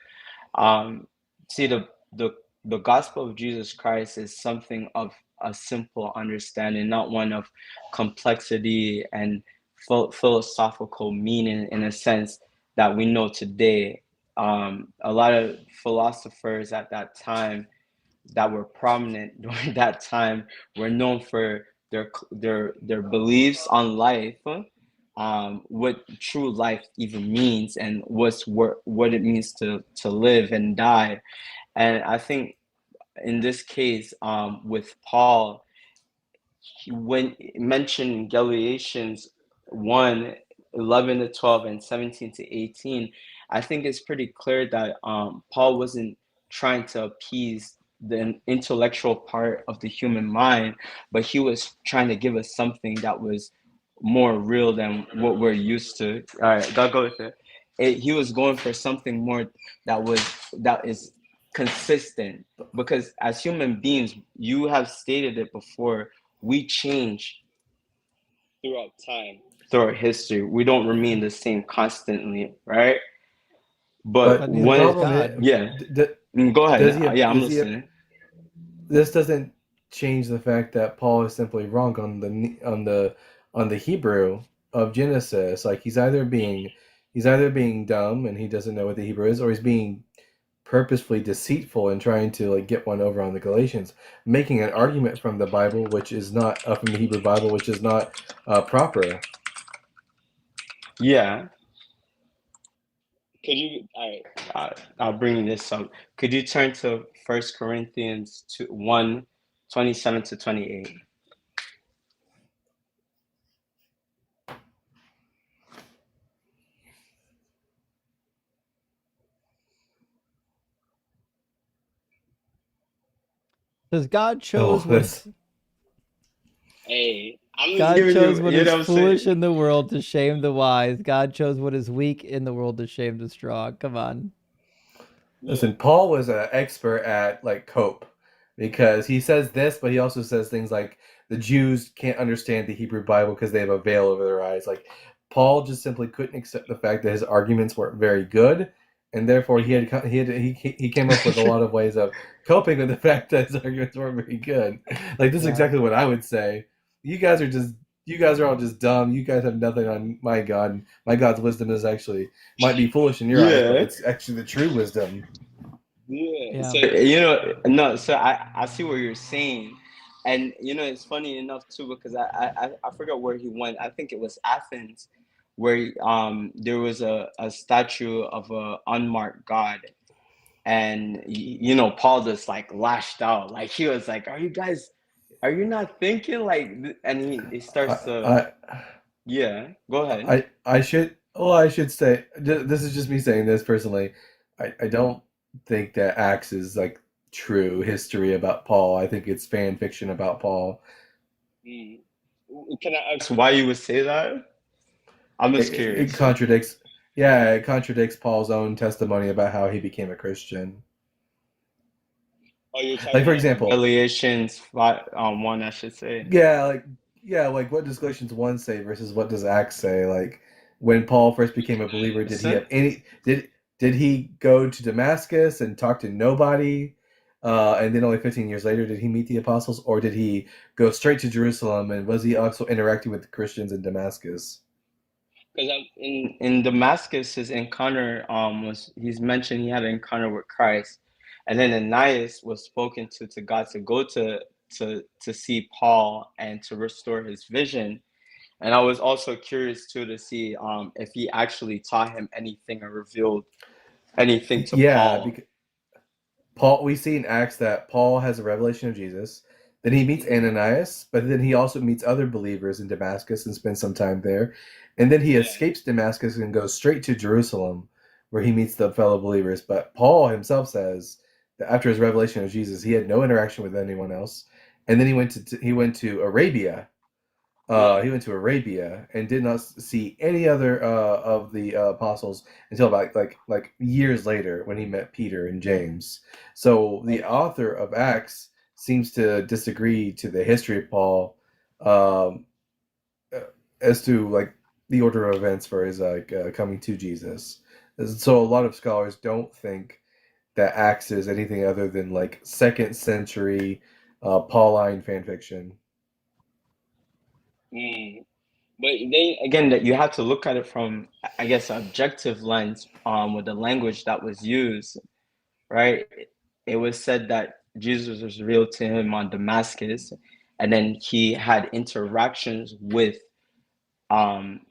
See, the gospel of Jesus Christ is something of a simple understanding, not one of complexity and philosophical meaning, in a sense that we know today. A lot of philosophers at that time that were prominent during that time were known for their beliefs on life, what true life even means, and what it means to live and die. And I think in this case, with Paul, when mentioned Galatians 1, 11 to 12 and 17 to 18, I think it's pretty clear that Paul wasn't trying to appease the intellectual part of the human mind, but he was trying to give us something that was more real than what we're used to. All right, I'll go with it. He was going for something more that is consistent, because as human beings, you have stated it before, we change throughout time, throughout history. We don't remain the same constantly, right? But the problem is, go ahead. I'm listening. This doesn't change the fact that Paul is simply wrong on the Hebrew of Genesis. Like he's either being dumb and he doesn't know what the Hebrew is, or he's being purposefully deceitful and trying to like get one over on the Galatians, making an argument from the Bible which is not from the Hebrew Bible, which is not proper. Yeah. Could you? All right, I'll bring this up. Could you turn to 1 Corinthians 1:27-28? Because God Oh, chose what that's Hey, I'm just God giving chose you. what You is know what I'm foolish saying? in the world to shame the wise. God chose what is weak in the world to shame the strong. Come on. listen. Paul was an expert at like cope, because he says this, but he also says things like the Jews can't understand the Hebrew Bible because they have a veil over their eyes. Like Paul just simply couldn't accept the fact that his arguments weren't very good, and therefore he came up with a lot of ways of coping with the fact that his arguments weren't very good. Like this is Yeah. exactly what I would say. You guys are all just dumb. You guys have nothing on my God. My God's wisdom is actually might be foolish in your eyes, but Yeah. it's actually the true wisdom. Yeah. Yeah. So no. So I see what you're saying, and it's funny enough too because I forgot where he went. I think it was Athens, where there was a statue of a unmarked God, and Paul just like lashed out, like he was like, are you not thinking like?" And he starts to, I yeah. Go ahead. I should say this is just me saying this personally. I don't think that Acts is like true history about Paul. I think it's fan fiction about Paul. Mm. Can I ask why you would say that? I'm just It curious. contradicts. Yeah, it contradicts Paul's own testimony about how he became a Christian. Oh, you're Like talking for about example, Galatians 1, I should say. like what does Galatians 1 say versus what does Acts say? Like when Paul first became a believer, did he Listen, have any did he go to Damascus and talk to nobody? And then only 15 years later did he meet the apostles, or did he go straight to Jerusalem, and was he also interacting with the Christians in Damascus? because in Damascus, his encounter he's mentioned he had an encounter with Christ, and then Ananias was spoken to God to go to see Paul and to restore his vision. And I was also curious too to see if he actually taught him anything or revealed anything to Yeah, Paul. because Paul, we see in Acts that Paul has a revelation of Jesus. Then he meets Mhm. Ananias, but then he also meets other believers in Damascus and spends some time there. And then he Yeah. escapes Damascus and goes straight to Jerusalem, where he meets the fellow believers. But Paul himself says that after his revelation of Jesus, he had no interaction with anyone else. And then he went to Arabia. Yeah. He went to Arabia and did not see any other of the apostles until about like years later when he met Peter and James. So the author of Acts seems to disagree to the history of Paul, um, as to like the order of events for his coming to Jesus. So a lot of scholars don't think that Acts is anything other than like second century Pauline fan fiction. Mm. But then again, that you have to look at it from, I guess, an objective lens, with the language that was used, right? It was said that Jesus was revealed to him on Damascus, and then he had interactions with um,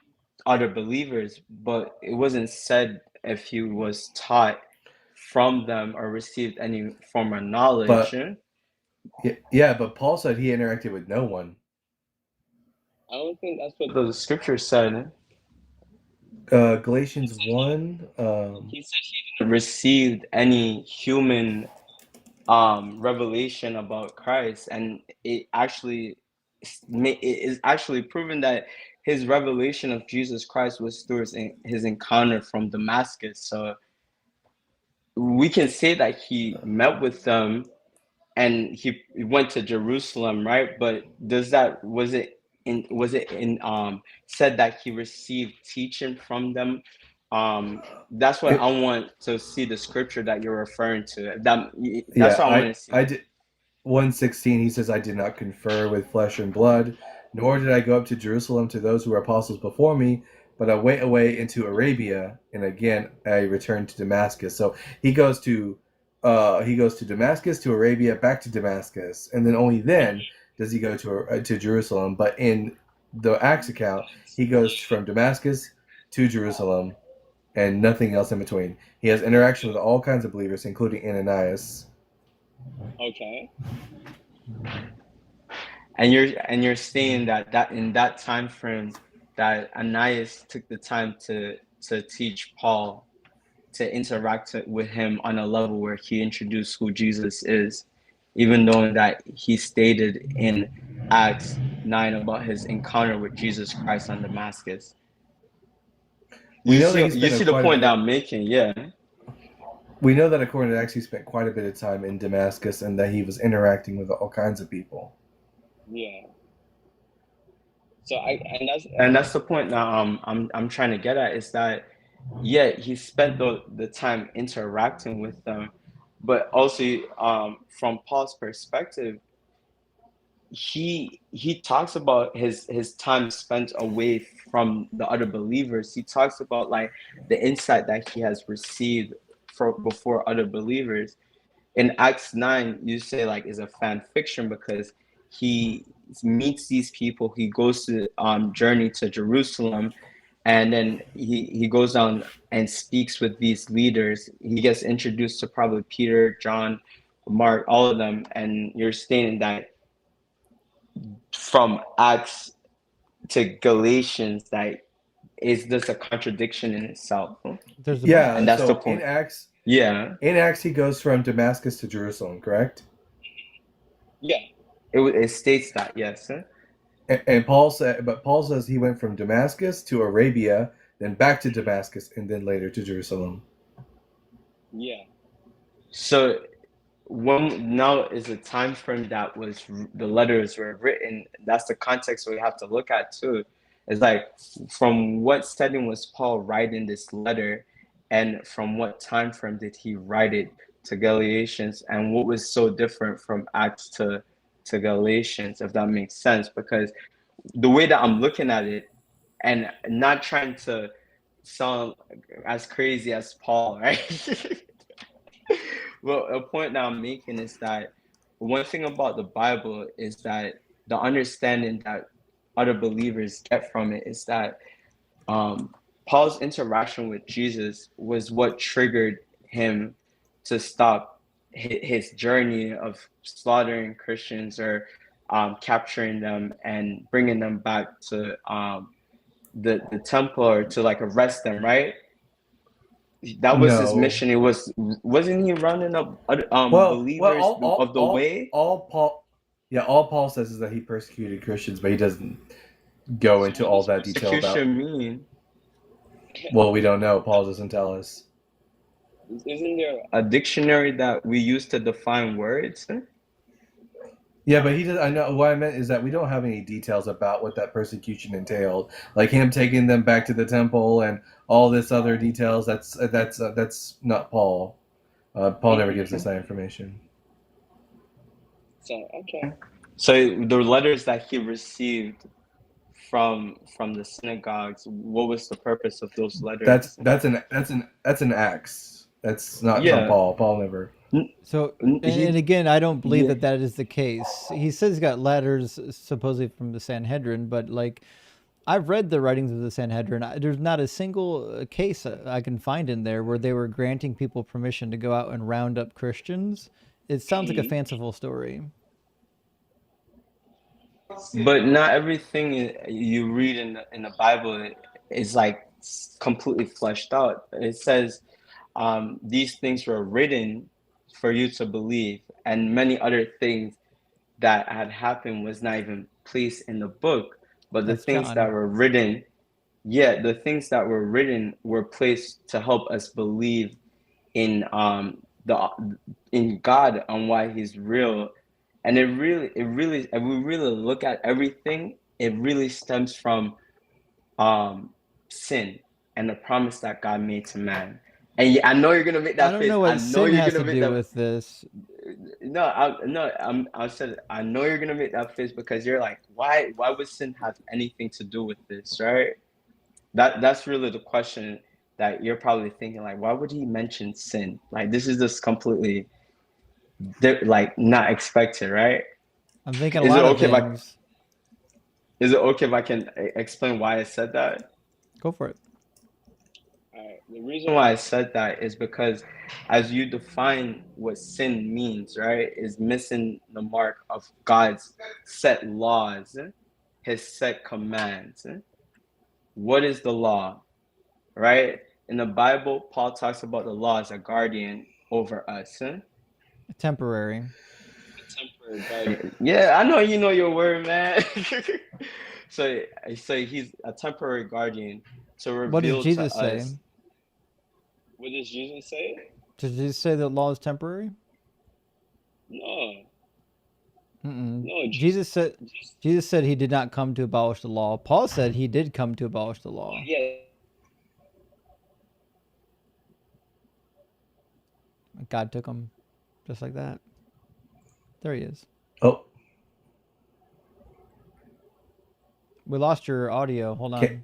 other believers, but it wasn't said if he was taught from them or received any form of knowledge. But yeah, but Paul said he interacted with no one. I don't think that's what the scripture said. Galatians 1. He said he didn't receive any human revelation about Christ, and it is actually proven that his revelation of Jesus Christ was through his encounter from Damascus. So we can say that he met with them and he went to Jerusalem, right? But was it in said that he received teaching from them? That's what I It, want to see, the scripture that you're referring to. That's yeah, what I want to see. I did 1:16. He says, "I did not confer with flesh and blood, nor did I go up to Jerusalem to those who were apostles before me, but I went away into Arabia, and again I returned to Damascus." So he goes to Damascus, to Arabia, back to Damascus, and then only then does he go to Jerusalem. But in the Acts account, he goes from Damascus to Jerusalem. and nothing else in between. He has interaction with all kinds of believers, including Ananias. Okay. And you're saying that in that time frame that Ananias took the time to teach Paul, to interact with him on a level where he introduced who Jesus is, even though that he stated in Acts 9 about his encounter with Jesus Christ on Damascus. We You know that he see spent the quite a point bit that of, I'm making, yeah. we know that according to Acts, he spent quite a bit of time in Damascus, and that he was interacting with all kinds of people. Yeah. So and that's the point that I'm trying to get at, is that yeah, he spent the time interacting with them, but also from Paul's perspective, he talks about his time spent away from the other believers. He talks about like the insight that he has received before other believers. In Acts 9, you say like is a fan fiction because he meets these people. He goes to journey to Jerusalem, and then he goes down and speaks with these leaders. He gets introduced to probably Peter, John, Mark, all of them, and you're stating that from Acts to Galatians, that is this a contradiction in itself? There's a Yeah, and that's the so point. in Acts he goes from Damascus to Jerusalem, correct? Yeah, it states that, yes. And Paul says he went from Damascus to Arabia, then back to Damascus, and then later to Jerusalem. Yeah. So when now is a time frame that was the letters were written. That's the context we have to look at too. It's like from what setting was Paul writing this letter, and from what time frame did he write it to Galatians, and what was so different from Acts to Galatians, if that makes sense? Because the way that I'm looking at it, and not trying to sound as crazy as Paul, right? Well, a point that I'm making is that one thing about the Bible is that the understanding that other believers get from it is that Paul's interaction with Jesus was what triggered him to stop his journey of slaughtering Christians or capturing them and bringing them back to the temple, or to like arrest them, right? That was his mission. It wasn't he running up believers of the way? All Paul says is that he persecuted Christians, but he doesn't go into all that detail about. Persecution mean? Well, we don't know. Paul doesn't tell us. Isn't there a dictionary that we use to define words? Yeah, but he does. I know what I meant is that we don't have any details about what that persecution entailed, like him taking them back to the temple and all this other details. That's not Paul. Paul never gives us that information. So okay. So the letters that he received from the synagogues, what was the purpose of those letters? That's an Acts. That's not from Paul. Paul never. So, and again, I don't believe that is the case. He says he's got letters supposedly from the Sanhedrin, but like, I've read the writings of the Sanhedrin. There's not a single case I can find in there where they were granting people permission to go out and round up Christians. It sounds like a fanciful story. But not everything you read in the Bible is like completely fleshed out. It says these things were written for you to believe, and many other things that had happened was not even placed in the book. But the things that were written, the things that were written were placed to help us believe in in God, and why He's real. And it really, if we really look at everything, it really stems from sin and the promise that God made to man. And I know you're gonna make that face. I don't know what sin has to do with this. No, I said I know you're gonna make that face because you're like, why would sin have anything to do with this, right? That's really the question that you're probably thinking, like, why would he mention sin? Like, this is just completely like not expected, right? I'm thinking a lot of things. Is it okay if I can explain why I said that? Go for it. All right. The reason why I said that is because as you define what sin means, right, is missing the mark of God's set laws, his set commands. What is the law, right? In the Bible, Paul talks about the law as a guardian over us. Temporary. Temporary guardian. Yeah, I know you know your word, man. so he's a temporary guardian to What does reveal to Jesus say? us. What does Jesus say? Does Jesus say that law is temporary? No. Mm-mm. No, Jesus said he did not come to abolish the law. Paul said he did come to abolish the law. yeah. God took him just like that. There he is. Oh, We lost your audio. Hold on. okay.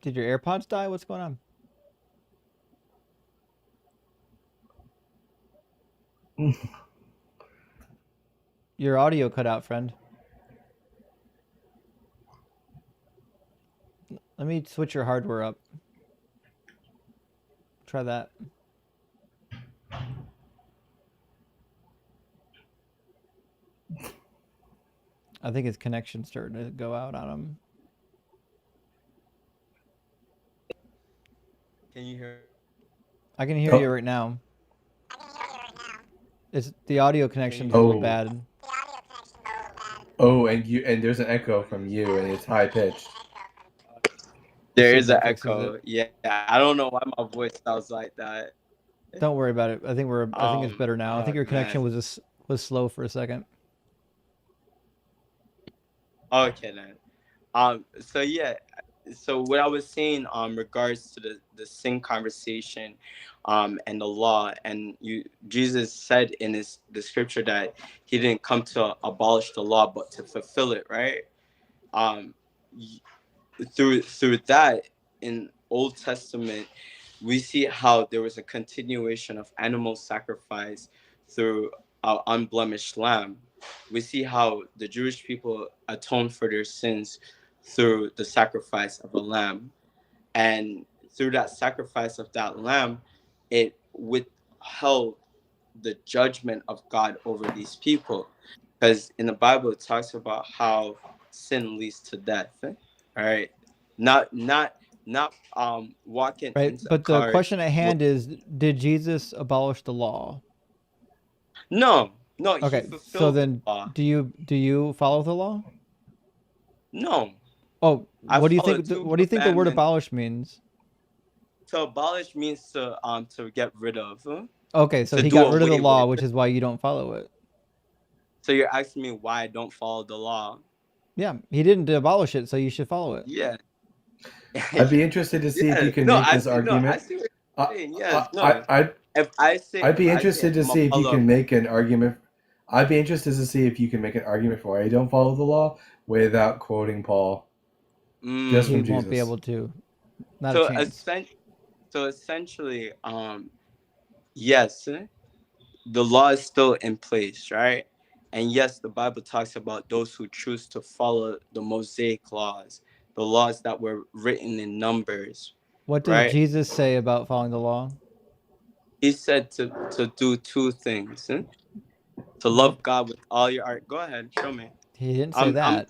Did your AirPods die? What's going on? Your audio cut out, friend. Let me switch your hardware up. Try that. I think his connection's starting to go out on him. Can you hear? I can hear you right now. It's the audio connection's a little bad. Oh, and there's an echo from you, and it's high pitched. There is an Fixes echo. it. Yeah, I don't know why my voice sounds like that. Don't worry about it. I think it's better now. I think your connection man. was slow for a second. Okay then. So yeah, so what I was saying regards to the sin conversation and the law, and Jesus said in the scripture that he didn't come to abolish the law but to fulfill it, right? Through that in Old Testament, we see how there was a continuation of animal sacrifice through our unblemished lamb. We see how the Jewish people atoned for their sins through the sacrifice of a lamb. And through that sacrifice of that lamb, it withheld the judgment of God over these people. Because in the Bible, it talks about how sin leads to death. All right. Not walking Right, into but a car. the question at hand is, did Jesus abolish the law? No, he Okay, so fulfilled then the law. do you follow the law? No. Oh, I what do you follow think? two What do you think the word commandments. abolish means? To abolish means to get rid of. Okay, so to he do got rid of the away law, with. which is why you don't follow it. So you're asking me why I don't follow the law? Yeah, he didn't abolish it, so you should follow it. Yeah. I'd be interested to see if you can make this argument. I see what you're saying. Yes, no. I'd be interested to see if you can make an argument. I'd be interested to see if you can make an argument for why I don't follow the law without quoting Paul. Just from He Jesus. won't be able to. Not a chance. So essentially, yes, the law is still in place, right? And yes, the Bible talks about those who choose to follow the Mosaic laws, the laws that were written in Numbers. What does right? Jesus say about following the law? He said to do two things. To love God with all your heart. Go ahead, show me. He didn't say that.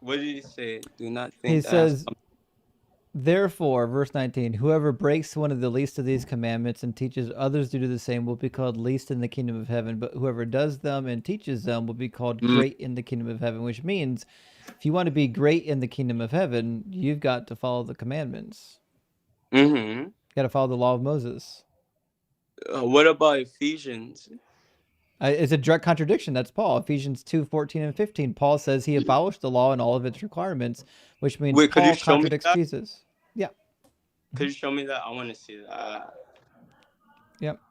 What did he say? Do not think He that says, therefore, verse 19, whoever breaks one of the least of these commandments and teaches others to do the same will be called least in the kingdom of heaven, but whoever does them and teaches them will be called great in the kingdom of heaven, which means if you want to be great in the kingdom of heaven, you've got to follow the commandments. You got to follow the law of Moses. What about Ephesians? It's a direct contradiction. That's Paul. Ephesians 2:14 and 15. Paul says he abolished the law and all of its requirements, which means Paul contradicts Jesus. Yeah. Could you show me that? I want to see that. Yep.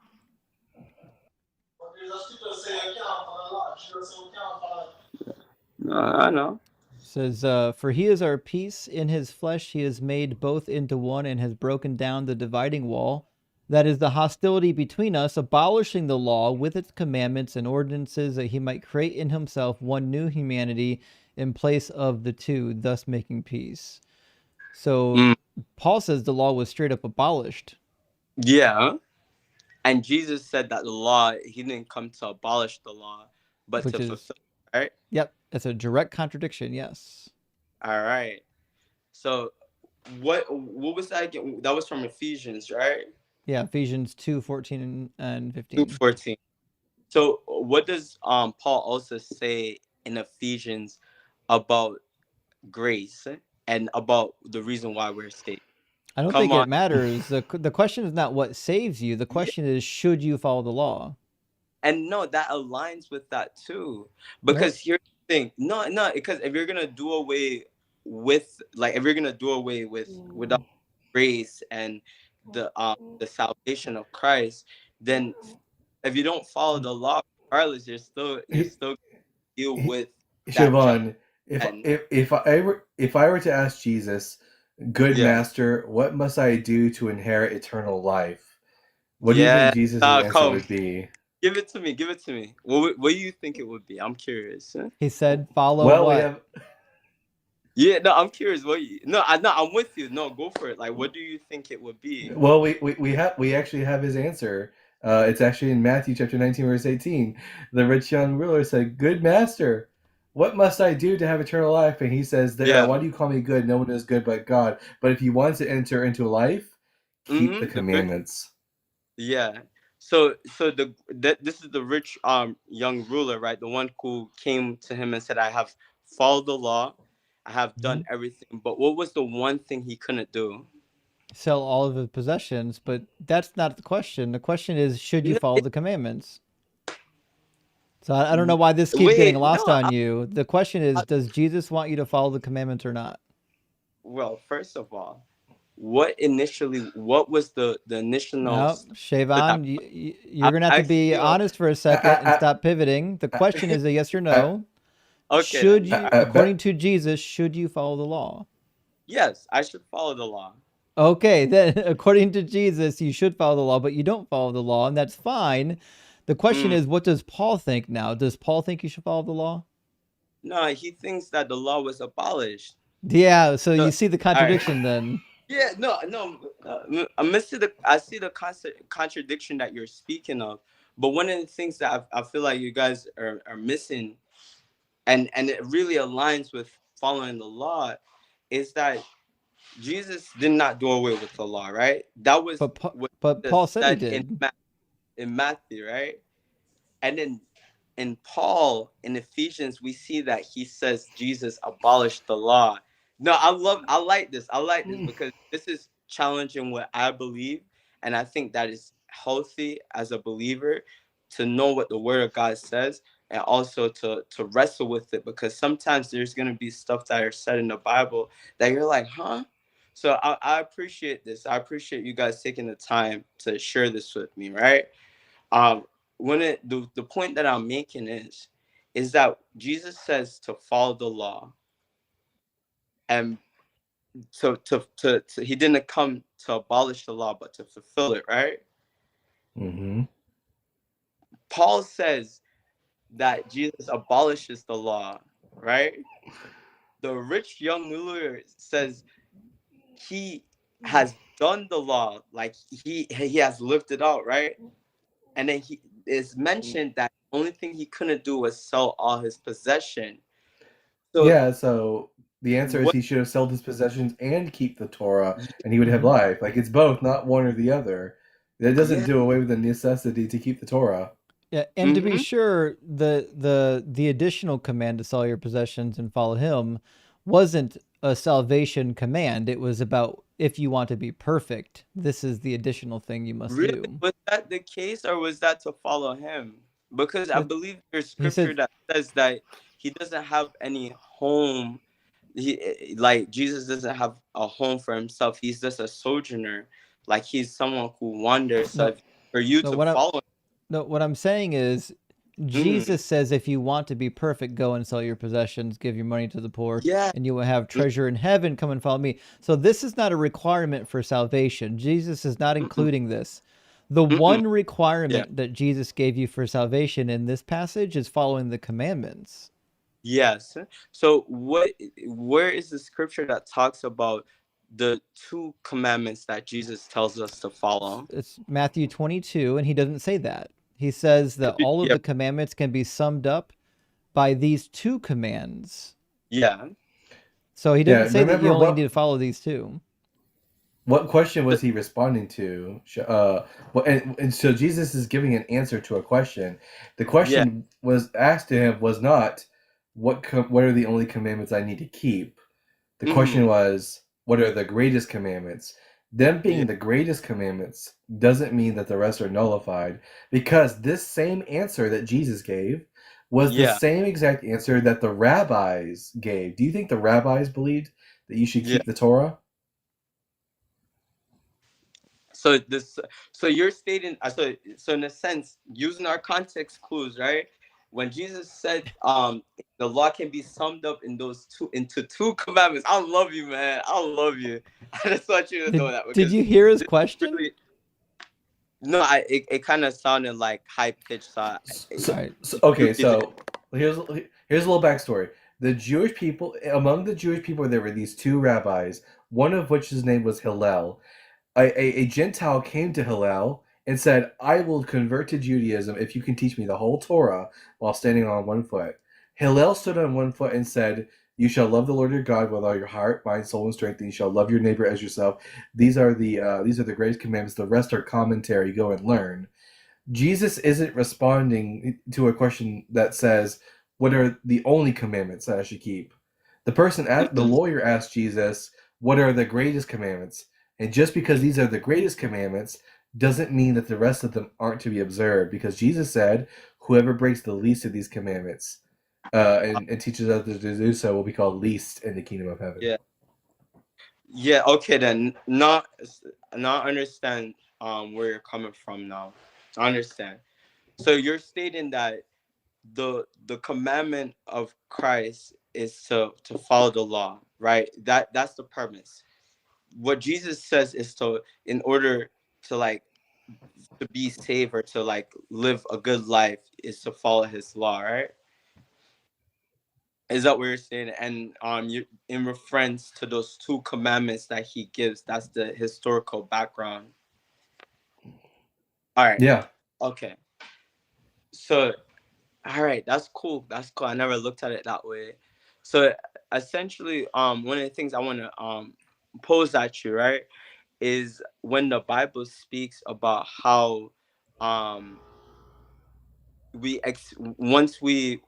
I know. It says, for he is our peace. In his flesh he has made both into one and has broken down the dividing wall. That is the hostility between us, abolishing the law with its commandments and ordinances, that he might create in himself one new humanity in place of the two, thus making peace. So Paul says the law was straight up abolished. Yeah. And Jesus said that the law, he didn't come to abolish the law, but Which to is, fulfill it, right? yep, that's a direct contradiction, yes. All right. So what was that again? That was from Ephesians, right? Yeah, Ephesians 2:14 and 15. 2:14. So what does Paul also say in Ephesians about grace and about the reason why we're saved? I don't Come think it on. matters. The question is not what saves you. The Yeah. question is, should you follow the law? And no, that aligns with that too. Nope. Because here's the thing. No, because if you're gonna do away with without grace and the salvation of Christ, then if you don't follow the law, regardless, you're still gonna deal with that Siobhan, and if I were to ask Jesus, good yeah. master, what must I do to inherit eternal life? What do you Yeah. think Jesus' answer Come. would be? Give it to me. Give it to me. What do you think it would be? I'm curious. He said, follow Well, we what? have Yeah, no, I'm curious. I'm with you. No, go for it. Like, what do you think it would be? Well, we actually have his answer. It's actually in Matthew chapter 19, verse 18. The rich young ruler said, "Good master, what must I do to have eternal life?" And he says, Yeah. "Why do you call me good? No one is good but God. But if you want to enter into life, keep the commandments." Yeah. So this is the rich young ruler, right? The one who came to him and said, "I have followed the law, I have done everything." But what was the one thing he couldn't do? Sell all of his possessions, but that's not the question. The question is, should you follow the commandments? So I don't know why this keeps getting lost on you. The question is, does Jesus want you to follow the commandments or not? Well, first of all, what was the initial No, Shavon, you're going to have to be you honest for a second and stop pivoting. The question is a yes or no. Okay, Should you, according to Jesus, should you follow the law? Yes, I should follow the law. Okay, then according to Jesus, you should follow the law, but you don't follow the law, and that's fine. The question is, what does Paul think now? Does Paul think you should follow the law? No, he thinks that the law was abolished. Yeah, so you see the contradiction then. Yeah, no. I see the contradiction that you're speaking of. But one of the things that I feel like you guys are missing, and it really aligns with following the law, is that Jesus did not do away with the law, right? That was but Paul said he did. In Matthew, right? And then in Paul, in Ephesians, we see that he says Jesus abolished the law. No, I like this because this is challenging what I believe. And I think that is healthy as a believer to know what the word of God says and also to wrestle with it, because sometimes there's going to be stuff that are said in the Bible that you're like, huh? So I appreciate this. I appreciate you guys taking the time to share this with me, right? The point that I'm making is that Jesus says to follow the law, and so he didn't come to abolish the law but to fulfill it, right? Paul says that Jesus abolishes the law, right? The rich young ruler says he has done the law, like he has lived it out, right? And then he is mentioned that the only thing he couldn't do was sell all his possession. So the answer is he should have sold his possessions and keep the Torah, and he would have life. Like, it's both, not one or the other. That doesn't do away with the necessity to keep the Torah. Yeah, and to be sure, the additional command to sell your possessions and follow him wasn't a salvation command. It was about, if you want to be perfect, this is the additional thing you must do. Was that the case, or was that to follow him? Because I believe there's scripture that says that he doesn't have any home. Like Jesus doesn't have a home for himself. He's just a sojourner. Like he's someone who wanders. So for you to follow him. No, what I'm saying is, Jesus says, if you want to be perfect, go and sell your possessions, give your money to the poor, and you will have treasure in heaven. Come and follow me. So this is not a requirement for salvation. Jesus is not including this. The one requirement that Jesus gave you for salvation in this passage is following the commandments. Yes. So where is the scripture that talks about the two commandments that Jesus tells us to follow? It's Matthew 22, and he doesn't say that. He says that all of Yeah. the commandments can be summed up by these two commands. Yeah. So he Yeah, didn't say that you remember only need to follow these two. what question was he responding to? And so Jesus is giving an answer to a question. The question was asked to him was not what are the only commandments I need to keep. The question was, what are the greatest commandments? Them being the greatest commandments doesn't mean that the rest are nullified, because this same answer that Jesus gave was the same exact answer that the rabbis gave. Do you think the rabbis believed that you should Yeah. keep the Torah? So so you're stating, so in a sense, using our context clues, right? When Jesus said, the law can be summed up in into two commandments. I love you, man. I love you. I just want you to know that, Did because you hear his question? really, no, it kind of sounded like high pitched. Okay, so here's a little backstory. The Jewish people, among the Jewish people, there were these two rabbis, one of which his name was Hillel. A Gentile came to Hillel and said, I will convert to Judaism if you can teach me the whole Torah while standing on one foot. Hillel stood on one foot and said, you shall love the Lord your God with all your heart, mind, soul, and strength, and you shall love your neighbor as yourself. These are the greatest commandments. The rest are commentary. Go and learn. Jesus isn't responding to a question that says, what are the only commandments that I should keep? The lawyer asked Jesus, what are the greatest commandments? And just because these are the greatest commandments doesn't mean that the rest of them aren't to be observed, because Jesus said, whoever breaks the least of these commandments and teaches others to do so will be called least in the kingdom of heaven. Yeah. Yeah. Okay, then. Not understand where you're coming from now. I understand. So you're stating that the commandment of Christ is to follow the law, right? That's the premise. What Jesus says is to, in order to to be saved or to live a good life, is to follow his law, right? Is that what you're saying? And you, in reference to those two commandments that he gives, that's the historical background. All right. Yeah. Okay. So, all right, that's cool. That's cool. I never looked at it that way. So essentially, one of the things I want to pose at you, right, is when the Bible speaks about how once we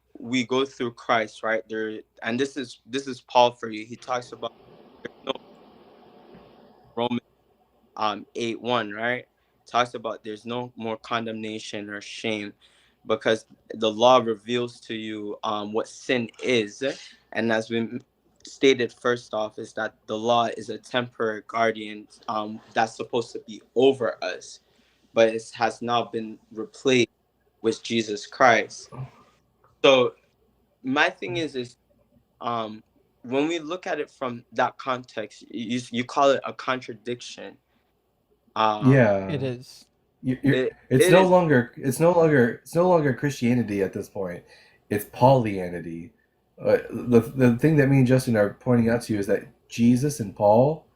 go through Christ, right there, and this is Paul for you. He talks about there's no Romans 8:1, right? Talks about there's no more condemnation or shame, because the law reveals to you what sin is. And as we stated first off, is that the law is a temporary guardian that's supposed to be over us, but it has now been replaced with Jesus Christ. So my thing is when we look at it from that context, you call it a contradiction. Yeah. It is. It's no longer Christianity at this point. It's Paulianity. The thing that me and Justin are pointing out to you is that Jesus and Paul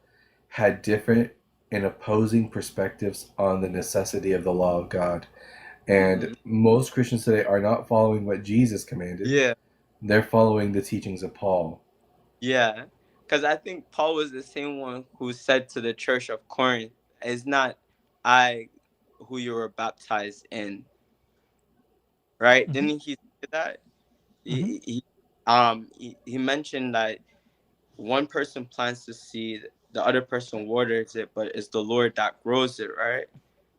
had different and opposing perspectives on the necessity of the law of God. And most Christians today are not following what Jesus commanded. Yeah. They're following the teachings of Paul. Yeah. Because I think Paul was the same one who said to the church of Corinth, it's not I who you were baptized in. Right? Mm-hmm. Didn't he say that? He mentioned that one person plants the seed, the other person waters it, but it's the Lord that grows it, right?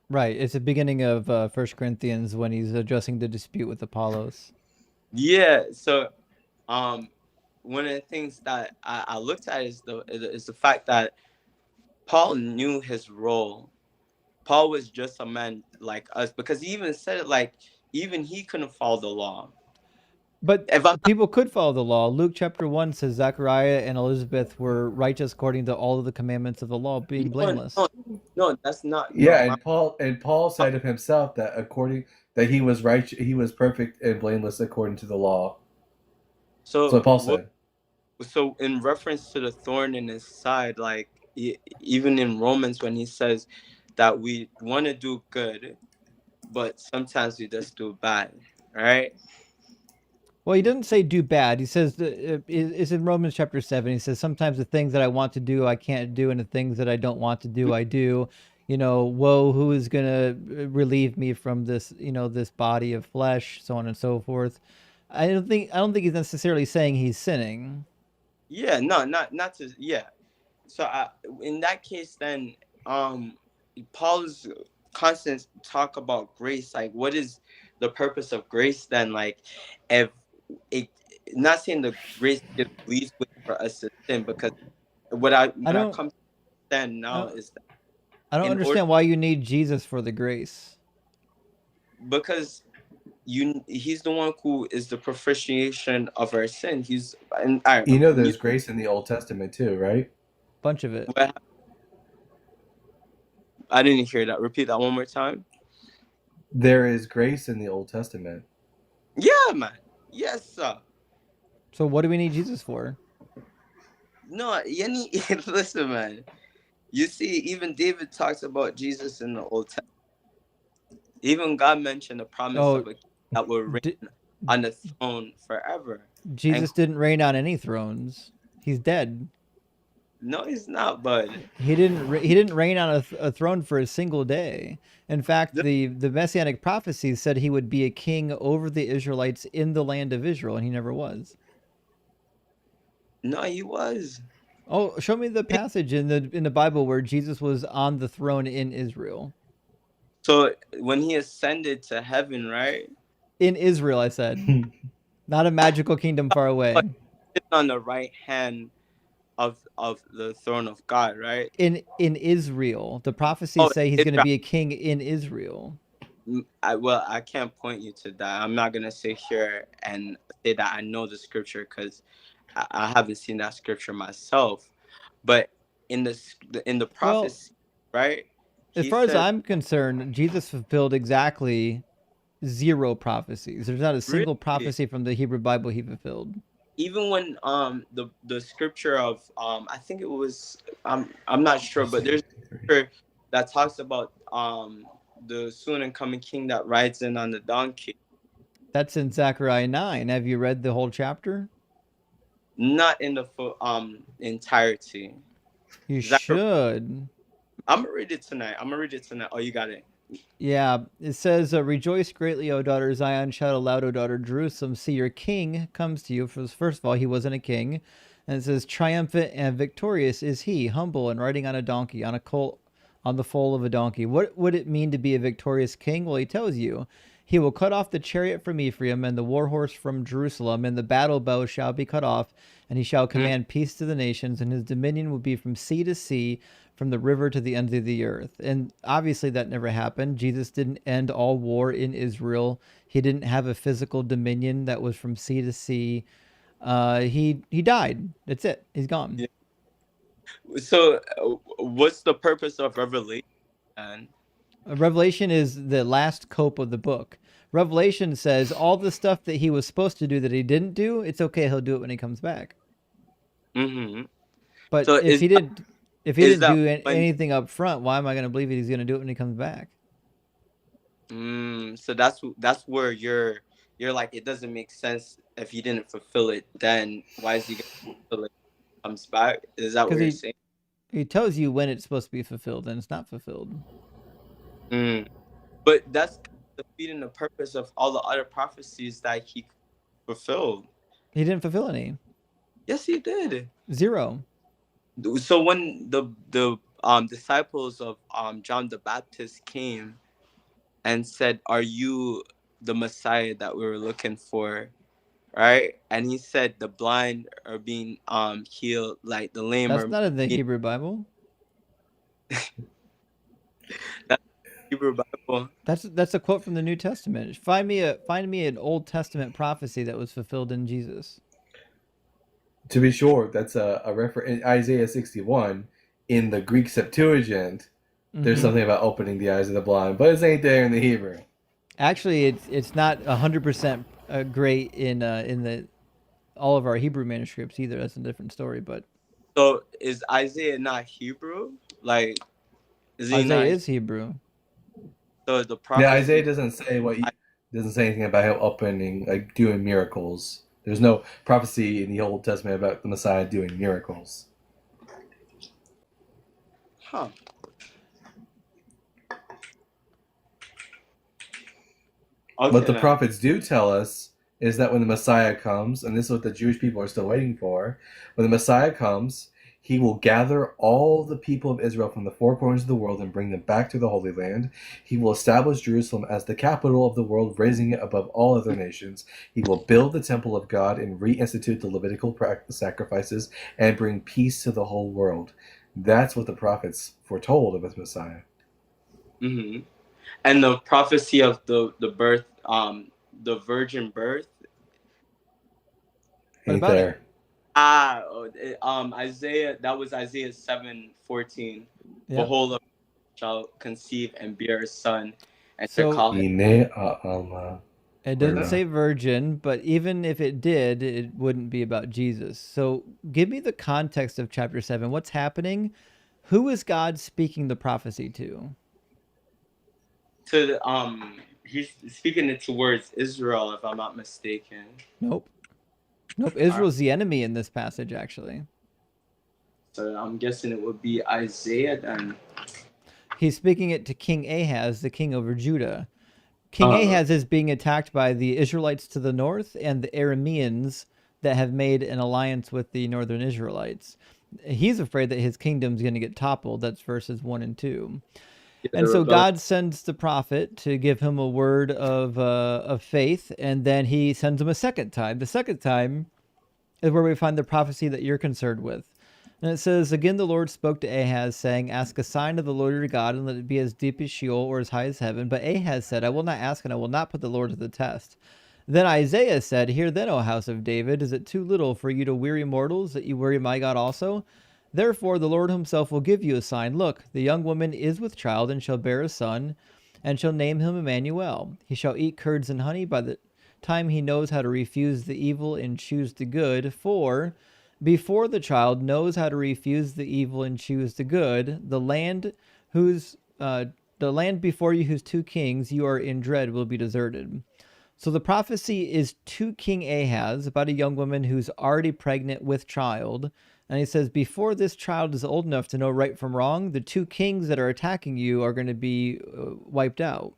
Right. It's the beginning of 1 Corinthians when he's addressing the dispute with Apollos. Yeah. So one of the things that I looked at is the fact that Paul knew his role. Paul was just a man like us, because he even said it, even he couldn't follow the law. But people could follow the law. Luke chapter 1 says Zachariah and Elizabeth were righteous according to all of the commandments of the law, being blameless. No, that's not. Yeah, and Paul said of himself that he was righteous, he was perfect and blameless according to the law. That's So what Paul what? said. So in reference to the thorn in his side, like even in Romans when he says that we want to do good, but sometimes we just do bad, right? Well, he doesn't say do bad. He says it's in Romans chapter 7. He says sometimes the things that I want to do I can't do, and the things that I don't want to do I do. You know, woe, who is going to relieve me from this? You know, this body of flesh, so on and so forth. I don't think he's necessarily saying he's sinning. Yeah, no, not to, yeah. So in that case, then Paul's constant talk about grace, like what is the purpose of grace then? Like, if it, not saying the grace just leaves way for us to sin, because what I I when I don't come to understand I now don't, is that I don't in order, understand why you need Jesus for the grace. because he's the one who is the propitiation of our sin. He's and I You know, you there's grace in the Old Testament too, right? Bunch of it. what, I didn't hear that. Repeat that one more time. There is grace in the Old Testament. Yeah, man. Yes, sir. So what do we need Jesus for? No, listen, man. You see, even David talks about Jesus in the Old Testament. Even God mentioned the promise Oh, of a king that will reign d- on the throne forever. And Jesus didn't reign on any thrones. He's dead. no, he's not, bud. He didn't reign on a throne for a single day. In fact, The- the messianic prophecies said he would be a king over the Israelites in the land of Israel, and he never was. No, he was. Oh, show me the passage in the Bible where Jesus was on the throne in Israel. So when he ascended to heaven, right? In Israel, I said, not a magical kingdom far away. Sitting on the right hand of the throne of God, right? In Israel, the prophecies Oh, say he's going to Israel. be a king in Israel. I can't point you to that. I'm not gonna sit here and say that I know the scripture because I haven't seen that scripture myself. But in the Well, prophecy, right? as He far as said, I'm concerned, Jesus fulfilled exactly zero prophecies. There's not a really, single prophecy from the Hebrew Bible he fulfilled. even when the scripture of I think it was I'm not sure, but there's a scripture that talks about the soon and coming king that rides in on the donkey. That's in Zechariah 9. Have you read the whole chapter? Not in the full entirety. You Zechariah, should. I'm gonna read it tonight. Oh, you got it. Yeah, it says, "Rejoice greatly, O daughter Zion! Shout aloud, O daughter Jerusalem! See, your king comes to you." First of all, he wasn't a king, and it says, "Triumphant and victorious is he, humble and riding on a donkey, on a colt, on the foal of a donkey." What would it mean to be a victorious king? Well, he tells you, "He will cut off the chariot from Ephraim and the war horse from Jerusalem, and the battle bow shall be cut off, and he shall command peace to the nations, and his dominion will be from sea to sea, from the river to the ends of the earth." And obviously that never happened. Jesus didn't end all war in Israel. He didn't have a physical dominion that was from sea to sea. He died. That's it. He's gone. Yeah. So, what's the purpose of Revelation? And Revelation is the last cope of the book. Revelation says all the stuff that he was supposed to do that he didn't do, it's okay. He'll do it when he comes back. But So if he didn't, is that do when? anything up front, why am I going to believe he's going to do it when he comes back? So that's where you're like, it doesn't make sense if he didn't fulfill it. Then why is he gonna fulfill it? When he comes back? Is that what Because you're saying? he tells you when it's supposed to be fulfilled, and it's not fulfilled. But that's defeating the purpose of all the other prophecies that he fulfilled. He didn't fulfill any. Yes, he did. Zero. So when the disciples of John the Baptist came and said, "Are you the Messiah that we were looking for?" Right? And he said the blind are being healed, like the lame That's are not in the being... Hebrew Bible. That's Hebrew Bible. That's a quote from the New Testament. Find me an Old Testament prophecy that was fulfilled in Jesus. To be sure, that's a reference in Isaiah 61 in the Greek Septuagint. There's something about opening the eyes of the blind, but it ain't there in the Hebrew. Actually, it's not 100% great in the all of our Hebrew manuscripts either. That's a different story. But So is Isaiah not Hebrew? Like, is he Isaiah not? is Hebrew. So the Yeah, Isaiah prophecy. doesn't say doesn't say anything about him opening, like doing miracles. There's no prophecy in the Old Testament about the Messiah doing miracles. Huh. What Okay the then. prophets do tell us is that when the Messiah comes, and this is what the Jewish people are still waiting for, when the Messiah comes, he will gather all the people of Israel from the four corners of the world and bring them back to the Holy Land. He will establish Jerusalem as the capital of the world, raising it above all other nations. He will build the temple of God and reinstitute the Levitical sacrifices and bring peace to the whole world. That's what the prophets foretold of his Messiah. Mm-hmm. And the prophecy of the birth, the virgin birth. What Ain't about there? it? Isaiah. That was Isaiah 7:14. Yep. Behold, a shall conceive and bear a son, and shall So call him. it doesn't say virgin, but even if it did, it wouldn't be about Jesus. So give me the context of chapter 7. What's happening? Who is God speaking the prophecy to? He's speaking it towards Israel, if I'm not mistaken. Nope. Israel's the enemy in this passage, actually. So I'm guessing it would be Isaiah then. He's speaking it to King Ahaz, the king over Judah. King Ahaz is being attacked by the Israelites to the north and the Arameans that have made an alliance with the northern Israelites. He's afraid that his kingdom's going to get toppled. That's verses 1 and 2. And so God sends the prophet to give him a word of faith, and then he sends him a second time. The second time is where we find the prophecy that you're concerned with. And it says, again, the Lord spoke to Ahaz, saying, ask a sign of the Lord your God, and let it be as deep as Sheol or as high as heaven. But Ahaz said, I will not ask, and I will not put the Lord to the test. Then Isaiah said, hear then, O house of David, is it too little for you to weary mortals, that you weary my God also? Therefore the Lord himself will give you a sign. Look, the young woman is with child, and shall bear a son, and shall name him Emmanuel. He shall eat curds and honey by the time he knows how to refuse the evil and choose the good. For before the child knows how to refuse the evil and choose the good, the land before you whose two kings you are in dread will be deserted. So the prophecy is to King Ahaz about a young woman who's already pregnant with child. And he says, before this child is old enough to know right from wrong, the two kings that are attacking you are going to be wiped out.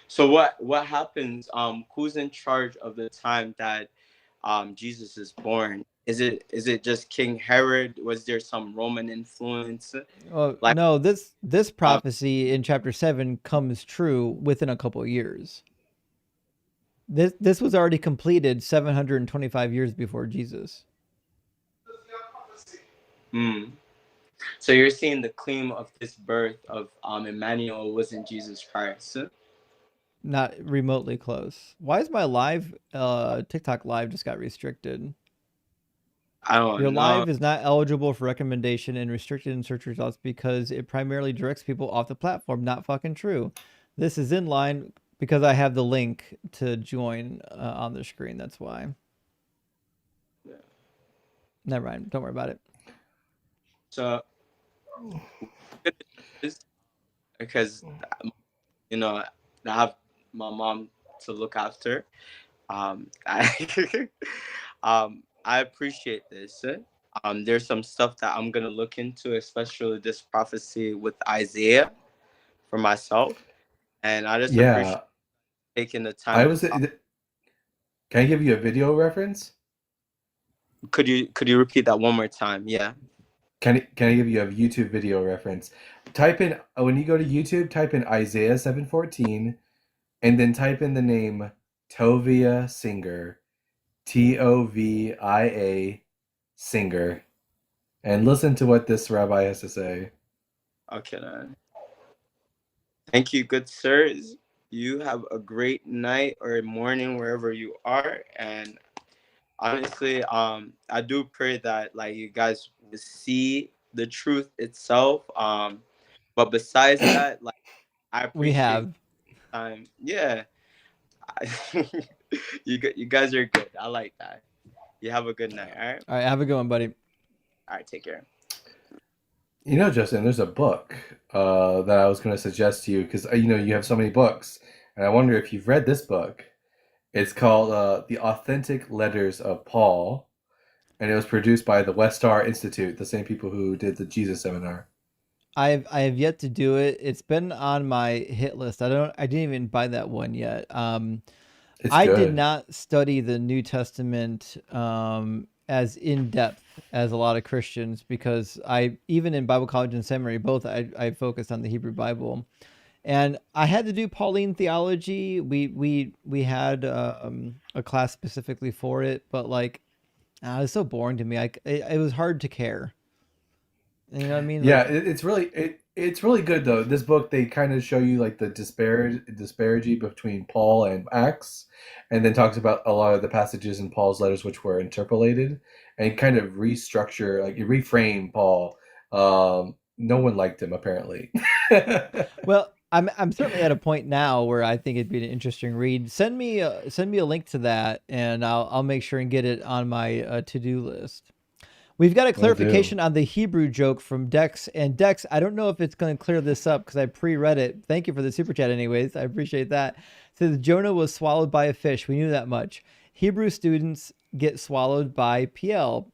So what happens? Who's in charge of the time that Jesus is born? Is it just King Herod? Was there some Roman influence? No, this prophecy in chapter 7 comes true within a couple of years. This was already completed 725 years before Jesus. So you're saying the claim of this birth of Emmanuel wasn't Jesus Christ? Not remotely close. Why is my live TikTok live just got restricted? I don't Your know. live is not eligible for recommendation and restricted in search results because it primarily directs people off the platform. Not fucking true. This is in line because I have the link to join on the screen. That's why. Yeah. Never mind. Don't worry about it. So, because I have my mom to look after. I appreciate this. There's some stuff that I'm gonna look into, especially this prophecy with Isaiah for myself, and I just appreciate taking the time. Can I give you a video reference? Could you repeat that one more time? Yeah. Can I give you a YouTube video reference? Type in, when you go to YouTube, type in Isaiah 7:14, and then type in the name Tovia Singer, Tovia Singer, and listen to what this rabbi has to say. Okay, then. Thank you, good sirs. You have a great night or morning wherever you are, and honestly, I do pray that you guys will see the truth itself. But besides that, I appreciate we have time. Yeah. You guys are good. I like that. You have a good night. All right. All right, have a good one, buddy. All right. Take care. You know, Justin, there's a book that I was going to suggest to you because you have so many books, and I wonder if you've read this book. It's called The Authentic Letters of Paul, and it was produced by the West Star Institute, the same people who did the Jesus Seminar. I have yet to do it. It's been on my hit list. I didn't even buy that one yet. It's I did good. not study the New Testament as in depth as a lot of Christians, because even in Bible college and seminary, both I focused on the Hebrew Bible, and I had to do Pauline theology. We had a class specifically for it, but it was so boring to me. It was hard to care. You know what I mean? Yeah, it's really good though. This book, they kind of show you like the disparity between Paul and Acts, and then talks about a lot of the passages in Paul's letters which were interpolated, and kind of restructure, like you reframe Paul. No one liked him apparently. Well, I'm certainly at a point now where I think it'd be an interesting read. Send me a link to that, and I'll make sure and get it on my to-do list. We've got a clarification on the Hebrew joke from Dex. And Dex, I don't know if it's going to clear this up because I pre-read it. Thank you for the super chat anyways. I appreciate that. It says Jonah was swallowed by a fish. We knew that much. Hebrew students get swallowed by PL.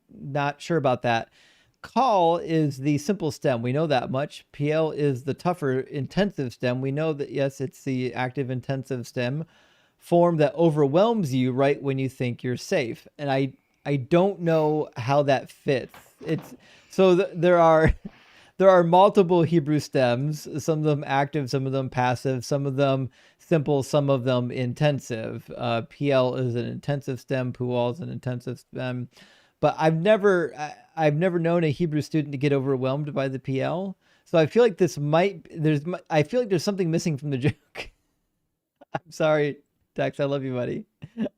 Not sure about that. Call is the simple stem. We know that much. PL is the tougher intensive stem. We know that, yes, it's the active intensive stem form that overwhelms you right when you think you're safe. And I don't know how that fits. There are multiple Hebrew stems, some of them active, some of them passive, some of them simple, some of them intensive. PL is an intensive stem, Pual is an intensive stem. But I've never known a Hebrew student to get overwhelmed by the PL. So I feel like I feel like there's something missing from the joke. I'm sorry, Dex, I love you, buddy.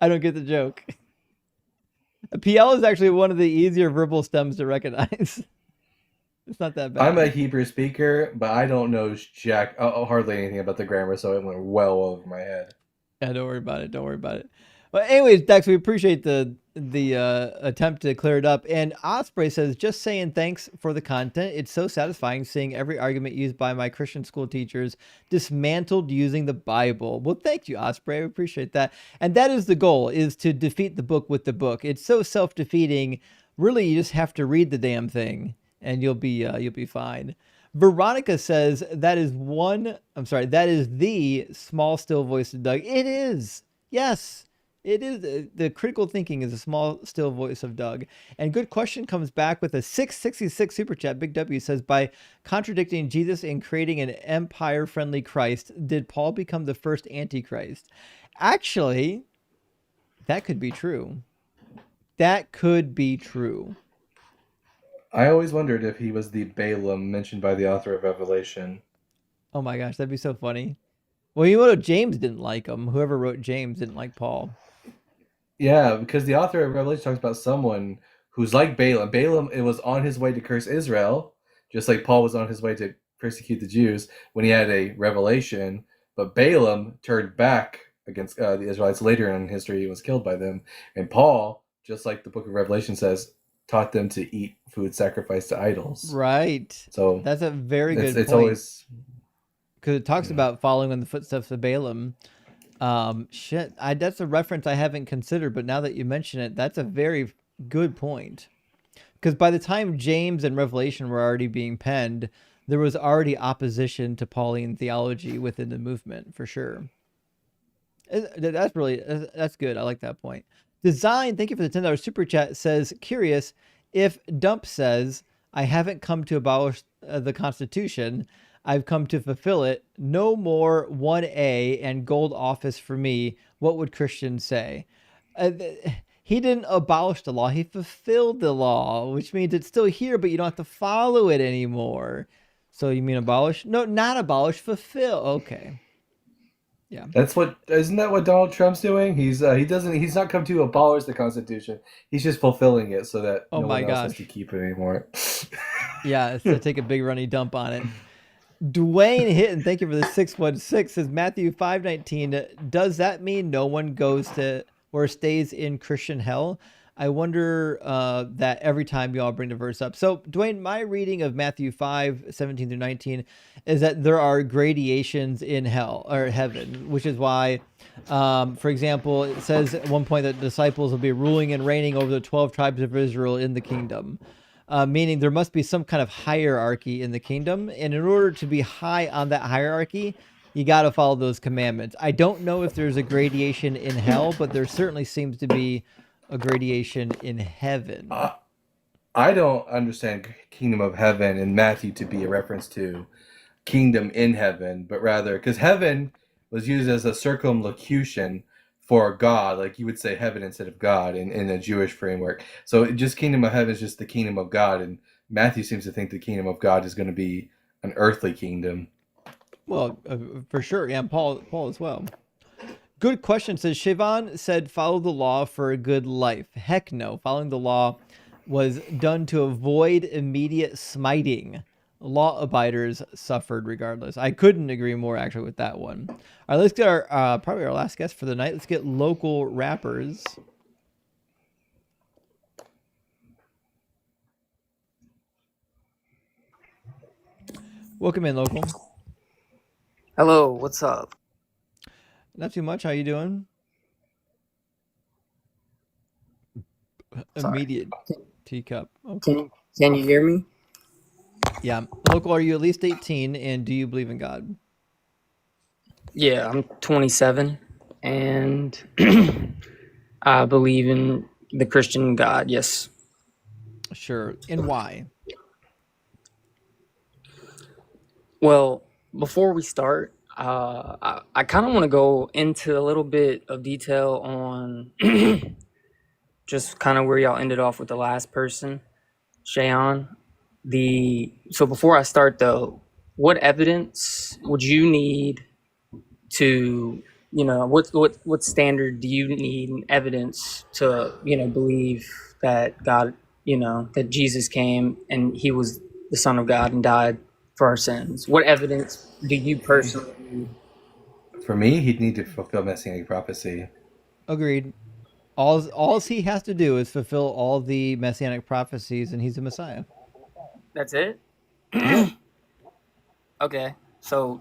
I don't get the joke. A PL is actually one of the easier verbal stems to recognize. It's not that bad. I'm a Hebrew speaker, but I don't know hardly anything about the grammar, so it went well over my head. Yeah, don't worry about it. Don't worry about it. Well, anyways, Dex, we appreciate the attempt to clear it up. And Osprey says, just saying thanks for the content. It's so satisfying seeing every argument used by my Christian school teachers dismantled using the Bible. Well, thank you, Osprey. I appreciate that. And that is the goal, is to defeat the book with the book. It's so self-defeating. Really, you just have to read the damn thing, and you'll be fine. Veronica says that is the small, still voice of Doug. It is. Yes. It is. The critical thinking is a small, still voice of Doug. And good question comes back with a 666 super chat. Big W says, by contradicting Jesus and creating an empire-friendly Christ, did Paul become the first Antichrist? Actually, that could be true. That could be true. I always wondered if he was the Balaam mentioned by the author of Revelation. Oh my gosh, that'd be so funny. Well, you know, James didn't like him. Whoever wrote James didn't like Paul. Yeah, because the author of Revelation talks about someone who's like Balaam. Balaam, it was on his way to curse Israel, just like Paul was on his way to persecute the Jews when he had a revelation. But Balaam turned back against the Israelites later in history. He was killed by them. And Paul, just like the book of Revelation says, taught them to eat food sacrificed to idols. Right. So that's a very good point. It's always... Because it talks about following in the footsteps of Balaam. That's a reference I haven't considered, but now that you mention it, that's a very good point. Because by the time James and Revelation were already being penned, there was already opposition to Pauline theology within the movement, for sure. That's good. I like that point. Design, thank you for the $10 super chat, says, curious, if Dump says, I haven't come to abolish the Constitution, I've come to fulfill it. No more 1A and gold office for me. What would Christians say? He didn't abolish the law. He fulfilled the law, which means it's still here, but you don't have to follow it anymore. So you mean abolish? No, not abolish, fulfill. Okay. Yeah. Isn't that what Donald Trump's doing? He's not come to abolish the Constitution. He's just fulfilling it so that no one else has to keep it anymore. Yeah, it's to take a big runny dump on it. Dwayne Hitton, thank you for the 616. Says Matthew 5:19. Does that mean no one goes to or stays in Christian hell? I wonder that every time you all bring the verse up. So, Dwayne, my reading of Matthew 5:17 through 19 is that there are gradations in hell or heaven, which is why, for example, it says at one point that disciples will be ruling and reigning over the 12 tribes of Israel in the kingdom. Meaning there must be some kind of hierarchy in the kingdom. And in order to be high on that hierarchy, you got to follow those commandments. I don't know if there's a gradation in hell, but there certainly seems to be a gradation in heaven. I don't understand kingdom of heaven in Matthew to be a reference to kingdom in heaven, but rather because heaven was used as a circumlocution for God, like you would say heaven instead of God in a Jewish framework. So just kingdom of heaven is just the kingdom of God, and Matthew seems to think the kingdom of God is going to be an earthly kingdom. Well, for sure. Yeah, Paul as well. Good question. Says Shivan said, follow the law for a good life. Heck no. Following the law was done to avoid immediate smiting. Law abiders suffered regardless. I couldn't agree more actually with that one. All right, let's get our probably our last guest for the night. Let's get local rappers. Welcome in, local. Hello, what's up? Not too much. How you doing? Sorry. Immediate teacup. Okay. Can you hear me? Yeah. Local, are you at least 18 and do you believe in God? Yeah, I'm 27 and I believe in the Christian God, yes. Sure. And why? Well, before we start, I kind of want to go into a little bit of detail on just kind of where y'all ended off with the last person, Shayon. So before I start though, what evidence would you need to, what standard do you need in evidence to, believe that God, that Jesus came and he was the Son of God and died for our sins? What evidence do you personally need? For me, he'd need to fulfill messianic prophecy. Agreed. All he has to do is fulfill all the messianic prophecies and he's a Messiah. That's it? Yeah. Okay. So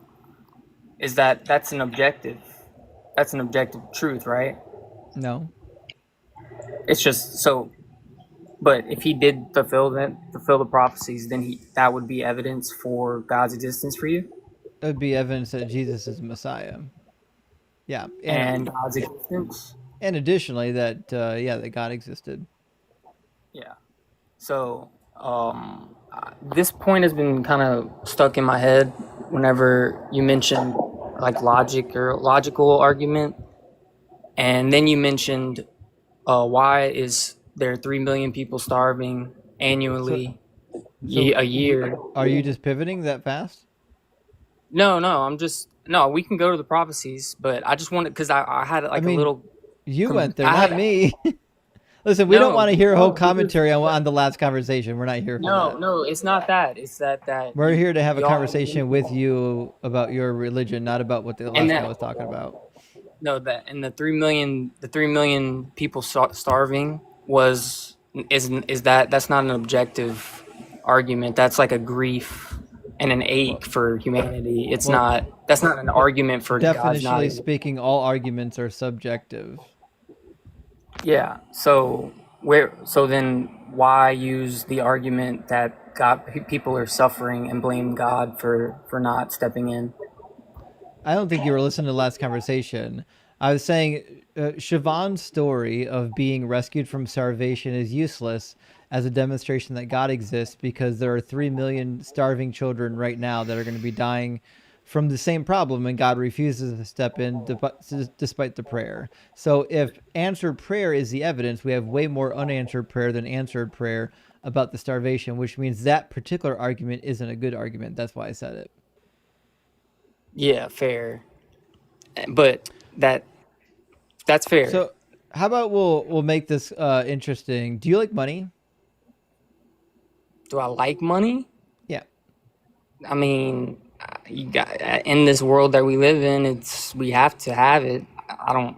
that's an objective truth, right? No. It's just so, but if he did fulfill the prophecies, then that would be evidence for God's existence for you? It would be evidence that Jesus is a Messiah. Yeah. And God's existence? And additionally that, that God existed. Yeah. So, this point has been kind of stuck in my head whenever you mentioned like logic or logical argument. And then you mentioned, why is there 3 million people starving annually a year? Are you just pivoting that fast? No, we can go to the prophecies, but I just wanted, because I had like a little. You went there, not me. Listen, we don't want to hear a whole commentary on the last conversation. We're not here for that. No, it's not that. It's that we're here to have a conversation with you about your religion, not about what the last guy was talking about. No, the 3 million people starving that's not an objective argument. That's like a grief and an ache for humanity. That's not an argument for God's not. Definitionally speaking, all arguments are subjective. Yeah. So then why use the argument that people are suffering and blame God for not stepping in? I don't think you were listening to the last conversation. I was saying Siobhan's story of being rescued from starvation is useless as a demonstration that God exists because there are 3 million starving children right now that are going to be dying from the same problem, and God refuses to step in despite the prayer. So if answered prayer is the evidence, we have way more unanswered prayer than answered prayer about the starvation, which means that particular argument isn't a good argument. That's why I said it. Yeah, fair. But that's fair. So how about we'll make this interesting. Do you like money? Do I like money? Yeah. I mean, you got in this world that we live in, we have to have it. I don't.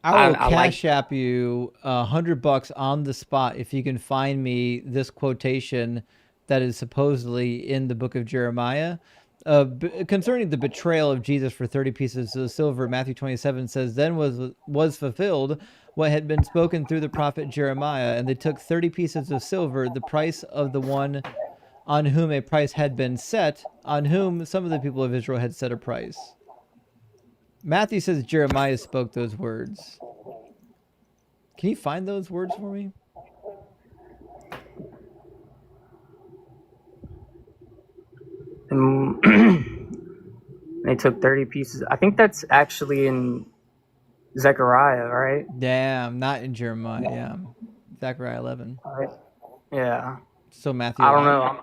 I will I like. cash app you $100 on the spot if you can find me this quotation that is supposedly in the book of Jeremiah. Concerning the betrayal of Jesus for 30 pieces of silver, Matthew 27 says, "Then was fulfilled what had been spoken through the prophet Jeremiah, and they took 30 pieces of silver, the price of the one on whom a price had been set, on whom some of the people of Israel had set a price." Matthew says Jeremiah spoke those words. Can you find those words for me? They took 30 pieces. I think that's actually in Zechariah, right? Damn, not in Jeremiah. Yeah, Zechariah 11. Yeah. So Matthew. I don't know.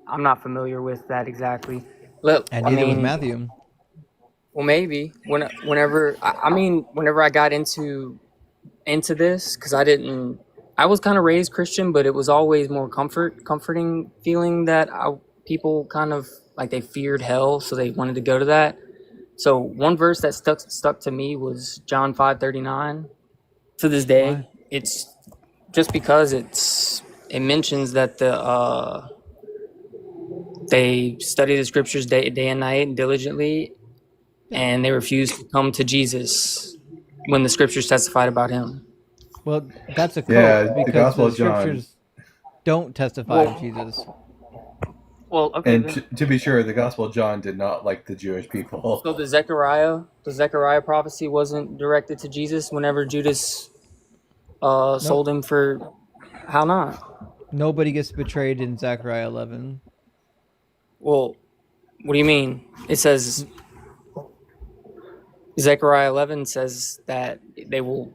I'm not familiar with that exactly. Look, And I neither was mean, Matthew. well, maybe whenever I got into this, because I was kind of raised Christian, but it was always more comforting feeling that people kind of like they feared hell, so they wanted to go to that. So one verse that stuck to me was John 5:39. To this day, Why? it's just because it mentions that they study the scriptures day and night diligently, and they refuse to come to Jesus when the scriptures testified about him. Well, that's a Yeah, quote the because Gospel the of John. scriptures don't testify of Jesus. Well, okay. And to be sure, the Gospel of John did not like the Jewish people. So the Zechariah prophecy wasn't directed to Jesus whenever Judas sold him for, how not? Nobody gets betrayed in Zechariah 11. Well, what do you mean? It says Zechariah 11 says that they will.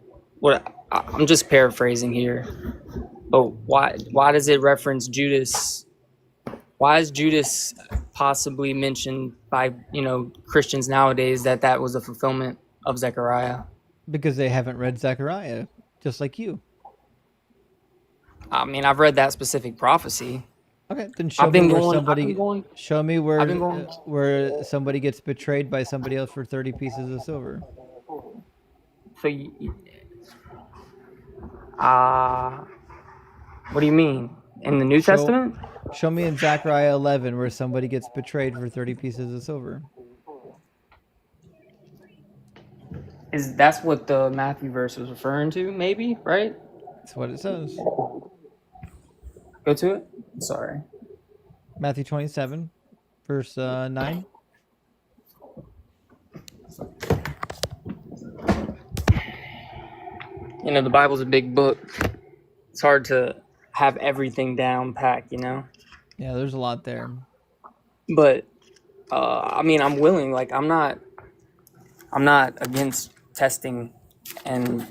I'm just paraphrasing here. But why does it reference Judas? Why is Judas possibly mentioned by Christians nowadays that was a fulfillment of Zechariah? Because they haven't read Zechariah, just like you. I mean, I've read that specific prophecy. Okay, then show me where somebody gets betrayed by somebody else for 30 pieces of silver. So, what do you mean? In the New Testament? Show me in Zechariah 11 where somebody gets betrayed for 30 pieces of silver. That's what the Matthew verse was referring to, maybe, right? That's what it says. Go to it. Sorry. Matthew 27, verse 9. The Bible's a big book. It's hard to have everything down packed, Yeah, there's a lot there. But I mean, I'm willing. Like, I'm not against testing and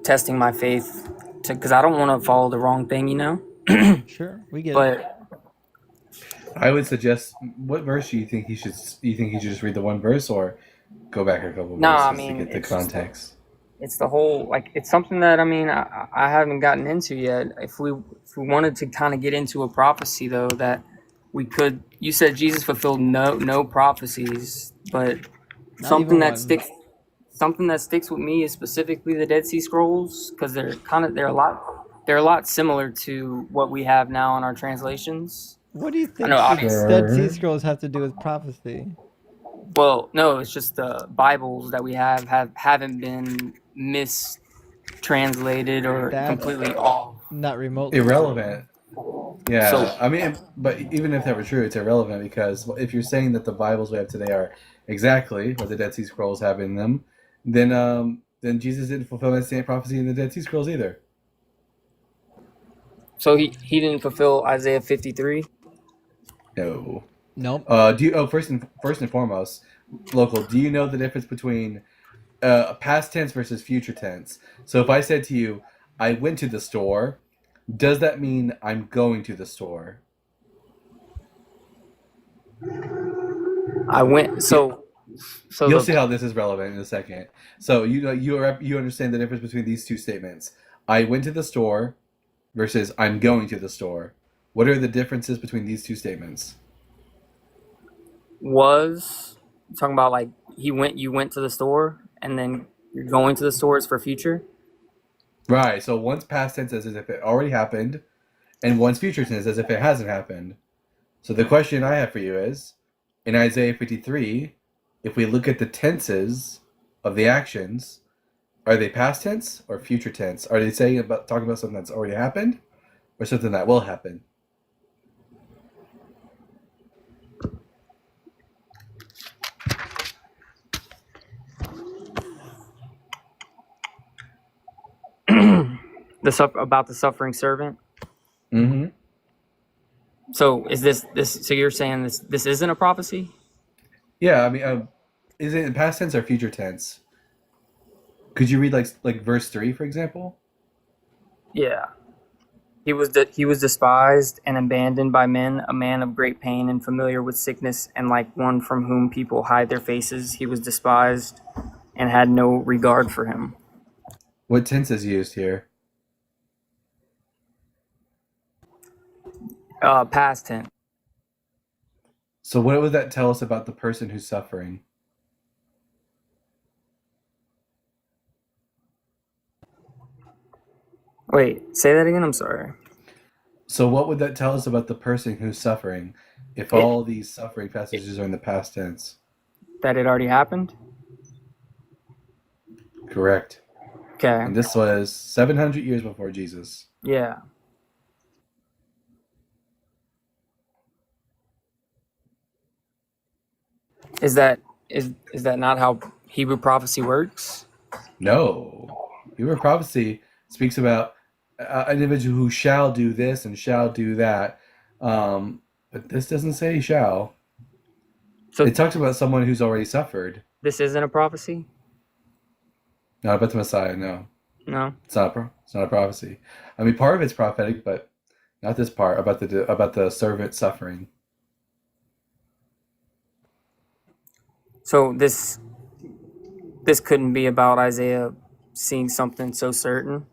testing my faith because I don't want to follow the wrong thing. Sure, we get it. I would suggest, what verse do you think he should? You think he should just read the one verse, or go back a couple verses to get the context? It's the whole, it's something that I haven't gotten into yet. If we wanted to kind of get into a prophecy though, that we could. You said Jesus fulfilled no prophecies, but something that sticks with me is specifically the Dead Sea Scrolls, because they're a lot similar to what we have now in our translations. What do you think the Dead Sea Scrolls have to do with prophecy? Well, no, it's just the Bibles that we haven't been mistranslated or completely off. Not remotely irrelevant. Yeah, I mean, but even if that were true, it's irrelevant, because if you're saying that the Bibles we have today are exactly what the Dead Sea Scrolls have in them, then Jesus didn't fulfill that same prophecy in the Dead Sea Scrolls either. So he didn't fulfill Isaiah 53? No. Nope. First and foremost, local, do you know the difference between past tense versus future tense? So if I said to you, I went to the store, does that mean I'm going to the store? I went. So you'll see how this is relevant in a second. So you understand the difference between these two statements. I went to the store versus I'm going to the store. What are the differences between these two statements? was talking about like you went to the store and then you're going to the stores for future. Right. So one's past tense as if it already happened, and one's future tense as if it hasn't happened. So the question I have for you is, in Isaiah 53, if we look at the tenses of the actions, are they past tense or future tense? Are they talking about something that's already happened or something that will happen? About the suffering servant. Mm-hmm. So is this? So you're saying this isn't a prophecy? Yeah, I mean, is it in past tense or future tense? Could you read like verse 3, for example? Yeah. He was despised and abandoned by men, a man of great pain and familiar with sickness, and like one from whom people hide their faces. He was despised and had no regard for him. What tense is used here? Past tense. So what would that tell us about the person who's suffering? Wait, say that again. I'm sorry. So what would that tell us about the person who's suffering if all these suffering passages are in the past tense? That it already happened? Correct. Okay. And this was 700 years before Jesus. Yeah. Is that not how Hebrew prophecy works? No. Hebrew prophecy speaks about an individual who shall do this and shall do that. But this doesn't say shall. So it talks about someone who's already suffered. This isn't a prophecy? Not about the Messiah, no. No. It's not a prophecy. I mean, part of it's prophetic, but not this part about the servant suffering. So this couldn't be about Isaiah seeing something so certain?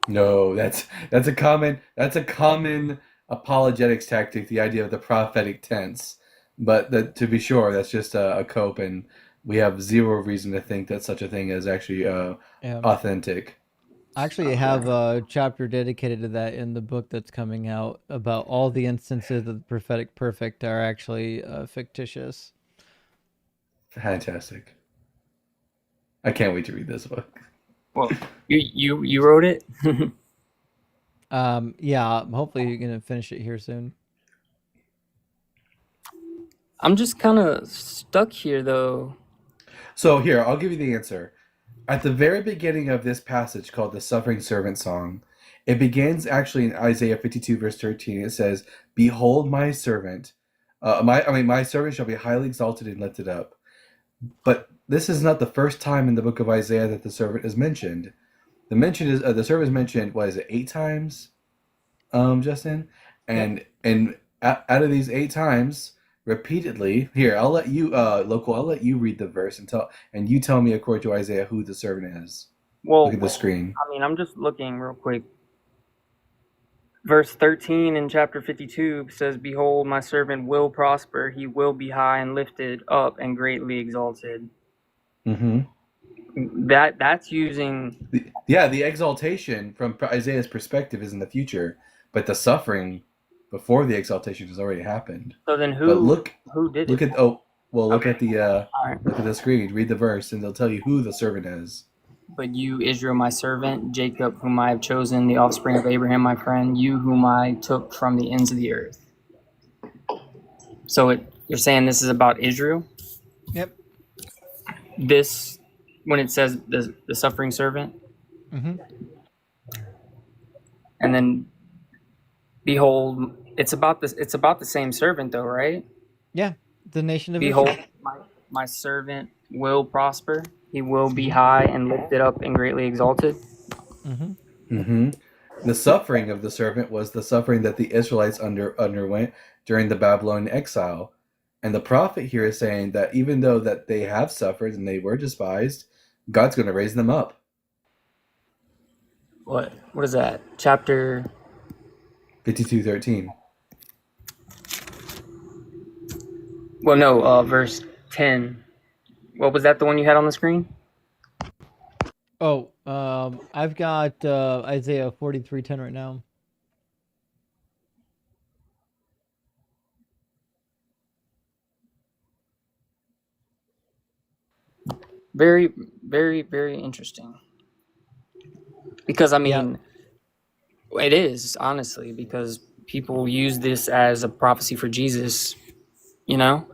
No, that's a common apologetics tactic, the idea of the prophetic tense. But to be sure, that's just a cope, and we have zero reason to think that such a thing is actually authentic. I actually have a chapter dedicated to that in the book that's coming out about all the instances of the prophetic perfect are actually fictitious. Fantastic. I can't wait to read this book. Well, you wrote it? Yeah, hopefully you're going to finish it here soon. I'm just kind of stuck here, though. So here, I'll give you the answer. At the very beginning of this passage called the Suffering Servant Song, it begins actually in Isaiah 52 verse 13. It says, "Behold my servant. My servant shall be highly exalted and lifted up." But this is not the first time in the book of Isaiah that the servant is mentioned. The servant is mentioned, what is it, 8 times, Justin? And out of these 8 times, repeatedly, here, I'll let you, Local, I'll let you read the verse and you tell me according to Isaiah who the servant is. Well, look at the screen. I mean, I'm just looking real quick. Verse 13 in chapter 52 says, "Behold, my servant will prosper. He will be high and lifted up and greatly exalted." Mm-hmm. That's using... The exaltation from Isaiah's perspective is in the future, but the suffering before the exaltation has already happened. So then who did look it? Look at the screen. Read the verse, and they'll tell you who the servant is. "But you, Israel, my servant, Jacob, whom I have chosen, the offspring of Abraham, my friend, you whom I took from the ends of the earth." So you're saying this is about Israel? Yep. This, when it says the suffering servant? Mm-hmm. And then, behold, it's about the same servant though, right? Yeah, the nation of Behold, Israel. my servant will prosper. He will be high and lifted up and greatly exalted. Mm-hmm. Mm-hmm. The suffering of the servant was the suffering that the Israelites underwent during the Babylonian exile. And the prophet here is saying that even though that they have suffered and they were despised, God's going to raise them up. What is that? Chapter 52:13. Well, no, verse 10. What was that, the one you had on the screen? Oh, I've got Isaiah 43:10 right now. Very, very, very interesting. Because, I mean, it is, honestly, because people use this as a prophecy for Jesus, you know?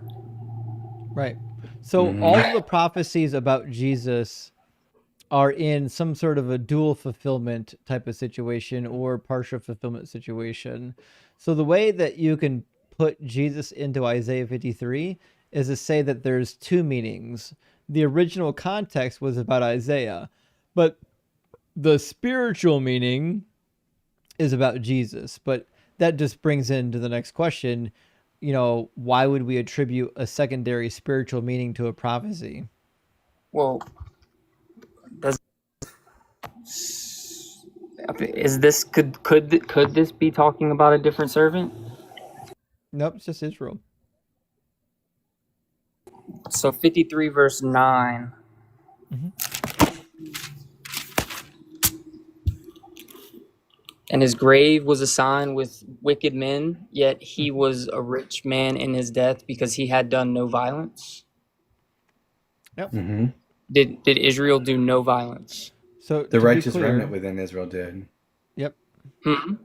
Right. So all of the prophecies about Jesus are in some sort of a dual fulfillment type of situation or partial fulfillment situation. So the way that you can put Jesus into Isaiah 53 is to say that there's two meanings. The original context was about Isaiah, but the spiritual meaning is about Jesus. But that just brings into the next question, why would we attribute a secondary spiritual meaning to a prophecy? Well, is this could this be talking about a different servant? Nope, it's just Israel. So 53 verse 9. And his grave was assigned with wicked men, yet he was a rich man in his death because he had done no violence. Yep. Did Israel do no violence? So the righteous remnant within Israel did. Yep.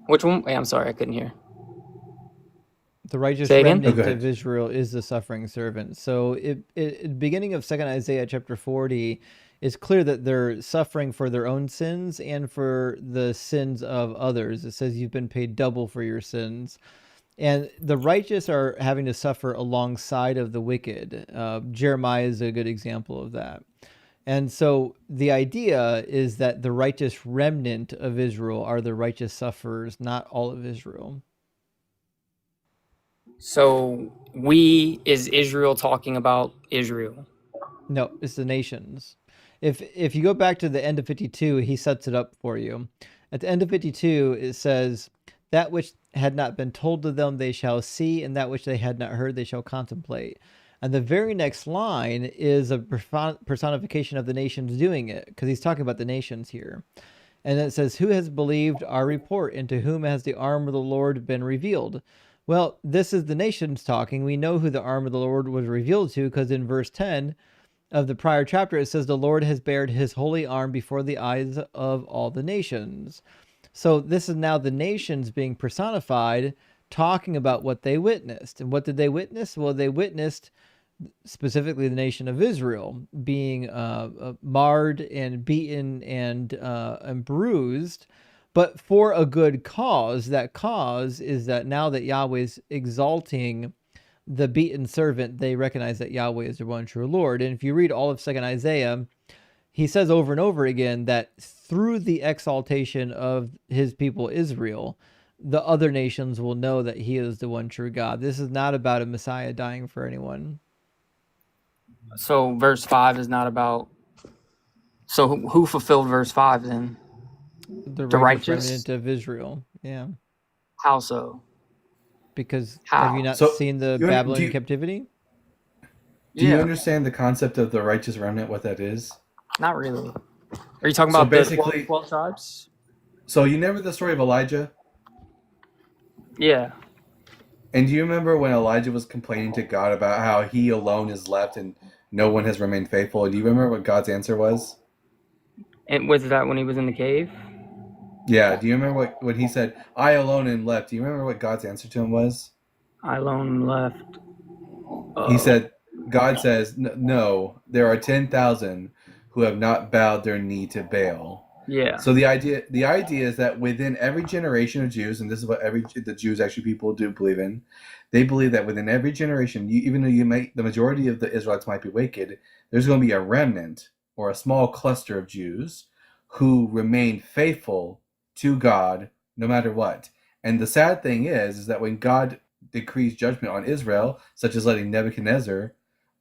Which one? Wait, I'm sorry, I couldn't hear. The righteous remnant of Israel is the suffering servant. So at the beginning of 2nd Isaiah chapter 40, it's clear that they're suffering for their own sins and for the sins of others. It says you've been paid double for your sins. And the righteous are having to suffer alongside of the wicked. Jeremiah is a good example of that. And so the idea is that the righteous remnant of Israel are the righteous sufferers, not all of Israel. So is Israel talking about Israel? No, it's the nations. If you go back to the end of 52, he sets it up for you. At the end of 52, it says, that which had not been told to them they shall see, and that which they had not heard they shall contemplate. And the very next line is a personification of the nations doing it, because he's talking about the nations here. And it says, who has believed our report, and to whom has the arm of the Lord been revealed? Well, this is the nations talking. We know who the arm of the Lord was revealed to, because in verse 10 of the prior chapter, it says, the Lord has bared his holy arm before the eyes of all the nations. So this is now the nations being personified, talking about what they witnessed. And what did they witness? Well, they witnessed specifically the nation of Israel being marred and beaten and bruised, but for a good cause. That cause is that now that Yahweh is exalting the beaten servant, they recognize that Yahweh is the one true Lord. And if you read all of 2nd Isaiah, he says over and over again that through the exaltation of his people Israel, the other nations will know that he is the one true God. This is not about a Messiah dying for anyone. So verse 5 is not about... So who fulfilled verse 5 then? The righteous remnant of Israel. Yeah. How so? Because How? have you not seen the Babylonian captivity? Do you understand the concept of the righteous remnant, what that is? Not really. Are you talking about the 12 tribes? So you remember the story of Elijah? Yeah. And do you remember when Elijah was complaining to God about how he alone is left and no one has remained faithful? Do you remember what God's answer was? And was that when he was in the cave? Yeah. Do you remember what he said? I alone am left. Do you remember what God's answer to him was? I alone am left. He said, God says, no, there are 10,000 who have not bowed their knee to Baal. Yeah. So the idea is that within every generation of Jews, and this is what the Jews actually people do believe in, they believe that within every generation, even though the majority of the Israelites might be wicked, there's going to be a remnant or a small cluster of Jews who remain faithful to God no matter what. And the sad thing is that when God decrees judgment on Israel, such as letting Nebuchadnezzar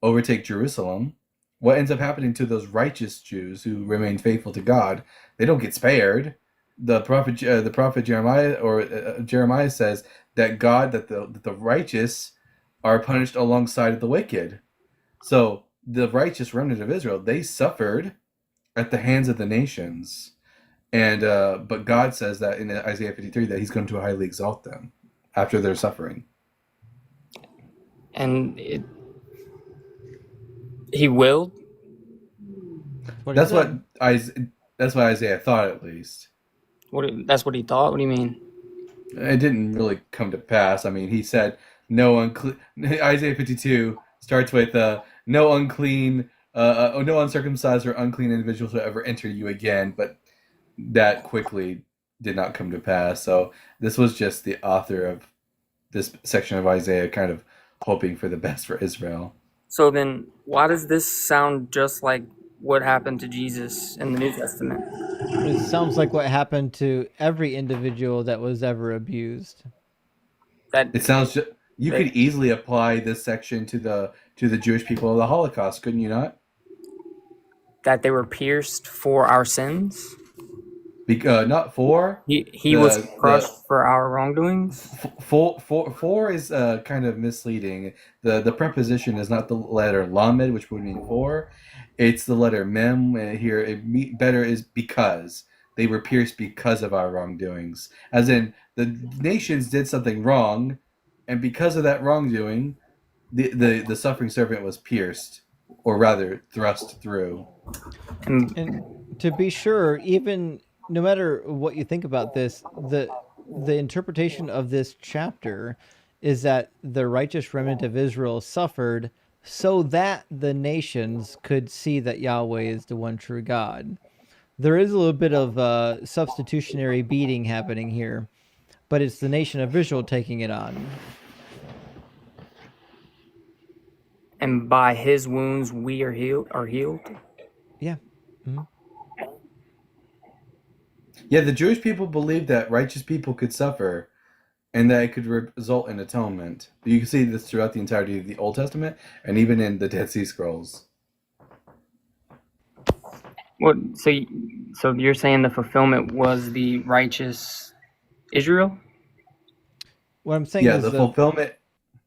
overtake Jerusalem, what ends up happening to those righteous Jews who remain faithful to God? They don't get spared. The prophet Jeremiah Jeremiah says that the righteous are punished alongside of the wicked. So the righteous remnant of Israel, they suffered at the hands of the nations. And but God says that in Isaiah 53 that he's going to highly exalt them after their suffering. And he will. That's what Isaiah thought, at least. That's what he thought. What do you mean? It didn't really come to pass. I mean, he said, "No unclean." Isaiah 52 starts with, "No unclean, no uncircumcised or unclean individuals will ever enter you again." But that quickly did not come to pass. So this was just the author of this section of Isaiah kind of hoping for the best for Israel. So then, why does this sound just like what happened to Jesus in the New Testament? It sounds like what happened to every individual that was ever abused. It sounds you could easily apply this section to the Jewish people of the Holocaust, couldn't you not? That they were pierced for our sins? Not for. He was crushed for our wrongdoings? For is kind of misleading. The preposition is not the letter lamed, which would mean for. It's the letter mem. Here, better is because. They were pierced because of our wrongdoings. As in, the nations did something wrong, and because of that wrongdoing, the suffering servant was pierced, or rather, thrust through. And to be sure, even no matter what you think about this, the interpretation of this chapter is that the righteous remnant of Israel suffered so that the nations could see that Yahweh is the one true God. There is a little bit of substitutionary beating happening here, but it's the nation of Israel taking it on. And by his wounds we are healed. Yeah. Mm-hmm. Yeah, the Jewish people believed that righteous people could suffer and that it could result in atonement. You can see this throughout the entirety of the Old Testament and even in the Dead Sea Scrolls. What? So you're saying the fulfillment was the righteous Israel? What I'm saying is the fulfillment.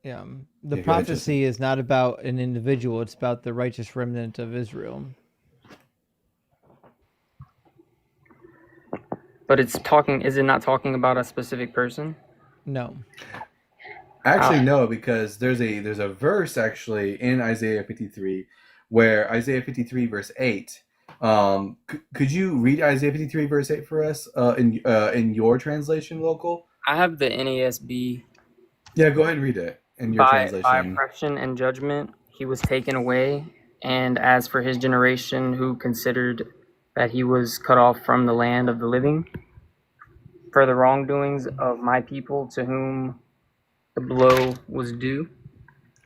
Yeah, the prophecy is not about an individual; it's about the righteous remnant of Israel. But is it not talking about a specific person? No. Actually, no, because there's a verse actually in Isaiah 53 where Isaiah 53 verse 8. Could you read Isaiah 53 verse 8 for us in your translation, local? I have the NASB. Yeah, go ahead and read it in your translation. By oppression and judgment he was taken away, and as for his generation who considered that he was cut off from the land of the living, for the wrongdoings of my people to whom the blow was due.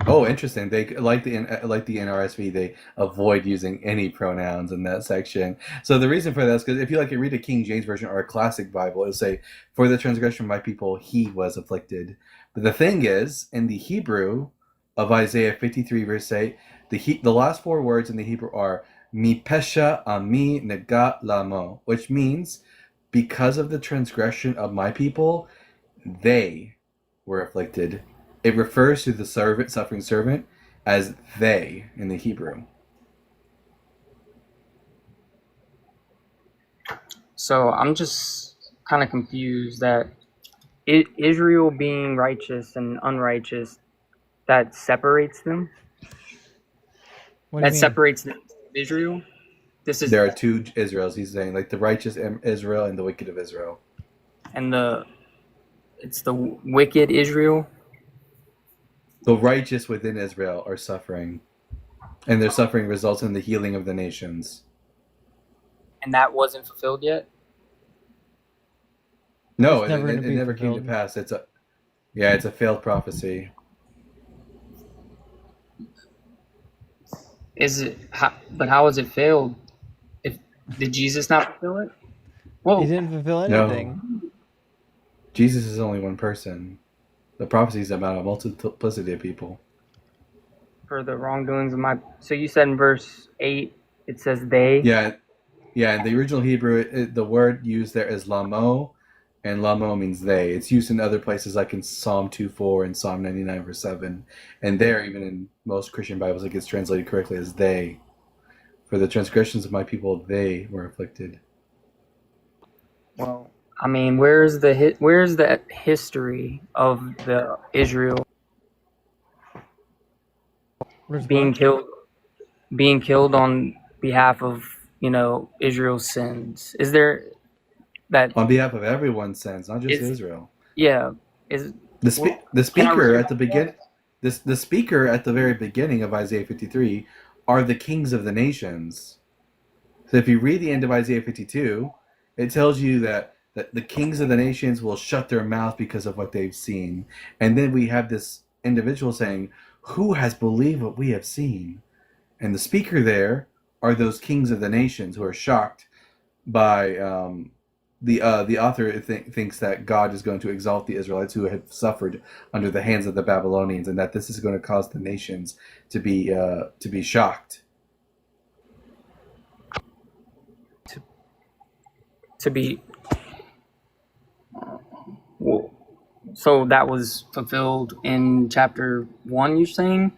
Oh, interesting. They like the NRSV. They avoid using any pronouns in that section. So the reason for that is because if you read a King James version or a classic Bible, it'll say, "For the transgression of my people, he was afflicted." But the thing is, in the Hebrew of Isaiah 53 verse 8, the last four words in the Hebrew are "mi pesha ami negat lamo," which means, because of the transgression of my people, they were afflicted. It refers to the suffering servant as they in the Hebrew. So I'm just kind of confused that Israel being righteous and unrighteous, that separates them? That separates Israel? There are two Israels, he's saying, like the righteous Israel and the wicked of Israel. And it's the wicked Israel? The righteous within Israel are suffering, and their suffering results in the healing of the nations. And that wasn't fulfilled yet? No, it never came to pass. It's a failed prophecy. But how is it failed? Did Jesus not fulfill it? Whoa. He didn't fulfill anything. No. Jesus is only one person. The prophecy is about a multiplicity of people. For the wrongdoings of my... So you said in verse 8, it says they? Yeah. In the original Hebrew, the word used there is lamo, and lamo means they. It's used in other places like in Psalm 2:4 and Psalm 99 verse 7. And there, even in most Christian Bibles, it gets translated correctly as they. For the transgressions of my people, they were afflicted. Well, I mean, where's the history of the Israel being killed on behalf of, Israel's sins? Is there that on behalf of everyone's sins, not just Israel? Yeah, the speaker at the begin the speaker at the very beginning of Isaiah 53 are the kings of the nations. So if you read the end of Isaiah 52, it tells you that the kings of the nations will shut their mouth because of what they've seen. And then we have this individual saying, who has believed what we have seen? And the speaker there are those kings of the nations who are shocked by the author thinks that God is going to exalt the Israelites who have suffered under the hands of the Babylonians, and that this is going to cause the nations to be shocked. to be so that was fulfilled in chapter 1, you're saying?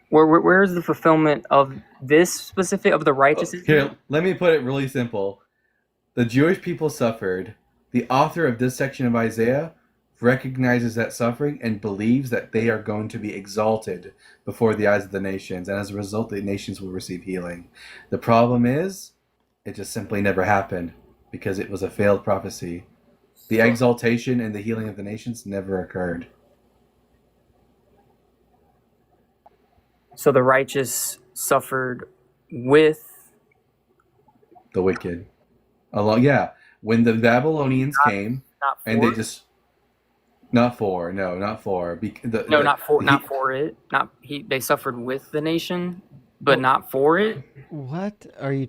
Where is the fulfillment of this specific of the righteous? Here, let me put it really simple. The Jewish people suffered. The author of this section of Isaiah recognizes that suffering and believes that they are going to be exalted before the eyes of the nations, and as a result, the nations will receive healing. The problem is, it just simply never happened because it was a failed prophecy. The exaltation and the healing of the nations never occurred. So the righteous suffered with the wicked. When the Babylonians came, and they just not for it. Not for it. They suffered with the nation, but not for it. What are you?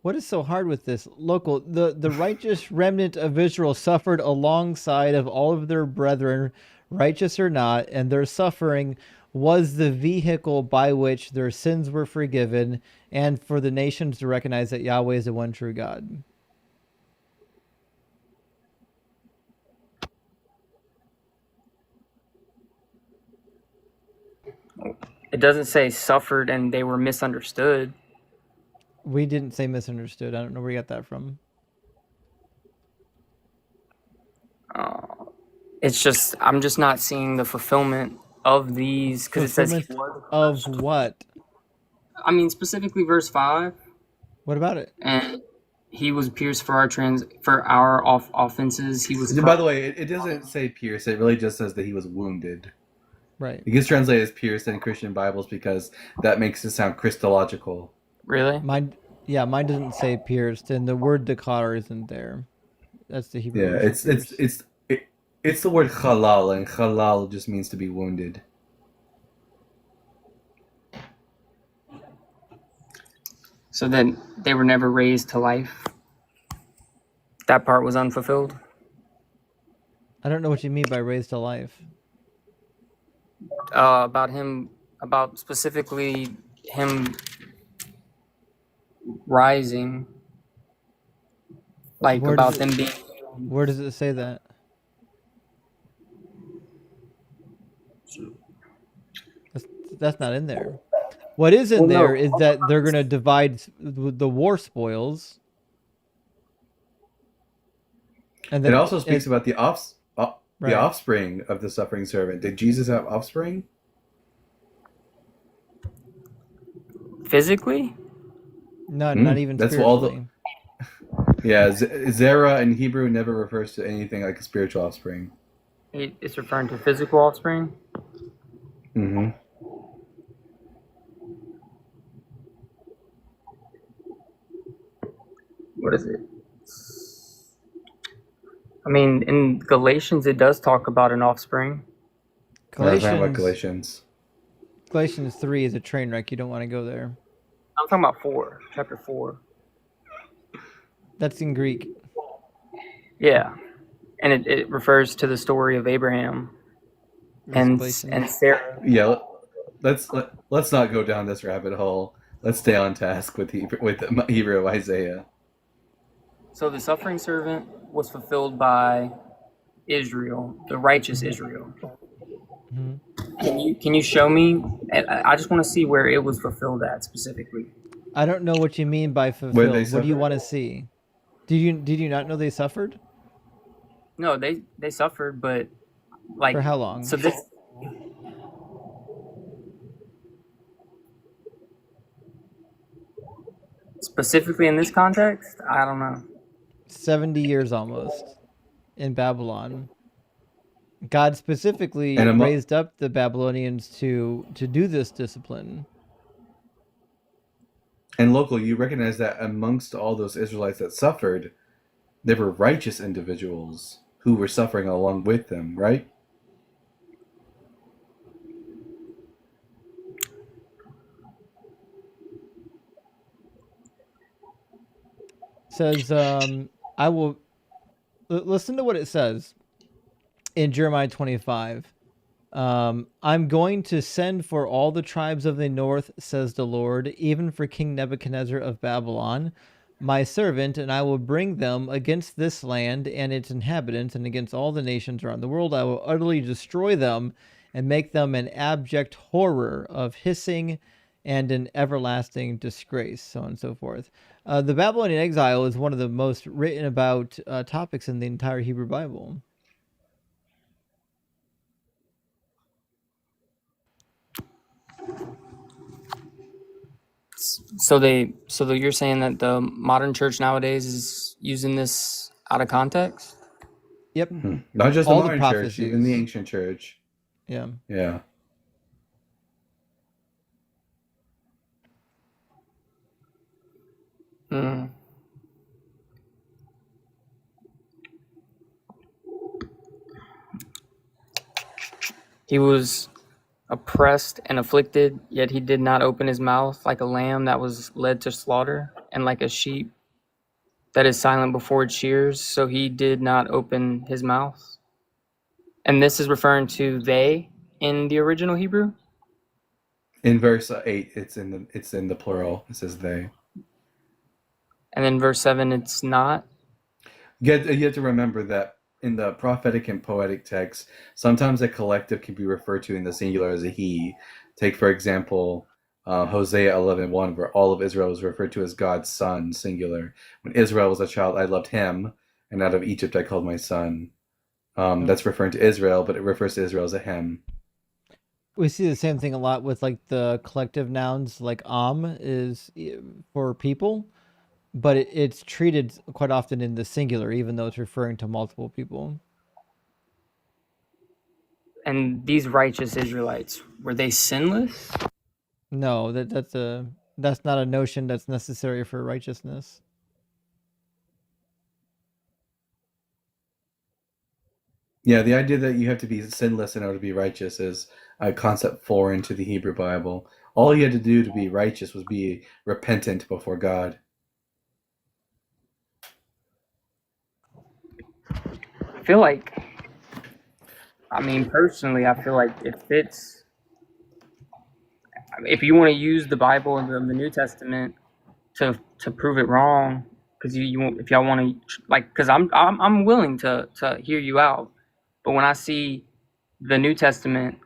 What is so hard with this? Local, the righteous remnant of Israel suffered alongside of all of their brethren, righteous or not, and their suffering was the vehicle by which their sins were forgiven, and for the nations to recognize that Yahweh is the one true God. It doesn't say suffered and they were misunderstood. We didn't say misunderstood. I don't know where you got that from. It's just, I'm just not seeing the fulfillment of these, because it says of what? I mean, specifically verse 5. What about it? And he was pierced for our offenses. He was. By the way, it doesn't say pierced. It really just says that he was wounded. Right. It gets translated as pierced in Christian Bibles because that makes it sound Christological. Really? Mine doesn't say pierced, and the word dakar isn't there. That's the Hebrew. Yeah, it's the word halal, and halal just means to be wounded. So then they were never raised to life. That part was unfulfilled. I don't know what you mean by raised to life. About specifically him rising, like Where about them being. Where does it say that? That's not in there. What is in there is that they're going to divide the war spoils. And then it also speaks about the offspring of the suffering servant. Did Jesus have offspring? Physically? No, not even that's spiritually. Zerah in Hebrew never refers to anything like a spiritual offspring. It's referring to physical offspring? Mm-hmm. What is it? I mean, in Galatians, it does talk about an offspring. Galatians 3 is a train wreck. You don't want to go there. I'm talking about 4, chapter 4. That's in Greek. Yeah, and it refers to the story of Abraham and Sarah. Yeah, let's not go down this rabbit hole. Let's stay on task with the Hebrew of Isaiah. So the suffering servant was fulfilled by Israel, the righteous Israel. Mhm. Can you show me? I just want to see where it was fulfilled at specifically. I don't know what you mean by Where they fulfilled. What do you suffer? want to see? Did you not know they suffered? No, they suffered, but For like how long? so this specifically in this context, I don't know. 70 years almost in Babylon. God specifically And raised up the Babylonians to do this discipline. and local, you recognize that amongst all those Israelites that suffered, there were righteous individuals who were suffering along with them, right? Says, I will listen to what it says in Jeremiah 25. I'm going to send for all the tribes of the north, says the Lord, even for King Nebuchadnezzar of Babylon, my servant, and I will bring them against this land and its inhabitants and against all the nations around the world. I will utterly destroy them and make them an abject horror of hissing and an everlasting disgrace, so on and so forth. The Babylonian exile is one of the most written about topics in the entire Hebrew Bible. So you're saying that the modern church nowadays is using this out of context? Yep. Not just All the the modern church, even the prophecies. ancient church. Yeah. Yeah. Hmm. He was oppressed and afflicted, yet he did not open his mouth, like a lamb that was led to slaughter, and like a sheep that is silent before its shears, so he did not open his mouth. And this is referring to they in the original Hebrew? In verse 8, it's in the plural. It says they. And then verse 7, it's not? You have to remember that in the prophetic and poetic texts, sometimes a collective can be referred to in the singular as a he. Take, for example, Hosea 11:1, where all of Israel is referred to as God's son, singular. When Israel was a child, I loved him, and out of Egypt I called my son. That's referring to Israel, but it refers to Israel as a him. We see the same thing a lot with like the collective nouns, like is for people, but it's treated quite often in the singular, even though it's referring to multiple people. And these righteous Israelites, were they sinless? No, that's not a notion that's necessary for righteousness. Yeah, the idea that you have to be sinless in order to be righteous is a concept foreign to the Hebrew Bible. All you had to do to be righteous was be repentant before God. I feel like, personally, I feel like it fits. If you want to use the Bible and the New Testament to prove it wrong, because if y'all want to, like, because I'm willing to hear you out, but when I see the New Testament,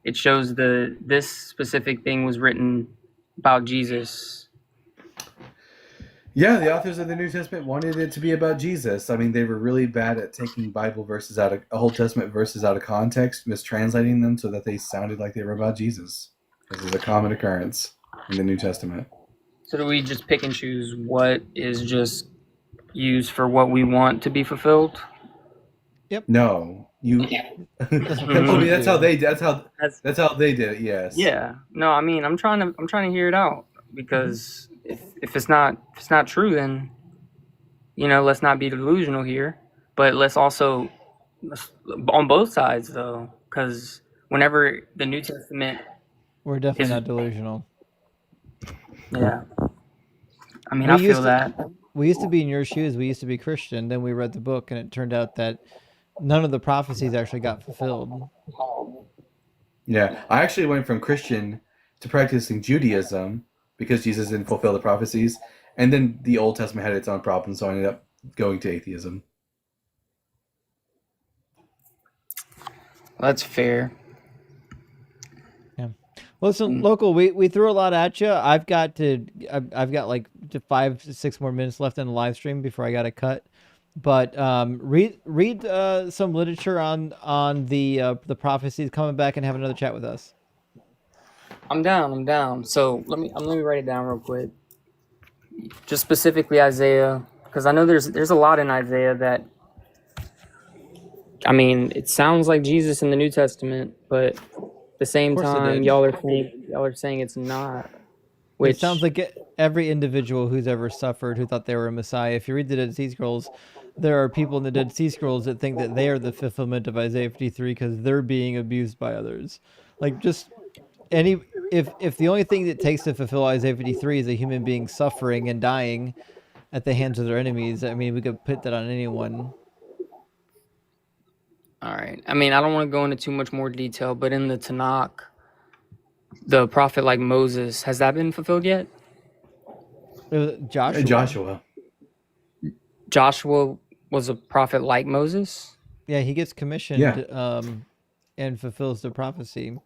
it shows this specific thing was written about Jesus. Yeah, the authors of the New Testament wanted it to be about Jesus. I mean, they were really bad at taking Bible verses Old Testament verses out of context, mistranslating them so that they sounded like they were about Jesus. This is a common occurrence in the New Testament. So do we just pick and choose what is just used for what we want to be fulfilled? Yep. No, you. That's I mean, that's how they did it. Yes. Yeah. No, I'm trying to hear it out, because if it's not true, then let's not be delusional here, but let's also on both sides though, because whenever the New Testament, we're definitely not delusional. Yeah. I feel that. We used to be in your shoes. We used to be Christian. Then we read the book, and it turned out that none of the prophecies actually got fulfilled. Yeah, I actually went from Christian to practicing Judaism because Jesus didn't fulfill the prophecies, and then the Old Testament had its own problems, so I ended up going to atheism. That's fair. Yeah. Listen, local. We threw a lot at you. I've got like 5 to 6 more minutes left in the live stream before I got to cut. But read some literature on the prophecies. Coming back and have another chat with us. I'm down. So let me write it down real quick. Just specifically Isaiah, because I know there's a lot in Isaiah that, I mean, it sounds like Jesus in the New Testament, but at the same time, y'all are saying it's not. Which It sounds like every individual who's ever suffered who thought they were a Messiah. If you read the Dead Sea Scrolls, there are people in the Dead Sea Scrolls that think that they are the fulfillment of Isaiah 53 because they're being abused by others. Like, just if the only thing that takes to fulfill Isaiah 53 is a human being suffering and dying at the hands of their enemies, I mean, we could put that on anyone. All right. I mean, I don't want to go into too much more detail, but in the Tanakh, the prophet like Moses, has that been fulfilled yet? It was Joshua. Joshua was a prophet like Moses? Yeah, he gets commissioned and fulfills the prophecy.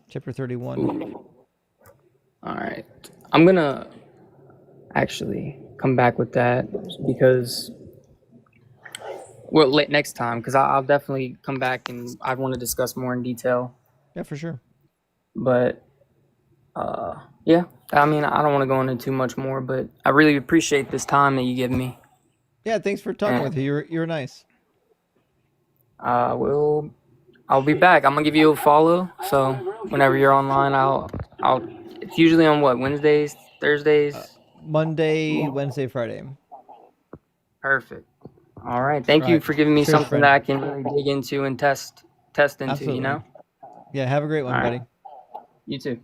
Chapter 31. Ooh. All right. I'm going to actually come back with that because, well, next time, because I'll definitely come back and I want to discuss more in detail. Yeah, for sure. But, yeah, I mean, I don't want to go into too much more, but I really appreciate this time that you give me. Yeah, thanks for talking with you. You're nice. I'll be back. I'm gonna give you a follow. So whenever you're online, I'll. It's usually on what, Wednesdays, Thursdays, Monday, Wednesday, Friday. Perfect. All right. Thank you for giving me something that I can really dig into and test into. Absolutely. You know. Yeah. Have a great one, buddy. You too.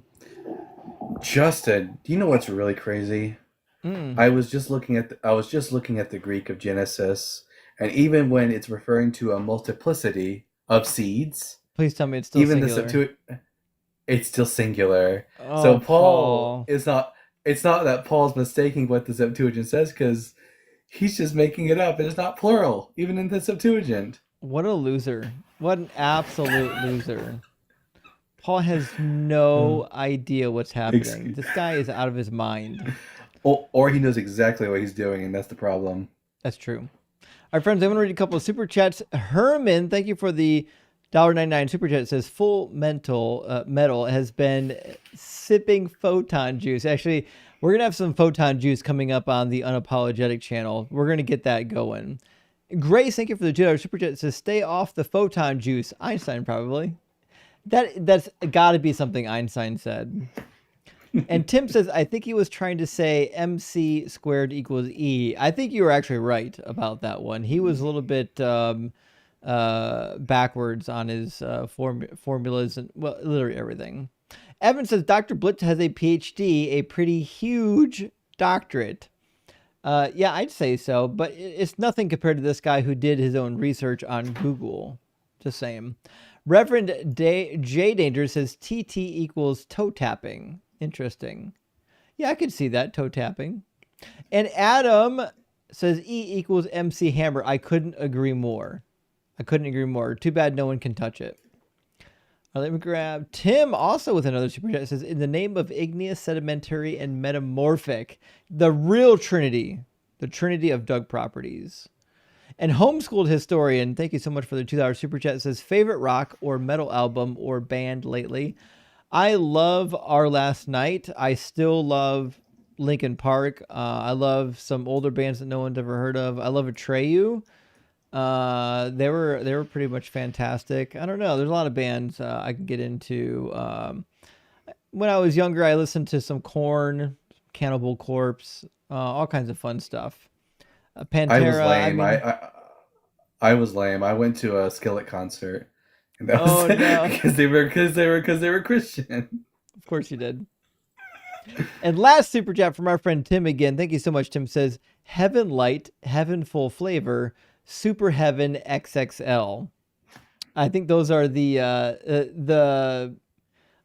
Justin, do you know what's really crazy? I was just looking at the Greek of Genesis, and even when it's referring to a multiplicity of seeds, please tell me it's still singular. It's still singular. Oh, so Paul is not. It's not that Paul's mistaking what the Septuagint says, because he's just making it up, and it's not plural, even in the Septuagint. What a loser! What an absolute loser! Paul has no idea what's happening. This guy is out of his mind. Or he knows exactly what he's doing, and that's the problem. That's true. All right, friends, I'm going to read a couple of super chats. Herman, thank you for the $1.99 super chat. It says Full Metal has been sipping photon juice. Actually, we're going to have some photon juice coming up on the Unapologetic channel. We're going to get that going. Grace, thank you for the $2 super chat. It says stay off the photon juice. Einstein, probably. That's got to be something Einstein said. And Tim says, I think he was trying to say MC squared equals E. I think you were actually right about that one. He was a little bit backwards on his formulas and, well, literally everything. Evan says, Dr. Blitz has a PhD, a pretty huge doctorate. Yeah, I'd say so, but it's nothing compared to this guy who did his own research on Google. Just saying. Reverend J Danger says TT equals toe tapping. Interesting. Yeah, I could see that, toe tapping. And Adam says E equals MC Hammer. I couldn't agree more. Too bad no one can touch it. Let me grab Tim also with another super chat. It says, in the name of igneous, sedimentary, and metamorphic, the real Trinity, the Trinity of Doug properties. And Homeschooled Historian, thank you so much for the $2 super chat. It says, favorite rock or metal album or band lately? I love Our Last Night. I still love Linkin Park. I love some older bands that no one's ever heard of. I love Atreyu. They were pretty much fantastic. I don't know. There's a lot of bands I can get into. When I was younger, I listened to some Korn, Cannibal Corpse, all kinds of fun stuff. Pantera. I was lame. I went to a Skillet concert. And that was no. because they were Christian. Of course you did. And last super chat from our friend Tim again. Thank you so much. Tim says, Heaven Light, Heaven Full Flavor, Super Heaven XXL. I think those are the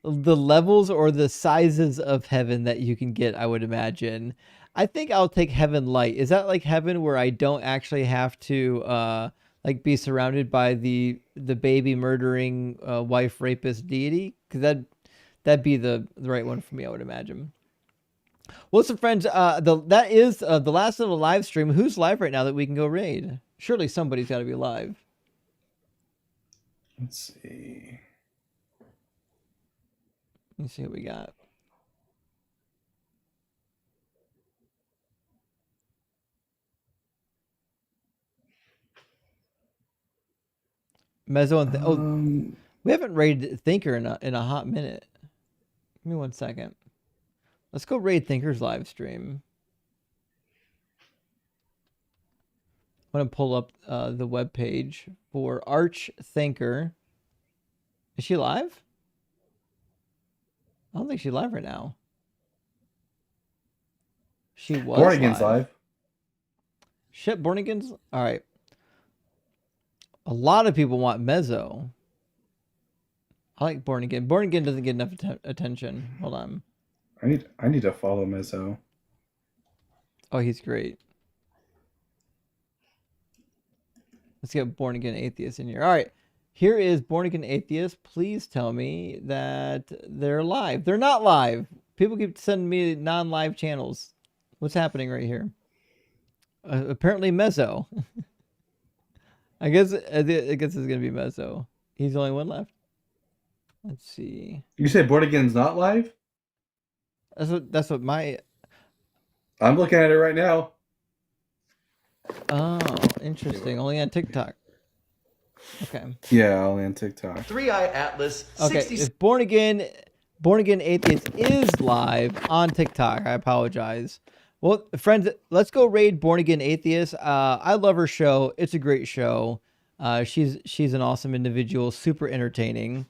levels or the sizes of heaven that you can get, I would imagine. I think I'll take heaven light. Is that like heaven where I don't actually have to like be surrounded by the baby murdering wife rapist deity? Because that'd be the right one for me, I would imagine. Well, some friends, that is the last of the live stream. Who's live right now that we can go raid? Surely somebody's got to be live. Let's see. Let's see what we got. Mezzo and we haven't raided Thinker in a hot minute. Give me 1 second. Let's go raid Thinker's live stream. I'm gonna pull up the web page for Arch Thinker. Is she live? I don't think she's live right now. She was Born Again's live. Shit, Born Again's all right. A lot of people want Mezzo. I like Born Again. Born Again doesn't get enough attention. Hold on. I need to follow Mezzo. Oh, he's great. Let's get Born Again Atheist in here. All right. Here is Born Again Atheist. Please tell me that they're live. They're not live. People keep sending me non-live channels. What's happening right here? Apparently Mezzo. I guess it's gonna be Mezzo. He's the only one left. Let's see. You said Born Again's not live? That's what my. I'm looking at it right now. Oh, interesting. Only on TikTok. Okay. Yeah, only on TikTok. Three-Eye Atlas. Okay. If Born Again Atheist is live on TikTok, I apologize. Well, friends, let's go raid Born Again Atheist. I love her show. It's a great show. She's an awesome individual, super entertaining.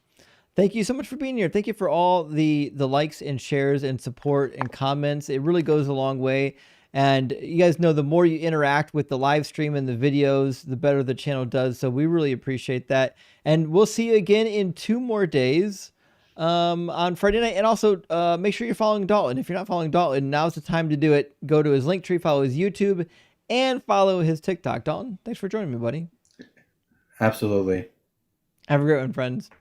Thank you so much for being here. Thank you for all the likes and shares and support and comments. It really goes a long way. And you guys know the more you interact with the live stream and the videos, the better the channel does. So we really appreciate that. And we'll see you again in 2 more days on Friday night. And also make sure you're following Dalton. If you're not following Dalton, now's the time to do it. Go to his Linktree, follow his YouTube, and follow his TikTok. Dalton, thanks for joining me, buddy. Absolutely. Have a great one, friends.